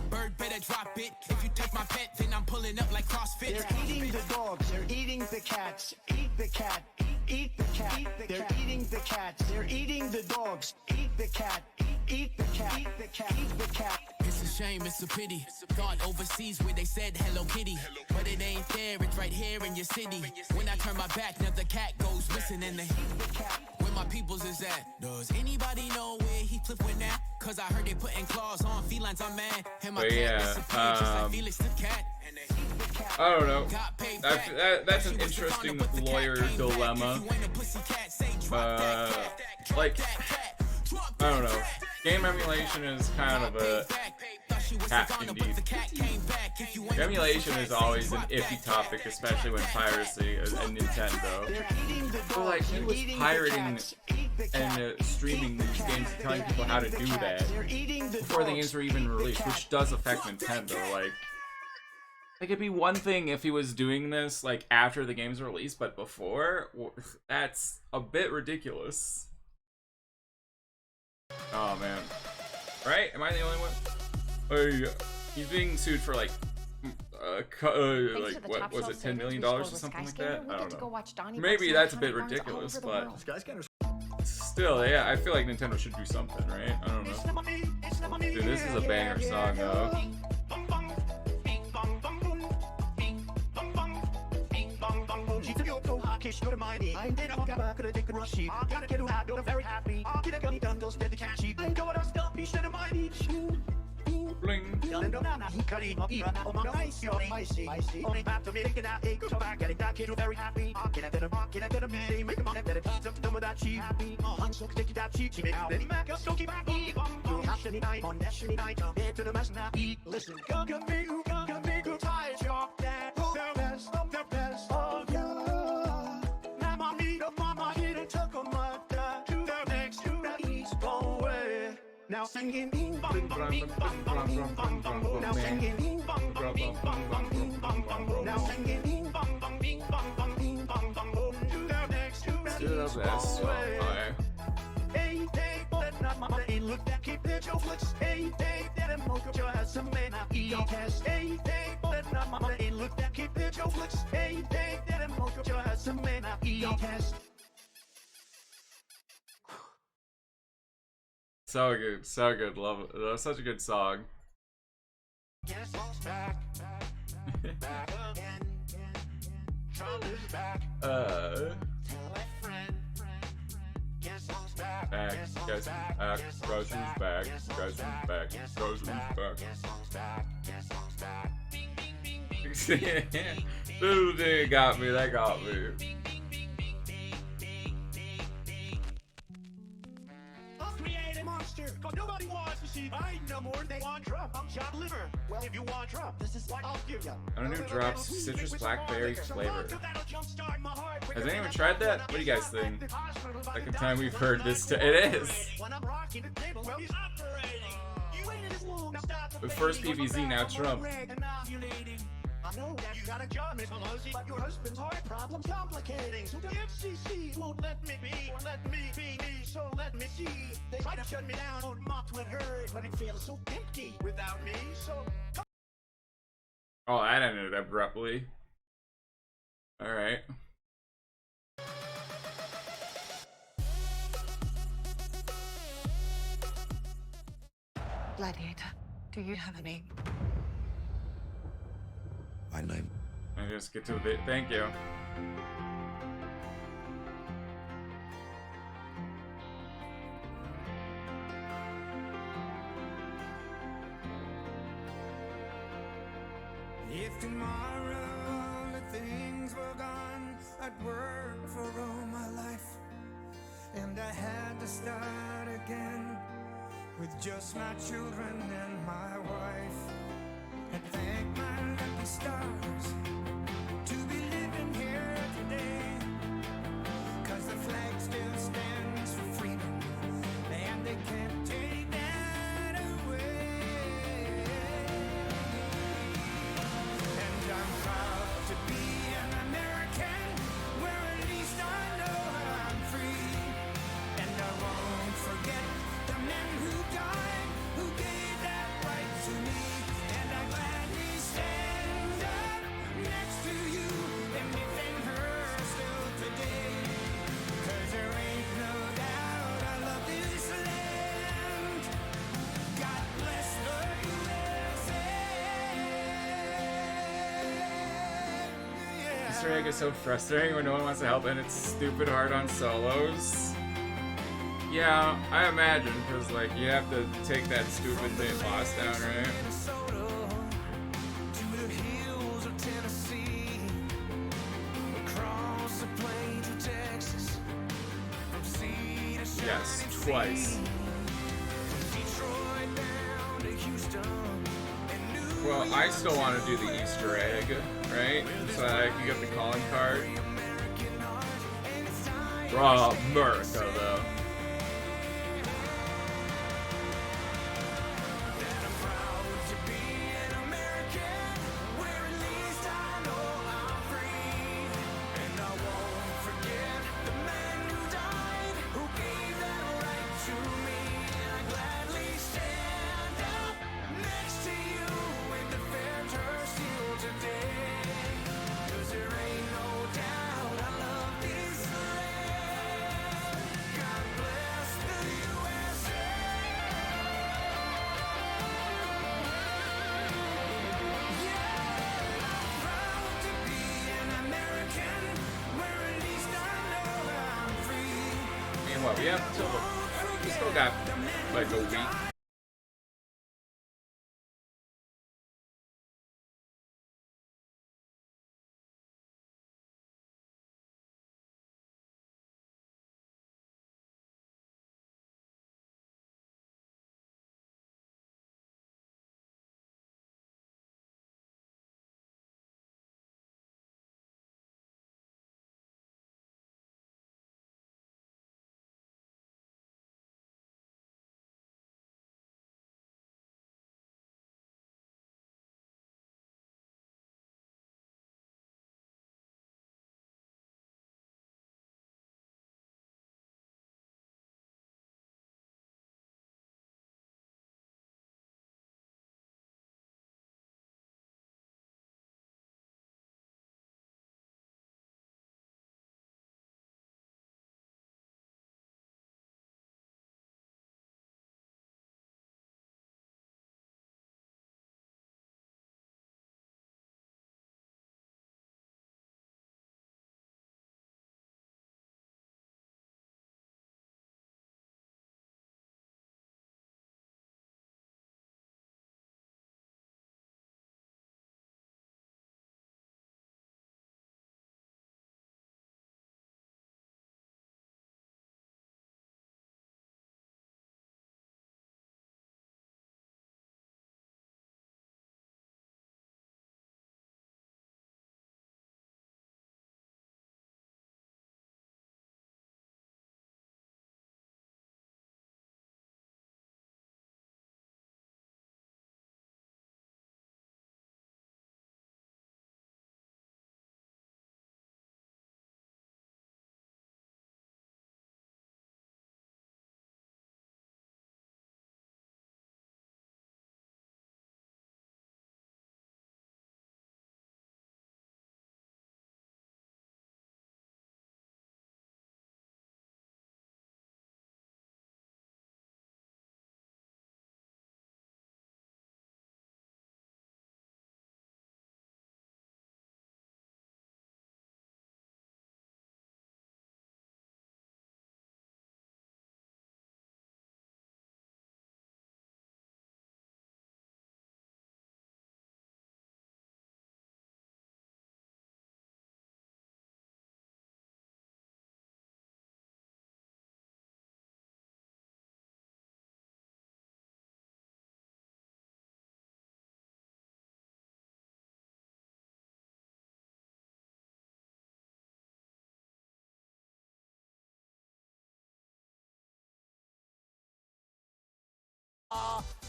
Bird better drop it. If you touch my pet, then I'm pulling up like CrossFit. They're eating the dogs, they're eating the cats, eat the cat, eat the cat. They're eating the cats, they're eating the dogs, eat the cat, eat the cat, eat the cat, eat the cat. It's a shame, it's a pity. Thought overseas where they said Hello Kitty, but it ain't there, it's right here in your city. When I turn my back, now the cat goes missing and where my peoples is at. Does anybody know where he flipped with that? Cause I heard they putting claws on felines, I'm mad. And my But cat yeah, disappeared just like Felix the cat. I don't know. That's an interesting lawyer dilemma. Like, I don't know. Game emulation is kind of a cat indeed. Emulation is always an iffy topic, especially when piracy is Nintendo. But like, he was pirating and streaming these games and telling people how to do that before the games were even released, which does affect Nintendo. Like, it'd be one thing if he was doing this like after the game's released, but before, that's a bit ridiculous. Oh man, right? Am I the only one? He's being sued for like, like what was it, $10 million or something like that? I don't know. Maybe that's a bit ridiculous, but still, yeah, I feel like Nintendo should do something, right? I don't know. Dude, this is a banger song though. Bling. Listen, now singing bing bong bong bing bong bong bing bong bong. Now singing bing bong bong bing bong bong bing bong bong. Now singing bing bong bong bing bong bong bing bong bong. To the next, to the east, hey, hey, let not my money look that keep the Joe flicks. Hey, hey, that a mocha Joe has some man I eat test. Hey, hey, let not my money look that keep the Joe flicks. Hey, hey, that a mocha Joe has some man I eat test. So good, so good. Love it. That was such a good song. Guess who's back? Back again. Trump is back. Tell a friend. Guess who's back? Guess who's back? Guess who's back? Guess who's back? Guess who's back? Guess who's back? Dude, that got me. That got me. Cause nobody wants to see I no more. They want Trump. I'm John Liver. Well, if you want Trump, this is what I'll give you. On a new drops, citrus blackberry flavor. Has anyone tried that? What do you guys think? Second time we've heard this. It is. The first PVZ, now Trump. I know that you got a job, Miss Pelosi, but your husband's heart problem's complicating. So the FCC won't let me be, or let me be me, so let me see. They try to shut me down on my Twitter, but it feels so empty without me, so... Oh, that ended abruptly. Alright. Gladiator, do you have a name? My name. I just get to a bit. Thank you. If tomorrow all the things were gone, I'd work for all my life. And I had to start again with just my children and my wife. And thank my lucky stars to be living here today. 'Cause the flag still stands for freedom, and they can't take that away. And I'm proud to be an American, where at least I know I'm free. And I won't forget the men who died, who gave that right to me. And I gladly stand up next to you and defend her still today. 'Cause there ain't no doubt I love this land. God bless the USA. Easter egg is so frustrating when no one wants to help and it's stupid hard on solos. Yeah, I imagine, because, like, you have to take that stupid thing boss down, right? To the hills of Tennessee, across the plains of Texas, from sea to shining Yes, twice. sea, from Detroit down to Houston. Well, I still want to do the Easter egg, right? So that I can get the calling card. Raw America, though. What, we have till we still got like a week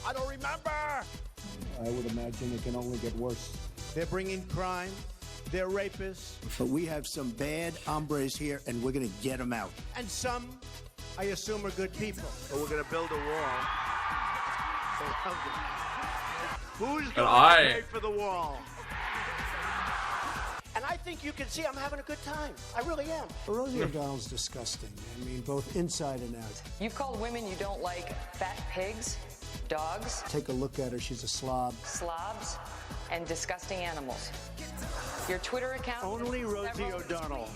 I don't remember. I would imagine it can only get worse. They're bringing crime. They're rapists. But we have some bad hombres here, and we're going to get them out. And some, I assume, are good people. But we're going to build a wall. Who's going to pay for the wall? And I think you can see I'm having a good time. I really am. Rosie O'Donnell's disgusting. I mean, both inside and out. You've called women you don't like fat pigs, dogs, Take a look at her. She's a slob. slobs, and disgusting animals. Your Twitter account... Only Rosie O'Donnell.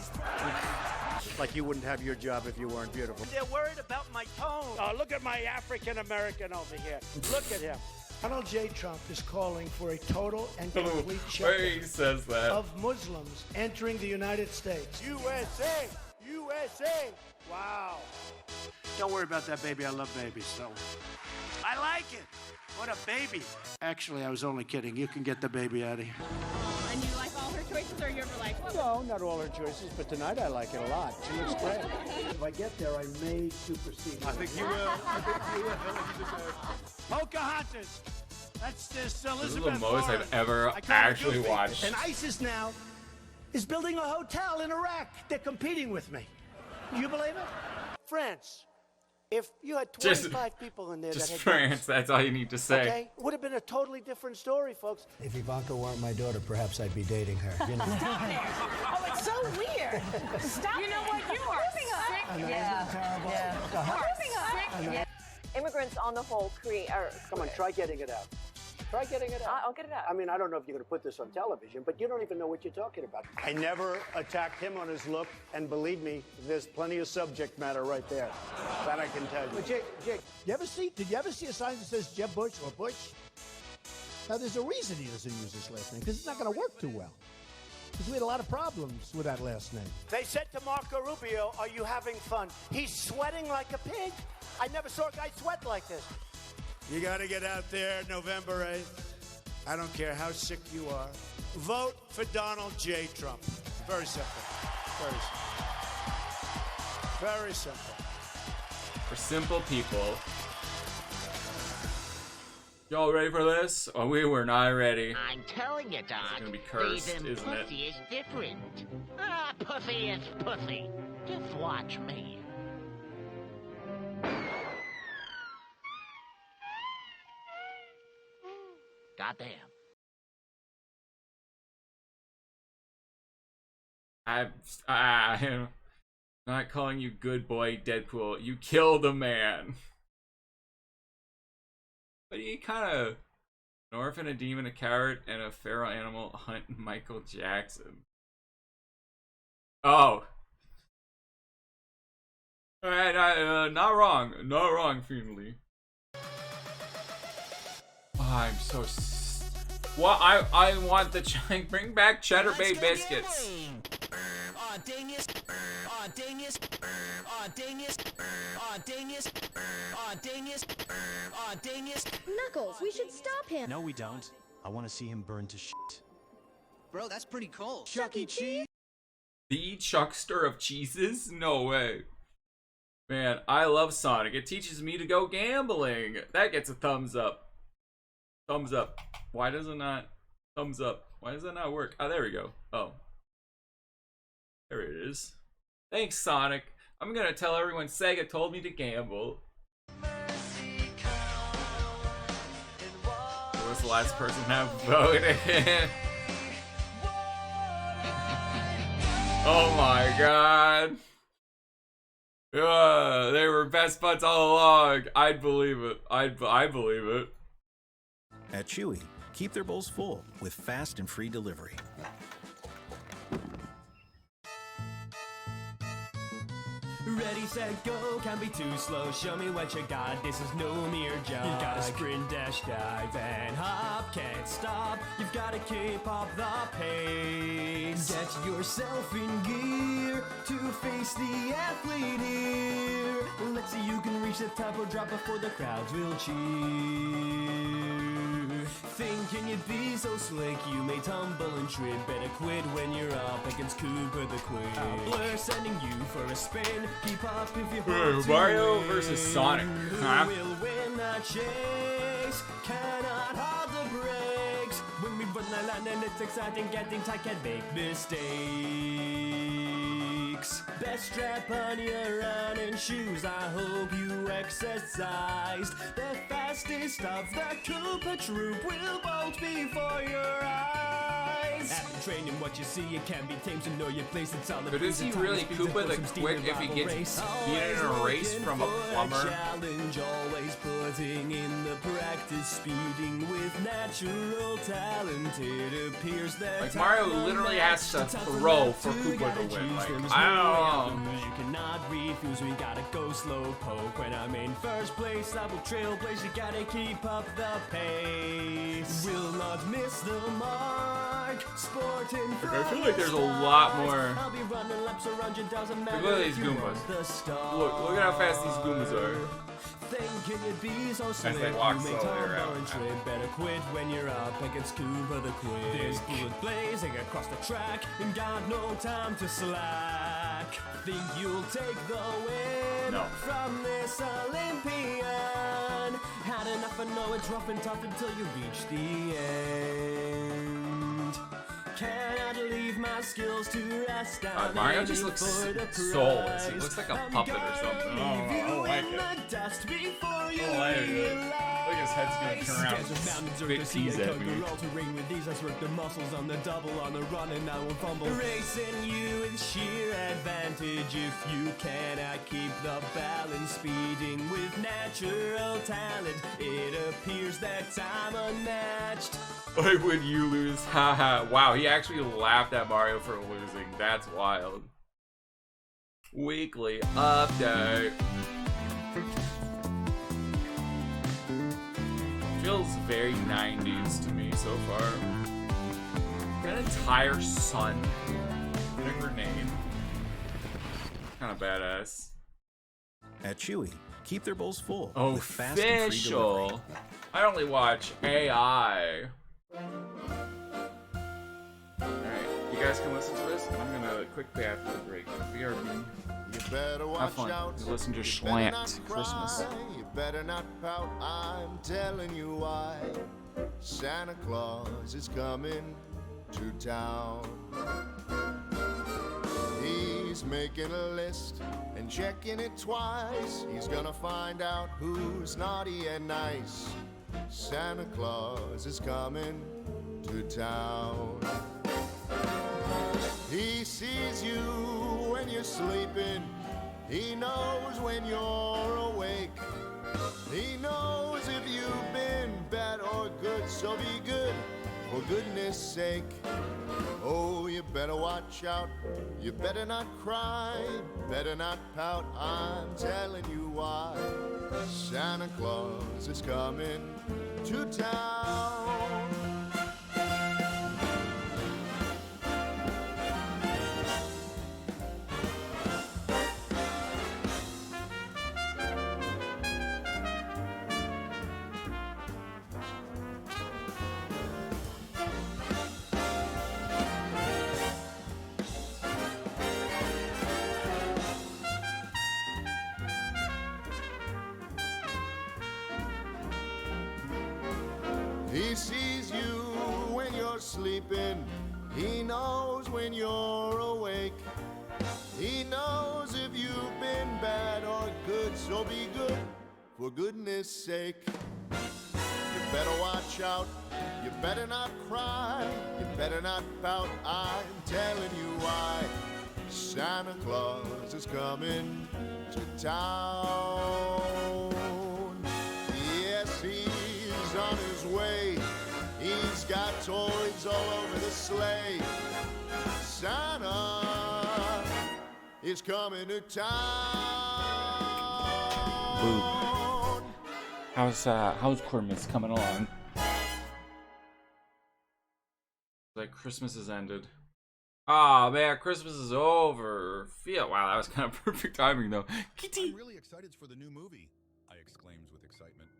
Like you wouldn't have your job if you weren't beautiful. They're worried about my tone. Oh, look at my African-American over here. Look at him. Donald J. Trump is calling for a total and complete He says that. of Muslims entering the United States. USA! USA! Wow. Don't worry about that, baby. I love babies, so. I like it. What a baby. Actually, I was only kidding. You can get the baby out of here. And you like all her choices, or are you ever like, what? No, not all her choices, but tonight I like it a lot. She looks great. If I get there, I may supersede her. I think you will. Pocahontas. That's this This is Elizabeth the most Warren. I've ever I call her actually Goofy. watched. And ISIS now is building a hotel in Iraq. They're competing with me. Do you believe it? France. If you had 25 people in there Just that had France, guns, that's all you need to say. okay, would have been a totally different story, folks. If Ivanka weren't my daughter, perhaps I'd be dating her. You know? Stop it. Oh, it's so weird. Stop. You know what? You are sick. Yeah. Terrible. Yeah. Immigrants on the whole Come on, try getting it out. Try getting it out. I'll get it out. I mean, I don't know if you're going to put this on television, but you don't even know what you're talking about. I never attacked him on his look, and believe me, there's plenty of subject matter right there. That I can tell you. But Jake, did you ever see a sign that says Jeb Bush or Bush? Now, there's a reason he doesn't use his last name, because it's not going to work too well. Because we had a lot of problems with that last name. They said to Marco Rubio, are you having fun? He's sweating like a pig. I never saw a guy sweat like this. You got to get out there November 8th. I don't care how sick you are. Vote for Donald J. Trump. Very simple. Very simple. Very simple. For simple people. Y'all ready for this? Oh, we were not ready. I'm telling you, Doc. It's gonna be cursed, Even isn't it? pussy is different. Ah, pussy is pussy. Just watch me. Goddamn. I'm not calling you good boy Deadpool. You killed a man. But he kind of an orphan, a demon, a carrot, and a feral animal hunt Michael Jackson. Oh. Alright, not wrong. Not wrong, Fiendly. Oh, I'm so... Well, I want the... Bring back Cheddar Bay Biscuits. Aw, dingus. Aw, dingus. Aw, dingus. Aw, dingus. Aw, dingus. Aw, dingus. Knuckles, we should stop him. No, we don't. I want to see him burn to shit. Bro, that's pretty cool. Chuck E. Cheese? The Chuckster of cheeses? No way. Man, I love Sonic. It teaches me to go gambling. That gets a thumbs up. Thumbs up. Why does it not? Thumbs up. Why does that not work? Oh, there we go. Oh. There it is. Thanks, Sonic. I'm gonna tell everyone Sega told me to gamble. Who was the last person to have voted? Oh my god. They were best buds all along. I'd believe it. I believe it. At Chewy, keep their bowls full with fast and free delivery. Ready, set, go, can't be too slow. Show me what you got, this is no mere job. You gotta sprint, dash, dive, and hop. Can't stop, you've gotta keep up the pace. Get yourself in gear to face the athlete here. Let's see you can reach the top or drop before the crowds will cheer. Thinking you'd be so slick, you may tumble and trip. Better quit when you're up against Cooper the Quick. Blur sending you for a spin. Keep up if you Mario versus Sonic. Huh? Who will win? cannot chase, cannot hold the brakes. When we run the line and it's exciting, getting tight can make mistakes. Best strap on your running shoes, I hope you exercised. The fastest of the Cooper troop will bolt before your eyes. After training what you see, it can be tamed to know your place. It's all the But is he really Koopa the Quick if he gets beaten in a race from a plumber? Challenge, always putting in the practice, speeding with natural talent. It appears that like Mario literally has to throw for Koopa to win. Like, I don't know. You cannot refuse, we gotta go slow poke. When I'm in first place, I will trailblaze. You gotta keep up the pace. Will not miss the mark. Sporting. I feel like there's a lot more. I'll be running laps around you, doesn't matter. Look at these Goombas. Look at how fast these Goombas are. Thinking you'd be so slick, they walk you make slowly Tom around. and trip. Better quit when you're up against Koopa the Quick. There's bullet blazing across the track, and got no time to slack. Think you'll take the win from this Olympian? Had enough, I know it's rough and tough until you reach the end. Cannot leave my skills to rest down. Mario just looks soulless. He looks like a puppet or something. Oh, I don't like it. I don't like it. Look, his head's gonna turn around. Big tease at me. With these, I work the muscles on the double, on the run, and I won't fumble. Racing you with sheer advantage if you cannot keep the balance. Speeding with natural talent, it appears that I'm unmatched. Like when you lose, haha. Wow, he actually laughed at Mario for losing. That's wild. Weekly update. Feels very 90s to me so far. Got an entire sun and a grenade. Kind of badass. At Chewy, keep their bowls full. Oh, with fast and free official. delivery. I only watch AI. Alright, you guys can listen to this. I'm gonna quickly after the break. BRB. You better watch Have fun. out. Listen to You Slant better not Christmas. cry. You better not pout. I'm telling you why. Santa Claus is coming to town. He's making a list and checking it twice. He's gonna find out who's naughty and nice. Santa Claus is coming to town. He sees you when you're sleeping. He knows when you're awake. He knows if you've been bad or good, so be good, for goodness sake. Oh, you better watch out. You better not cry. Better not pout. I'm telling you why. Santa Claus is coming to town. He sees you when you're sleeping. He knows when you're awake. He knows if you've been bad or good, so be good, for goodness sake. You better watch out. You better not cry. You better not pout. I'm telling you why. Santa Claus is coming to town. Yes, he's on his way. He's got toys all over the sleigh. Santa is coming to town. Boo. How's Christmas coming along? Like Christmas has ended. Ah, man, Christmas is over. Wow, that was kind of perfect timing though. I'm really excited for the new movie, I exclaimed with excitement.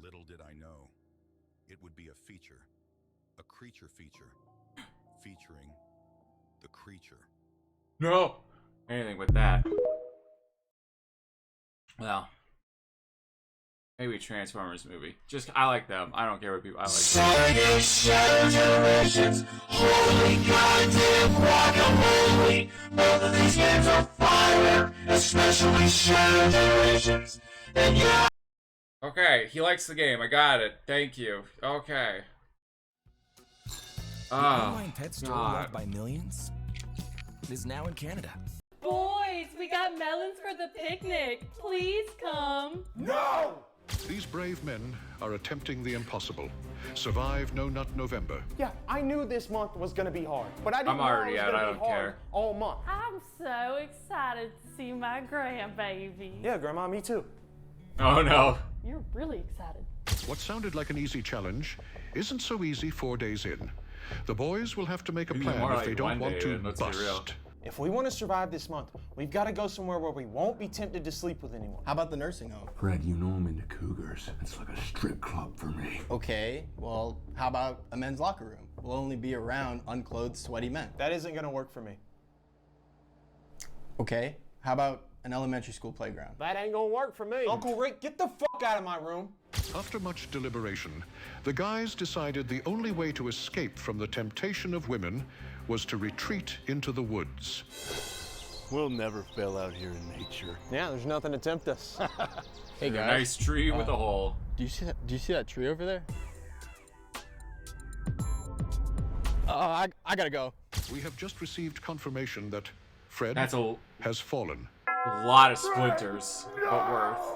Little did I know, it would be a feature, a creature feature, featuring the creature. No! Anything with that. Well, Maybe a Transformers movie. Just, I like them. I don't care what people, I like them. Science, shadow generations, holy goddamn guacamole. Both of these games are fire, especially shadow generations. And yeah. Okay, he likes the game. I got it. Thank you. Okay. The online pet store loved by millions is now in Canada. Boys, we got melons for the picnic. Please come. No! These brave men are attempting the impossible. Survive No Nut November. Yeah, I knew this month was gonna be hard, but I didn't I'm know already it was out. gonna I be don't hard care. all month. I'm so excited to see my grandbaby. Yeah, Grandma, me too. Oh no. You're really excited. What sounded like an easy challenge isn't so easy 4 days in. The boys will have to make a Maybe plan more if like they don't one want day, to then, let's be real. bust. If we want to survive this month, we've got to go somewhere where we won't be tempted to sleep with anyone. How about the nursing home? Fred, you know I'm into cougars. It's like a strip club for me. Okay, well, how about a men's locker room? We'll only be around unclothed, sweaty men. That isn't going to work for me. Okay, how about an elementary school playground? That ain't going to work for me. Uncle Rick, get the fuck out of my room. After much deliberation, the guys decided the only way to escape from the temptation of women was to retreat into the woods. We'll never fail out here in nature. Yeah, there's nothing to tempt us. Hey guys. Nice tree with a hole. Do you see that tree over there? I gotta go. We have just received confirmation that Fred That's has fallen. A lot of splinters, but worth.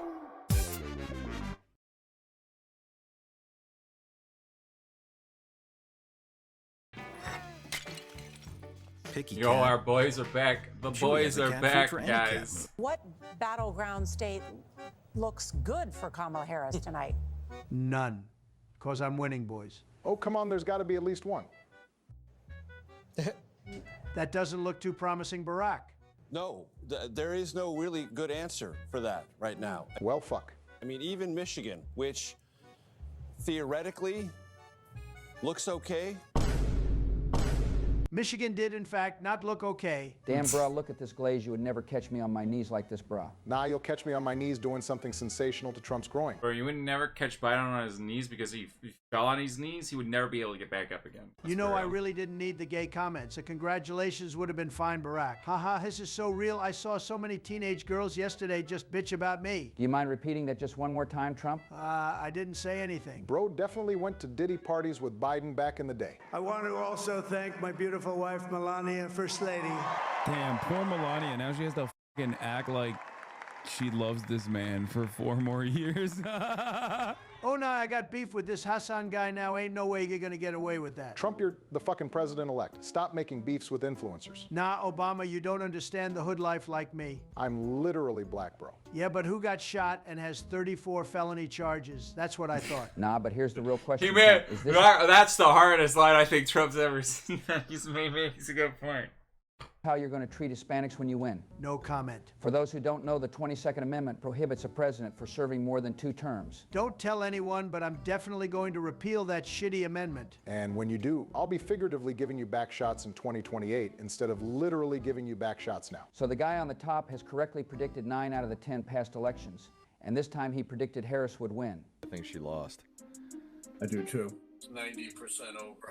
Picky Yo, cat. our boys are back. The Chewy boys has a are cat back, food for any cat guys. What battleground state looks good for Kamala Harris tonight? None. Because I'm winning, boys. Oh, come on, there's got to be at least one. That doesn't look too promising, Barack. No, there is no really good answer for that right now. Well, fuck. I mean, even Michigan, which theoretically looks okay. Michigan did, in fact, not look okay. Damn, brah, look at this glaze. You would never catch me on my knees like this, brah. Nah, you'll catch me on my knees doing something sensational to Trump's groin. Bro, you would never catch Biden on his knees because he fell on his knees. He would never be able to get back up again. You know, I really didn't need the gay comments. A congratulations would have been fine, Barack. Haha, this is so real. I saw so many teenage girls yesterday just bitch about me. Do you mind repeating that just one more time, Trump? I didn't say anything. Bro definitely went to Diddy parties with Biden back in the day. I want to also thank my beautiful wife, Melania, First Lady. Damn, poor Melania. Now she has to fucking act like she loves this man for 4 more years. Oh, no, I got beef with this Hassan guy now. Ain't no way you're going to get away with that. Trump, you're the fucking president-elect. Stop making beefs with influencers. Nah, Obama, you don't understand the hood life like me. I'm literally black, bro. Yeah, but who got shot and has 34 felony charges? That's what I thought. Nah, but here's the real question. He made, Is this that's the hardest line I think Trump's ever seen. He's a good point. how you're going to treat Hispanics when you win? No comment. For those who don't know, the 22nd Amendment prohibits a president for serving more than 2 terms. Don't tell anyone, but I'm definitely going to repeal that shitty amendment. And when you do, I'll be figuratively giving you back shots in 2028 instead of literally giving you back shots now. So the guy on the top has correctly predicted 9 out of the 10 past elections. And this time he predicted Harris would win. I think she lost. I do too. It's 90% over.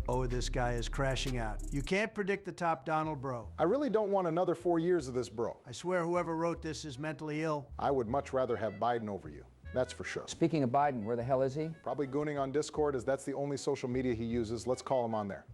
Oh, this guy is crashing out. You can't predict the top, Donald, bro. I really don't want another 4 years of this, bro. I swear whoever wrote this is mentally ill. I would much rather have Biden over you. That's for sure. Speaking of Biden, where the hell is he? Probably gooning on Discord, as that's the only social media he uses. Let's call him on there.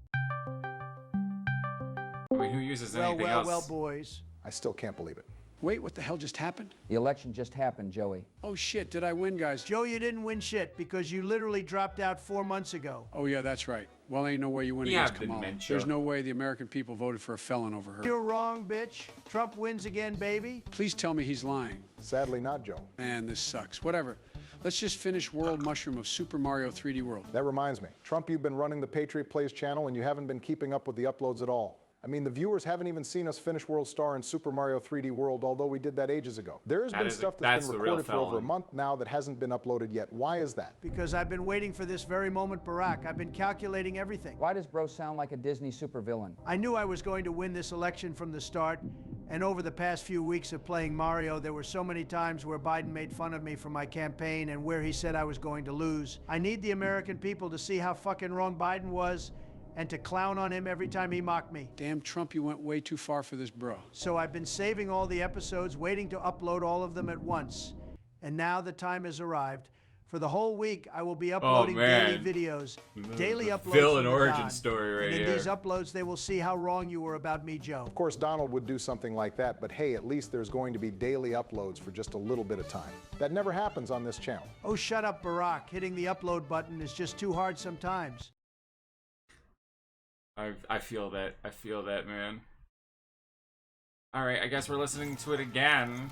I mean, who uses anything else? Well, boys. I still can't believe it. Wait, what the hell just happened? The election just happened, Joey. Oh shit, did I win, guys? Joe, you didn't win shit because you literally dropped out 4 months ago. Oh yeah, that's right. Well, ain't no way you win Yeah, against Kamala. dementia. There's no way the American people voted for a felon over her. You're wrong, bitch. Trump wins again, baby. Please tell me he's lying. Sadly not, Joe. Man, this sucks. Whatever. Let's just finish World Mushroom of Super Mario 3D World. That reminds me. Trump, you've been running the Patriot Plays channel and you haven't been keeping up with the uploads at all. I mean, the viewers haven't even seen us finish World Star in Super Mario 3D World, although we did that ages ago. There's been stuff that's been recorded for over a month now that hasn't been uploaded yet. Why is that? Because I've been waiting for this very moment, Barack. I've been calculating everything. Why does bro sound like a Disney supervillain? I knew I was going to win this election from the start. And over the past few weeks of playing Mario, there were so many times where Biden made fun of me for my campaign and where he said I was going to lose. I need the American people to see how fucking wrong Biden was and to clown on him every time he mocked me. Damn Trump, you went way too far for this bro. So I've been saving all the episodes, waiting to upload all of them at once. And now the time has arrived. For the whole week, I will be uploading daily videos. Daily uploads. Villain origin story right and in here. these uploads, they will see how wrong you were about me, Joe. Of course, Donald would do something like that, but hey, at least there's going to be daily uploads for just a little bit of time. That never happens on this channel. Oh, shut up, Barack. Hitting the upload button is just too hard sometimes. I feel that. I feel that, man. Alright, I guess we're listening to it again.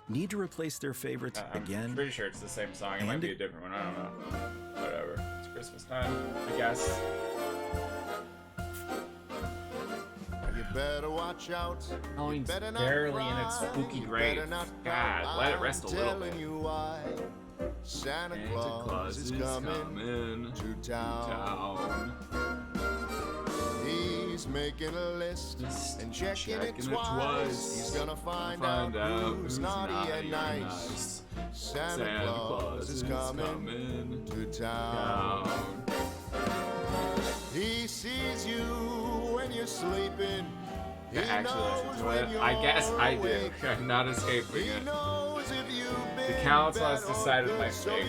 Need to replace their favorites again? I'm pretty sure it's the same song. It might be a different one. I don't know. Whatever. It's Christmas time, I guess. You better watch out. Halloween's barely in its spooky grave. God, let it rest a little bit. You why. Santa Claus is coming to town. He's making a list and checking it twice. He's gonna find out who's naughty and nice. Santa Claus is coming to town. He sees you when you're sleeping. Yeah, actually, I guess I do. I'm not escaping it. The council has decided my fate.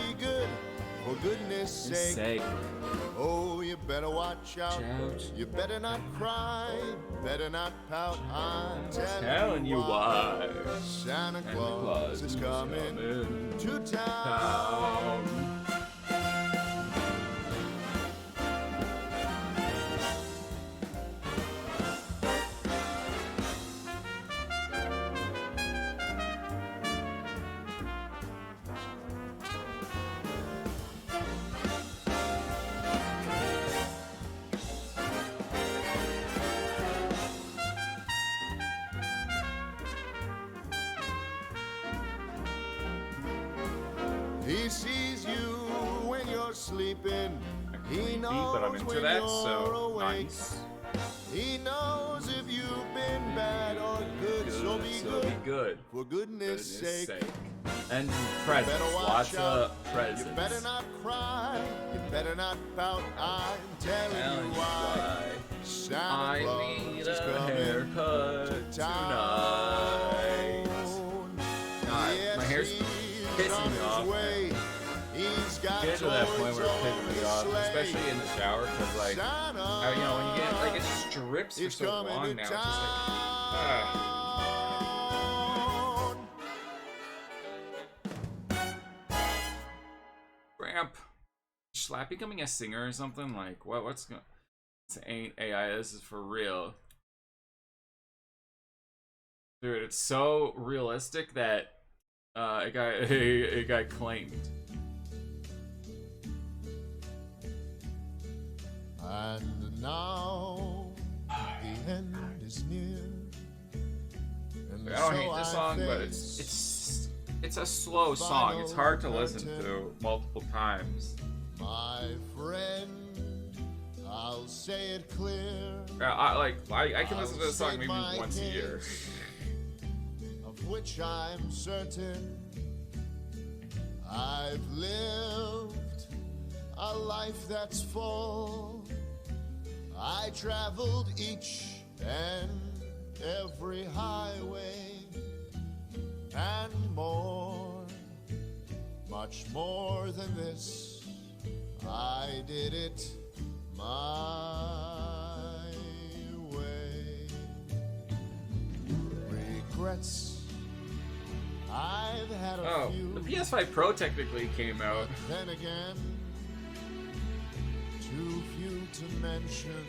For goodness sake. Oh, you better watch out. You better not cry. Better not pout. I'm telling you why. Santa Claus is coming to town. He sees you when you're sleeping. He knows but I'm into when that, you're so awake. nice. He knows if you've been bad or good, so be good. For goodness sake. And presents. Lots of presents. You better not cry. You better not pout. I'm telling you why. Santa Claus is coming haircut to town. God, my hair's pissing me off. Get to that point where it's pissing me off, especially in the shower, because like, you know, when you get like it strips for so long now, it's just like, Ramp. Is Schlapp becoming a singer or something? Like, what's going? This ain't AI. This is for real, dude. It's so realistic that a guy claimed. And now the end is near. And I don't hate this song, but it's a slow song. It's hard to listen to multiple times. My friend, I'll say it clear. I can listen to this song maybe once a year. Of which I'm certain I've lived a life that's full. I traveled each and every highway and more, much more than this. I did it my way. Regrets, I've had a few. The PS5 Pro technically came out. Then again, too few to mention.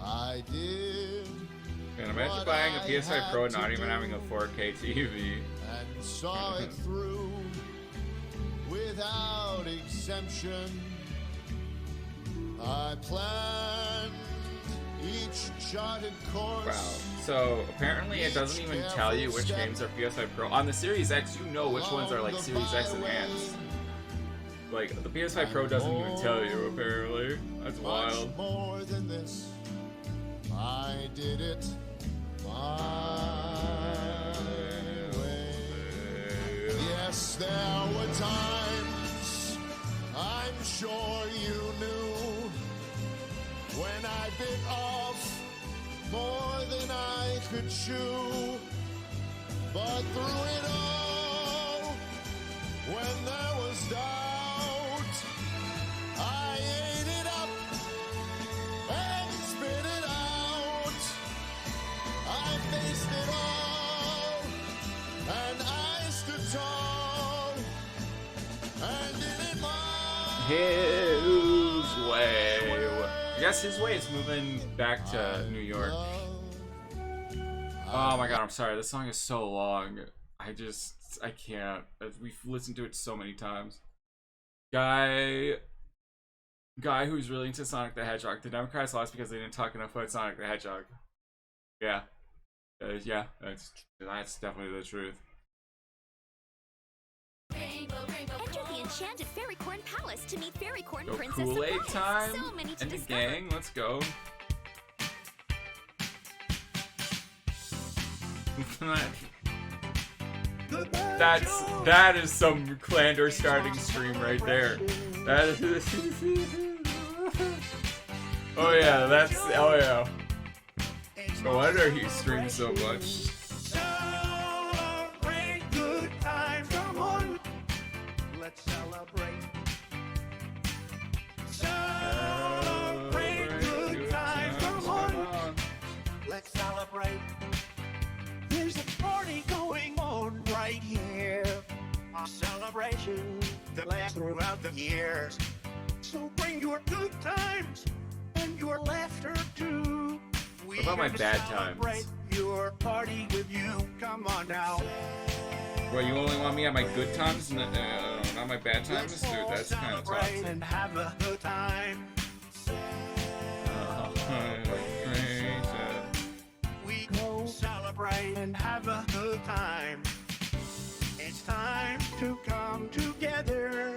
I did. Man, imagine buying a PS5 Pro and not even having a 4K TV. And saw it through without exemption. I planned each charted course. Wow. So apparently it doesn't even tell you which games are PS5 Pro. On the Series X, you know which ones are like Series X enhanced. Like the PS5 Pro doesn't even tell you apparently. That's wild. More than this, I did it Yes, there were times, I'm sure you knew, when I bit off more than I could chew. But through it all, when there was doubt, I ate it up and spit it out. I faced it all, and I stood tall, and did it my His way. I guess his way is moving back to New York. Oh my god, I'm sorry. This song is so long. I can't. We've listened to it so many times. Guy who's really into Sonic the Hedgehog. The Democrats lost because they didn't talk enough about Sonic the Hedgehog. Yeah. Yeah, that's definitely the truth. Enter the enchanted Fairycorn Palace to meet Fairycorn Go Princess Kool-Aid Surprise. time So many to and the discover. gang. Let's go. That is some Clander starting stream right there. That is. Oh yeah, oh yeah. No wonder he streams so much. Celebrate good times, come on. Let's celebrate. Celebrate good times, come on. Let's celebrate. There's a party going on right here. A celebration that lasts throughout the years. So bring your good times and your laughter too. What about my bad times? Your party with you. Come on now. Well, you only want me at my good times, not my bad times, dude. That's kind of tough. And have a good time. We go celebrate and have a good time. It's time to come together.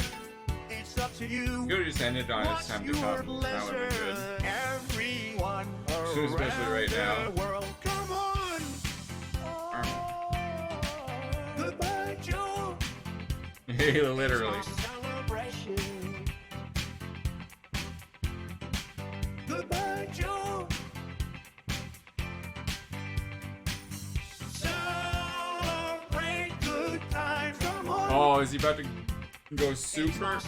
It's up to you. You could have just ended on it's time to come. That would have been good. Everyone Especially right now. the world, come on. Goodbye, Joe. Literally. Celebration. Goodbye, Joe. Celebrate good times, come on. Oh, is he about to go super?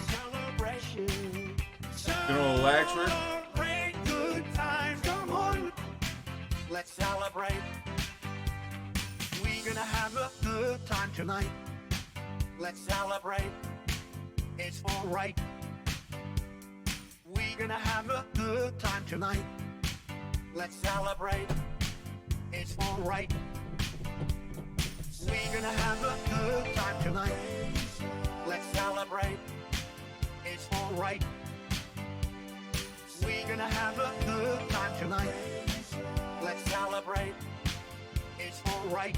Gonna electric? Celebrate good times, come on. Let's celebrate. We're gonna have a good time tonight. Let's celebrate. It's alright. We're gonna have a good time tonight. Let's celebrate. It's alright. We're gonna have a good time tonight. Let's celebrate. It's alright. We're gonna have a good time tonight. Let's celebrate. It's alright.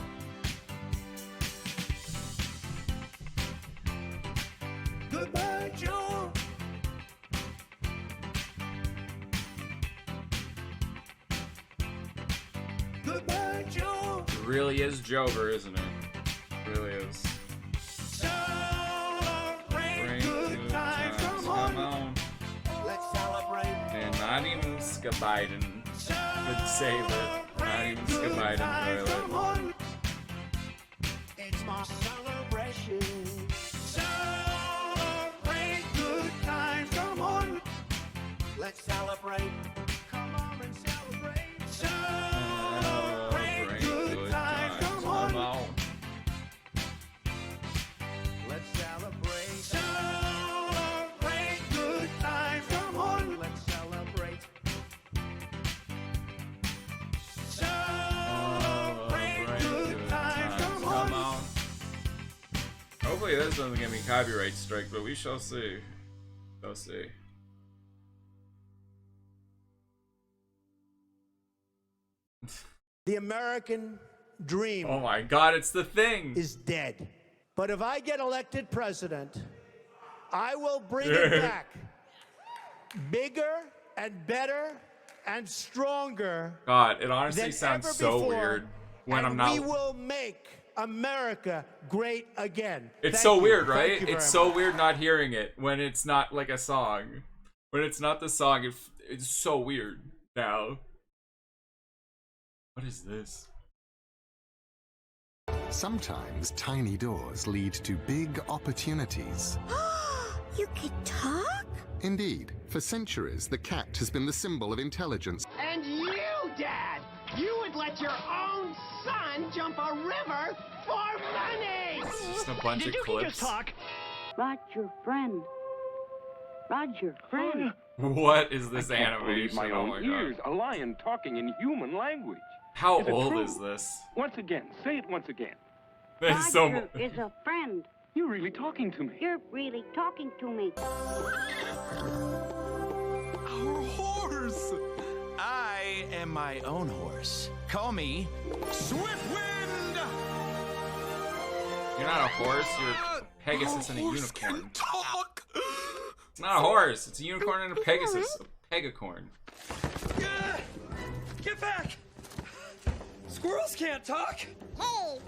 Goodbye, Joe. Goodbye, Joe. It really is Jover, isn't it? It really is. Celebrate good times, come on. Let's celebrate. And not even Skabiden would save it. Not even Skabiden toilet. It's my celebration. Celebrate good times, come on. Let's celebrate. Come on and celebrate. Celebrate good times, come on. Let's celebrate. Celebrate good times, come on. Let's celebrate. Celebrate good times, come on. Hopefully this doesn't get me copyright strike, but we shall see. Shall see. The American dream. Oh my god, it's the thing. Is dead. But if I get elected president, I will bring it back. Bigger and better and stronger. God, it honestly than sounds ever so before, weird when I'm and not. we will make America great again. It's Thank so you. weird, Thank right? you very It's so much. weird not hearing it when it's not like a song. When it's not the song, it's so weird now. What is this? Sometimes tiny doors lead to big opportunities. You could talk? Indeed, for centuries, the cat has been the symbol of intelligence. And you, Dad, you would let your own son jump a river for money! Just a bunch of clips. Roger, friend. Roger, friend. What is this I can't believe animation? my Oh own my ears. god. A lion talking in human language. How Is it old true? is this? Once again, say it once again. There's so Roger is a friend. You're really talking to me. You're really talking to me. Our horse! I am my own horse. Call me Swiftwind! You're not a horse, you're a Pegasus and a horse unicorn. can talk! It's not a horse, it's a unicorn and a Pegasus. A Pegacorn. Get back! Squirrels can't talk! Hey, whoa,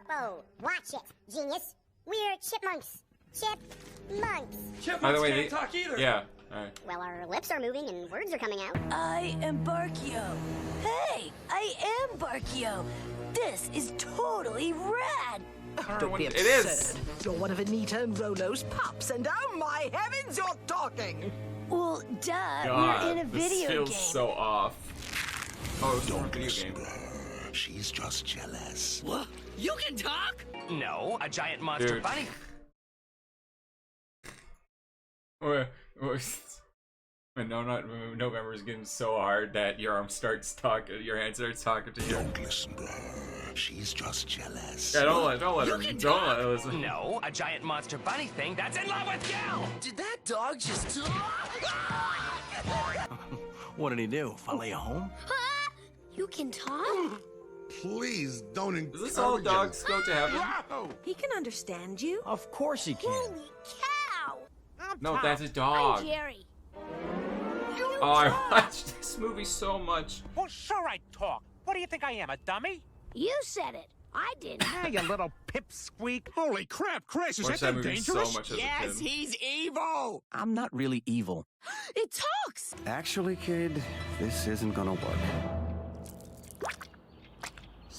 whoa. Watch it, genius. We're chipmunks. Chipmunks. By the way, can't talk either. Yeah, alright. Well, our lips are moving and words are coming out. I am Barkio. Hey, I am Barkio. This is totally rad. Don't be It absurd. is. You're one of Anita and Rolo's pups, and oh my heavens, you're talking! Well, duh, God, we're in a this video feels game. so off. Oh, it's from a video game. She's just jealous. What? You can talk? No, a giant monster Dude. bunny. When November is getting so hard that your arm starts talking, your hand starts talking to you. Don't listen to her. She's just jealous. Yeah, don't let her. can Don't talk. let her listen. No, a giant monster bunny thing that's in love with you! Did that dog just What did he do? Follow you home? You can talk? Please don't Does this all dogs go to heaven? He can understand you. Of course he can. Holy cow! No, that's a dog. I'm Jerry. Oh, I watched this movie so much. Well, sure I talk. What do you think I am, a dummy? You said it. I didn't. Hey, you little pipsqueak. Holy crap, Chris, is Watched that that thing movie so dangerous? much as a Yes, kid. he's evil! I'm not really evil. It talks. Actually, kid, this isn't gonna work.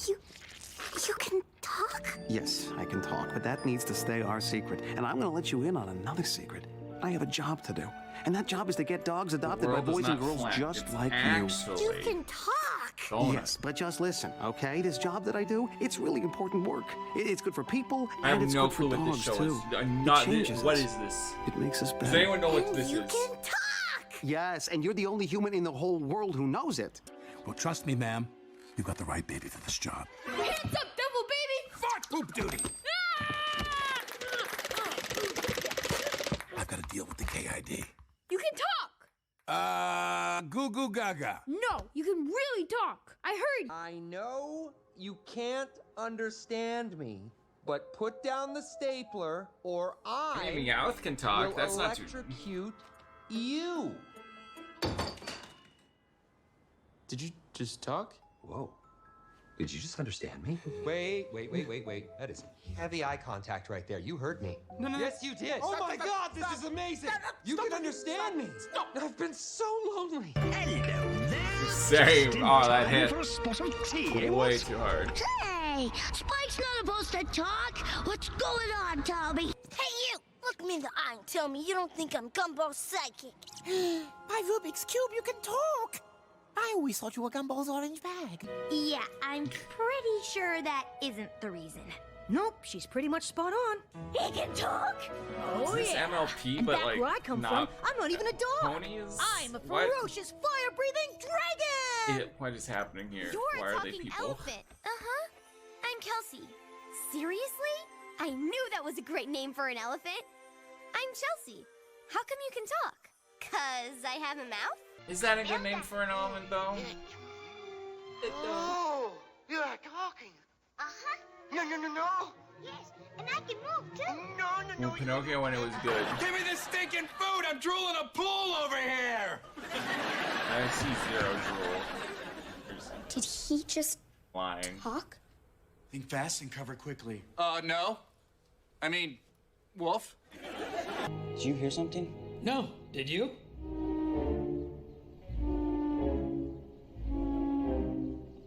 You can talk? Yes, I can talk, but that needs to stay our secret. And I'm gonna let you in on another secret. I have a job to do. And that job is to get dogs adopted by world does boys and not girls flank. just It's like you. actually You can talk. donut. Yes, but just listen, okay? This job that I do, it's really important work. It's good for people, I have and it's no good for clue what dogs, this show too. is. It Not changes what us. is this? It makes us better. Does anyone know what this You is? can talk. Yes, and you're the only human in the whole world who knows it. Well, trust me, ma'am. You got the right baby for this job. Hands up, devil baby! Fart poop duty! I've got to deal with the KID. You can talk! Goo goo gaga. No, you can really talk. I heard. I know you can't understand me, but put down the stapler or I Hey, Meowth can talk. will That's not too. electrocute you. Did you just talk? Whoa. Did you just understand me? Wait. That is heavy eye contact right there. You heard me. No. Yes, you did. Oh my God, this is amazing. You can understand me. I've been so lonely. Same. Oh, that hit tea. way too hard. Hey, Spike's not supposed to talk. What's going on, Tommy? Hey, you! Look me in the eye and tell me you don't think I'm Gumbo psychic. By Rubik's Cube, you can talk. I always thought you were Gumball's orange bag. Yeah, I'm pretty sure that isn't the reason. Nope, she's pretty much spot on. He can talk? Is this MLP, And but back like where I come not from, I'm not even a dog. ponies? I'm a What? ferocious, fire-breathing dragon! What is happening here? You're Why a are they talking people? elephant. Uh-huh. I'm Kelsey. Seriously? I knew that was a great name for an elephant. I'm Chelsea. How come you can talk? 'Cause I have a mouth? Is that a good name for an elephant, though? Oh, you are talking. Uh-huh. No. Yes, and I can move, too. No. Well, Pinocchio when it was good. Give me this stinking food! I'm drooling a pool over here! I see zero drool. Did he just Lying. talk? Think fast and cover quickly. No. I mean, Wolf? Did you hear something? No, did you?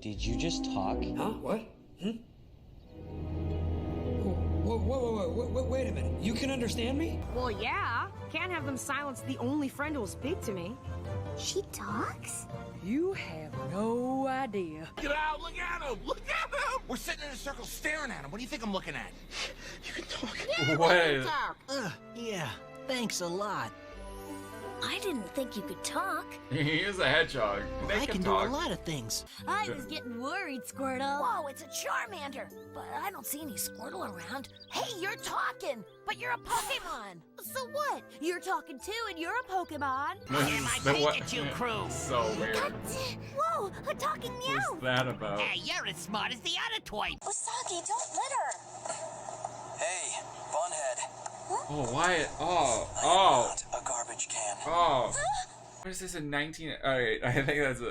Did you just talk? Huh? What? Wait a minute. You can understand me? Well, yeah. Can't have them silence the only friend who'll speak to me. She talks? You have no idea. Get out! Look at him! Look at him! We're sitting in a circle staring at him. What do you think I'm looking at? You can talk. What? Yeah. Thanks a lot. I didn't think you could talk. He is a hedgehog. They I can talk. do a lot of things. I was getting worried, Squirtle. Whoa, it's a Charmander. But I don't see any Squirtle around. Hey, you're talking, but you're a Pokemon. So what? You're talking too, and you're a Pokemon. You're my Pikachu crew. So weird. Whoa, a talking meow. What's that about? Hey, you're as smart as the other twice. Usagi, don't litter. Hey, Bunhead. Oh, Wyatt. Oh. A garbage can. Oh. What is this in 19? Alright, I think that's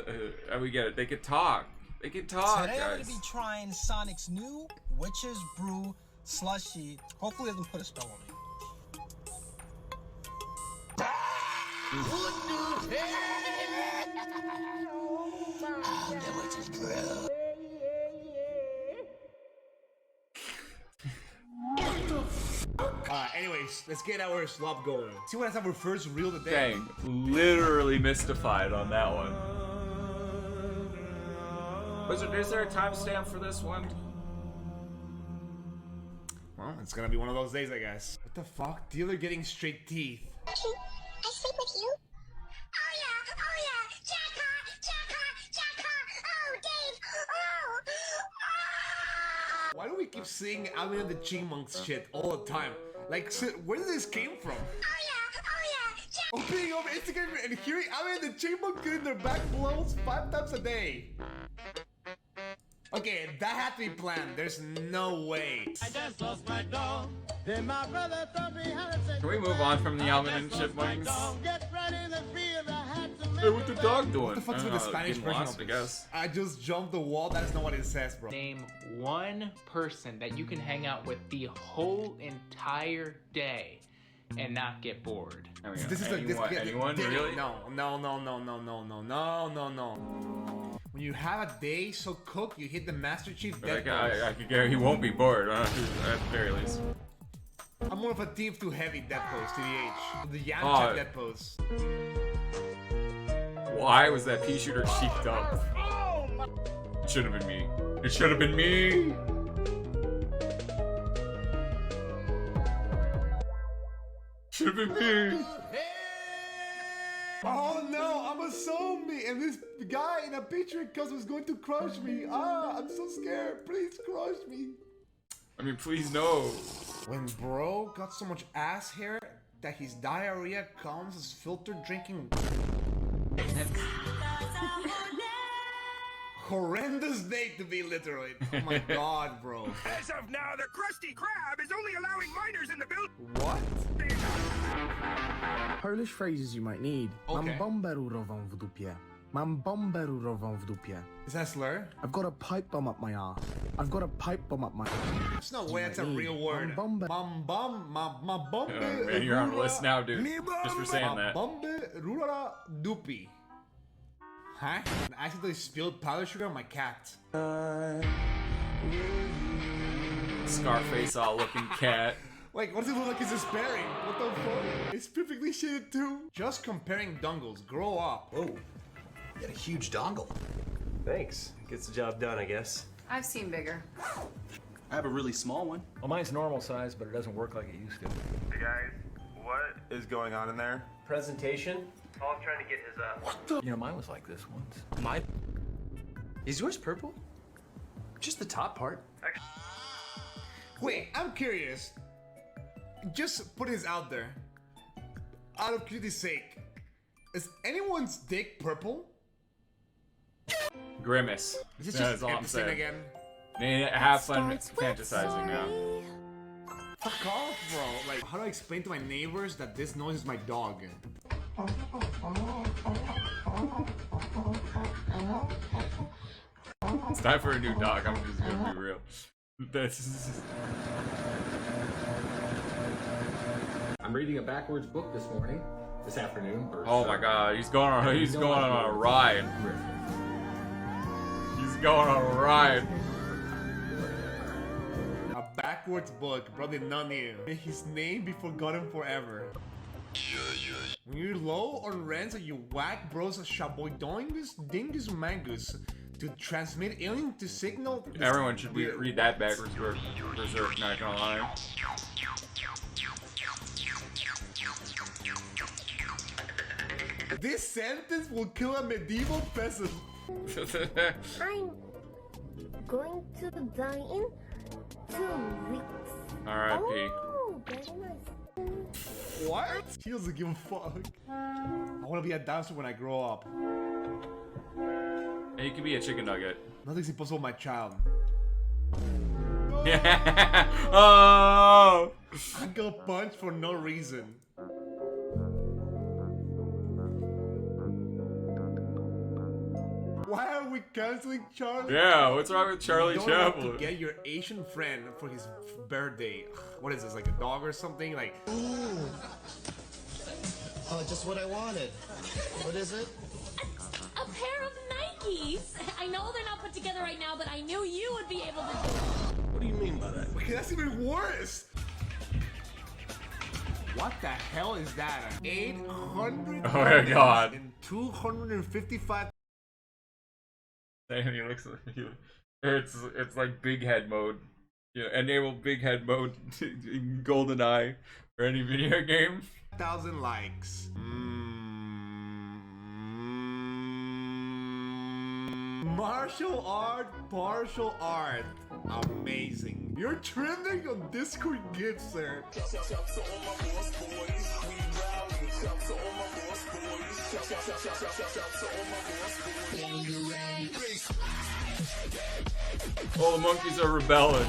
we get it. They could talk. They could talk, Today I'm guys. gonna be trying Sonic's new Witch's Brew Slushy. Hopefully it doesn't put a spell on me. Anyways, let's get our slop going. See what has our first reel today. Dang, literally mystified on that one. Is there a timestamp for this one? Well, it's gonna be one of those days, I guess. What the fuck? Dealer getting straight teeth. I sleep with you. Oh yeah. Jackpot. Oh, Dave. Why do we keep seeing Alvin and the Chipmunks shit all the time? Like, where did this came from? Opening up Instagram and hearing Alvin and the Chipmunks getting their back blows 5 times a day. Okay, that had to be planned. There's no way. I just lost my dog. Then my brother told me how to say Can we move on from the Alvin and Chipmunks? get ready in the field. I had to Hey, what's the dog doing? What the fuck's with the Spanish version lost, of I this? guess. I just jumped the wall. That is not what it says, bro. Name one person that you can hang out with the whole entire day and not get bored. I mean, This is anyone really? No. When you have a day so cooked, you hit the Master Chief death pose. I could guarantee he won't be bored, at the very least. I'm more of a Thief Too Heavy death pose, TDH. The Yamcha Oh. death pose. Why was that pea shooter cheeked up? It should have been me. It should have been me. Should have been me. Oh no, I'm a zombie, and this guy in a picture cause was going to crush me. I'm so scared. Please crush me. I mean, please no. When bro got so much ass hair that his diarrhea comes as filtered drinking. Horrendous day to be literate. Oh my god, bro. As of now, the Krusty Krab is only allowing minors in the building. What? Polish phrases you might need. Okay. Mam bomberu rową w dupie. Mam bomberu rową w dupie. Is that a slur? I've got a pipe bomb up my ass. I've got a pipe bomb up my ass. There's no way that's a real word. Mam bombe. Man, you're on the list now, dude. Just for saying that. Bombe rurara dupi. Huh? I accidentally spilled powder sugar on my cat. Scarface all looking cat. Like, what does it look like he's despairing? What the fuck? It's perfectly shaded too. Just comparing dongles. Grow up. Whoa. You got a huge dongle. Thanks. Gets the job done, I guess. I've seen bigger. I have a really small one. Well, mine's normal size, but it doesn't work like it used to. Hey guys, what is going on in there? Presentation. Oh, I'm trying to get his You know, mine was like this once. My... Is yours purple? Just the top part. Wait, I'm curious. Just put this out there. Out of curiosity's sake, is anyone's dick purple? Grimace. Is this That's just all I'm Epstein saying. again? Man, have fun fantasizing now. Fuck off, bro. Like, how do I explain to my neighbors that this noise is my dog? It's time for a new dog, I'm just gonna be real. I'm reading a backwards book this afternoon. Oh my god, he's going on a ride. He's going on a ride. A backwards book, brother, none new. May his name be forgotten forever. When you're low on rents and you whack bros a shaboydongus dingus mangus to transmit alien to signal. Everyone should read that backwards berserk, not gonna lie. This sentence will kill a medieval peasant. I'm going to die in 2 weeks. R.I.P. Oh, very nice. What? He doesn't give a fuck. I want to be a dancer when I grow up. Hey, you could be a chicken nugget. Nothing's impossible, my child. Yeah. Oh! I got punched for no reason. Why are we canceling Charlie? Yeah, what's wrong with Charlie You don't have Chaplin? to get your Asian friend for his birthday. What is this, like a dog or something? Like, Ooh. Oh, just what I wanted. What is it? A pair of Nikes. I know they're not put together right now, but I knew you would be able to do it. What do you mean by that? okay, that's even worse. What the hell is that? 800. Oh my god. And 255. And he looks like it's like big head mode. Yeah, enable big head mode in GoldenEye or any video game. 1,000 likes. Martial art, partial art. Amazing. You're trending on Discord gifts, sir. Oh, the monkeys are rebelling.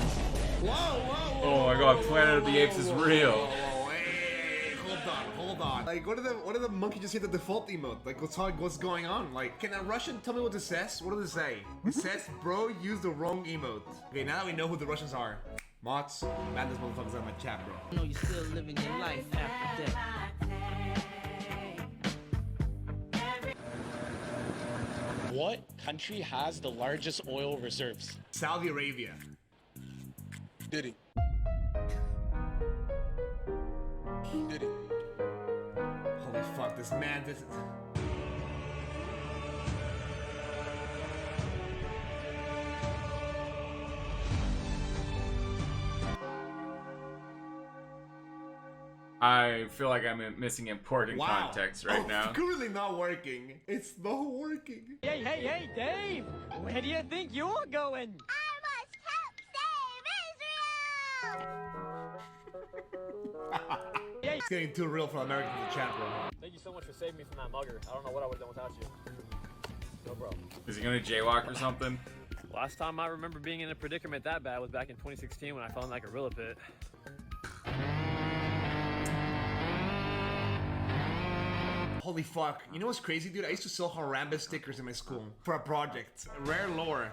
Whoa. Oh my god, Planet of the Apes is real. Hey, hold on. Like, what did the monkey just hit the default emote? Like, what's going on? Like, can a Russian tell me what this says? What does it say? It says, bro, use the wrong emote. Okay, now that we know who the Russians are. Mots, ban this motherfuckers out of my chat, bro. You know you're still living your life after death. What country has the largest oil reserves? Saudi Arabia. Diddy. Diddy. Holy fuck, this man, this is... I feel like I'm missing important context right now. It's clearly not working. It's not working. Hey, Dave! Where do you think you're going? It's getting too real for Americans in the chat room. Thank you so much for saving me from that mugger. I don't know what I would have done without you. No, bro. Is he gonna jaywalk or something? Last time I remember being in a predicament that bad was back in 2016 when I fell in that gorilla pit. Holy fuck. You know what's crazy, dude? I used to sell Harambe stickers in my school for a project. Rare lore.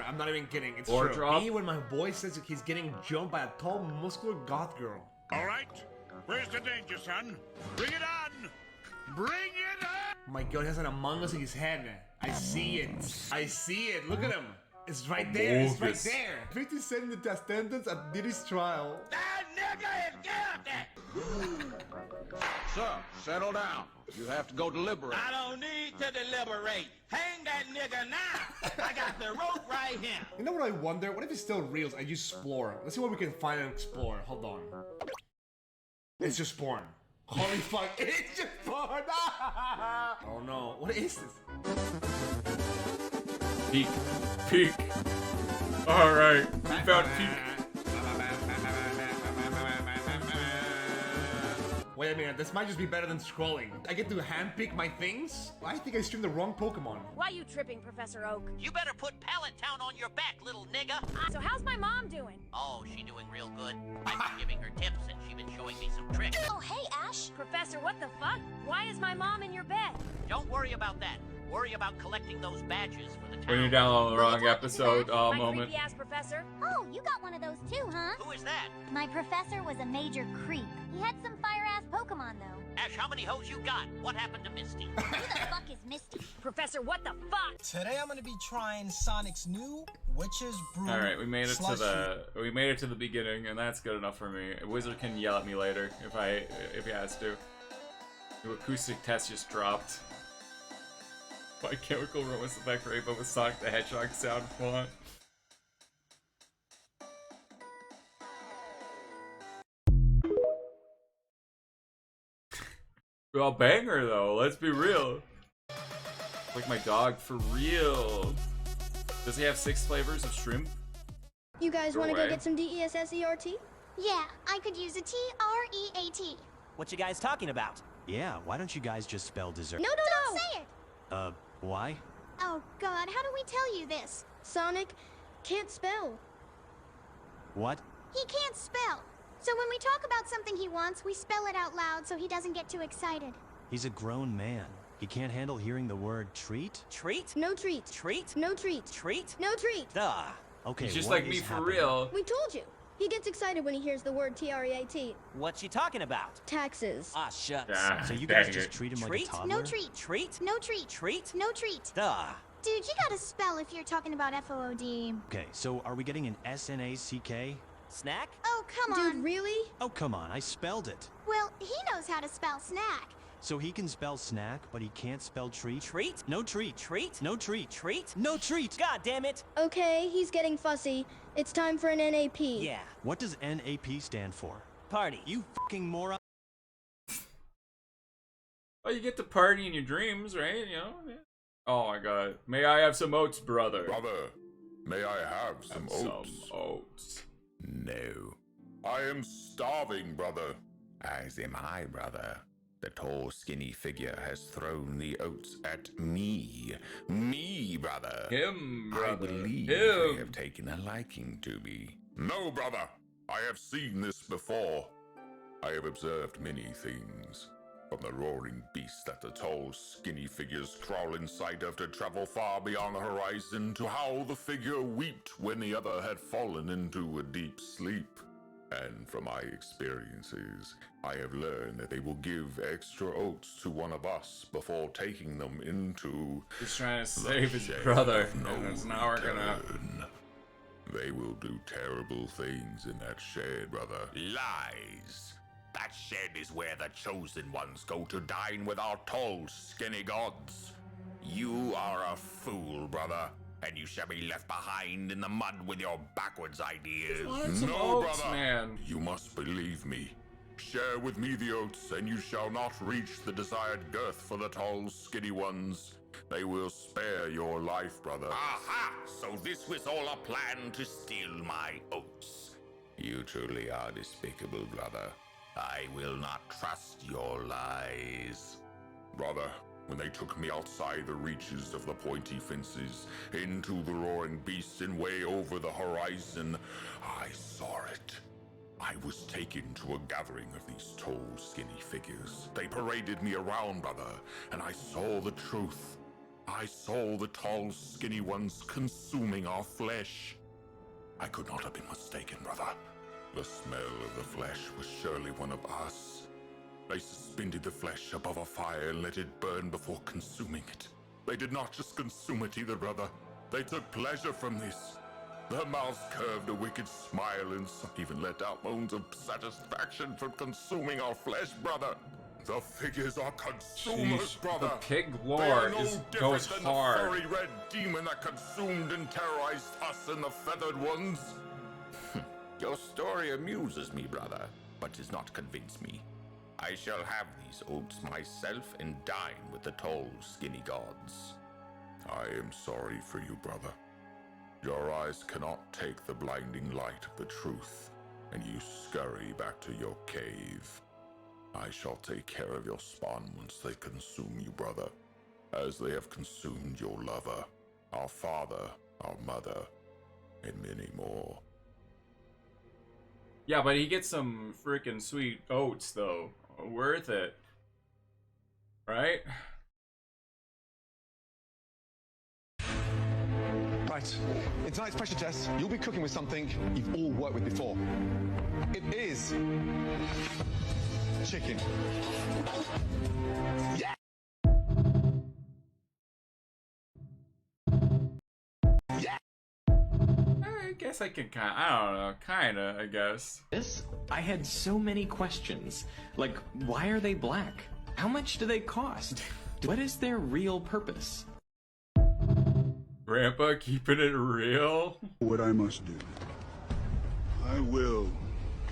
I'm not even kidding. It's Lore true. drop? Me, when my boy says that he's getting jumped by a tall, muscular goth girl. All right. Where's the danger, son? Bring it on! Bring it on! Oh my god, he has an Among Us in his head. I see it. Look at him. It's right there. It's right Bogus. there. 50 Cent in the attendance at Diddy's trial. That nigga is guilty! Sir, settle down. You have to go deliberate. I don't need to deliberate. Hang that nigga now! I got the rope right here. You know what I wonder? What if it's still real? I use explore. Let's see what we can find and explore. Hold on. It's just porn. Holy fuck. It's just porn. Oh no. What is this? Peek. Alright, we found Peek. Wait a minute, this might just be better than scrolling. I get to handpick my things? I think I streamed the wrong Pokemon. Why you tripping, Professor Oak? You better put Pallet Town on your back, little nigga. So how's my mom doing? Oh, she doing real good. I've been giving her tips and she's been showing me some tricks. Oh, hey, Gosh! Professor, what the fuck? Why is my mom in your bed? Don't worry about that. Worry about collecting those badges for the town. When you're down on the wrong episode, My moment. creepy ass professor? Oh, you got one of those too, huh? Who is that? My professor was a major creep. He had some fire-ass Pokemon, though. Ash, how many hoes you got? What happened to Misty? Who the fuck is Misty? Professor, what the fuck? Today I'm gonna be trying Sonic's new Witch's Brew. All right, we made it slushy. to the beginning, and that's good enough for me. A wizard can yell at me later if he has to. The acoustic test just dropped. My Chemical Romance effect rainbow with Sonic the Hedgehog sound font. Well, banger though. Let's be real. Like my dog for real. Does he have 6 flavors of shrimp? You guys Go want to go away. get some DESSERT? Yeah, I could use a TREAT. What you guys talking about? Yeah, why don't you guys just spell dessert? No. Don't say it! Why? Oh god, how do we tell you this? Sonic can't spell. What? He can't spell. So when we talk about something he wants, we spell it out loud so he doesn't get too excited. He's a grown man. He can't handle hearing the word treat? Treat? No treat. Treat? No treat. Treat? No treat. Duh. Okay, He's just what like me is for happening? real. We told you. He gets excited when he hears the word TREAT. What you talking about? Taxes. Ah, shucks. Ah, So you guys dang just it. treat him like a Treat? toddler? No treat. Treat? No treat. Treat? No treat. Duh. Dude, you gotta spell if you're talking about FOOD. Okay, so are we getting an SNACK? Snack? Oh, come Dude, on. really? Oh, come on, I spelled it. Well, he knows how to spell snack. So he can spell snack, but he can't spell treat? Treat? No treat. Treat? No treat. Treat? No treat! God damn it! Okay, he's getting fussy. It's time for an NAP. Yeah. What does NAP stand for? Party. You fucking moron. Well, you get to party in your dreams, right? You know? Oh my god. May I have some oats, brother? Brother, may I have some oats? Some oats. No. I am starving, brother. As am I, brother. The tall, skinny figure has thrown the oats at me. Me, brother. Him, brother. I believe Him. they have taken a liking to me. No, brother. I have seen this before. I have observed many things. From the roaring beast that the tall, skinny figures crawl in sight of to travel far beyond the horizon, to how the figure wept when the other had fallen into a deep sleep. And from my experiences, I have learned that they will give extra oats to one of us before taking them into... He's trying to save his shed brother, of no and now we're gonna... return. They will do terrible things in that shed, brother. Lies! That shed is where the chosen ones go to dine with our tall, skinny gods. You are a fool, brother, and you shall be left behind in the mud with your backwards ideas. wanted some No, oats, brother. man. You must believe me. Share with me the oats, and you shall not reach the desired girth for the tall, skinny ones. They will spare your life, brother. Aha! So this was all a plan to steal my oats. You truly are despicable, brother. I will not trust your lies. Brother, when they took me outside the reaches of the pointy fences, into the roaring beast and way over the horizon, I saw it. I was taken to a gathering of these tall, skinny figures. They paraded me around, brother, and I saw the truth. I saw the tall, skinny ones consuming our flesh. I could not have been mistaken, brother. The smell of the flesh was surely one of us. They suspended the flesh above a fire and let it burn before consuming it. They did not just consume it either, brother. They took pleasure from this. Their mouths curved a wicked smile, and some even let out moans of satisfaction from consuming our flesh, brother. The figures are consumers, Sheesh, brother. the pig They lore are no goes different than hard. the furry red demon that consumed and terrorized us and the feathered ones. Your story amuses me, brother, but does not convince me. I shall have these oats myself and dine with the tall, skinny gods. I am sorry for you, brother. Your eyes cannot take the blinding light of the truth, and you scurry back to your cave. I shall take care of your spawn once they consume you, brother, as they have consumed your lover, our father, our mother, and many more. Yeah, but he gets some freaking sweet oats, though. worth it. Right? Right. In tonight's pressure test, you'll be cooking with something you've all worked with before. It is chicken. Yeah. I guess I can kinda, I guess. I had so many questions. Like, why are they black? How much do they cost? What is their real purpose? Grandpa keeping it real? What I must do. I will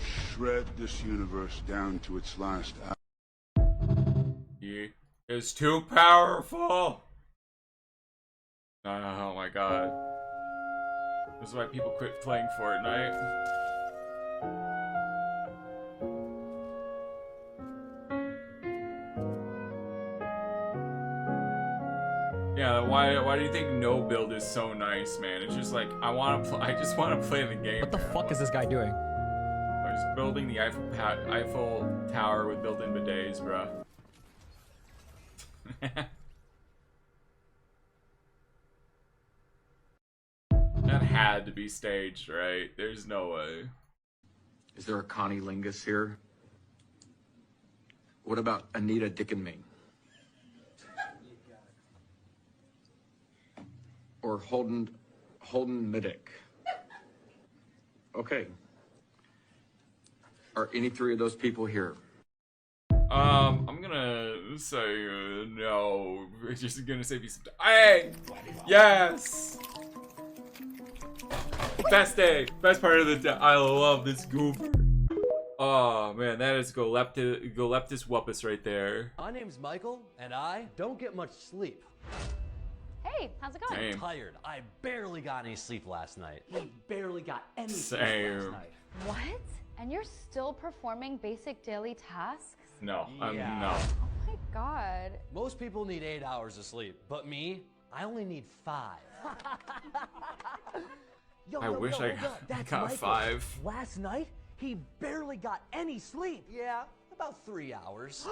shred this universe down to its last atom. He is too powerful! Oh my god. This is why people quit playing Fortnite. Yeah, why do you think no build is so nice, man? It's just like I just want to play the game. What the fuck is this guy doing? I'm just building the Eiffel Tower with built-in bidets, bruh. That had to be staged, right? There's no way. Is there a Connie Lingus here? What about Anita Dickinme? Or Holden Middick? Okay. Are any three of those people here? I'm gonna say no. We're just gonna save you some time. Hey! Yes! Best day! Best part of the day. I love this goober. Oh man, that is Goleptis Wuppus right there. My name's Michael, and I don't get much sleep. Hey, how's it going? I'm tired. I barely got any sleep last night. We barely got any sleep Same. last night. What? And you're still performing basic daily tasks? No, Yeah. no. Oh my god. Most people need 8 hours of sleep, but me, I only need 5. I wish I got 5. Last night, he barely got any sleep. Yeah, about 3 hours.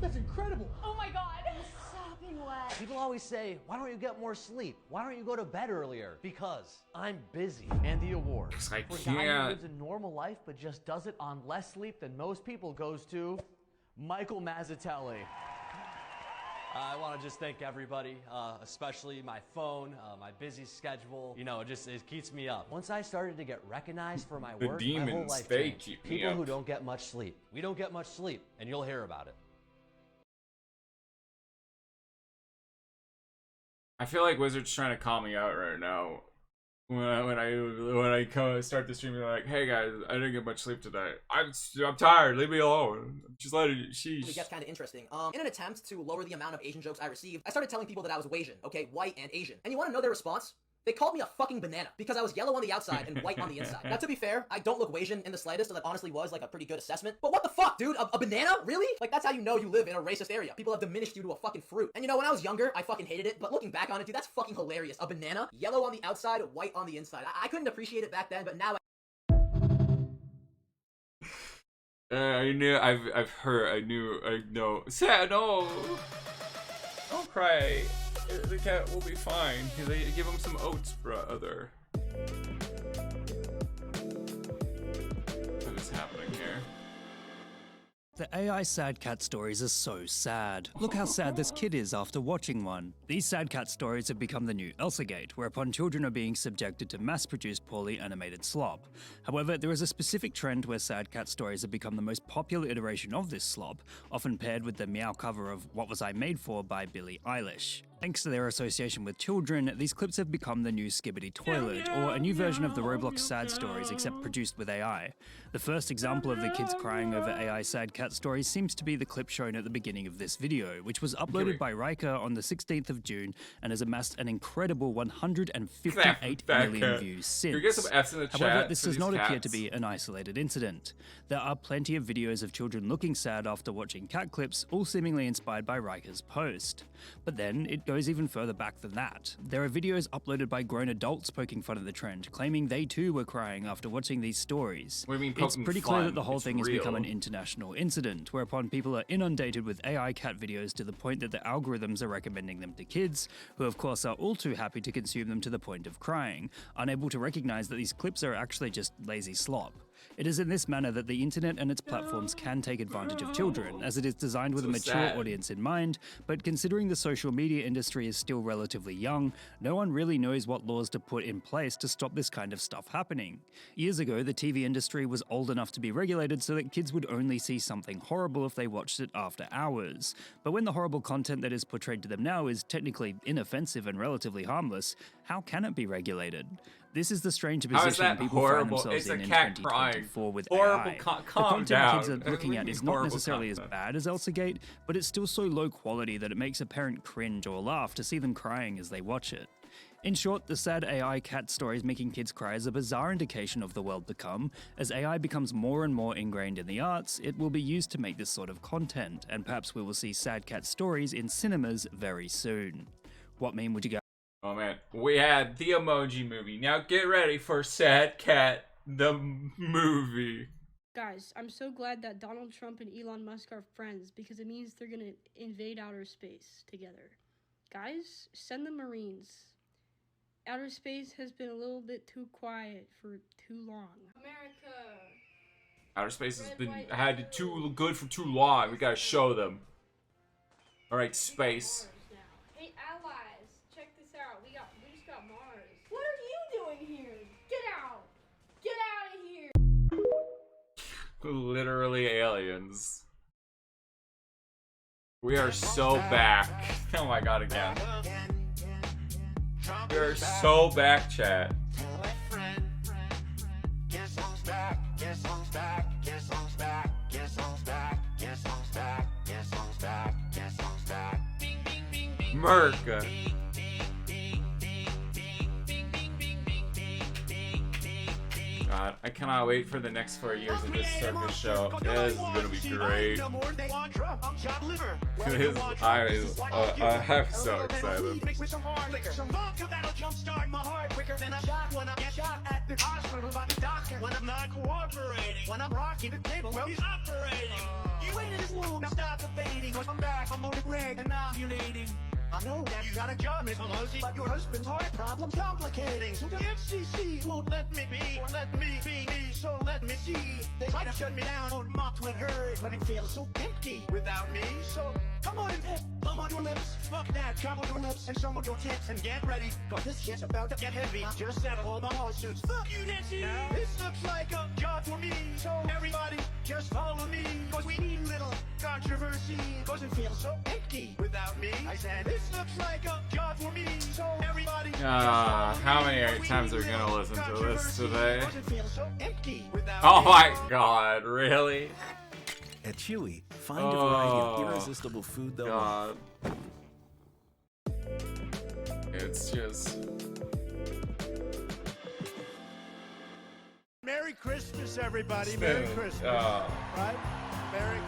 That's incredible. Oh my god. I'm sopping wet. People always say, why don't you get more sleep? Why don't you go to bed earlier? Because I'm busy. And the award Because I for a guy who can't. lives a normal life but just does it on less sleep than most people goes to Michael Mazzatelli. I want to just thank everybody, especially my phone, my busy schedule. You know, it keeps me up. Once I started to get recognized for my The work, my whole demons, life they changed. keep me People who up. don't get much sleep. We don't get much sleep, and you'll hear about it. I feel like Wizard's trying to call me out right now. When I come start the stream, they're like, "Hey guys, I didn't get much sleep today. I'm tired. Leave me alone. Just let it." It gets kind of interesting. In an attempt to lower the amount of Asian jokes I received, I started telling people that I was Asian, okay, white and Asian. And you want to know their response? They called me a fucking banana because I was yellow on the outside and white on the inside. Now, to be fair, I don't look Asian in the slightest, so that honestly was like a pretty good assessment. But what the fuck, dude? A banana? Really? Like, that's how you know you live in a racist area. People have diminished you to a fucking fruit. And you know, when I was younger, I fucking hated it. But looking back on it, dude, that's fucking hilarious. A banana, yellow on the outside, white on the inside. I couldn't appreciate it back then, but now I knew. I've heard. I know. Sad. No. Don't cry. The cat will be fine. They give him some oats, brother. What is happening here? The AI sad cat stories are so sad. Look how sad this kid is after watching one. These sad cat stories have become the new Elsagate, whereupon children are being subjected to mass-produced poorly animated slop. However, there is a specific trend where sad cat stories have become the most popular iteration of this slop, often paired with the meow cover of What Was I Made For by Billie Eilish. Thanks to their association with children, these clips have become the new Skibbity Toilet, or a new version of the Roblox sad stories except produced with AI. The first example of the kids crying over AI sad cat stories seems to be the clip shown at the beginning of this video, which was uploaded by Riker on the 16th of June and has amassed an incredible 158 million views since. Can we get some F's in the However, chat this for does these not appear cats? to be an isolated incident. There are plenty of videos of children looking sad after watching cat clips, all seemingly inspired by Riker's post. But then, it goes even further back than that. There are videos uploaded by grown adults poking fun at the trend, claiming they too were crying after watching these stories. What do you mean It's poking pretty fun? clear that the whole It's thing has become real. an international incident, whereupon people are inundated with AI cat videos to the point that the algorithms are recommending them to kids, who of course are all too happy to consume them to the point of crying, unable to recognize that these clips are actually just lazy slop. It is in this manner that the internet and its platforms can take advantage of children, as it is designed with a mature sad. audience in mind, but considering the social media industry is still relatively young, no one really knows what laws to put in place to stop this kind of stuff happening. Years ago, the TV industry was old enough to be regulated so that kids would only see something horrible if they watched it after hours. But when the horrible content that is portrayed to them now is technically inoffensive and relatively harmless, how can it be regulated? This is the strange How is position that people horrible? find themselves It's a in cat crying. 2024 with Horrible AI. calm The content down. kids are looking at is not Horrible necessarily content. as bad as Elsagate, but it's still so low quality that it makes a parent cringe or laugh to see them crying as they watch it. In short, the sad AI cat stories making kids cry is a bizarre indication of the world to come. As AI becomes more and more ingrained in the arts, it will be used to make this sort of content, and perhaps we will see sad cat stories in cinemas very soon. What meme would you go? Oh man, we had the Emoji Movie. Now get ready for Sad Cat, the movie. Guys, I'm so glad that Donald Trump and Elon Musk are friends because it means they're gonna invade outer space together. Guys, send the Marines. Outer space has been a little bit too quiet for too long. America! Outer space has been had it too good for too long. We gotta show them. All right, space. Hey, allies, check this out. We just got Mars. What are you doing here? Get out! Get out of here! Literally aliens. We are so back. Oh my god, again. We are so back, chat. America. God, I cannot wait for the next 4 years of this circus show. This is gonna be great. I'm so excited. When I'm not cooperating, when I'm rocking the table, well, he's operating. You waited this long, now stop debating. Cause I'm back, I'm on the break, and ovulating. I know that you got a job, Miss Pelosi, but your husband's heart problem complicating. So the FCC won't let me be, me, so let me see. They try to shut me down on my Twitter, but it feels so empty without me. So come on and thumb on your lips, fuck that, chop on your lips and some of your tits and get ready, cause this shit's about to get heavy. I just settled all my lawsuits. Fuck you, Nancy. This looks like a job for me, so everybody just follow me, cause we need a little controversy, cause it feels so empty without me. I said this looks like a job for me, so everybody How many times are we gonna listen to this today? Oh my god, really? At Chewy, find a variety of irresistible food they'll love. It's just... Merry Christmas, everybody. Merry Christmas. Right? Merry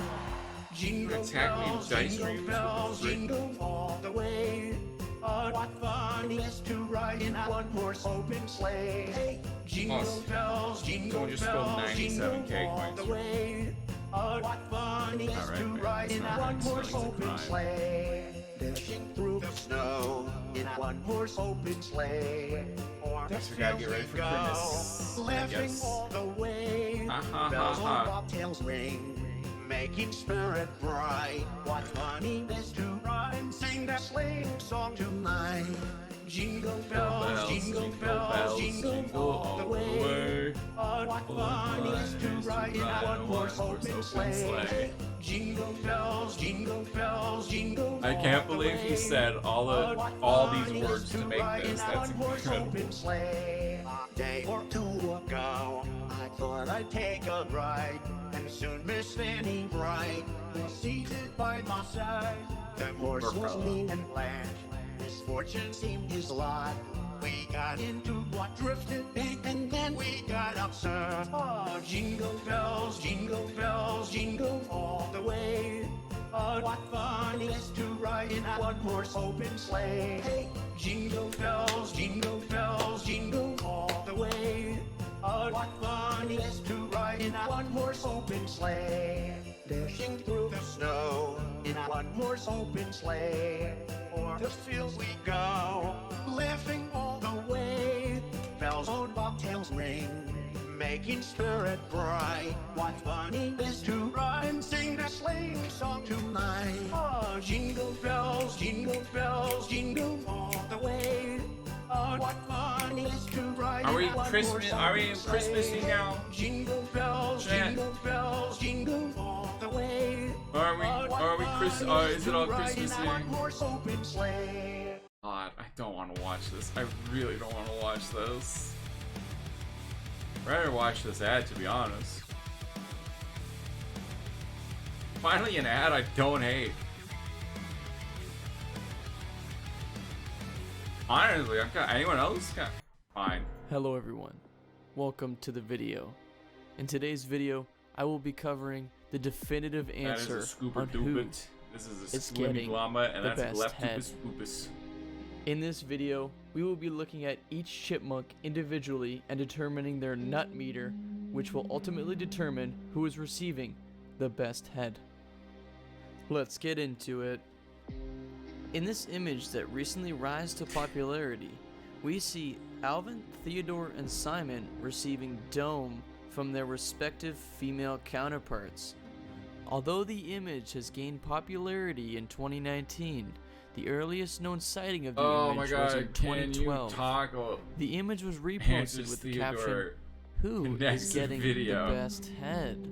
Jingle bells, jingle bells, jingle all the way. What fun it is to ride in a one-horse open sleigh. Hey, jingle bells, jingle bells, jingle all the way. What fun it is to ride in a one-horse open sleigh. Dashing through the snow in a one-horse open sleigh. Or the gotta get ready for Christmas, I laughing guess. all the way. Bells on bobtails ring, making spirit bright. What fun it is to ride and sing that sleigh song tonight. Jingle bells, jingle bells, jingle all the way. What fun it is to ride in a one-horse open sleigh. Jingle bells, jingle bells, jingle. I can't believe he said all these words to make this. That's incredible. A day or two ago, I thought I'd take a ride, and soon Miss Fanny Bright was seated by my side. The horse was lean and flat, misfortune seemed his lot. We got into what drifted big, and then we got absurd. Oh, jingle bells, jingle all the way. What fun it is to ride ride in a one-horse open sleigh. Hey, jingle bells, jingle all the way. Oh, what fun it is to ride in a one-horse open sleigh. Dashing through the snow in a one-horse open sleigh. O'er the fields we go, laughing all the way. Bells on bobtails ring, making spirit bright. What fun it is to ride and sing a sleighing song tonight. Oh, jingle bells, jingle all the way. Oh, what fun it is to ride. Are we Christmassy now? Jingle bells, jingle all the way. Are we is it all Christmassy? Sleigh. God, I don't want to watch this. I really don't want to watch this. I'd rather watch this ad, to be honest. Finally an ad I don't hate. Honestly, anyone else? Fine. Hello everyone, welcome to the video. In today's video, I will be covering the definitive answer on who This is is a getting llama, and the that's best head. Leftupus. In this video, we will be looking at each chipmunk individually and determining their nut meter, which will ultimately determine who is receiving the best head. Let's get into it. In this image that recently rise to popularity, we see Alvin, Theodore, and Simon receiving dome from their respective female counterparts. Although the image has gained popularity in 2019, the earliest known sighting of the image was in 2012. The image was reposted with the caption, "Who is getting the best head?"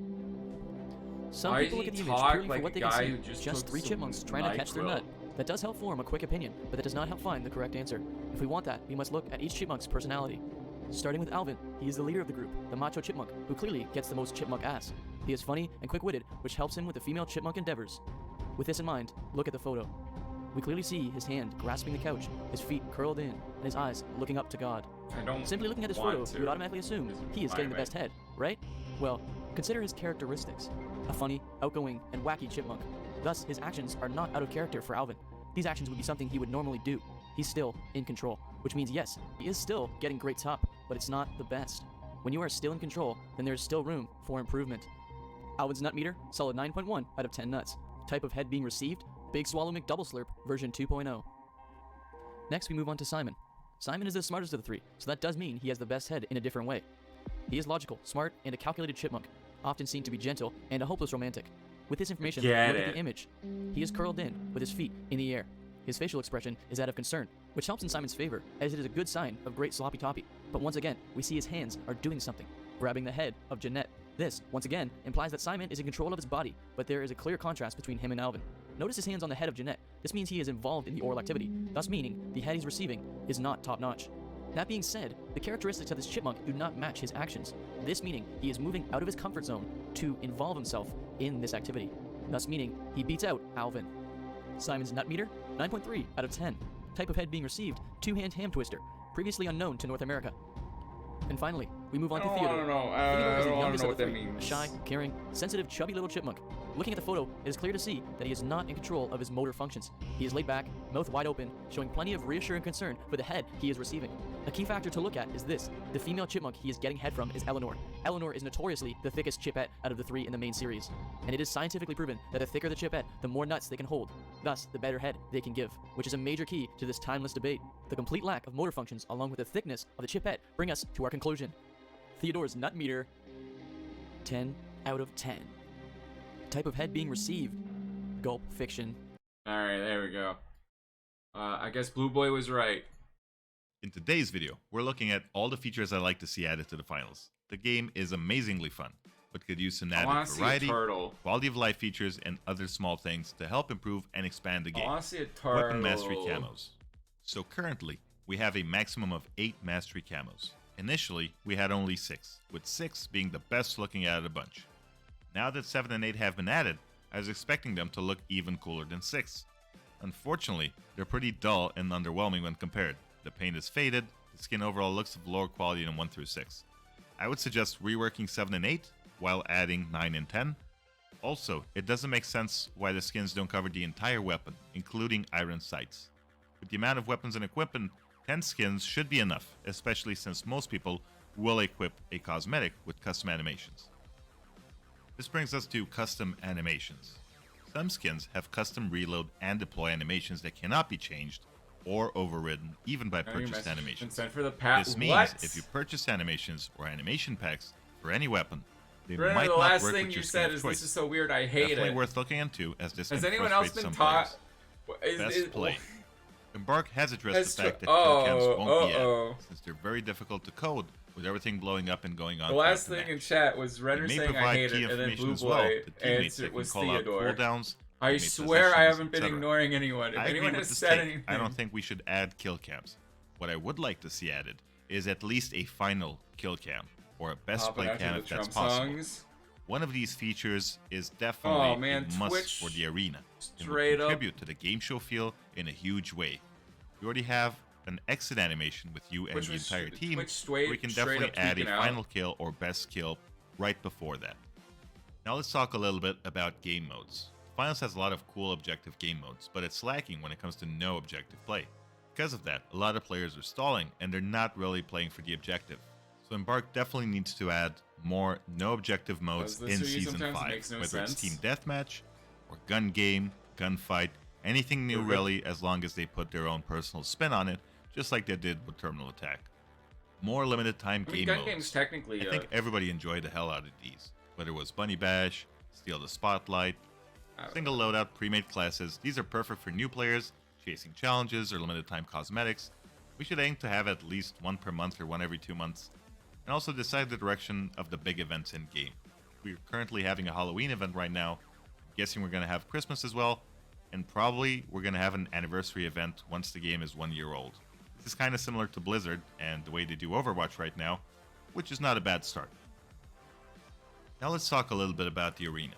Some people look at the image purely for what they can see, just 3 chipmunks trying to catch their nut. That does help form a quick opinion, but that does not help find the correct answer. If we want that, we must look at each chipmunk's personality. Starting with Alvin, he is the leader of the group, the macho chipmunk, who clearly gets the most chipmunk ass. He is funny and quick-witted, which helps him with the female chipmunk endeavors. With this in mind, look at the photo. We clearly see his hand grasping the couch, his feet curled in, and his eyes looking up to God. Simply looking at this photo, you would automatically assume he is getting the best head, right? Well, consider his characteristics. A funny, outgoing, and wacky chipmunk. Thus, his actions are not out of character for Alvin. These actions would be something he would normally do. He's still in control, which means yes, he is still getting great top, but it's not the best. When you are still in control, then there is still room for improvement. Alvin's nut meter, solid 9.1 out of 10 nuts. Type of head being received, Big Swallow McDouble Slurp version 2.0. Next we move on to Simon. Simon is the smartest of the 3, so that does mean he has the best head in a different way. He is logical, smart, and a calculated chipmunk, often seen to be gentle and a hopeless romantic. With this information, look at the image. He is curled in, with his feet in the air. His facial expression is that of concern, which helps in Simon's favor, as it is a good sign of great sloppy toppy. But once again, we see his hands are doing something, grabbing the head of Jeanette. This, once again, implies that Simon is in control of his body, but there is a clear contrast between him and Alvin. Notice his hands on the head of Jeanette. This means he is involved in the oral activity, thus meaning the head he's receiving is not top-notch. That being said, the characteristics of this chipmunk do not match his actions, this meaning he is moving out of his comfort zone to involve himself in this activity, thus meaning he beats out Alvin. Simon's nut meter, 9.3 out of 10. Type of head being received, 2-hand ham twister, previously unknown to North America. And finally, we move on to Theodore. Theodore is the youngest of the 3, a shy, caring, sensitive, chubby little chipmunk. Looking at the photo, it is clear to see that he is not in control of his motor functions. He is laid back, mouth wide open, showing plenty of reassuring concern for the head he is receiving. A key factor to look at is this. The female chipmunk he is getting head from is Eleanor. Eleanor is notoriously the thickest chipette out of the 3 in the main series. And it is scientifically proven that the thicker the chipette, the more nuts they can hold. Thus, the better head they can give, which is a major key to this timeless debate. The complete lack of motor functions along with the thickness of the chipette bring us to our conclusion. Theodore's nut meter, 10 out of 10. Type of head being received, gulp fiction. Alright, there we go. I guess Blue Boy was right. In today's video, we're looking at all the features I like to see added to the finals. The game is amazingly fun, but could use some added variety, quality of life features, and other small things to help improve and expand the game. I want to see a turtle. Weapon mastery camos. So currently, we have a maximum of 8 mastery camos. Initially, we had only 6, with 6 being the best looking out of the bunch. Now that 7 and 8 have been added, I was expecting them to look even cooler than 6. Unfortunately, they're pretty dull and underwhelming when compared. The paint is faded, the skin overall looks of lower quality than 1 through 6. I would suggest reworking 7 and 8 while adding 9 and 10. Also, it doesn't make sense why the skins don't cover the entire weapon, including iron sights. With the amount of weapons and equipment, 10 skins should be enough, especially since most people will equip a cosmetic with custom animations. This brings us to custom animations. Some skins have custom reload and deploy animations that cannot be changed or overridden even by purchased animations. For the This means if you purchase animations or animation packs for any weapon, they Remember might the not last work thing with you your said skin of is choice. this is so weird, I hate Definitely it. worth looking into, as this Has can anyone else frustrate been some taught? players. Best play. Embark has addressed Has the fact that to- kill cams won't be uh-oh. added, since they're very difficult to code with everything blowing up and going on. The last throughout thing the in match. chat was They Renner may saying I provide hate key it, and then information Blue as well Boy to teammates that answered can was call out Theodore. cooldowns, I teammate swear I possessions, haven't been etc. ignoring anyone. If I agree anyone with has this said take. anything, I don't think we should add kill cams. What I would like to see added is at least a final kill cam, or a best Popping play out to cam the if that's Trump possible. songs. One of these features is definitely man, a must Twitch for the arena. It will straight up. contribute to the game show feel in a huge way. We already have an exit animation with you and Twitch the was- entire team, Twitch so we can straight definitely up add a tweaking out. final kill or best kill right before that. Now let's talk a little bit about game modes. Finals has a lot of cool objective game modes, but it's lacking when it comes to no objective play. Because of that, a lot of players are stalling and they're not really playing for the objective. So Embark definitely needs to add more no objective modes Does this in to you Season sometimes? 5, Makes no whether it's sense. team deathmatch or gun game, gunfight, anything new Mhm. really, as long as they put their own personal spin on it, just like they did with Terminal Attack. More limited time I mean, game gun modes. games technically. I think everybody enjoyed the hell out of these, whether it was Bunny Bash, Steal the Spotlight, single loadout, pre-made classes. These are perfect for new players, chasing challenges or limited time cosmetics. We should aim to have at least one per month or one every 2 months, and also decide the direction of the big events in game. We're currently having a Halloween event right now. I'm guessing we're going to have Christmas as well, and probably we're going to have an anniversary event once the game is 1 year old. This is kind of similar to Blizzard and the way they do Overwatch right now, which is not a bad start. Now let's talk a little bit about the arena.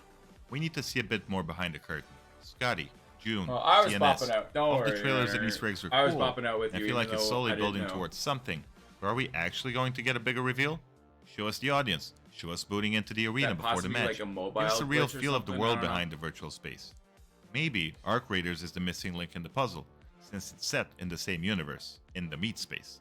We need to see a bit more behind the curtain. Scotty, June, Well, I was CNS, bopping out. Don't all worry. the trailers and Easter eggs are I was cool. bopping out with I you, feel like even it's though slowly I didn't building know. towards something. But are we actually going to get a bigger reveal? Show us the audience. Show us booting into the arena that before the possibly match. like a mobile Give us a real glitch or feel of the something? world I don't know. behind the virtual space. Maybe Arc Raiders is the missing link in the puzzle, since it's set in the same universe, in the meat space.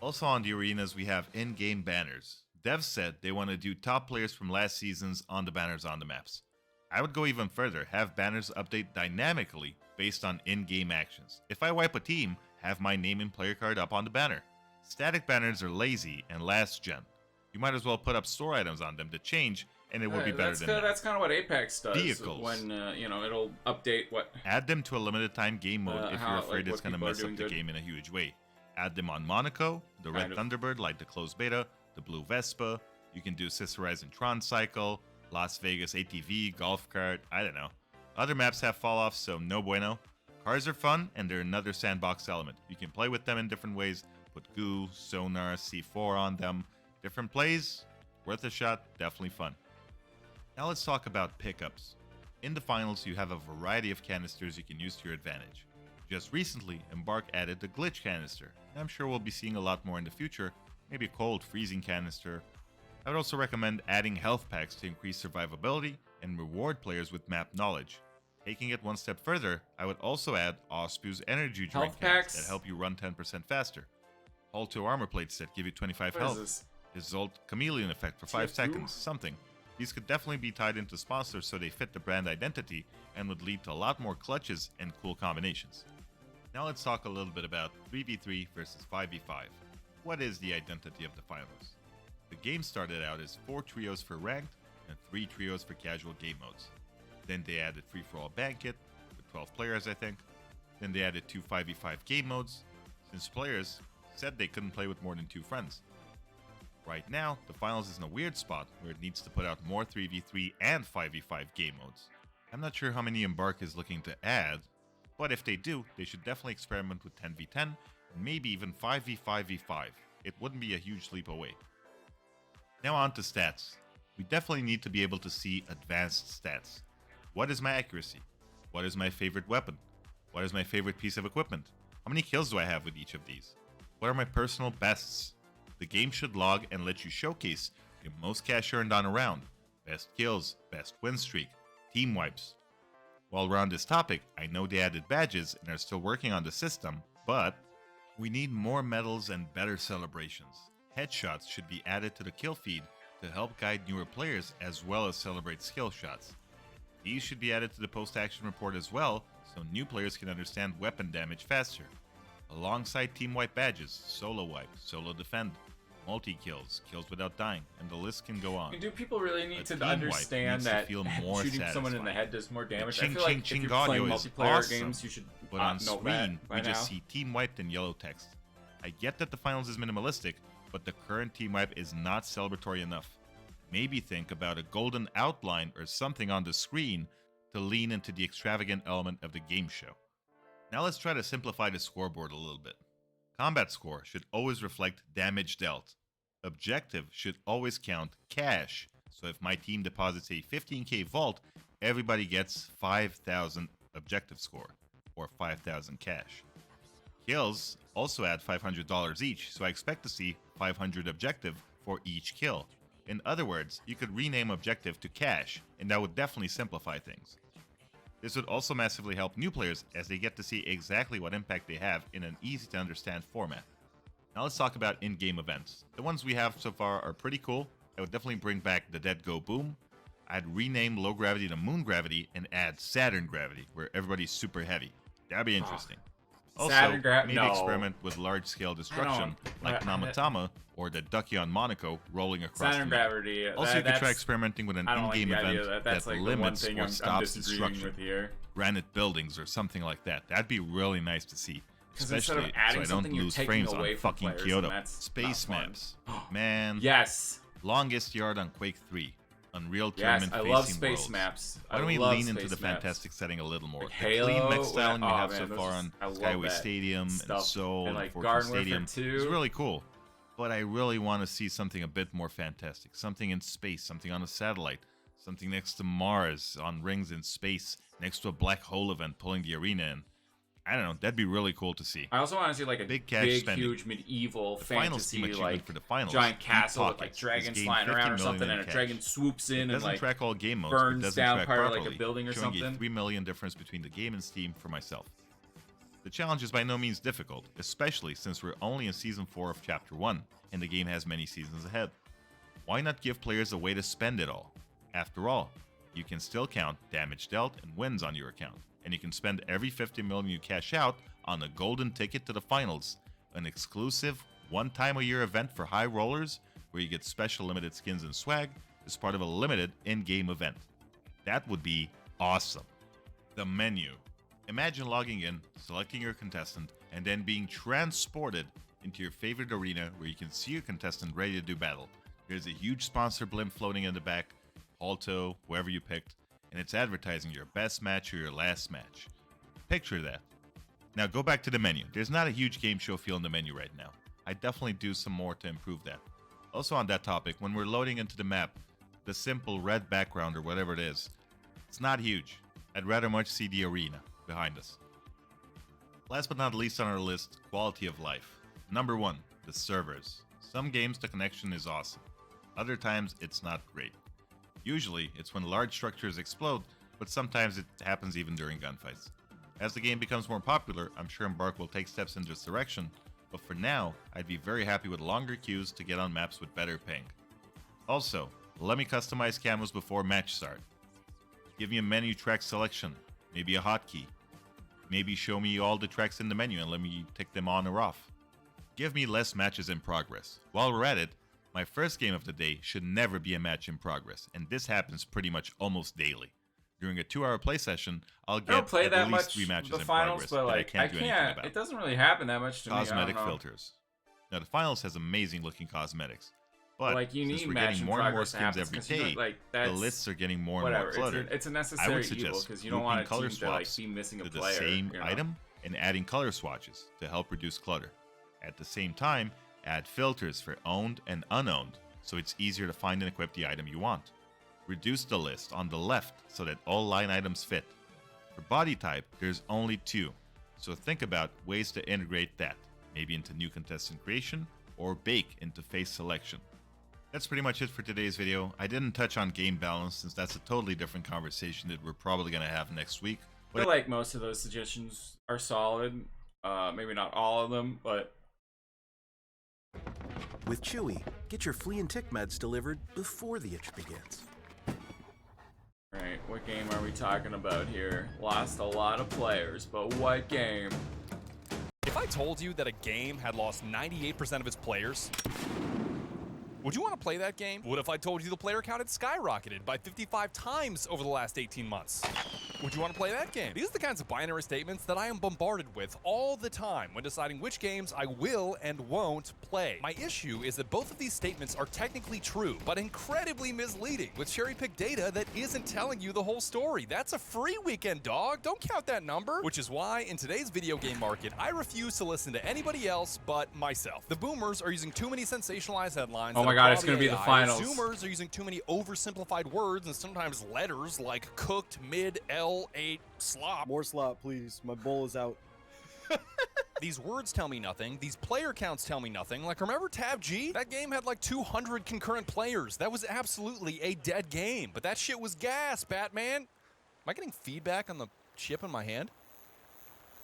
Also on the arenas, we have in-game banners. Devs said they want to do top players from last seasons on the banners on the maps. I would go even further, have banners update dynamically based on in-game actions. If I wipe a team, have my name and player card up on the banner. Static banners are lazy and last gen. You might as well put up store items on them to change, and it will be better than that. That's kind of what Apex does. Vehicles. When it'll update what. Add them to a limited time game mode if how- you're afraid like, it's what going to people are mess up doing the good. game in a huge way. Add them on Monaco, the Red Kind of. Thunderbird like the closed beta, the Blue Vespa. You can do Sister Horizon Tron Cycle, Las Vegas ATV, Golf Cart, I don't know. Other maps have fall-offs, so no bueno. Cars are fun, and they're another sandbox element. You can play with them in different ways, put goo, sonar, C4 on them. Different plays, worth a shot, definitely fun. Now let's talk about pickups. In the finals, you have a variety of canisters you can use to your advantage. Just recently, Embark added the glitch canister, and I'm sure we'll be seeing a lot more in the future, maybe a cold freezing canister. I would also recommend adding health packs to increase survivability and reward players with map knowledge. Taking it one step further, I would also add Ospew's energy drink Health cans packs? that help you run 10% faster. Hull 2 armor plates that give you 25 What is health. this? Dissolved chameleon effect for 5 TF2? seconds, something. These could definitely be tied into sponsors so they fit the brand identity and would lead to a lot more clutches and cool combinations. Now let's talk a little bit about 3v3 versus 5v5. What is the identity of the finals? The game started out as 4 trios for ranked and 3 trios for casual game modes. Then they added free-for-all banquet with 12 players, I think. Then they added 2 5v5 game modes, since players said they couldn't play with more than 2 friends. Right now, the finals is in a weird spot where it needs to put out more 3v3 and 5v5 game modes. I'm not sure how many Embark is looking to add, but if they do, they should definitely experiment with 10v10 and maybe even 5v5v5. It wouldn't be a huge leap away. Now on to stats. We definitely need to be able to see advanced stats. What is my accuracy? What is my favorite weapon? What is my favorite piece of equipment? How many kills do I have with each of these? What are my personal bests? The game should log and let you showcase your most cash earned on a round, best kills, best win streak, team wipes. While we're on this topic, I know they added badges and are still working on the system, but we need more medals and better celebrations. Headshots should be added to the kill feed to help guide newer players as well as celebrate skill shots. These should be added to the post-action report as well, so new players can understand weapon damage faster. Alongside team wipe badges, solo wipe, solo defend, multi-kills, kills without dying, and the list can go on. And do people really need to team wipe understand needs to that feel more shooting someone in the satisfying. head does more damage? The I feel like if you're playing audio is multiplayer awesome, games, you should but on know screen, that by we just now. see team wiped in yellow text. I get that the finals is minimalistic, but the current team wipe is not celebratory enough. Maybe think about a golden outline or something on the screen to lean into the extravagant element of the game show. Now let's try to simplify the scoreboard a little bit. Combat score should always reflect damage dealt. Objective should always count cash, so if my team deposits a 15k vault, everybody gets 5,000 objective score, or 5,000 cash. Kills also add $500 each, so I expect to see 500 objective for each kill. In other words, you could rename objective to cash, and that would definitely simplify things. This would also massively help new players as they get to see exactly what impact they have in an easy to understand format. Now let's talk about in-game events. The ones we have so far are pretty cool. I would definitely bring back the Dead Go Boom. I'd rename low gravity to moon gravity and add Saturn gravity, where everybody's super heavy. That'd be interesting. Also, maybe experiment with large-scale destruction like Namatama or the Ducky on Monaco rolling across Saturn the map. gravity. Also, you could try experimenting with an in-game event that's like limits the one thing or I'm stops disagreeing destruction. with here. Granite buildings or something like that. That'd be really nice to see. 'Cause instead of Especially adding so I don't something, you're lose taking frames away on from fucking players, and Kyoto. that's Space not fun. maps. Man. Yes. Longest yard on Quake 3. Unreal Yes, Tournament I facing love space worlds. maps. Why don't we love lean into space the maps. fantastic setting a little more? Like The Halo, clean mech styling we have man, so those far is- on I love Skyway that Stadium and stuff. Seoul And, and like, Fortune Garden Warfare Stadium 2. is really cool. But I really want to see something a bit more fantastic. Something in space, something on a satellite, something next to Mars, on rings in space, next to a black hole event pulling the arena in. I don't know, that'd be really cool to see. I also want to see like a big, cash spending. huge medieval The finals team fantasy achievement like for the finals, giant Deep castle with like Pockets, dragons has gained flying around or 50 something, million and a in dragon cash. swoops in It and doesn't like track all game modes, but burns doesn't down track part of properly, like a building or showing a something. 3 million difference between the game and Steam for myself. The challenge is by no means difficult, especially since we're only in Season 4 of Chapter 1, and the game has many seasons ahead. Why not give players a way to spend it all? After all, you can still count damage dealt and wins on your account, and you can spend every 50 million you cash out on a golden ticket to the finals, an exclusive one-time-a-year event for high rollers where you get special limited skins and swag as part of a limited in-game event. That would be awesome. The menu. Imagine logging in, selecting your contestant, and then being transported into your favorite arena where you can see your contestant ready to do battle. There's a huge sponsor blimp floating in the back, Alto, whoever you picked, and it's advertising your best match or your last match. Picture that. Now go back to the menu. There's not a huge game show feel in the menu right now. I definitely do some more to improve that. Also on that topic, when we're loading into the map, the simple red background or whatever it is, it's not huge. I'd rather much see the arena behind us. Last but not least on our list, quality of life. Number 1, the servers. Some games the connection is awesome. Other times it's not great. Usually it's when large structures explode, but sometimes it happens even during gunfights. As the game becomes more popular, I'm sure Embark will take steps in this direction, but for now, I'd be very happy with longer queues to get on maps with better ping. Also, let me customize camos before match start. Give me a menu track selection, maybe a hotkey. Maybe show me all the tracks in the menu and let me tick them on or off. Give me less matches in progress. While we're at it, my first game of the day should never be a match in progress, and this happens pretty much almost daily. During a 2-hour play session, I'll I get don't play at that least much 3 matches the in finals, progress but that like I can't do anything about. It doesn't really happen that much to Cosmetic me. I don't know. filters. Now the finals has amazing looking cosmetics, but Like, you since need we're match getting in more and more progress to skins happen, every 'cause you know, day, like, the that's- lists are getting more and whatever. more It's a- cluttered. it's a I necessary would evil, suggest 'cause you don't want grouping a color team to, like, swaps be missing a to player, the same you know? item and adding color swatches to help reduce clutter. At the same time, add filters for owned and unowned, so it's easier to find and equip the item you want. Reduce the list on the left so that all line items fit. For body type, there's only 2, so think about ways to integrate that, maybe into new contestant creation or bake into face selection. That's pretty much it for today's video. I didn't touch on game balance since that's a totally different conversation that we're probably going to have next week. I feel like most of those suggestions are solid. Maybe not all of them, but... With Chewy, get your flea and tick meds delivered before the itch begins. Alright, what game are we talking about here? Lost a lot of players, but what game? If I told you that a game had lost 98% of its players, would you want to play that game? What if I told you the player count had skyrocketed by 55 times over the last 18 months? Would you want to play that game? These are the kinds of binary statements that I am bombarded with all the time when deciding which games I will and won't play. My issue is that both of these statements are technically true, but incredibly misleading, with cherry-picked data that isn't telling you the whole story. That's a free weekend, dog. Don't count that number. Which is why, in today's video game market, I refuse to listen to anybody else but myself. The boomers are using too many sensationalized headlines. Oh my god, it's gonna be the finals. Zoomers are using too many oversimplified words and sometimes letters like cooked, mid, L8, slop. More slop, please. My bowl is out. These words tell me nothing. These player counts tell me nothing. Like, remember Tab G? That game had like 200 concurrent players. That was absolutely a dead game. But that shit was gas, Batman. Am I getting feedback on the chip in my hand?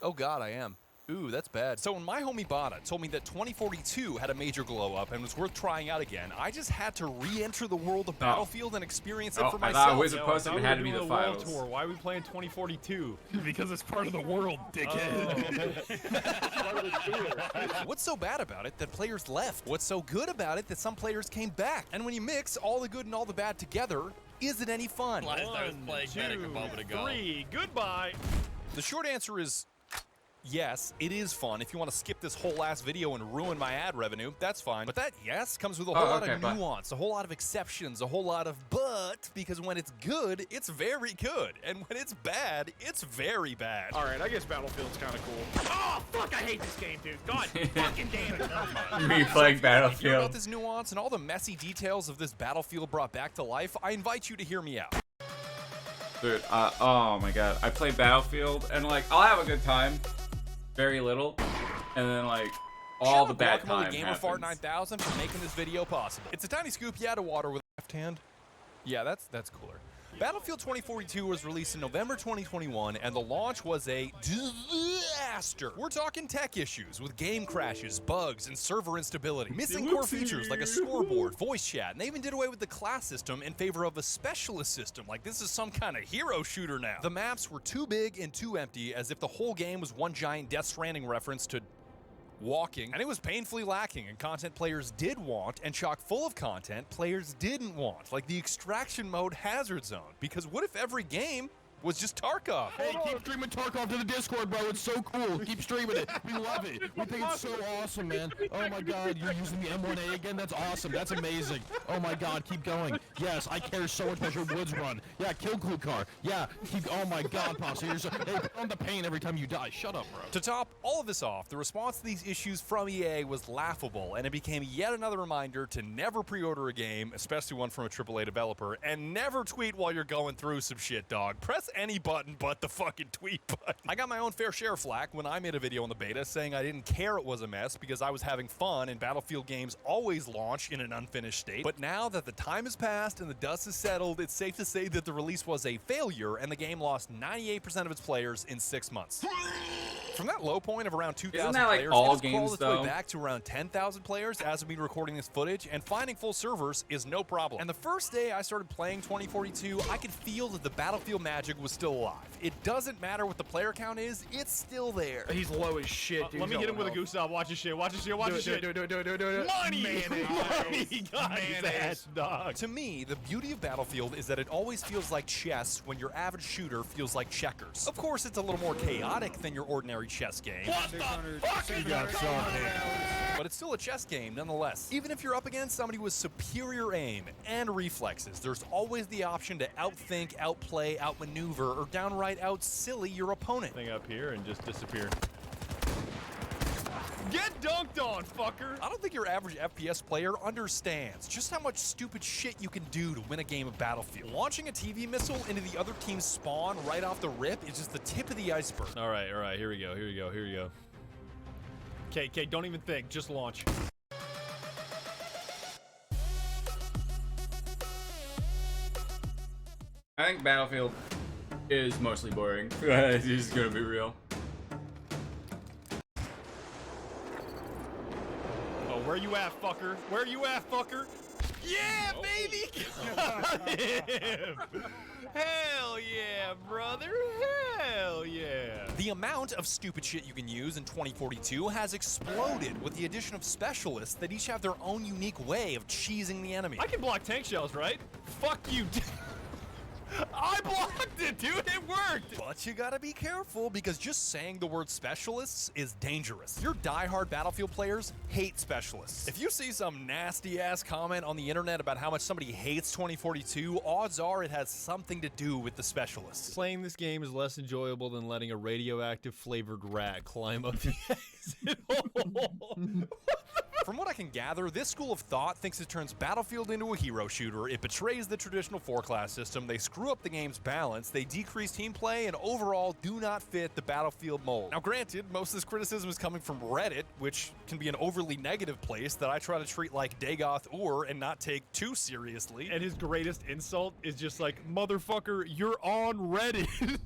Oh god, I am. Ooh, that's bad. So when my homie Bada told me that 2042 had a major glow up and was worth trying out again, I just had to re-enter the world of Battlefield and experience it for myself. I thought Wizard Posted had to be the finals. Tour. Why are we playing 2042? Because it's part of the world, dickhead. What's so bad about it that players left? What's so good about it that some players came back? And when you mix all the good and all the bad together, is it any fun? 1, 2, 3, goodbye. The short answer is yes, it is fun. If you want to skip this whole last video and ruin my ad revenue, that's fine. But that yes comes with a whole lot of nuance, a whole lot of exceptions, a whole lot of but, because when it's good, it's very good. And when it's bad, it's very bad. All right, I guess Battlefield's kind of cool. Oh, fuck, I hate this game, dude. God fucking damn it. Me playing If Battlefield. you hear about this nuance and all the messy details of this Battlefield brought back to life, I invite you to hear me out. Dude, oh my god. I play Battlefield, and like, I'll have a good time. Very little, and then like all the bad time Gamerfart 9000 for making this video possible. It's a tiny scoop you had to water with a left hand. Yeah, that's cooler. Battlefield 2042 was released in November 2021, and the launch was a disaster. We're talking tech issues with game crashes, bugs, and server instability. Missing core features like a scoreboard, voice chat, and they even did away with the class system in favor of a specialist system, like this is some kind of hero shooter now. The maps were too big and too empty, as if the whole game was one giant Death Stranding reference to walking, and it was painfully lacking in content players did want and chock full of content players didn't want, like the extraction mode hazard zone, because what if every game was just Tarkov? Hey, keep streaming Tarkov to the Discord, bro. It's so cool. Keep streaming it. We love it. We think it's so awesome, man. Oh my god, you're using the M1A again? That's awesome. That's amazing. Oh my god, keep going. Yes, I care so much about your woods run. Yeah, kill Clue Car. Yeah, keep. Oh my god, Posse. You're so, hey, put on the pain every time you die. Shut up, bro. To top all of this off, the response to these issues from EA was laughable, and it became yet another reminder to never pre-order a game, especially one from a AAA developer, and never tweet while you're going through some shit, dog. Press any button but the fucking tweet button. I got my own fair share of flack when I made a video in the beta saying I didn't care it was a mess because I was having fun and Battlefield games always launch in an unfinished state. But now that the time has passed and the dust has settled, it's safe to say that the release was a failure and the game lost 98% of its players in 6 months. From that low point of around 2,000 Isn't that like players, all it has games, crawled its though? way back to around 10,000 players as of me recording this footage, and finding full servers is no problem. And the first day I started playing 2042, I could feel that the Battlefield magic was still alive. It doesn't matter what the player count is, it's still there. He's low as shit, dude. Let me hit him with a goose up. Watch his shit. Watch his shit. Watch his shit. Do it. Money! Money! God, his ass, dog. To me, the beauty of Battlefield is that it always feels like chess when your average shooter feels like checkers. Of course, it's a little more chaotic than your ordinary chess game. What the fuck? You got But it's still a chess game nonetheless. Even if you're up against somebody with superior aim and reflexes, there's always the option to outthink, outplay, outmaneuver, or downright out-silly your opponent. Thing up here and just disappear. Get dunked on, fucker! I don't think your average FPS player understands just how much stupid shit you can do to win a game of Battlefield. Launching a TV missile into the other team's spawn right off the rip is just the tip of the iceberg. All right, here we go. Okay, don't even think, just launch. I think Battlefield is mostly boring. It's just gonna be real. Oh, where you at, fucker? Where you at, fucker? Yeah, baby! Got him! Hell yeah, brother! Hell yeah! The amount of stupid shit you can use in 2042 has exploded with the addition of specialists that each have their own unique way of cheesing the enemy. I can block tank shells, right? Fuck you. I blocked it, dude. It worked. But you gotta be careful because just saying the word specialists is dangerous. Your diehard Battlefield players hate specialists. If you see some nasty ass comment on the internet about how much somebody hates 2042, odds are it has something to do with the specialists. Playing this game is less enjoyable than letting a radioactive flavored rat climb up the exit hole. From what I can gather, this school of thought thinks it turns Battlefield into a hero shooter, it betrays the traditional 4-class system, they screw up the game's balance, they decrease team play, and overall do not fit the Battlefield mold. Now granted, most of this criticism is coming from Reddit, which can be an overly negative place that I try to treat like Dagoth Ur and not take too seriously. And his greatest insult is just like, motherfucker, you're on Reddit.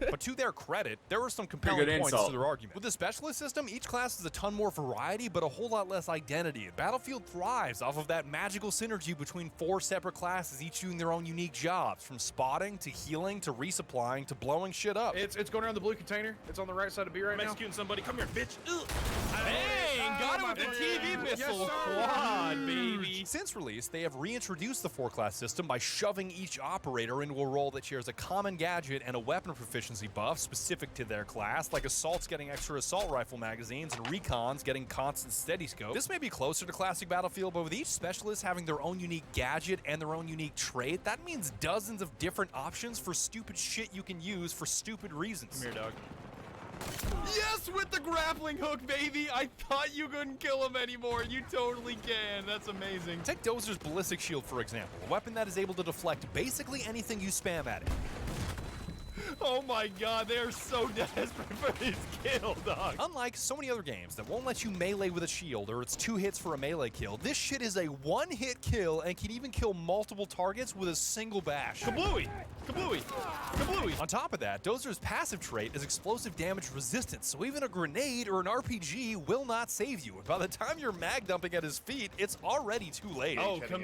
But to their credit, there were some compelling points to their argument. With the specialist system, each class has a ton more variety, but a whole lot less identity. Battlefield thrives off of that magical synergy between 4 separate classes, each doing their own unique jobs, from spotting to healing to resupplying to blowing shit up. It's going around the blue container. It's on the right side of B right now. Executing somebody. Come here, bitch. Bang! Got him with the TV missile quad, baby. Since release, they have reintroduced the 4-class system by shoving each operator into a role that shares a common gadget and a weapon proficiency buff specific to their class, like assaults getting extra assault rifle magazines and recons getting constant steady scope. This may be closer to classic Battlefield, but with each specialist having their own unique gadget and their own unique trait, that means dozens of different options for stupid shit you can use for stupid reasons. Come here, dog. Yes, with the grappling hook, baby! I thought you couldn't kill him anymore. You totally can. That's amazing. Take Dozer's ballistic shield, for example, a weapon that is able to deflect basically anything you spam at it. Oh my god, they are so desperate for his kill, dog. Unlike so many other games that won't let you melee with a shield or it's 2 hits for a melee kill, this shit is a 1-hit kill and can even kill multiple targets with a single bash. Kablooey! Kablooey! Kablooey! On top of that, Dozer's passive trait is explosive damage resistance, so even a grenade or an RPG will not save you. And by the time you're mag dumping at his feet, it's already too late. Oh, come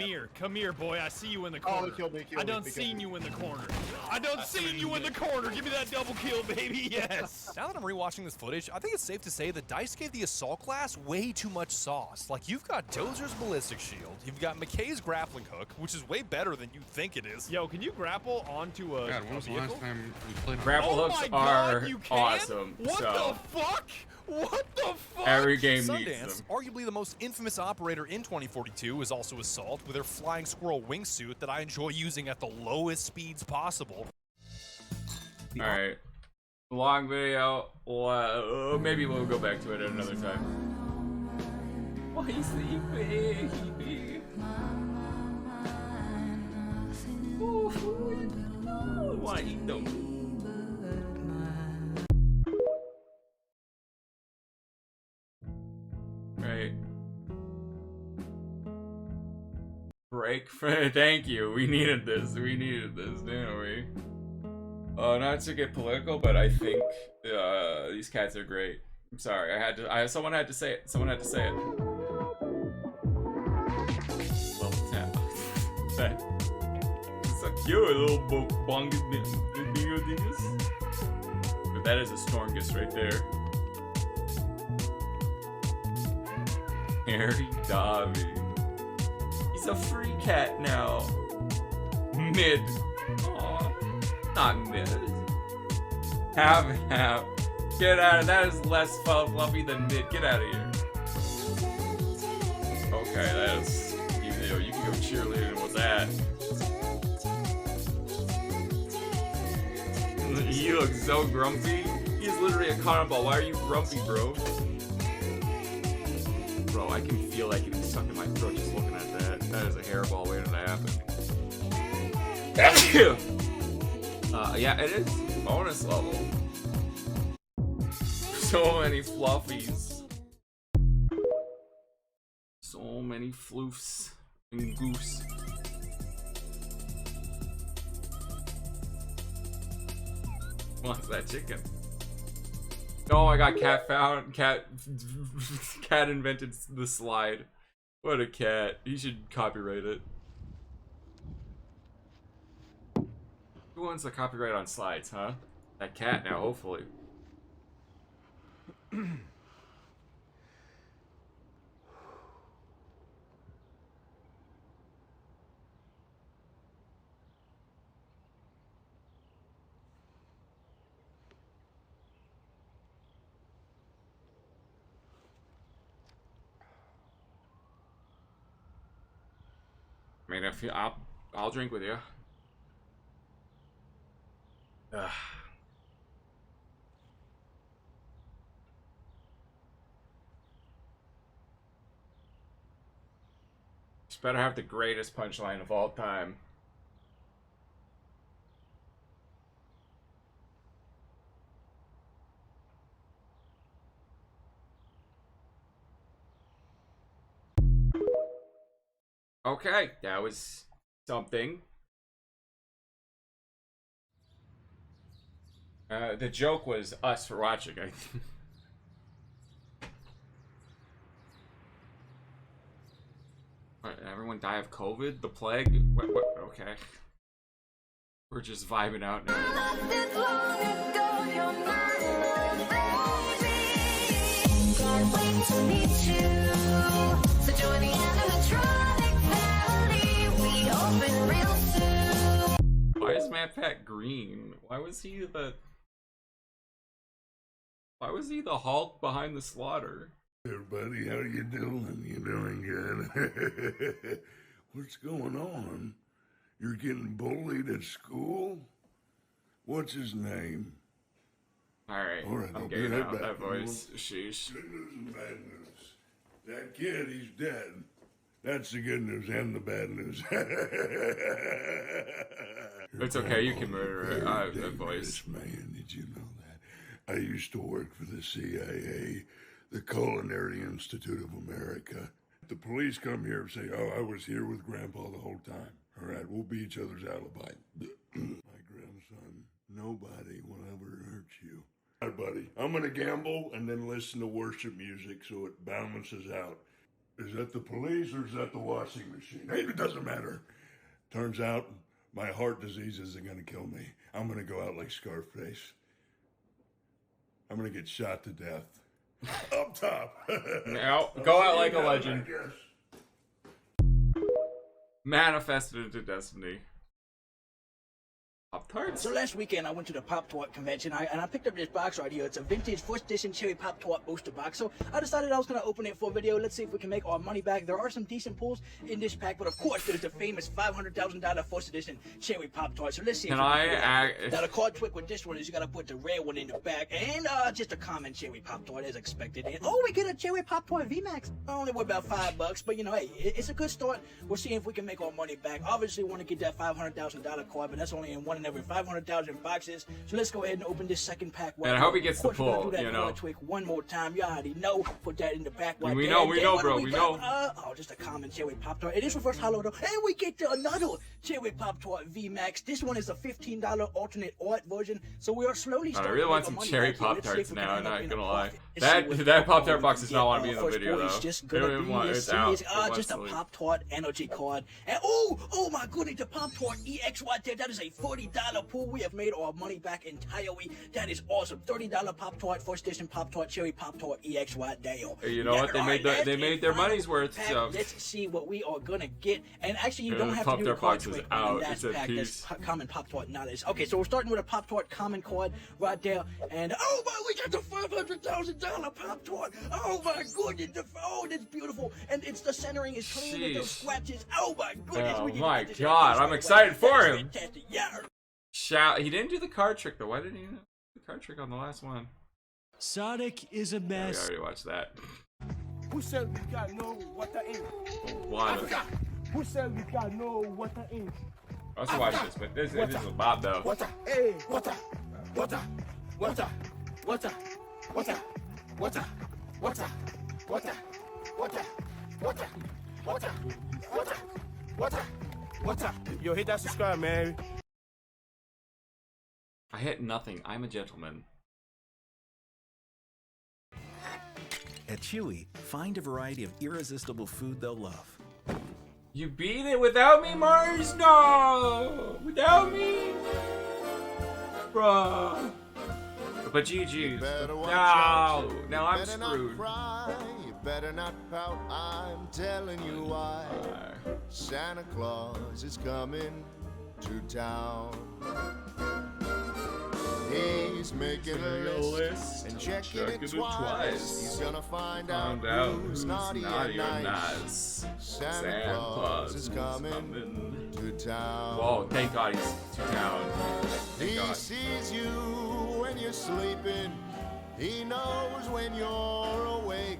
here, boy. I see you in the corner. Oh, he killed me. I done seen you in the corner. I done seen you in the corner. Give me that double kill, baby. Yes. Now that I'm rewatching this footage, I think it's safe to say that DICE gave the assault class way too much sauce. Like, you've got Dozer's ballistic shield, you've got McKay's grappling hook, which is way better than you think it is. Yo, can you grapple onto a God, when was the vehicle? last time we played? Grapple hooks are awesome. What so. the fuck? What the fuck? Every game needs Sundance, them. arguably the most infamous operator in 2042, is also Assault with their flying squirrel wingsuit that I enjoy using at the lowest speeds possible. Alright. Long video. Maybe we'll go back to it at another time. Why is sleeping? Why eat them? Right. Break. Thank you. We needed this. We needed this, didn't we? Not to get political, but I think these cats are great. I'm sorry. Someone had to say it. Someone had to say it. Well, yeah. It's so cute, little bongus dingus. But that is a Stormgus right there. Harry Dobby. He's a free cat now. Mid. Aw. Not mid. Half. Get out of that is less fluffy than mid. Get out of here. Okay, that is. You can go cheerleading with that. You look so grumpy. He's literally a cannonball. Why are you grumpy, bro? Bro, I can feel like getting stuck in my throat just looking at that. That is a hairball waiting to happen. Yeah, it is bonus level. So many fluffies. So many floofs and goose. Wants that chicken. Oh my god, cat invented the slide. What a cat. He should copyright it. Who wants the copyright on slides, huh? That cat now, hopefully. I mean, if you, I'll drink with you. Ugh. Just better have the greatest punchline of all time. Okay, that was something. The joke was us for watching, I think. What, everyone die of COVID? The plague? What, okay. We're just vibing out now. Why is Matt Pat green? Why was he the Hulk behind the slaughter? Everybody, how you doing? You doing good? What's going on? You're getting bullied at school? What's his name? Alright, I'm getting out that voice. Sheesh. Good news and bad news. That kid, he's dead. That's the good news and the bad news. It's okay, you can murder that voice. Man, did you know that? I used to work for the CIA, the Culinary Institute of America. The police come here and say, oh, I was here with Grandpa the whole time. All right, we'll be each other's alibi. My grandson, nobody will ever hurt you. All right, buddy, I'm going to gamble and then listen to worship music so it balances out. Is that the police or is that the washing machine? Hey, it doesn't matter. Turns out my heart disease isn't going to kill me. I'm going to go out like Scarface. I'm going to get shot to death. Up top. Now, go out like a legend. Manifested into destiny. Pop-Tarts? So last weekend I went to the Pop-Tart convention and I picked up this box right here. It's a vintage first edition cherry Pop-Tart booster box. So I decided I was going to open it for a video. Let's see if we can make our money back. There are some decent pulls in this pack, but of course there's the famous $500,000 first edition cherry Pop-Tart. So let's see if we can do Now the card trick with this one is you got to put the red one in the back and just a common cherry Pop-Tart as expected. And we get a cherry Pop-Tart VMAX. Only worth about $5, but you know, hey, it's a good start. We'll see if we can make our money back. Obviously we want to get that $500,000 card, but that's only in one in every 500,000 boxes. So let's go ahead and open this second pack. And I hope he gets the pull, you know. Trick one more time. You already know. Put that in the back. Right we there. know, bro. We know. Just a common cherry Pop-Tart. It is reverse hollow though. And we get another cherry Pop-Tart VMAX. This one is a $15 alternate art version. So we are slowly I really want some cherry Pop-Tarts now, I'm not gonna lie. That Pop-Tart box does not want to be in the video though. Just gonna be it's out. Just a Pop-Tart energy card. And oh my goodness, the Pop-Tart EX right there. That is a $40 pull. We have made our money back entirely. That is awesome. $30 Pop-Tart, first edition Pop-Tart, cherry Pop-Tart EX right there. You know what? They made their money's worth. So let's see what we are gonna get. And actually, you don't have to do the card trick in that pack. That's common Pop-Tart knowledge. Okay, so we're starting with a Pop-Tart common card right there. And oh my, we got the $500,000 Pop-Tart. Oh my goodness, that's beautiful. And it's the centering is clean with those scratches. Oh my goodness. Oh my god, I'm excited for him. He didn't do the card trick though. Why didn't he do the card trick on the last one? Sonic is a mess. Yeah, we already watched that. Who said we got no water in? Who said we got no water in? I also watched this, but this is a Bob though. Water, hey, water, water, water, water, water, water, water, water, water, water, water, water, water, water. Yo, hit that subscribe, man. I hit nothing. I'm a gentleman. At Chewy, find a variety of irresistible food they'll love. You beat it without me, Mars? No! Without me? Bruh. But GG's. No! Now I'm screwed. You better not pout, I'm telling you why. Santa Claus is coming to town. He's making a list and checking it twice. He's gonna find out who's naughty and nice. Santa Claus is coming to town. Whoa, thank God he's to town. Thank He God. sees you when you're sleeping. He knows when you're awake.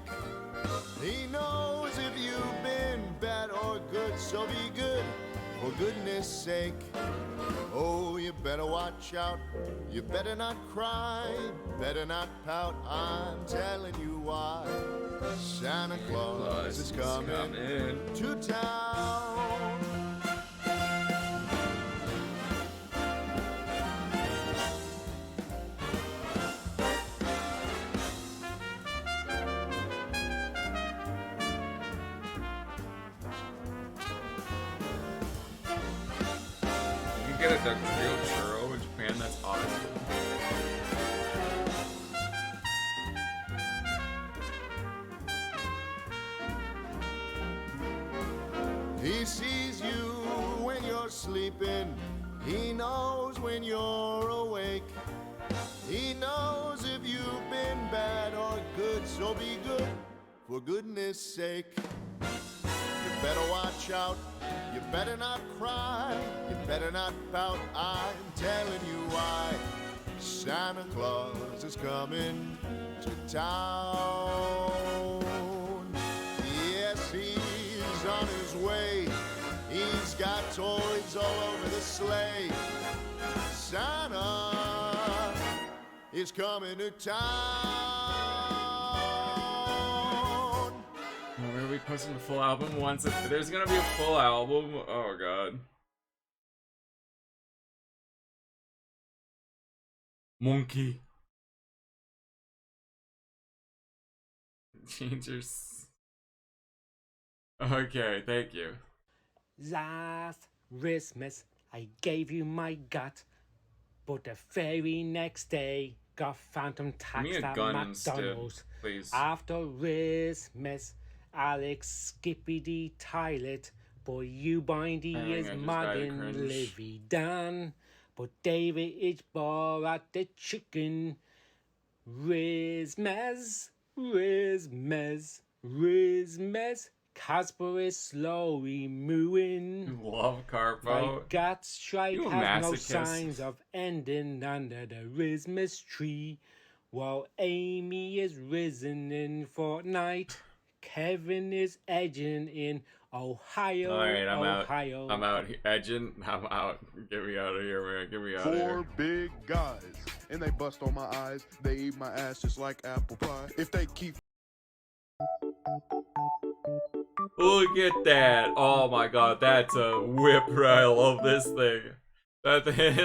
He knows if you've been bad or good, so be good, for goodness sake. Oh, you better watch out, you better not cry, better not pout, I'm telling you why. Santa Claus is coming to town. Get a real churro in Japan, that's awesome. He sees you when you're sleeping. He knows when you're awake. He knows if you've been bad or good, so be good, for goodness sake. You better watch out, you better not cry, you better not pout, I'm telling you why. Santa Claus is coming to town. Yes, he's on his way. He's got toys all over the sleigh. Santa is coming to town. We're gonna be posting the full album once. There's gonna be a full album. Oh god. Monkey. Changers. Okay, thank you. Last Christmas, I gave you my gut, but the very next day got phantom Give me taxed a at gun instead, McDonald's. please. After Christmas, Alex skippity toilet, but you bindy I think is I just died of mugging cringe. Livy Dan, but David is ball at the chicken. Christmas, Casper is slowly mooing. Love Carpo. My gut strike You a has no masochist. signs of ending under the Christmas tree. While Amy is risen in Fortnite, Kevin is edging in Ohio. Alright, I'm Ohio. out. I'm out. Edging. I'm out. Get me out of here, man. Get me out of here. Four big guys, and they bust on my eyes. They eat my ass just like apple pie. If they keep Look at that. Oh my god, that's a whip. I love this thing. That thing,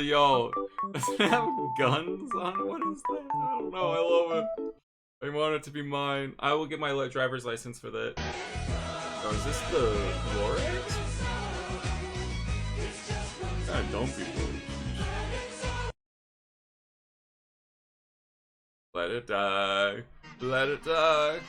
yo. Does it have guns on it? What is that? I don't know. I love it. I want it to be mine. I will get my driver's license for that. Oh, is this the Lorax? God, don't be rude. Let it die. Let it die.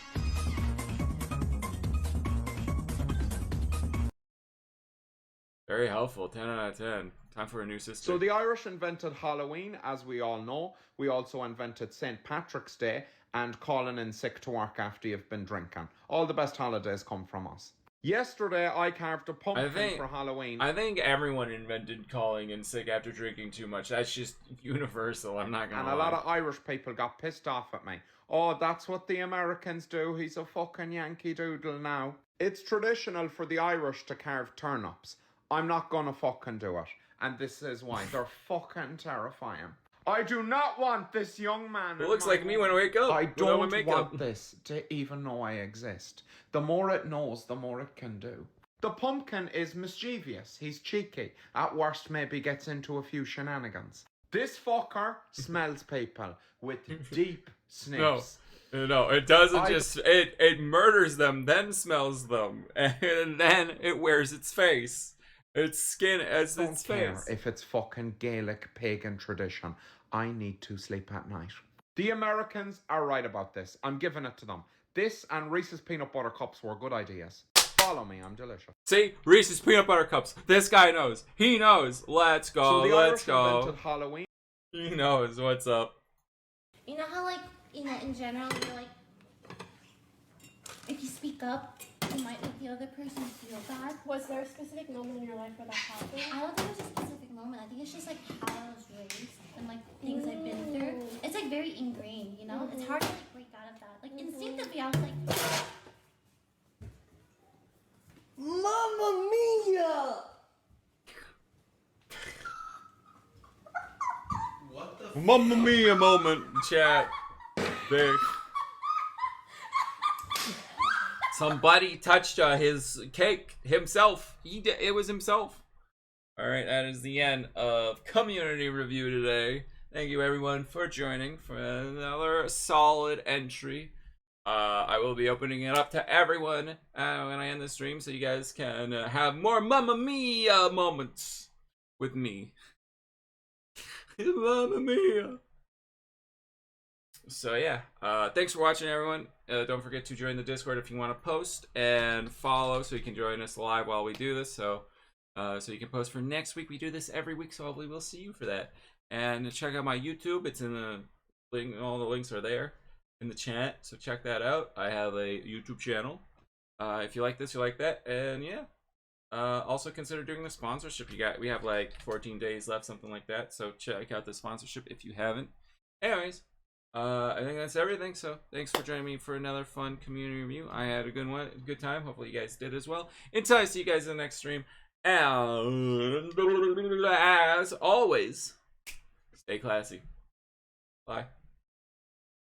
Very helpful. 10 out of 10. Time for a new system. So the Irish invented Halloween, as we all know. We also invented St. Patrick's Day and calling in sick to work after you've been drinking. All the best holidays come from us. Yesterday, I carved a pumpkin for Halloween. I think everyone invented calling in sick after drinking too much. That's just universal. I'm not gonna And lie. a lot of Irish people got pissed off at me. Oh, that's what the Americans do. He's a fucking Yankee Doodle now. It's traditional for the Irish to carve turnips. I'm not gonna fucking do it. And this is why. They're fucking terrifying. I do not want this young man. It looks like me when I wake up. I without don't my makeup. want this to even know I exist. The more it knows, the more it can do. The pumpkin is mischievous. He's cheeky. At worst, maybe gets into a few shenanigans. This fucker smells people with deep No, sniffs. no, it doesn't just, it murders them, then smells them, and then it wears its face. Its skin as I don't its care face. if it's fucking Gaelic pagan tradition. I need to sleep at night. The Americans are right about this. I'm giving it to them. This and Reese's Peanut Butter Cups were good ideas. Follow me, I'm delicious. See? Reese's Peanut Butter Cups. This guy knows. He knows. Let's go, So the let's Irish go. invented Halloween. He knows what's up. You know how, like, you know, in general, you're like, if you speak up, you might make the other person feel bad. Was there a specific moment in your life where that happened? I don't think it was a specific moment. I think it's just like how I was raised and like things I've been through. It's like very ingrained, you know? It's hard to like break out of that. Like instinctively, I was like, Mamma mia! Mamma mia moment, chat. Big. Somebody touched his cake himself. It was himself. All right, that is the end of community review today. Thank you everyone for joining for another solid entry. I will be opening it up to everyone when I end the stream, so you guys can have more Mamma Mia moments with me. Mamma Mia. So yeah, thanks for watching, everyone. Don't forget to join the Discord if you want to post and follow, so you can join us live while we do this. So you can post for next week. We do this every week, so hopefully we'll see you for that. And check out my YouTube. It's in the link. All the links are there in the chat, so check that out. I have a YouTube channel. If you like this, you like that, and yeah. Also consider doing the sponsorship. We have like 14 days left, something like that. So check out the sponsorship if you haven't. Anyways. I think that's everything, so thanks for joining me for another fun community review. I had a good time. Hopefully you guys did as well. Until I see you guys in the next stream, and as always, stay classy. Bye.